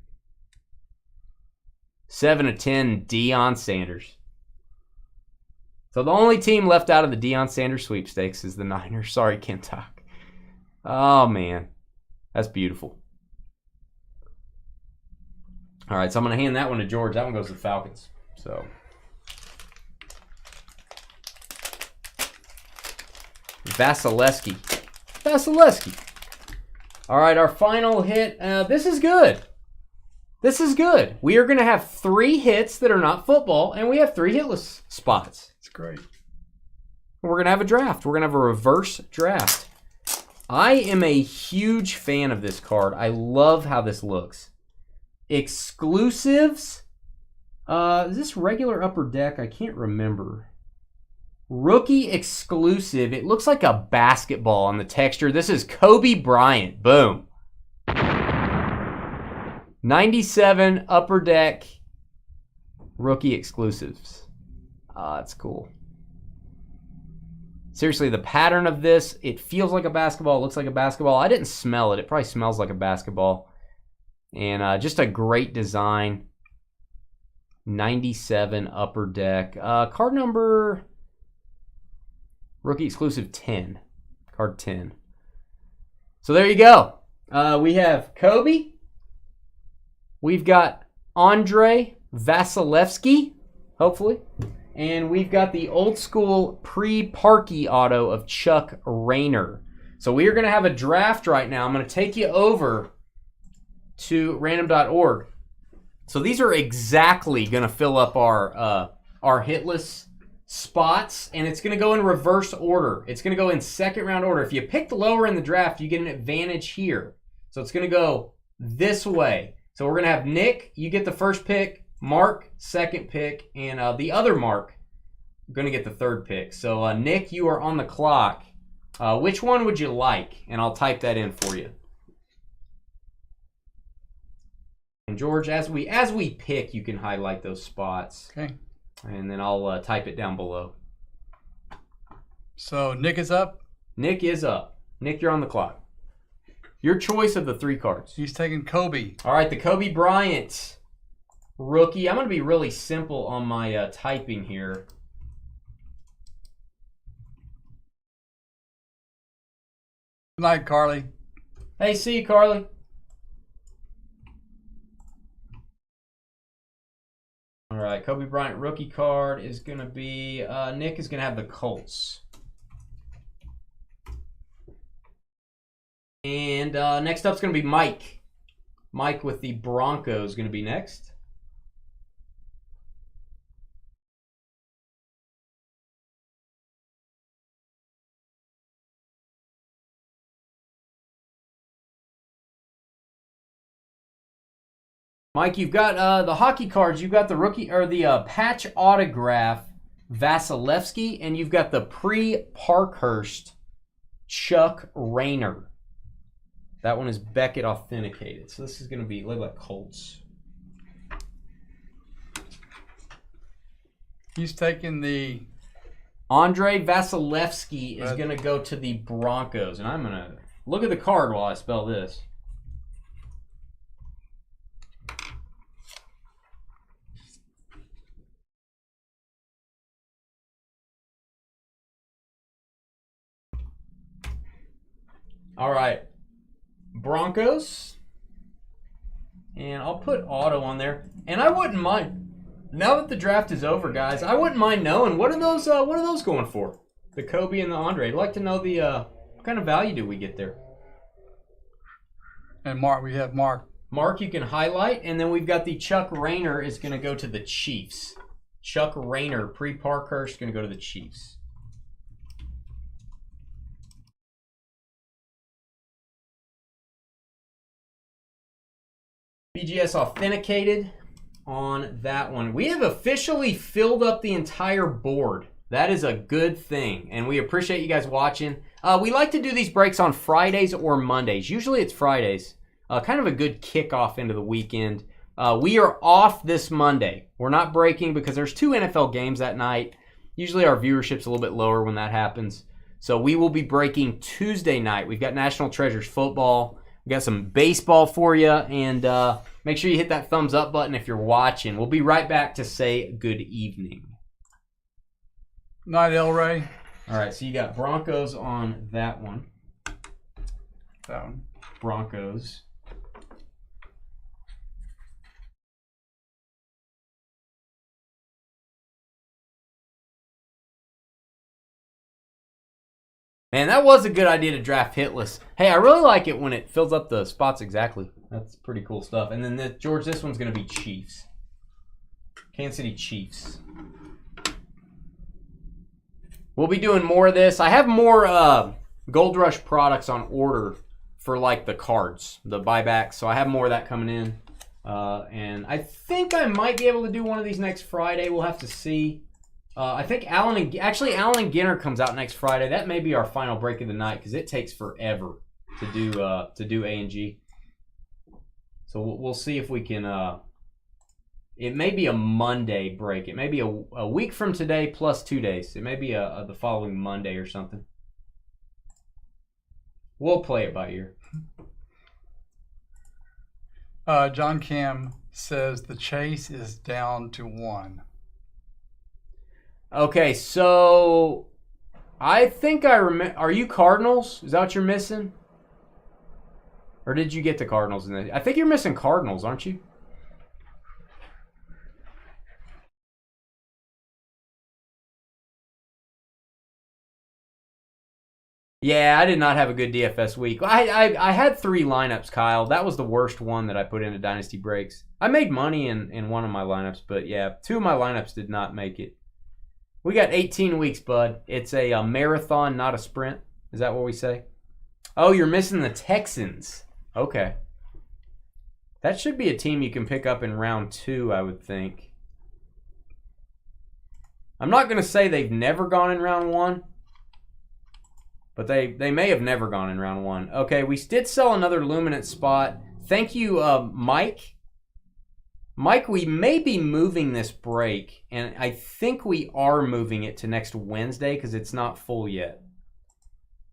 Speaker 2: 7 of 10, Deion Sanders. So the only team left out of the Deion Sanders sweepstakes is the Niners. Sorry, Kentuck. Oh, man. That's beautiful. All right, so I'm going to hand that one to George. That one goes to the Falcons. So Vasilevsky. All right, our final hit. This is good. This is good. We are going to have 3 hits that are not football, and we have 3 hitless spots.
Speaker 1: It's great.
Speaker 2: We're going to have a draft. We're going to have a reverse draft. I am a huge fan of this card. I love how this looks. Exclusives. Is this regular upper deck? I can't remember. Rookie exclusive. It looks like a basketball on the texture. This is Kobe Bryant. Boom. 97 upper deck rookie exclusives. That's cool. Seriously, the pattern of this, it feels like a basketball. It looks like a basketball. I didn't smell it. It probably smells like a basketball. And just a great design. 97 upper deck. Card number... Rookie exclusive 10. Card 10. So there you go. We have Kobe. We've got Andre Vasilevsky, hopefully. And we've got the old school pre-Parky auto of Chuck Rayner. So we are going to have a draft right now. I'm going to take you over to random.org. So these are exactly going to fill up our hitless spots, and it's going to go in reverse order. It's going to go in second round order. If you pick the lower in the draft, you get an advantage here. So it's going to go this way. So we're going to have Nick, you get the first pick, Mark, second pick, and the other Mark, going to get the third pick. So Nick, you are on the clock. Which one would you like? And I'll type that in for you. And George, as we pick, you can highlight those spots.
Speaker 1: Okay.
Speaker 2: And then I'll type it down below.
Speaker 1: So Nick is up?
Speaker 2: Nick is up. Nick, you're on the clock. Your choice of the 3 cards.
Speaker 1: He's taking Kobe.
Speaker 2: All right, the Kobe Bryant rookie. I'm going to be really simple on my typing here.
Speaker 1: Good night, Carly.
Speaker 2: Hey, see you, Carly. All right, Kobe Bryant rookie card is going to be, Nick is going to have the Colts. And next up is going to be Mike. Mike with the Broncos is going to be next. Mike, you've got the hockey cards. You've got the rookie or the patch autograph Vasilevsky, and you've got the pre-Parkhurst Chuck Rayner. That one is Beckett authenticated. So this is going to be labeled like Colts.
Speaker 1: He's taking the...
Speaker 2: Andre Vasilevsky is going to go to the Broncos. And I'm going to look at the card while I spell this. All right. Broncos. And I'll put auto on there. And I wouldn't mind... Now that the draft is over, guys, I wouldn't mind knowing what are those going for? The Kobe and the Andre. I'd like to know the what kind of value do we get there?
Speaker 1: And Mark, we have Mark.
Speaker 2: Mark, you can highlight, and then we've got the Chuck Rayner is going to go to the Chiefs. Chuck Rayner, pre-Parkhurst, is going to go to the Chiefs. BGS authenticated on that one. We have officially filled up the entire board. That is a good thing, and we appreciate you guys watching. We like to do these breaks on Fridays or Mondays. Usually it's Fridays. Kind of a good kickoff into the weekend. We are off this Monday. We're not breaking because there's 2 NFL games that night. Usually our viewership's a little bit lower when that happens. So we will be breaking Tuesday night. We've got National Treasures football. We got some baseball for you, and make sure you hit that thumbs up button if you're watching. We'll be right back to say good evening.
Speaker 1: Night, El Ray.
Speaker 2: All right, so you got Broncos on that one.
Speaker 1: That one.
Speaker 2: Broncos. Man, that was a good idea to draft hitless. Hey, I really like it when it fills up the spots exactly. That's pretty cool stuff. And then, George, this one's going to be Chiefs. Kansas City Chiefs. We'll be doing more of this. I have more Gold Rush products on order for, like, the cards, the buybacks. So I have more of that coming in. And I think I might be able to do one of these next Friday. We'll have to see. I think Allen and Ginner comes out next Friday. That may be our final break of the night because it takes forever to do A and G. So we'll see if we can. It may be a Monday break. It may be a week from today plus 2 days. It may be the following Monday or something. We'll play it by ear.
Speaker 1: John Cam says the chase is down to 1.
Speaker 2: Okay, so I think I remember. Are you Cardinals? Is that what you're missing? Or did you get the Cardinals in there? I think you're missing Cardinals, aren't you? Yeah, I did not have a good DFS week. I had 3 lineups, Kyle. That was the worst one that I put into Dynasty Breaks. I made money in one of my lineups, but yeah, 2 of my lineups did not make it. We got 18 weeks, bud. It's a marathon, not a sprint. Is that what we say? Oh, you're missing the Texans. Okay. That should be a team you can pick up in round 2, I would think. I'm not going to say they've never gone in round 1, but they may have never gone in round 1. Okay, we did sell another Luminance spot. Thank you, Mike. Mike, we may be moving this break, and I think we are moving it to next Wednesday because it's not full yet.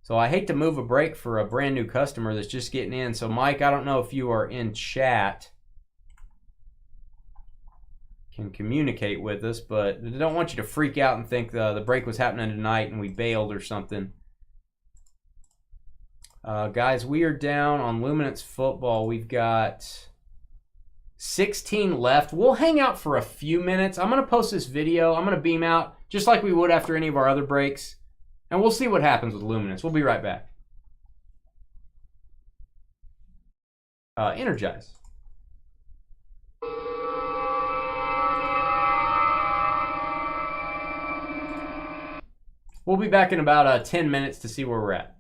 Speaker 2: So I hate to move a break for a brand new customer that's just getting in. So Mike, I don't know if you are in chat, can communicate with us, but I don't want you to freak out and think the break was happening tonight and we bailed or something. Guys, we are down on Luminance Football. We've got 16 left. We'll hang out for a few minutes. I'm going to post this video. I'm going to beam out just like we would after any of our other breaks. And we'll see what happens with Luminance. We'll be right back. Energize. We'll be back in about 10 minutes to see where we're at.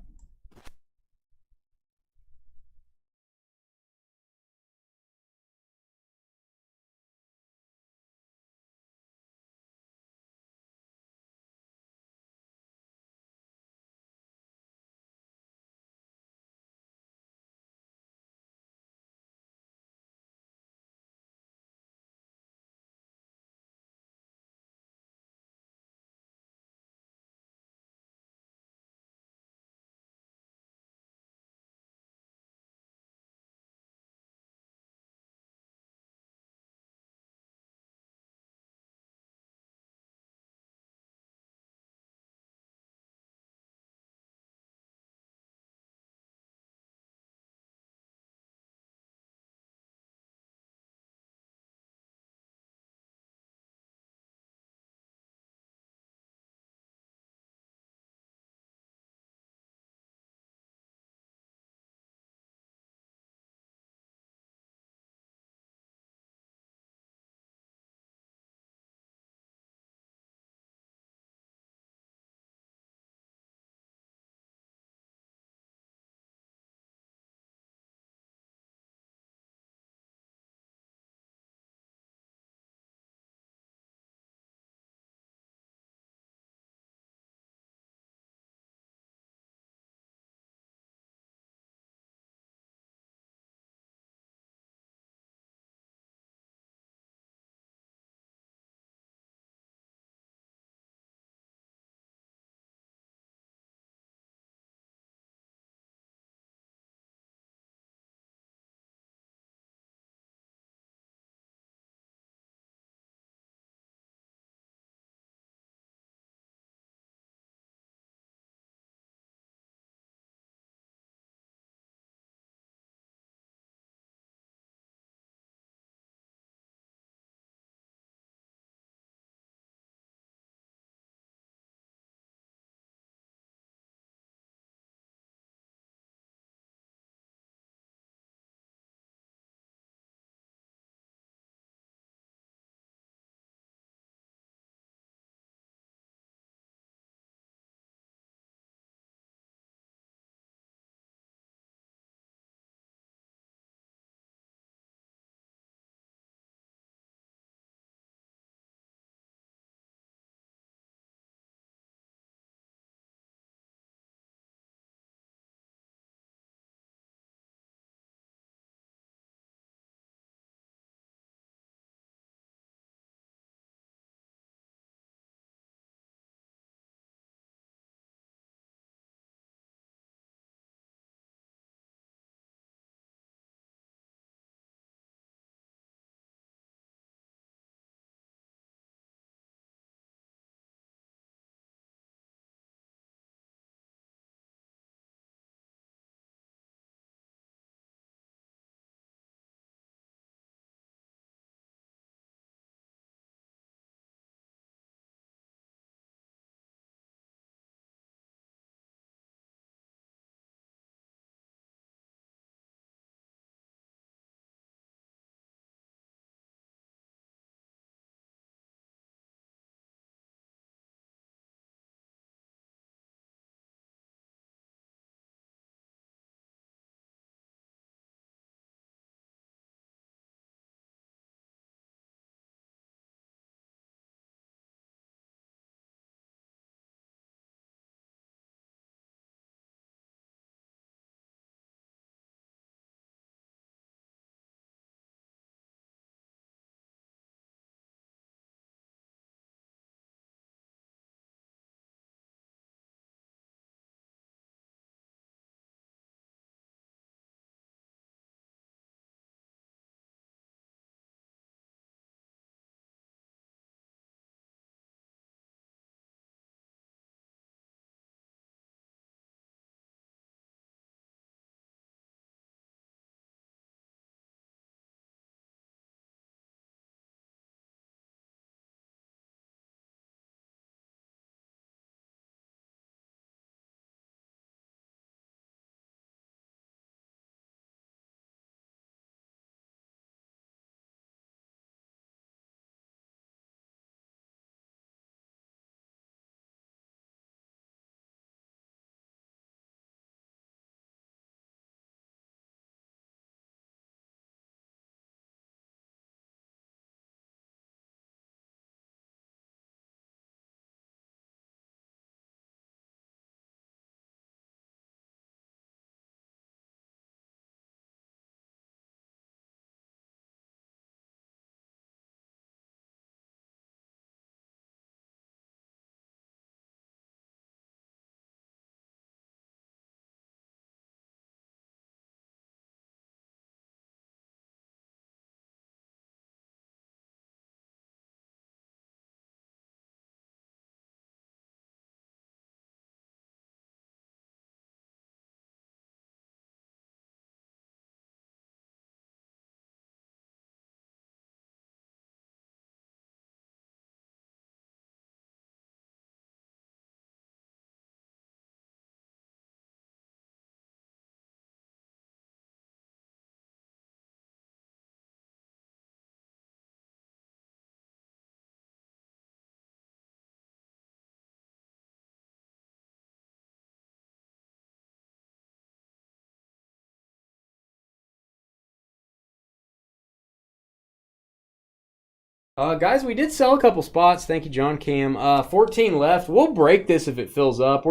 Speaker 2: Guys, we did sell a couple spots. Thank you, John Cam. 14 left. We'll break this if it fills up.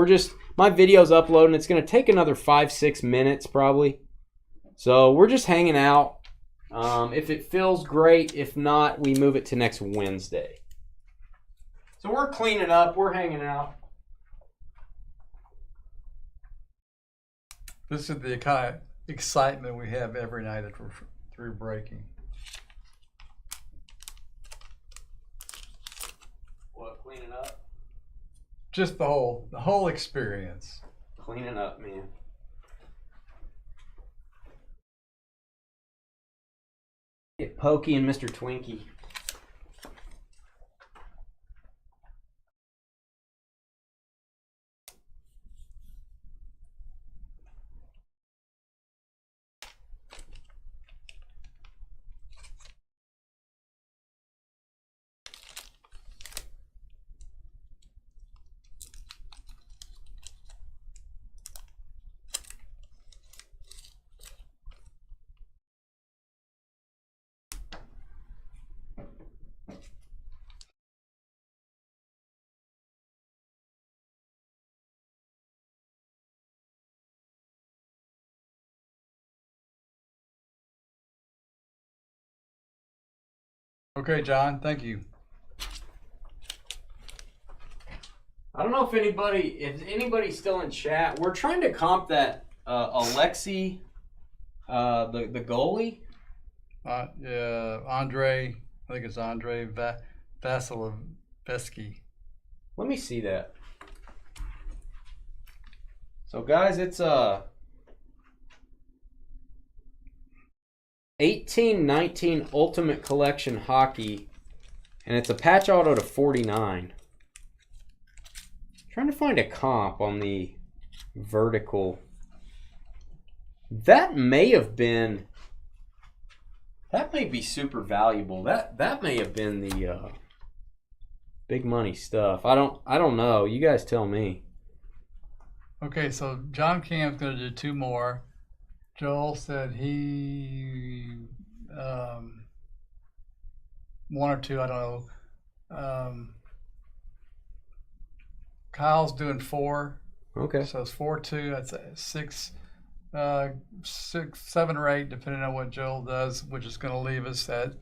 Speaker 2: My video's uploading. It's going to take another 5-6 minutes probably. So we're just hanging out. If it fills, great. If not, we move it to next Wednesday. So we're cleaning up. We're hanging out.
Speaker 1: This is the kind of excitement we have every night that we're through breaking.
Speaker 2: What, cleaning up?
Speaker 1: Just the whole experience.
Speaker 2: Cleaning up, man. Get Pokey and Mr. Twinkie.
Speaker 1: Okay, John, thank you.
Speaker 2: I don't know if anybody's still in chat. We're trying to comp that Alexi, the goalie.
Speaker 1: Yeah, Andre. I think it's Andre Vasilevsky.
Speaker 2: Let me see that. So guys, it's 18-19 Ultimate Collection Hockey, and it's a patch auto to 49. Trying to find a comp on the vertical. That may be super valuable. That may have been the big money stuff. I don't know. You guys tell me.
Speaker 1: Okay, so John Cam's going to do two more. Joel said he one or two, I don't know. Kyle's doing 4.
Speaker 2: Okay.
Speaker 1: So it's 4-2. That's 6, 7 or 8, depending on what Joel does, which is going to leave us at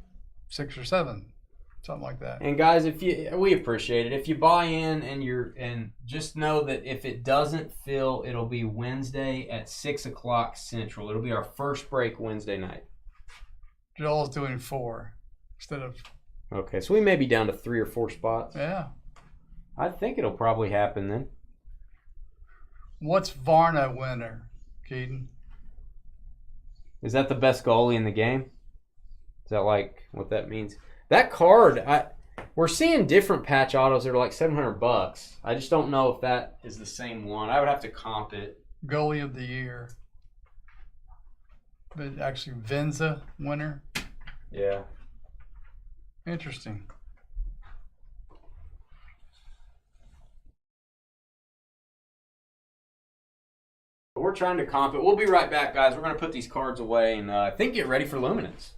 Speaker 1: 6 or 7, something like that.
Speaker 2: And guys, we appreciate it. If you buy in and just know that if it doesn't fill, it'll be Wednesday at 6 o'clock Central. It'll be our first break Wednesday night.
Speaker 1: Joel's doing 4 instead of.
Speaker 2: Okay, so we may be down to 3 or 4 spots.
Speaker 1: Yeah.
Speaker 2: I think it'll probably happen then.
Speaker 1: What's Varna winner, Keaton?
Speaker 2: Is that the best goalie in the game? Is that like what that means? That card, we're seeing different patch autos that are like $700. I just don't know if that is the same one. I would have to comp it.
Speaker 1: Goalie of the year. But actually, Venza winner.
Speaker 2: Yeah.
Speaker 1: Interesting.
Speaker 2: We're trying to comp it. We'll be right back, guys. We're going to put these cards away and I think get ready for Luminance.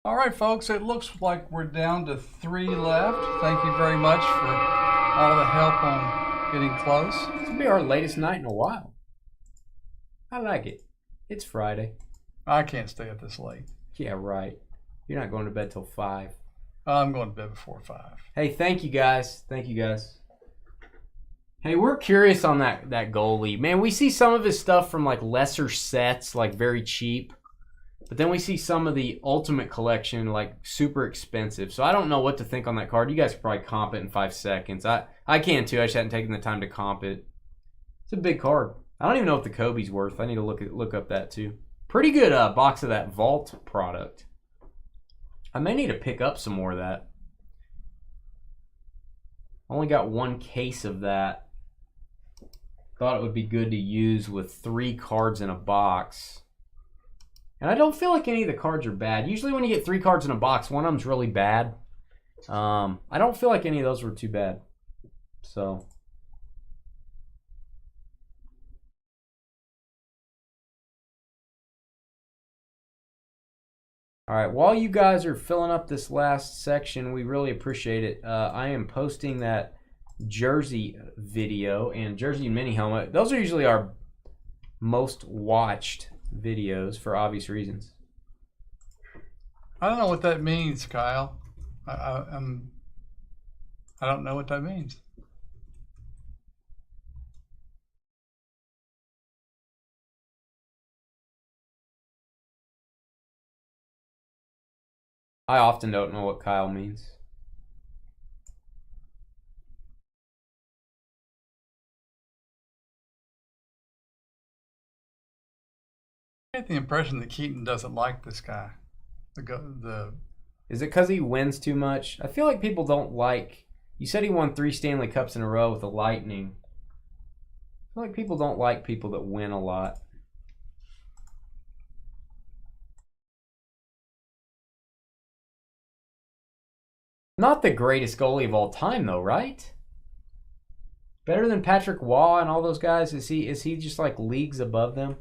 Speaker 1: All right, folks, it looks like we're down to 3 left. Thank you very much for all the help on getting close.
Speaker 2: This will be our latest night in a while. I like it. It's Friday.
Speaker 1: I can't stay up this late.
Speaker 2: Yeah, right. You're not going to bed till 5.
Speaker 1: I'm going to bed before 5.
Speaker 2: Hey, thank you guys. Thank you guys. Hey, we're curious on that goalie. Man, we see some of his stuff from like lesser sets, like very cheap. But then we see some of the Ultimate Collection, like super expensive. So I don't know what to think on that card. You guys could probably comp it in 5 seconds. I can too. I just hadn't taken the time to comp it. It's a big card. I don't even know what the Kobe's worth. I need to look up that too. Pretty good box of that Vault product. I may need to pick up some more of that. Only got 1 case of that. Thought it would be good to use with 3 cards in a box. And I don't feel like any of the cards are bad. Usually when you get 3 cards in a box, one of them's really bad. I don't feel like any of those were too bad. So. All right, while you guys are filling up this last section, we really appreciate it. I am posting that jersey video and jersey mini helmet. Those are usually our most watched videos for obvious reasons.
Speaker 1: I don't know what that means, Kyle. I don't know what that means.
Speaker 2: I often don't know what Kyle means.
Speaker 1: I get the impression that Keaton doesn't like this guy.
Speaker 2: Is it because he wins too much? I feel like people don't like. You said he won 3 Stanley Cups in a row with the Lightning. I feel like people don't like people that win a lot. Not the greatest goalie of all time, though, right? Better than Patrick Waugh and all those guys? Is he just like leagues above them?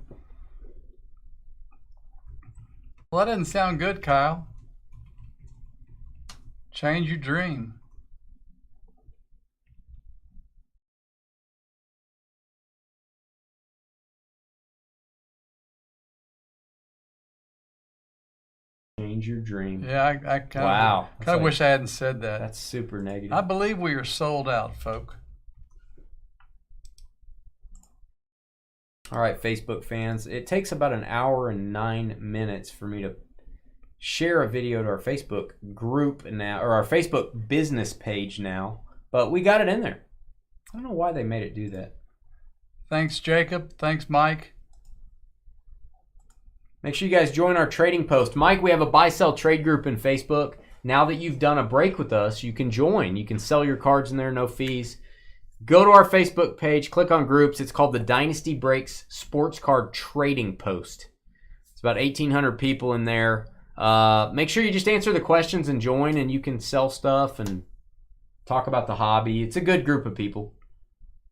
Speaker 1: Well, that doesn't sound good, Kyle. Change your dream.
Speaker 2: Change your dream.
Speaker 1: Yeah, I kind of wish I hadn't said that.
Speaker 2: That's super negative.
Speaker 1: I believe we are sold out, folk.
Speaker 2: All right, Facebook fans. It takes about an hour and 9 minutes for me to share a video to our Facebook group now, or our Facebook business page now, but we got it in there. I don't know why they made it do that.
Speaker 1: Thanks, Jacob. Thanks, Mike.
Speaker 2: Make sure you guys join our trading post. Mike, we have a buy-sell trade group in Facebook. Now that you've done a break with us, you can join. You can sell your cards in there, no fees. Go to our Facebook page, click on groups. It's called the Dynasty Breaks Sports Card Trading Post. It's about 1,800 people in there. Make sure you just answer the questions and join, and you can sell stuff and talk about the hobby. It's a good group of people.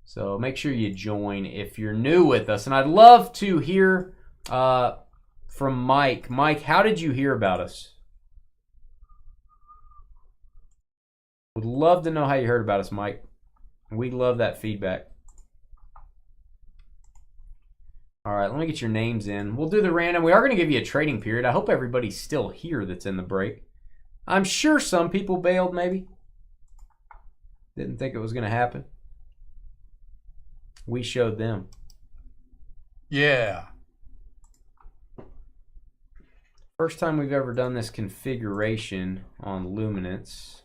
Speaker 2: So make sure you join if you're new with us. And I'd love to hear from Mike. Mike, how did you hear about us? Would love to know how you heard about us, Mike. We love that feedback. All right, let me get your names in. We'll do the random. We are going to give you a trading period. I hope everybody's still here that's in the break. I'm sure some people bailed, maybe. Didn't think it was going to happen. We showed them.
Speaker 1: Yeah.
Speaker 2: First time we've ever done this configuration on Luminance.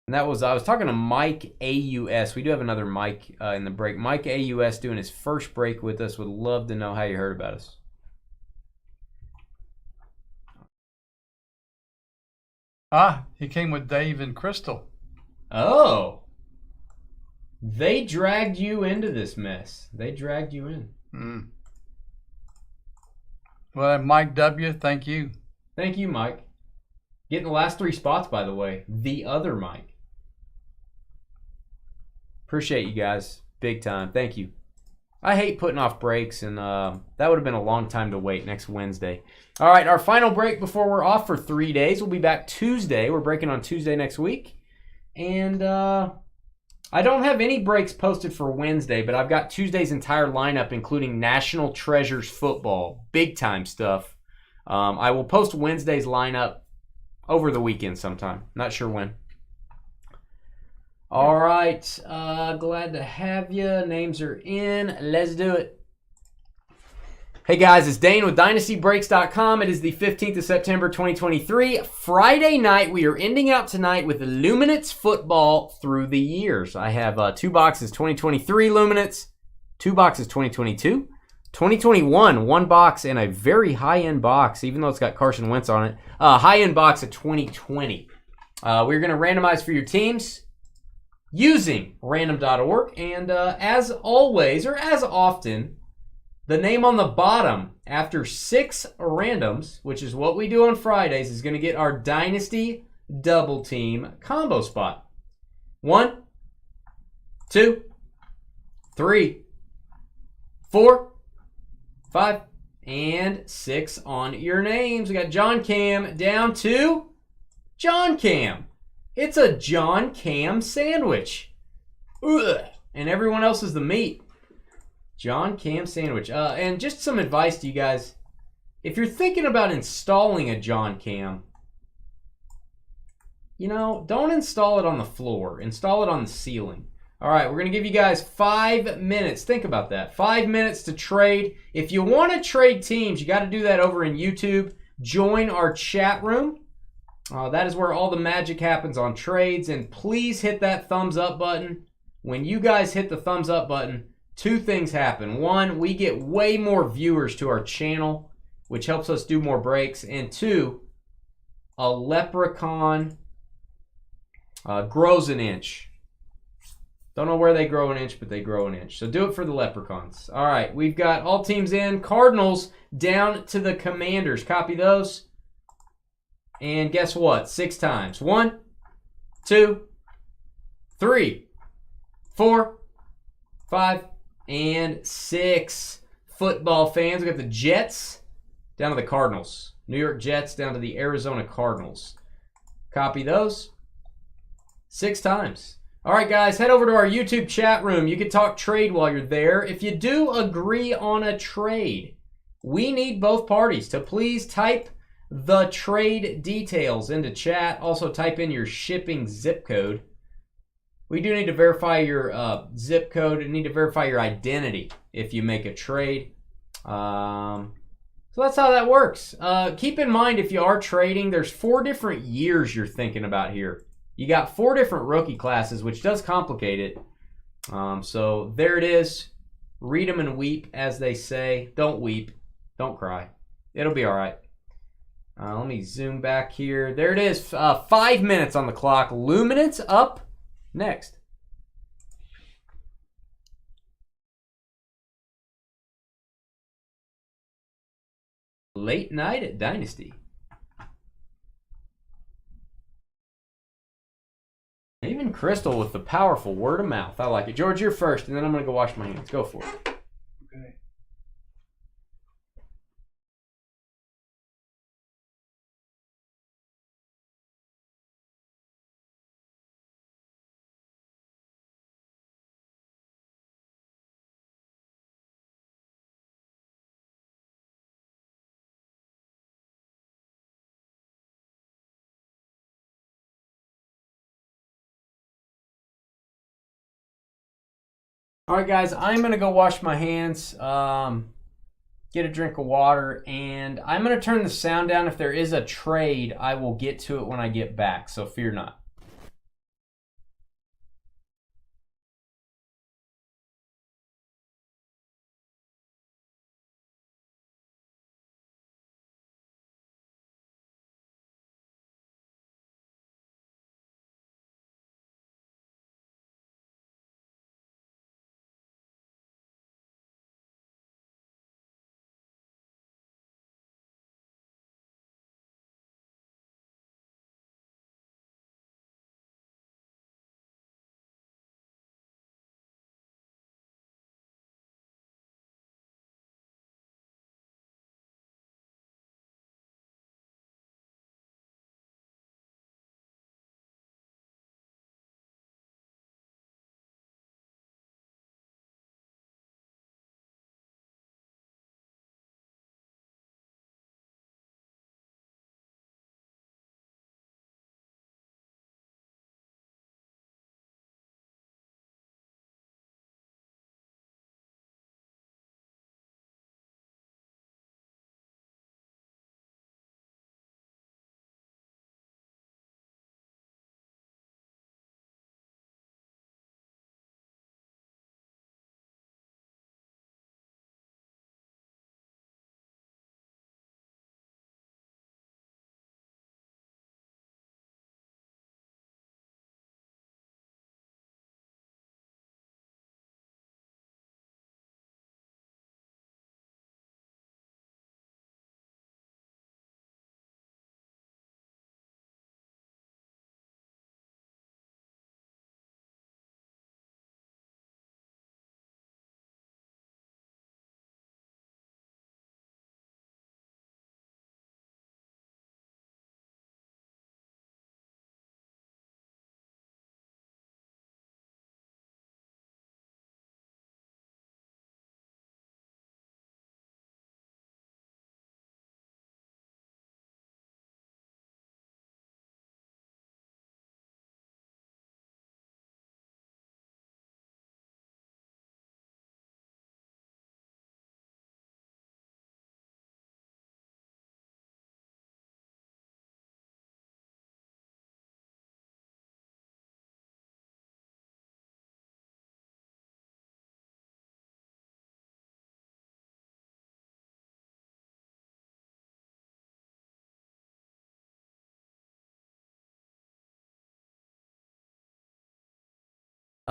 Speaker 2: And that was, I was talking to Mike AUS. We do have another Mike in the break. Mike AUS doing his first break with us. Would love to know how you heard about us.
Speaker 1: Ah, he came with Dave and Crystal.
Speaker 2: Oh. They dragged you into this mess. They dragged you in.
Speaker 1: Well, Mike W., thank you.
Speaker 2: Thank you, Mike. Getting the last 3 spots, by the way. The other Mike. Appreciate you guys. Big time. Thank you. I hate putting off breaks, and that would have been a long time to wait next Wednesday. All right, our final break before we're off for 3 days. We'll be back Tuesday. We're breaking on Tuesday next week. And I don't have any breaks posted for Wednesday, but I've got Tuesday's entire lineup, including National Treasures football, big-time stuff. I will post Wednesday's lineup over the weekend sometime. Not sure when. All right. Glad to have you. Names are in. Let's do it. Hey, guys. It's Dane with DynastyBreaks.com. It is the 15th of September, 2023. Friday night. We are ending out tonight with Luminance football through the years. I have 2 boxes 2023 Luminance, 2 boxes 2022, 2021, 1 box, and a very high-end box, even though it's got Carson Wentz on it. High-end box of 2020. We're going to randomize for your teams using random.org, and as always, or as often, the name on the bottom after 6 randoms, which is what we do on Fridays, is going to get our Dynasty Double Team combo spot. 1, 2, 3, 4, 5, and 6 on your names. We got John Cam down to John Cam. It's a John Cam sandwich. Ugh. And everyone else is the meat. John Cam sandwich. And just some advice to you guys. If you're thinking about installing a John Cam, don't install it on the floor. Install it on the ceiling. All right, we're going to give you guys 5 minutes. Think about that. 5 minutes to trade. If you want to trade teams, you got to do that over in YouTube. Join our chat room. That is where all the magic happens on trades. And please hit that thumbs up button. When you guys hit the thumbs up button, 2 things happen. 1, we get way more viewers to our channel, which helps us do more breaks. And 2, a leprechaun grows an inch. Don't know where they grow an inch, but they grow an inch. So do it for the leprechauns. All right, we've got all teams in. Cardinals down to the Commanders. Copy those. And guess what? 6 times. 1, 2, 3, 4, 5, and 6. Football fans, we got the Jets down to the Cardinals. New York Jets down to the Arizona Cardinals. Copy those. 6 times. All right, guys, head over to our YouTube chat room. You can talk trade while you're there. If you do agree on a trade, we need both parties to please type the trade details into chat. Also, type in your shipping zip code. We do need to verify your zip code and need to verify your identity if you make a trade. So that's how that works. Keep in mind, if you are trading, there's 4 different years you're thinking about here. You got 4 different rookie classes, which does complicate it. So there it is. Read them and weep, as they say. Don't weep. Don't cry. It'll be all right. Let me zoom back here. There it is. 5 minutes on the clock. Luminance up next. Late night at Dynasty. Even Crystal with the powerful word of mouth. I like it. George, you're first, and then I'm going to go wash my hands. Go for it.
Speaker 1: Okay.
Speaker 2: All right, guys, I'm going to go wash my hands, get a drink of water, and I'm going to turn the sound down. If there is a trade, I will get to it when I get back, so fear not.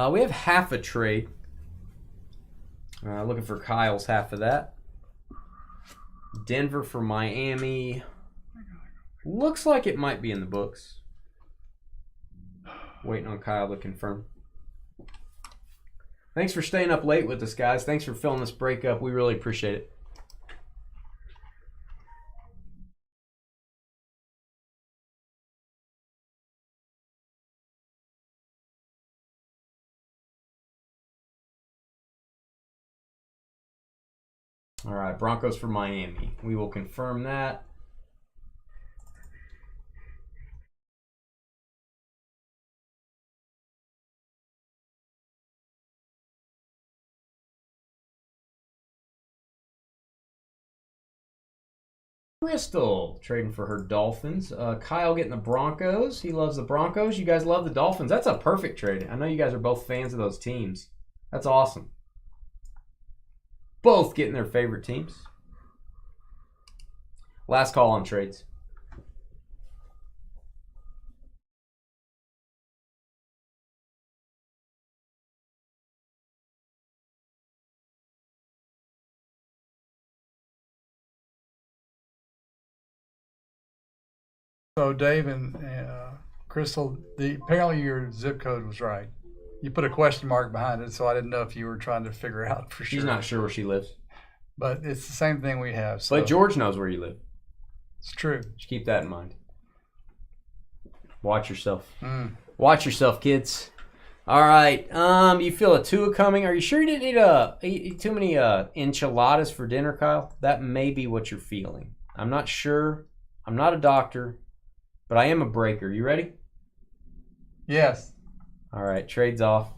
Speaker 2: We have half a trade. Looking for Kyle's half of that. Denver for Miami. Looks like it might be in the books. Waiting on Kyle to confirm. Thanks for staying up late with us, guys. Thanks for filling this break up. We really appreciate it. All right, Broncos for Miami. We will confirm that. Crystal trading for her Dolphins. Kyle getting the Broncos. He loves the Broncos. You guys love the Dolphins. That's a perfect trade. I know you guys are both fans of those teams. That's awesome. Both getting their favorite teams. Last call on trades.
Speaker 1: So Dave and Crystal, apparently your zip code was right. You put a question mark behind it, so I didn't know if you were trying to figure out for sure.
Speaker 2: She's not sure where she lives.
Speaker 1: But it's the same thing we have. So.
Speaker 2: But George knows where you live.
Speaker 1: It's true.
Speaker 2: Just keep that in mind. Watch yourself. Watch yourself, kids. All right. You feel a Tua coming? Are you sure you didn't eat too many enchiladas for dinner, Kyle? That may be what you're feeling. I'm not sure. I'm not a doctor, but I am a breaker. You ready?
Speaker 1: Yes.
Speaker 2: All right. Trades off.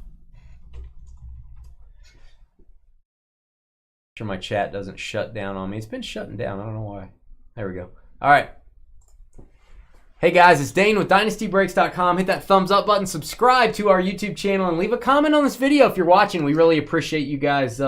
Speaker 2: Sure my chat doesn't shut down on me. It's been shutting down. I don't know why. There we go. All right. Hey guys, it's Dane with DynastyBreaks.com. Hit that thumbs up button, subscribe to our YouTube channel, and leave a comment on this video if you're watching. We really appreciate you guys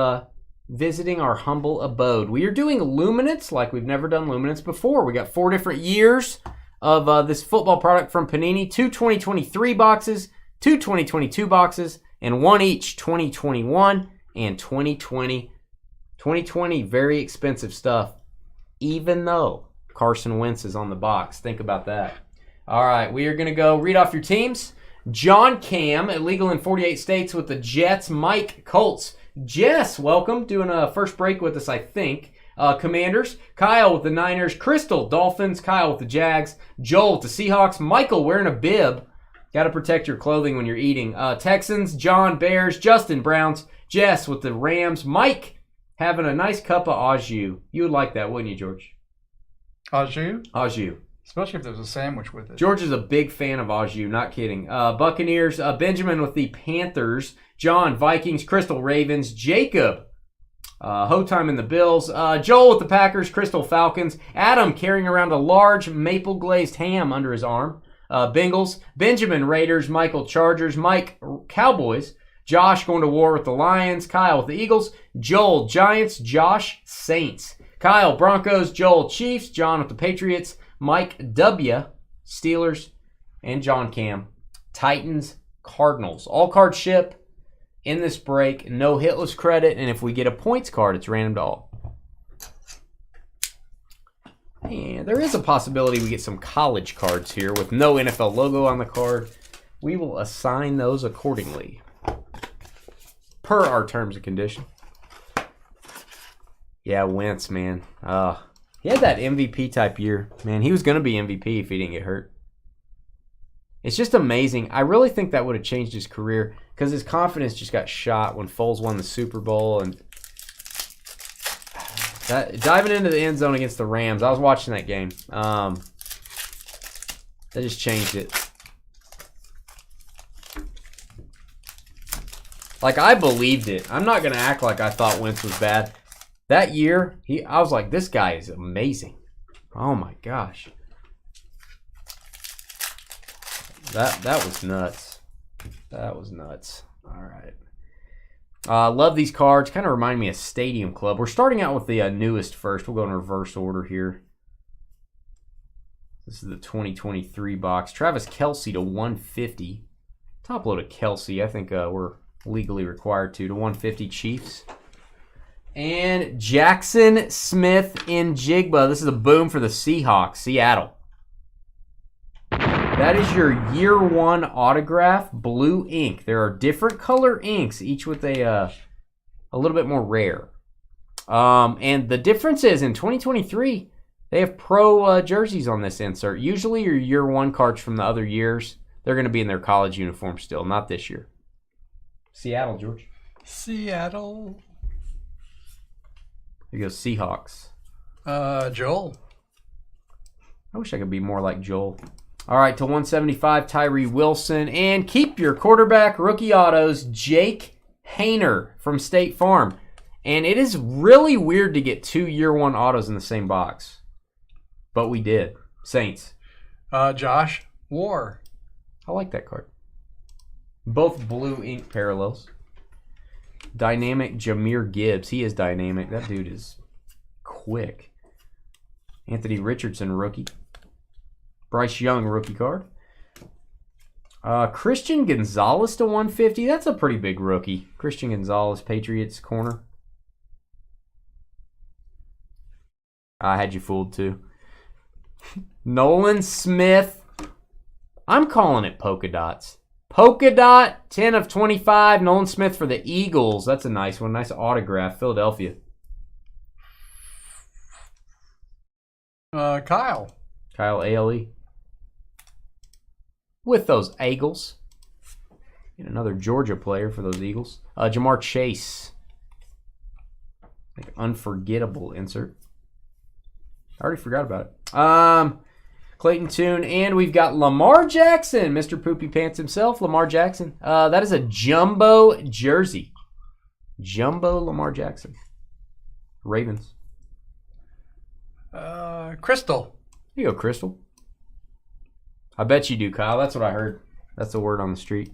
Speaker 2: visiting our humble abode. We are doing Luminance like we've never done Luminance before. We got 4 different years of this football product from Panini. 2 2023 boxes, 2 2022 boxes, and 1 each 2021 and 2020. 2020, very expensive stuff, even though Carson Wentz is on the box. Think about that. All right, we are going to go read off your teams. John Cam, illegal in 48 states with the Jets. Mike, Colts. Jess, welcome. Doing a first break with us, I think. Commanders. Kyle with the Niners. Crystal, Dolphins. Kyle with the Jags. Joel with the Seahawks. Michael wearing a bib. Got to protect your clothing when you're eating. Texans. John, Bears. Justin, Browns. Jess with the Rams. Mike having a nice cup of au jus. You would like that, wouldn't you, George?
Speaker 1: Au jus?
Speaker 2: Au jus.
Speaker 1: Especially if there's a sandwich with it.
Speaker 2: George is a big fan of au jus, not kidding. Buccaneers, Benjamin with the Panthers, John, Vikings, Crystal, Ravens, Jacob, Hotime in the Bills, Joel with the Packers, Crystal, Falcons, Adam carrying around a large maple glazed ham under his arm, Bengals, Benjamin, Raiders, Michael, Chargers, Mike, Cowboys, Josh going to war with the Lions, Kyle with the Eagles, Joel, Giants, Josh, Saints, Kyle, Broncos, Joel, Chiefs, John with the Patriots, Mike W, Steelers, and John Cam, Titans, Cardinals. All card ship in this break. No hitless credit, and if we get a points card, it's random to all. And there is a possibility we get some college cards here with no NFL logo on the card. We will assign those accordingly, per our terms and conditions. Yeah, Wentz, man. He had that MVP type year. Man, he was going to be MVP if he didn't get hurt. It's just amazing. I really think that would have changed his career because his confidence just got shot when Foles won the Super Bowl. And diving into the end zone against the Rams, I was watching that game. That just changed it. Like, I believed it. I'm not going to act like I thought Wentz was bad. That year, I was like, this guy is amazing. Oh my gosh. That was nuts. That was nuts. All right. Love these cards. Kind of remind me of Stadium Club. We're starting out with the newest first. We'll go in reverse order here. This is the 2023 box. Travis Kelce to 150. Top load of Kelce. I think we're legally required to 150 Chiefs. And Jackson Smith in Jigba. This is a boom for the Seahawks, Seattle. That is your year one autograph, blue ink. There are different color inks, each with a little bit more rare. And the difference is in 2023, they have pro jerseys on this insert. Usually your year one cards from the other years, they're going to be in their college uniform still, not this year. Seattle, George.
Speaker 1: Seattle.
Speaker 2: Here goes Seahawks.
Speaker 1: Joel.
Speaker 2: I wish I could be more like Joel. All right, to 175, Tyree Wilson. And keep your quarterback rookie autos, Jake Hayner from State Farm. And it is really weird to get 2 year one autos in the same box. But we did. Saints.
Speaker 1: Josh War.
Speaker 2: I like that card. Both blue ink parallels. Dynamic Jahmyr Gibbs. He is dynamic. That dude is quick. Anthony Richardson, rookie. Bryce Young, rookie card. Christian Gonzalez to 150. That's a pretty big rookie. Christian Gonzalez, Patriots corner. I had you fooled too. Nolan Smith. I'm calling it polka dots. Polka dot, 10 of 25. Nolan Smith for the Eagles. That's a nice one. Nice autograph. Philadelphia.
Speaker 1: Kyle
Speaker 2: Ale. With those Eagles. And another Georgia player for those Eagles. Jamar Chase. Like unforgettable insert. I already forgot about it. Clayton Tune. And we've got Lamar Jackson. Mr. Poopy Pants himself. Lamar Jackson. That is a jumbo jersey. Jumbo Lamar Jackson. Ravens.
Speaker 1: Crystal.
Speaker 2: Here you go, Crystal. I bet you do, Kyle. That's what I heard. That's the word on the street.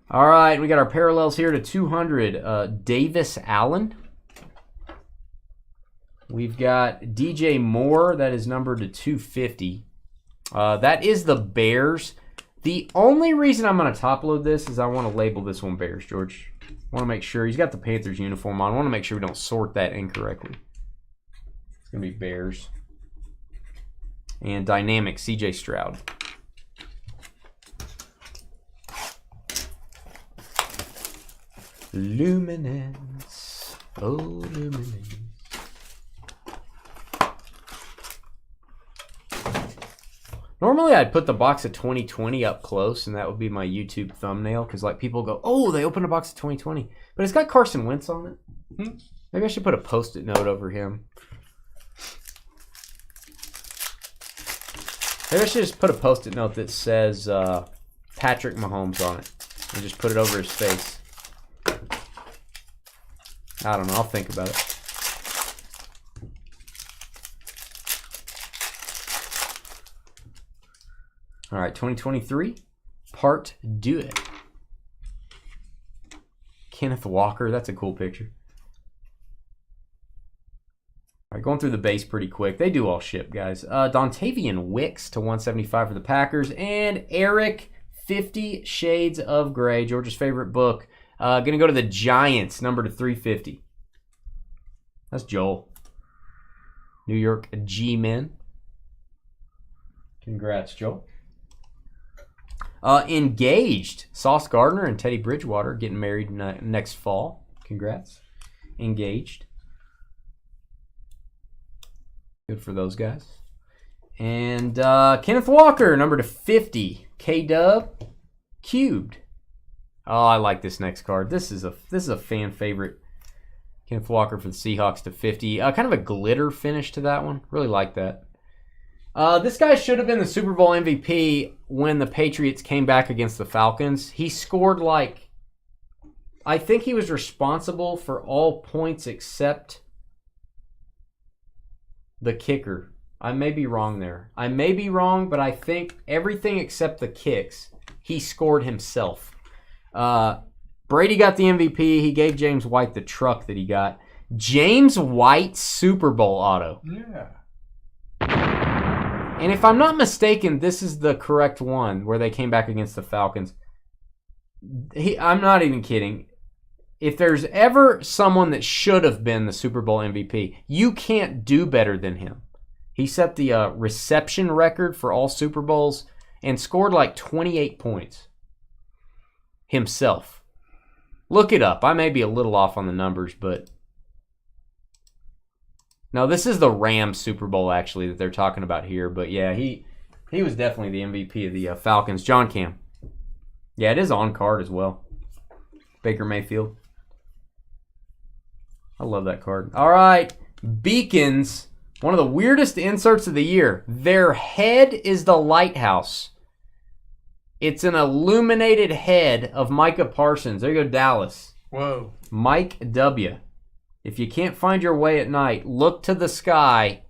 Speaker 2: All right, we got our parallels here to 200. Davis Allen. We've got DJ Moore. That is numbered to 250. That is the Bears. The only reason I'm going to top load this is I want to label this one Bears, George. I want to make sure. He's got the Panthers uniform on. I want to make sure we don't sort that incorrectly. It's going to be Bears. And dynamic CJ Stroud. Luminance. Oh, luminance. Normally I'd put the box of 2020 up close, and that would be my YouTube thumbnail, because like people go, oh, they opened a box of 2020. But it's got Carson Wentz on it. Maybe I should put a Post-it note over him. Maybe I should just put a Post-it note that says Patrick Mahomes on it. And just put it over his face. I don't know. I'll think about it. All right, 2023. Part Do It. Kenneth Walker. That's a cool picture. All right, going through the base pretty quick. They do all ship, guys. Dontavian Wicks to 175 for the Packers. And Eric, 50 Shades of Grey, George's favorite book. Going to go to the Giants, number to 350. That's Joel. New York G-Men. Congrats, Joel. Engaged. Sauce Gardner and Teddy Bridgewater getting married next fall. Congrats. Engaged. Good for those guys. And Kenneth Walker, number to 50. K-Dub. Cubed. Oh, I like this next card. This is a fan favorite. Kenneth Walker for the Seahawks to 50. Kind of a glitter finish to that one. Really like that. This guy should have been the Super Bowl MVP when the Patriots came back against the Falcons. He scored I think he was responsible for all points except the kicker. I may be wrong there. I may be wrong, but I think everything except the kicks, he scored himself. Brady got the MVP. He gave James White the truck that he got. James White Super Bowl auto.
Speaker 1: Yeah.
Speaker 2: And if I'm not mistaken, this is the correct one where they came back against the Falcons. I'm not even kidding. If there's ever someone that should have been the Super Bowl MVP, you can't do better than him. He set the reception record for all Super Bowls and scored like 28 points himself. Look it up. I may be a little off on the numbers, but no, this is the Rams Super Bowl actually that they're talking about here. But yeah, he was definitely the MVP of the Falcons. John Cam. Yeah, it is on card as well. Baker Mayfield. I love that card. All right, Beacons. One of the weirdest inserts of the year. Their head is the lighthouse. It's an illuminated head of Micah Parsons. There you go, Dallas.
Speaker 1: Whoa.
Speaker 2: Mike W. If you can't find your way at night, look to the sky,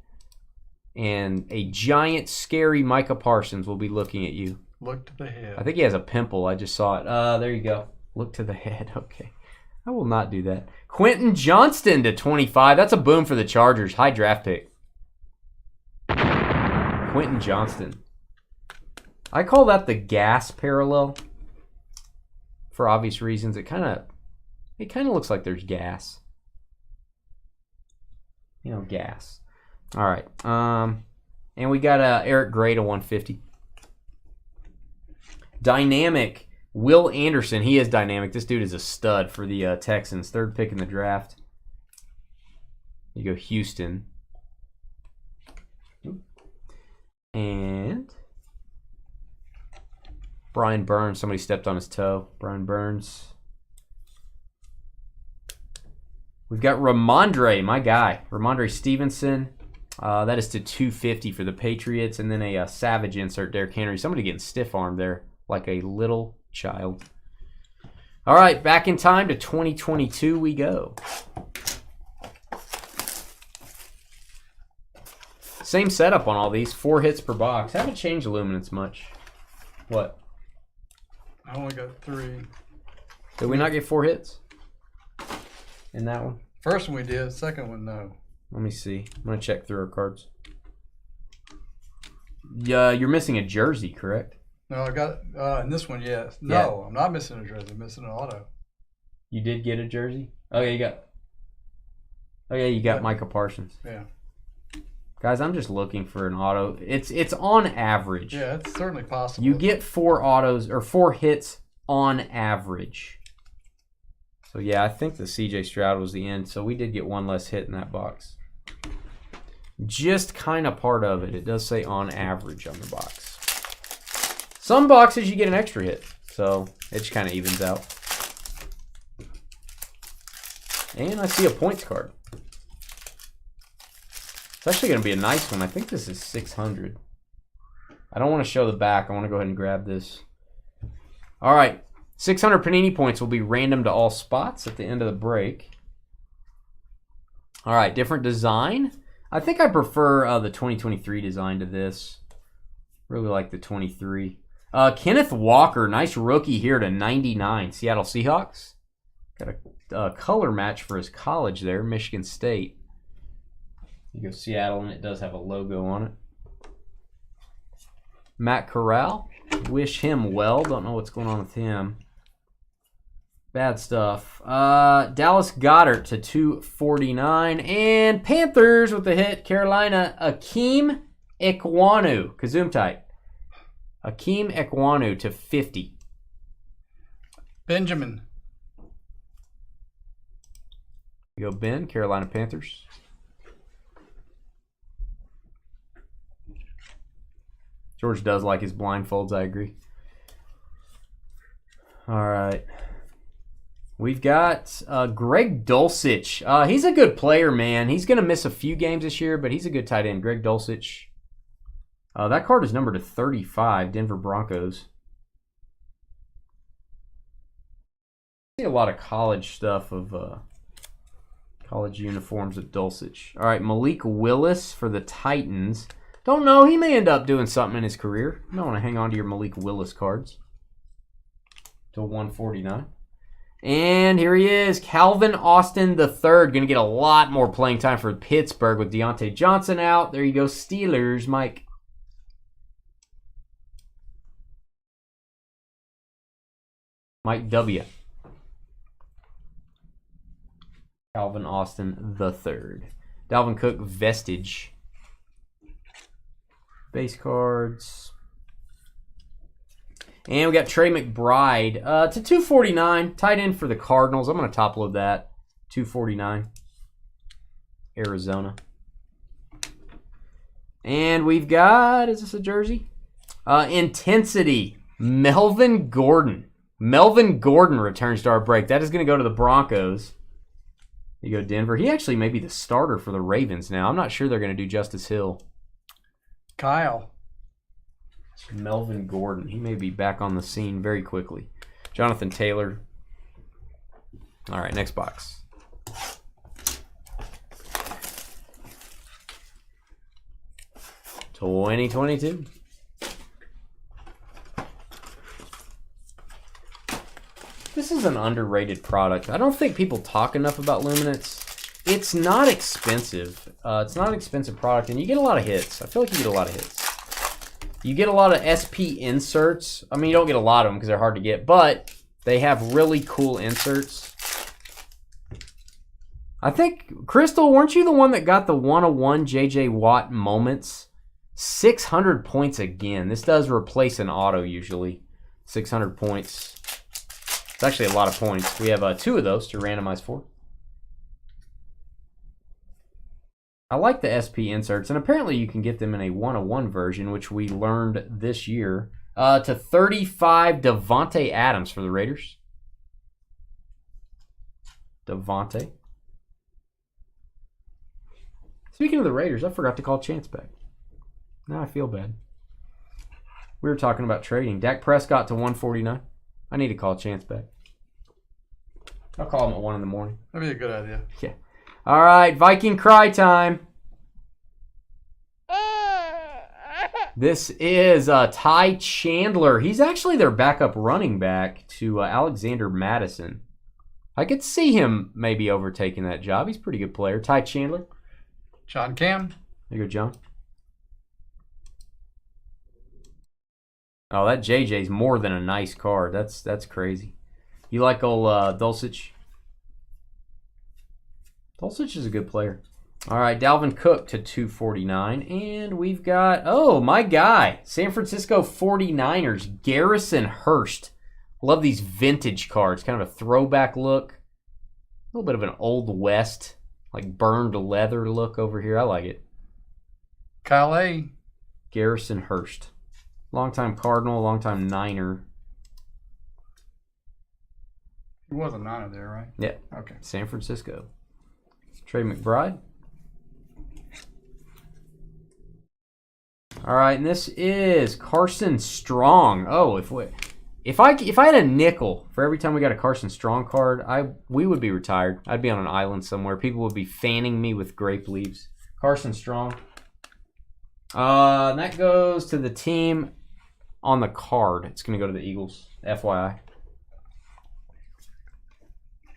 Speaker 2: and a giant, scary Micah Parsons will be looking at you.
Speaker 1: Look to the head.
Speaker 2: I think he has a pimple. I just saw it. There you go. Look to the head. Okay. I will not do that. Quentin Johnston to 25. That's a boom for the Chargers. High draft pick. Quentin Johnston. I call that the gas parallel for obvious reasons. It kind of looks like there's gas. You know, gas. All right. And we got Eric Gray to 150. Dynamic Will Anderson. He is dynamic. This dude is a stud for the Texans. Third pick in the draft. You go Houston. And Brian Burns. Somebody stepped on his toe. Brian Burns. We've got Ramondre, my guy. Ramondre Stevenson. That is to 250 for the Patriots. And then a Savage insert, Derrick Henry. Somebody getting stiff-armed there like a little child. All right, back in time to 2022 we go. Same setup on all these. 4 hits per box. Haven't changed the luminance much. What?
Speaker 1: I only got 3.
Speaker 2: Did we not get 4 hits in that one?
Speaker 1: First one we did. Second one, no.
Speaker 2: Let me see. I'm going to check through our cards. Yeah, you're missing a jersey, correct?
Speaker 1: No, I got in this one, yes. No,
Speaker 2: Yeah.
Speaker 1: I'm not missing a jersey. I'm missing an auto.
Speaker 2: You did get a jersey? Oh, yeah, you got Micah Parsons.
Speaker 1: Yeah.
Speaker 2: Guys, I'm just looking for an auto. It's on average.
Speaker 1: Yeah, it's certainly possible.
Speaker 2: You get 4 autos or 4 hits on average. So yeah, I think the CJ Stroud was the end. So we did get 1 less hit in that box. Just kind of part of it. It does say on average on the box. Some boxes you get an extra hit. So it just kind of evens out. And I see a points card. It's actually going to be a nice one. I think this is 600. I don't want to show the back. I want to go ahead and grab this. All right. 600 Panini points will be random to all spots at the end of the break. All right. Different design. I think I prefer the 2023 design to this. Really like the 23. Kenneth Walker. Nice rookie here to 99. Seattle Seahawks. Got a color match for his college there. Michigan State. You go Seattle, and it does have a logo on it. Matt Corral. Wish him well. Don't know what's going on with him. Bad stuff. Dallas Goedert to 249. And Panthers with the hit. Carolina, Akeem Ekwonu. Kazoom tight. Akeem Ekwonu to 50.
Speaker 1: Benjamin.
Speaker 2: You go Ben, Carolina Panthers. George does like his blindfolds, I agree. All right. We've got Greg Dulcich. He's a good player, man. He's going to miss a few games this year, but he's a good tight end. Greg Dulcich. That card is numbered to 35, Denver Broncos. I see a lot of college stuff of college uniforms at Dulcich. All right, Malik Willis for the Titans. Don't know. He may end up doing something in his career. You don't want to hang on to your Malik Willis cards. To 149. And here he is. Calvin Austin III. Going to get a lot more playing time for Pittsburgh with Deontay Johnson out. There you go, Steelers, Mike. Mike W. Calvin Austin III. Dalvin Cook Vestige. Base cards. And we got Trey McBride to 249. Tight end for the Cardinals. I'm going to top load that. 249. Arizona. And we've got, is this a jersey? Intensity. Melvin Gordon. Melvin Gordon returns to our break. That is going to go to the Broncos. You go Denver. He actually may be the starter for the Ravens now. I'm not sure they're going to do Justice Hill.
Speaker 1: Kyle.
Speaker 2: Melvin Gordon. He may be back on the scene very quickly. Jonathan Taylor. All right, next box. $2022. This is an underrated product. I don't think people talk enough about Luminance. It's not expensive. It's not an expensive product, and you get a lot of hits. I feel like you get a lot of hits. You get a lot of SP inserts. I mean, you don't get a lot of them because they're hard to get, but they have really cool inserts. I think, Crystal, weren't you the one that got the 101 JJ Watt moments? 600 points again. This does replace an auto usually. 600 points. It's actually a lot of points. We have 2 of those to randomize for. I like the SP inserts, and apparently you can get them in a 101 version, which we learned this year. To 35, Devontae Adams for the Raiders. Devontae. Speaking of the Raiders, I forgot to call Chance back. Now I feel bad. We were talking about trading. Dak Prescott to 149. I need to call Chance back. I'll call him at 1 in the morning.
Speaker 1: That'd be a good idea.
Speaker 2: Yeah. All right, Viking cry time. This is Ty Chandler. He's actually their backup running back to Alexander Madison. I could see him maybe overtaking that job. He's a pretty good player. Ty Chandler.
Speaker 1: John Cam.
Speaker 2: There you go, John. Oh, that JJ's more than a nice card. That's crazy. You like old Dulcich? Dulcich is a good player. All right, Dalvin Cook to 249. And we've got, oh, my guy, San Francisco 49ers, Garrison Hurst. Love these vintage cards. Kind of a throwback look. A little bit of an Old West, like burned leather look over here. I like it.
Speaker 1: Kyle A.
Speaker 2: Garrison Hurst. Longtime Cardinal, longtime Niner.
Speaker 1: He was a Niner there, right?
Speaker 2: Yeah.
Speaker 1: Okay.
Speaker 2: San Francisco. Trey McBride. All right, and this is Carson Strong. Oh, if I had a nickel for every time we got a Carson Strong card, we would be retired. I'd be on an island somewhere. People would be fanning me with grape leaves. Carson Strong. And that goes to the team on the card. It's going to go to the Eagles, FYI.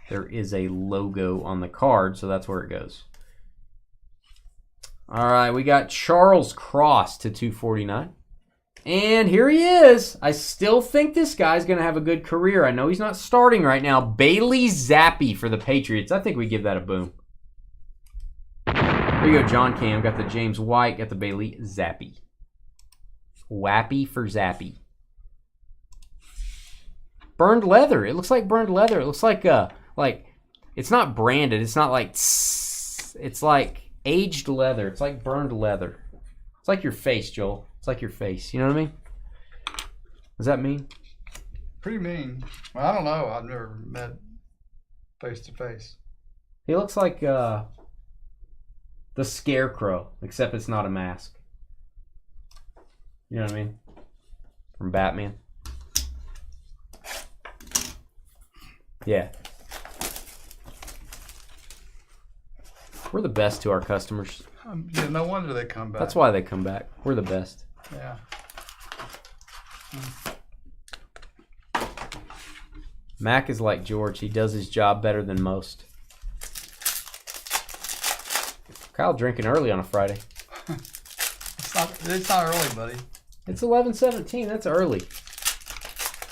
Speaker 2: There is a logo on the card, so that's where it goes. All right, we got Charles Cross to 249. And here he is. I still think this guy's going to have a good career. I know he's not starting right now. Bailey Zappi for the Patriots. I think we give that a boom. There you go, John Cam. Got the James White. Got the Bailey Zappi. Wappy for Zappy. Burned leather. It looks like burned leather. It looks like it's not branded. It's not like it's like aged leather. It's like burned leather. It's like your face, Joel. It's like your face. You know what I mean? Does that mean?
Speaker 1: Pretty mean. Well, I don't know. I've never met face to face.
Speaker 2: He looks like the Scarecrow, except it's not a mask. You know what I mean? From Batman. Yeah. We're the best to our customers.
Speaker 1: Yeah, no wonder they come back.
Speaker 2: That's why they come back. We're the best.
Speaker 1: Yeah.
Speaker 2: Mac is like George. He does his job better than most. Kyle drinking early on a Friday.
Speaker 1: It's not early, buddy.
Speaker 2: It's 11:17. That's early.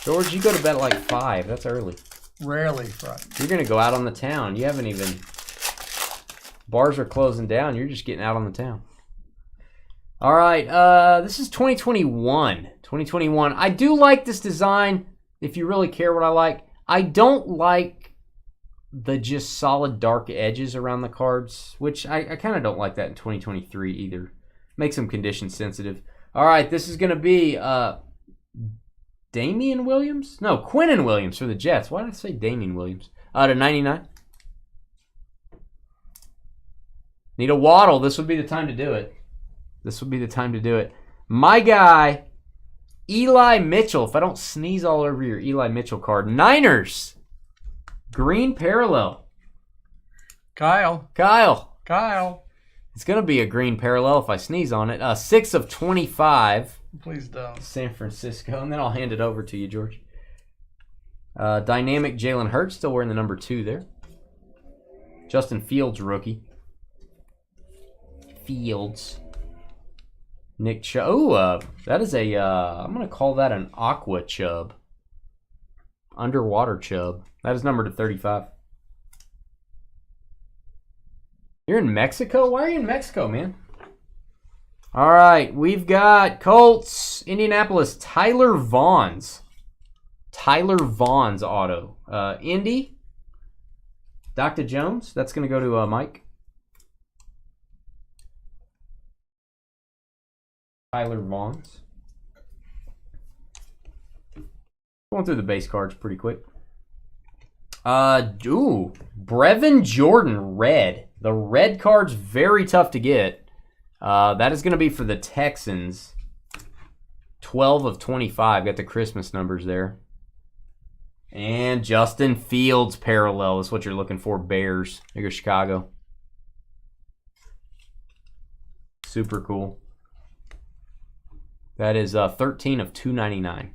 Speaker 2: George, you go to bed at like 5. That's early.
Speaker 1: Rarely Friday.
Speaker 2: You're going to go out on the town. You haven't even... Bars are closing down. You're just getting out on the town. All right. This is 2021. 2021. I do like this design, if you really care what I like. I don't like the just solid dark edges around the cards, which I kind of don't like that in 2023 either. Makes them condition sensitive. All right. This is going to be... Damian Williams? No, Quinnen Williams for the Jets. Why did I say Damian Williams? To 99. Need a Waddle. This would be the time to do it. This would be the time to do it. My guy, Eli Mitchell. If I don't sneeze all over your Eli Mitchell card. Niners. Green parallel.
Speaker 1: Kyle.
Speaker 2: It's going to be a green parallel if I sneeze on it. 6 of 25.
Speaker 1: Please don't.
Speaker 2: San Francisco. And then I'll hand it over to you, George. Dynamic Jalen Hurts. Still wearing the number 2 there. Justin Fields, rookie. Fields. Nick Chubb. Oh, that is a, I'm going to call that an Aqua Chubb. Underwater Chubb. That is numbered to 35. You're in Mexico? Why are you in Mexico, man? All right, we've got Colts, Indianapolis, Tyler Vaughn's auto. Indy, Dr. Jones. That's going to go to Mike. Tyler Vaughn's. Going through the base cards pretty quick. Brevin Jordan, red. The red card's very tough to get. That is going to be for the Texans. 12 of 25. Got the Christmas numbers there. And Justin Fields parallel is what you're looking for. Bears. There goes Chicago. Super cool. That is 13 of 299.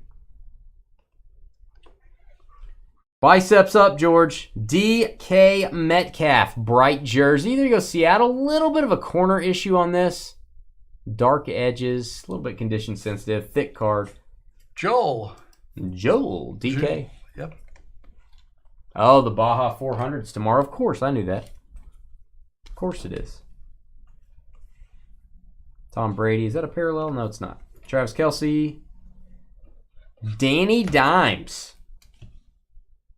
Speaker 2: Biceps up, George. DK Metcalf, bright jersey. There you go, Seattle. Little bit of a corner issue on this. Dark edges, a little bit condition sensitive. Thick card.
Speaker 1: Joel,
Speaker 2: DK.
Speaker 1: Yep.
Speaker 2: Oh, the Baja 400's tomorrow. Of course, I knew that. Of course it is. Tom Brady. Is that a parallel? No, it's not. Travis Kelce. Danny Dimes.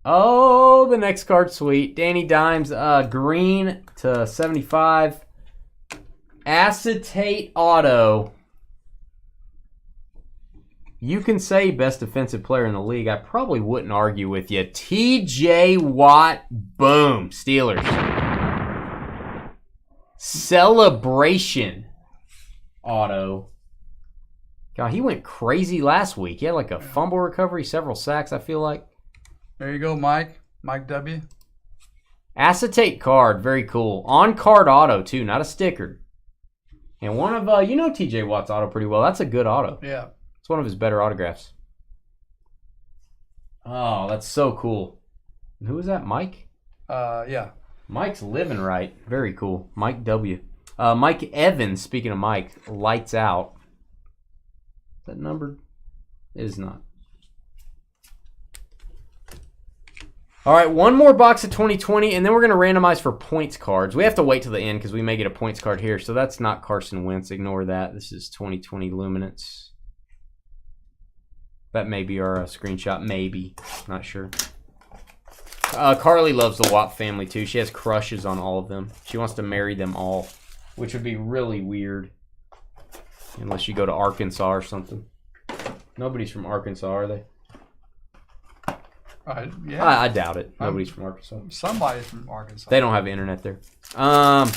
Speaker 2: Oh, the next card, sweet. Danny Dimes, green to 75. Acetate auto. You can say best defensive player in the league. I probably wouldn't argue with you. TJ Watt, boom. Steelers. Celebration auto. God, he went crazy last week. He had like a fumble recovery, several sacks, I feel like.
Speaker 1: There you go, Mike. Mike W.
Speaker 2: Acetate card, very cool. On-card auto, too, not a sticker. And one of, you know TJ Watt's auto pretty well. That's a good auto.
Speaker 1: Yeah.
Speaker 2: It's one of his better autographs. Oh, that's so cool. Who is that, Mike?
Speaker 1: Yeah.
Speaker 2: Mike's living right. Very cool. Mike W. Mike Evans, speaking of Mike, lights out. Is that numbered? It is not. All right, one more box of 2020, and then we're going to randomize for points cards. We have to wait till the end because we may get a points card here, so that's not Carson Wentz. Ignore that. This is 2020 Luminance. That may be our screenshot. Maybe. Not sure. Carly loves the Watt family, too. She has crushes on all of them. She wants to marry them all, which would be really weird unless you go to Arkansas or something. Nobody's from Arkansas, are they?
Speaker 1: Yeah.
Speaker 2: I doubt it. Nobody's from Arkansas.
Speaker 1: Somebody's from Arkansas.
Speaker 2: They don't have internet there. All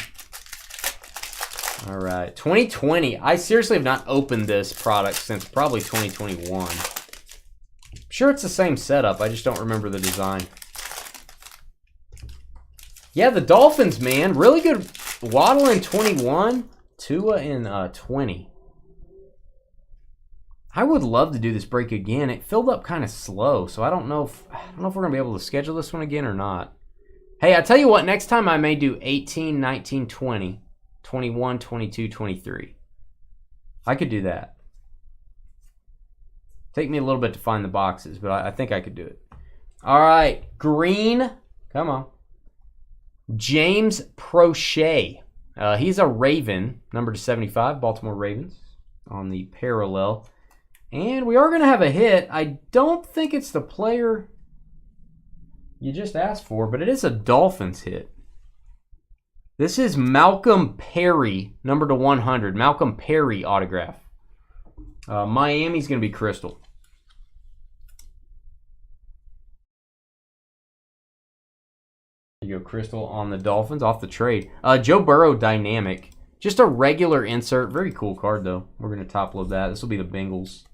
Speaker 2: right. 2020. I seriously have not opened this product since probably 2021. I'm sure it's the same setup. I just don't remember the design. Yeah, the Dolphins, man. Really good. Waddle in 21. Tua in 20. I would love to do this break again. It filled up kind of slow, so I don't know if we're going to be able to schedule this one again or not. Hey, I tell you what, next time I may do 18, 19, 20, 21, 22, 23. I could do that. Take me a little bit to find the boxes, but I think I could do it. All right, green. Come on. James Prochet. He's a Raven, number to 75, Baltimore Ravens on the parallel. And we are going to have a hit. I don't think it's the player you just asked for, but it is a Dolphins hit. This is Malcolm Perry, number to 100. Malcolm Perry autograph. Miami's going to be crystal. There you go, crystal on the Dolphins off the trade. Joe Burrow dynamic. Just a regular insert. Very cool card, though. We're going to top load that. This will be the Bengals.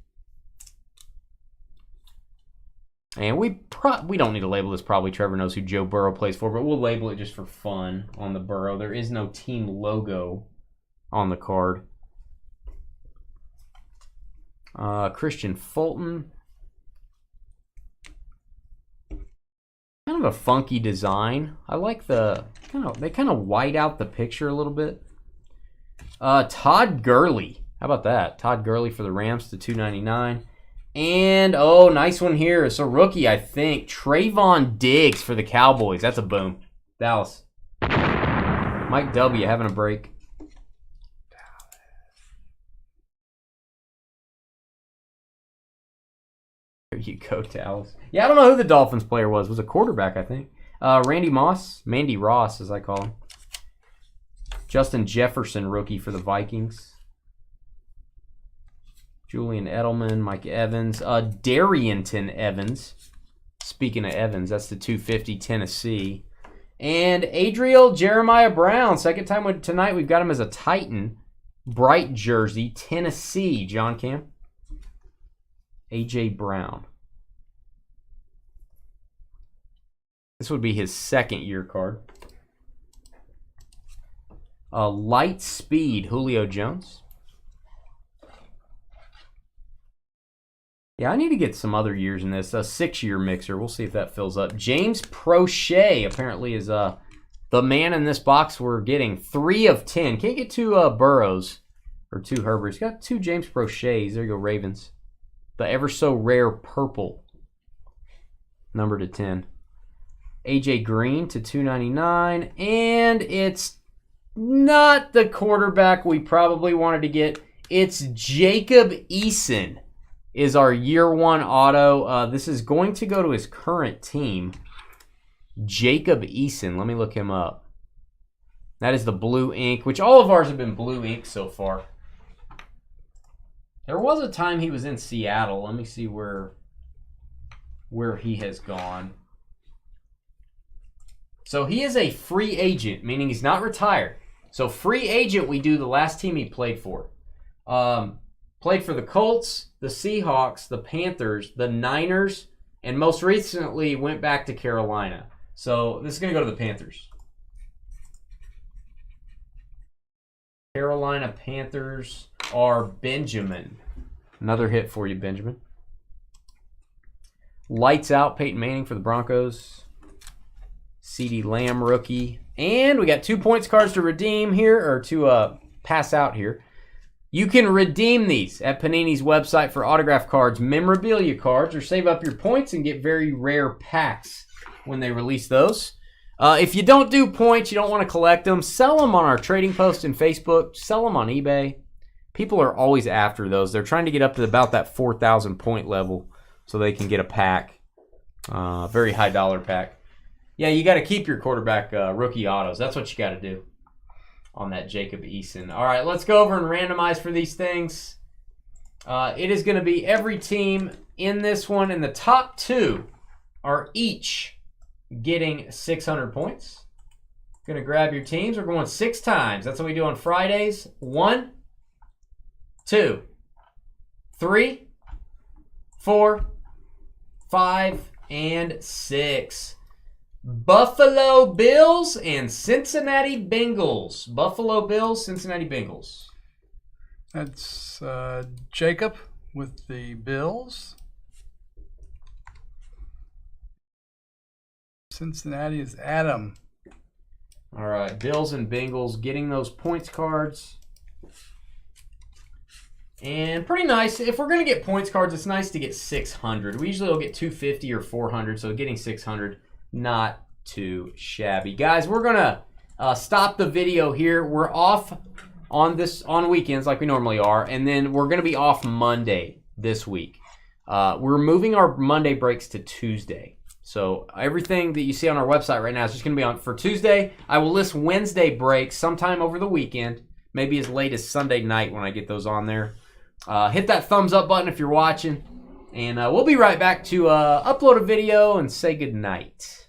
Speaker 2: And we don't need to label this. Probably Trevor knows who Joe Burrow plays for, but we'll label it just for fun on the Burrow. There is no team logo on the card. Christian Fulton. Kind of a funky design. I like the they kind of white out the picture a little bit. Todd Gurley. How about that? Todd Gurley for the Rams to $2.99. And, oh, nice one here. It's a rookie, I think. Trayvon Diggs for the Cowboys. That's a boom. Dallas. Mike W. having a break. There you go, Dallas. Yeah, I don't know who the Dolphins player was. It was a quarterback, I think. Mandy Ross, as I call him. Justin Jefferson, rookie for the Vikings. Julian Edelman, Mike Evans, Darrynton Evans. Speaking of Evans, that's the 250 Tennessee. And Adriel Jeremiah Brown. Second time tonight we've got him as a Titan. Bright jersey, Tennessee. John Cam. A.J. Brown. This would be his second year card. Light Speed, Julio Jones. Yeah, I need to get some other years in this. A 6-year mixer. We'll see if that fills up. James Prochet apparently is the man in this box we're getting. 3 of 10. Can't get 2 Burrows or 2 Herberts. Got 2 James Prochets. There you go, Ravens. The ever so rare purple. Number to 10. AJ Green to $2.99. And it's not the quarterback we probably wanted to get. It's Jacob Eason. Is our year 1 auto. This is going to go to his current team. Jacob Eason. Let me look him up. That is the blue ink, which all of ours have been blue ink so far. There was a time he was in Seattle. Let me see where he has gone. So he is a free agent, meaning he's not retired. So free agent we do the last team he played for. Played for the Colts, the Seahawks, the Panthers, the Niners, and most recently went back to Carolina. So this is going to go to the Panthers. Carolina Panthers are Benjamin. Another hit for you, Benjamin. Lights out, Peyton Manning for the Broncos. CeeDee Lamb rookie. And we got 2 points cards to redeem here, or to pass out here. You can redeem these at Panini's website for autograph cards, memorabilia cards, or save up your points and get very rare packs when they release those. If you don't do points, you don't want to collect them, sell them on our trading post in Facebook, sell them on eBay. People are always after those. They're trying to get up to about that 4,000 point level so they can get a pack, very high dollar pack. Yeah, you got to keep your quarterback rookie autos. That's what you got to do on that Jacob Eason. All right, let's go over and randomize for these things. It is going to be every team in this one, and the top 2 are each getting 600 points. Going to grab your teams. We're going 6 times. That's what we do on Fridays. 1, 2, 3, 4, 5, and 6. Buffalo Bills and Cincinnati Bengals. Buffalo Bills, Cincinnati Bengals.
Speaker 1: That's Jacob with the Bills. Cincinnati is Adam.
Speaker 2: All right, Bills and Bengals getting those points cards. And pretty nice. If we're going to get points cards, it's nice to get 600. We usually will get 250 or 400, so getting 600, not too shabby. Guys, we're going to stop the video here. We're off on weekends like we normally are, and then we're going to be off Monday this week. We're moving our Monday breaks to Tuesday. So everything that you see on our website right now is just going to be on for Tuesday. I will list Wednesday breaks sometime over the weekend, maybe as late as Sunday night when I get those on there. Hit that thumbs up button if you're watching, and we'll be right back to upload a video and say goodnight.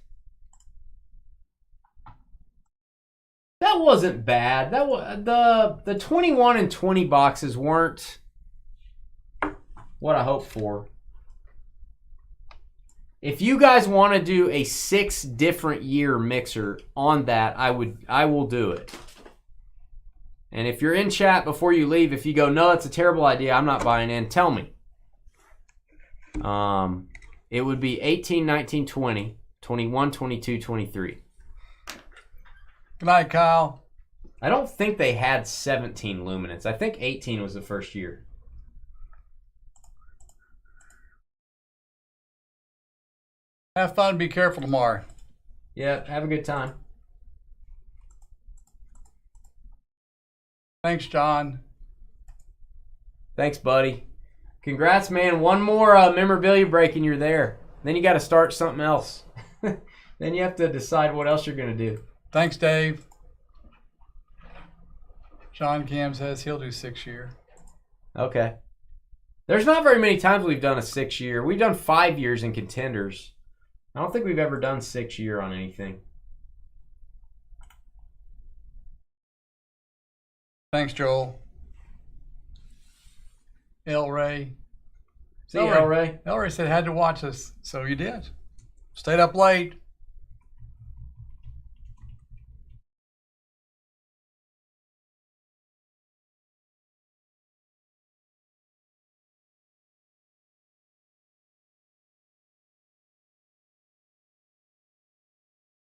Speaker 2: That wasn't bad. That was the 21 and 20 boxes weren't what I hoped for. If you guys want to do a 6 different year mixer on that, I will do it. And if you're in chat before you leave, if you go, no, that's a terrible idea, I'm not buying in, tell me. It would be 18, 19, 20, 21, 22, 23.
Speaker 1: Good night, Kyle.
Speaker 2: I don't think they had 17 luminance. I think 18 was the first year.
Speaker 1: Have fun. Be careful tomorrow.
Speaker 2: Yeah, have a good time.
Speaker 1: Thanks, John.
Speaker 2: Thanks, buddy. Congrats, man. One more memorabilia break and you're there. Then you got to start something else. Then you have to decide what else you're going to do.
Speaker 1: Thanks, Dave. John Cam says he'll do 6 year.
Speaker 2: Okay. There's not very many times we've done a 6 year. We've done 5 years in contenders. I don't think we've ever done 6 year on anything.
Speaker 1: Thanks, Joel. El Ray.
Speaker 2: See you, El Ray.
Speaker 1: El Ray said had to watch us, so you did. Stayed up late.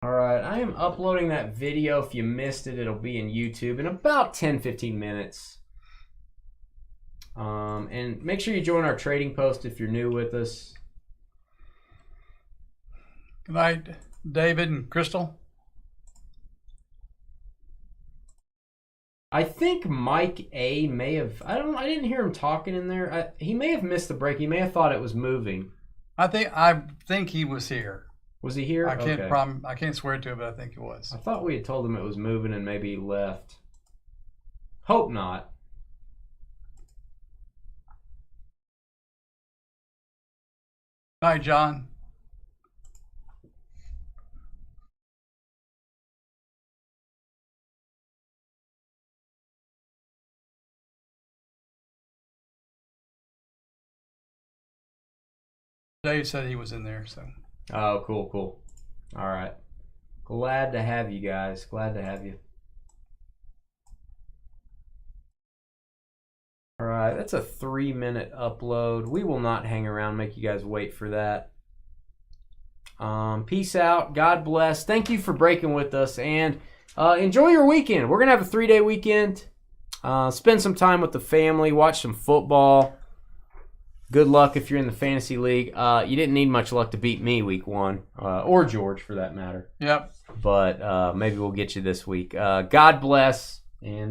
Speaker 2: Alright, I am uploading that video. If you missed it, it'll be in YouTube in about 10-15 minutes. And make sure you join our trading post if you're new with us.
Speaker 1: Good night, David and Crystal.
Speaker 2: I think Mike A may have, I didn't hear him talking in there. He may have missed the break. He may have thought it was moving.
Speaker 1: I think he was here.
Speaker 2: Was he here?
Speaker 1: I can't
Speaker 2: Okay.
Speaker 1: I can't swear to it, but I think it was.
Speaker 2: I thought we had told him it was moving and maybe he left. Hope not.
Speaker 1: Night, John. Dave said he was in there, so.
Speaker 2: Oh, cool, cool. All right. Glad to have you guys. Glad to have you. All right, that's a 3-minute upload. We will not hang around, make you guys wait for that. Peace out. God bless. Thank you for breaking with us, and enjoy your weekend. We're going to have a 3-day weekend. Spend some time with the family, watch some football. Good luck if you're in the fantasy league. You didn't need much luck to beat me week 1, or George for that matter.
Speaker 1: Yep.
Speaker 2: But maybe we'll get you this week. God bless, and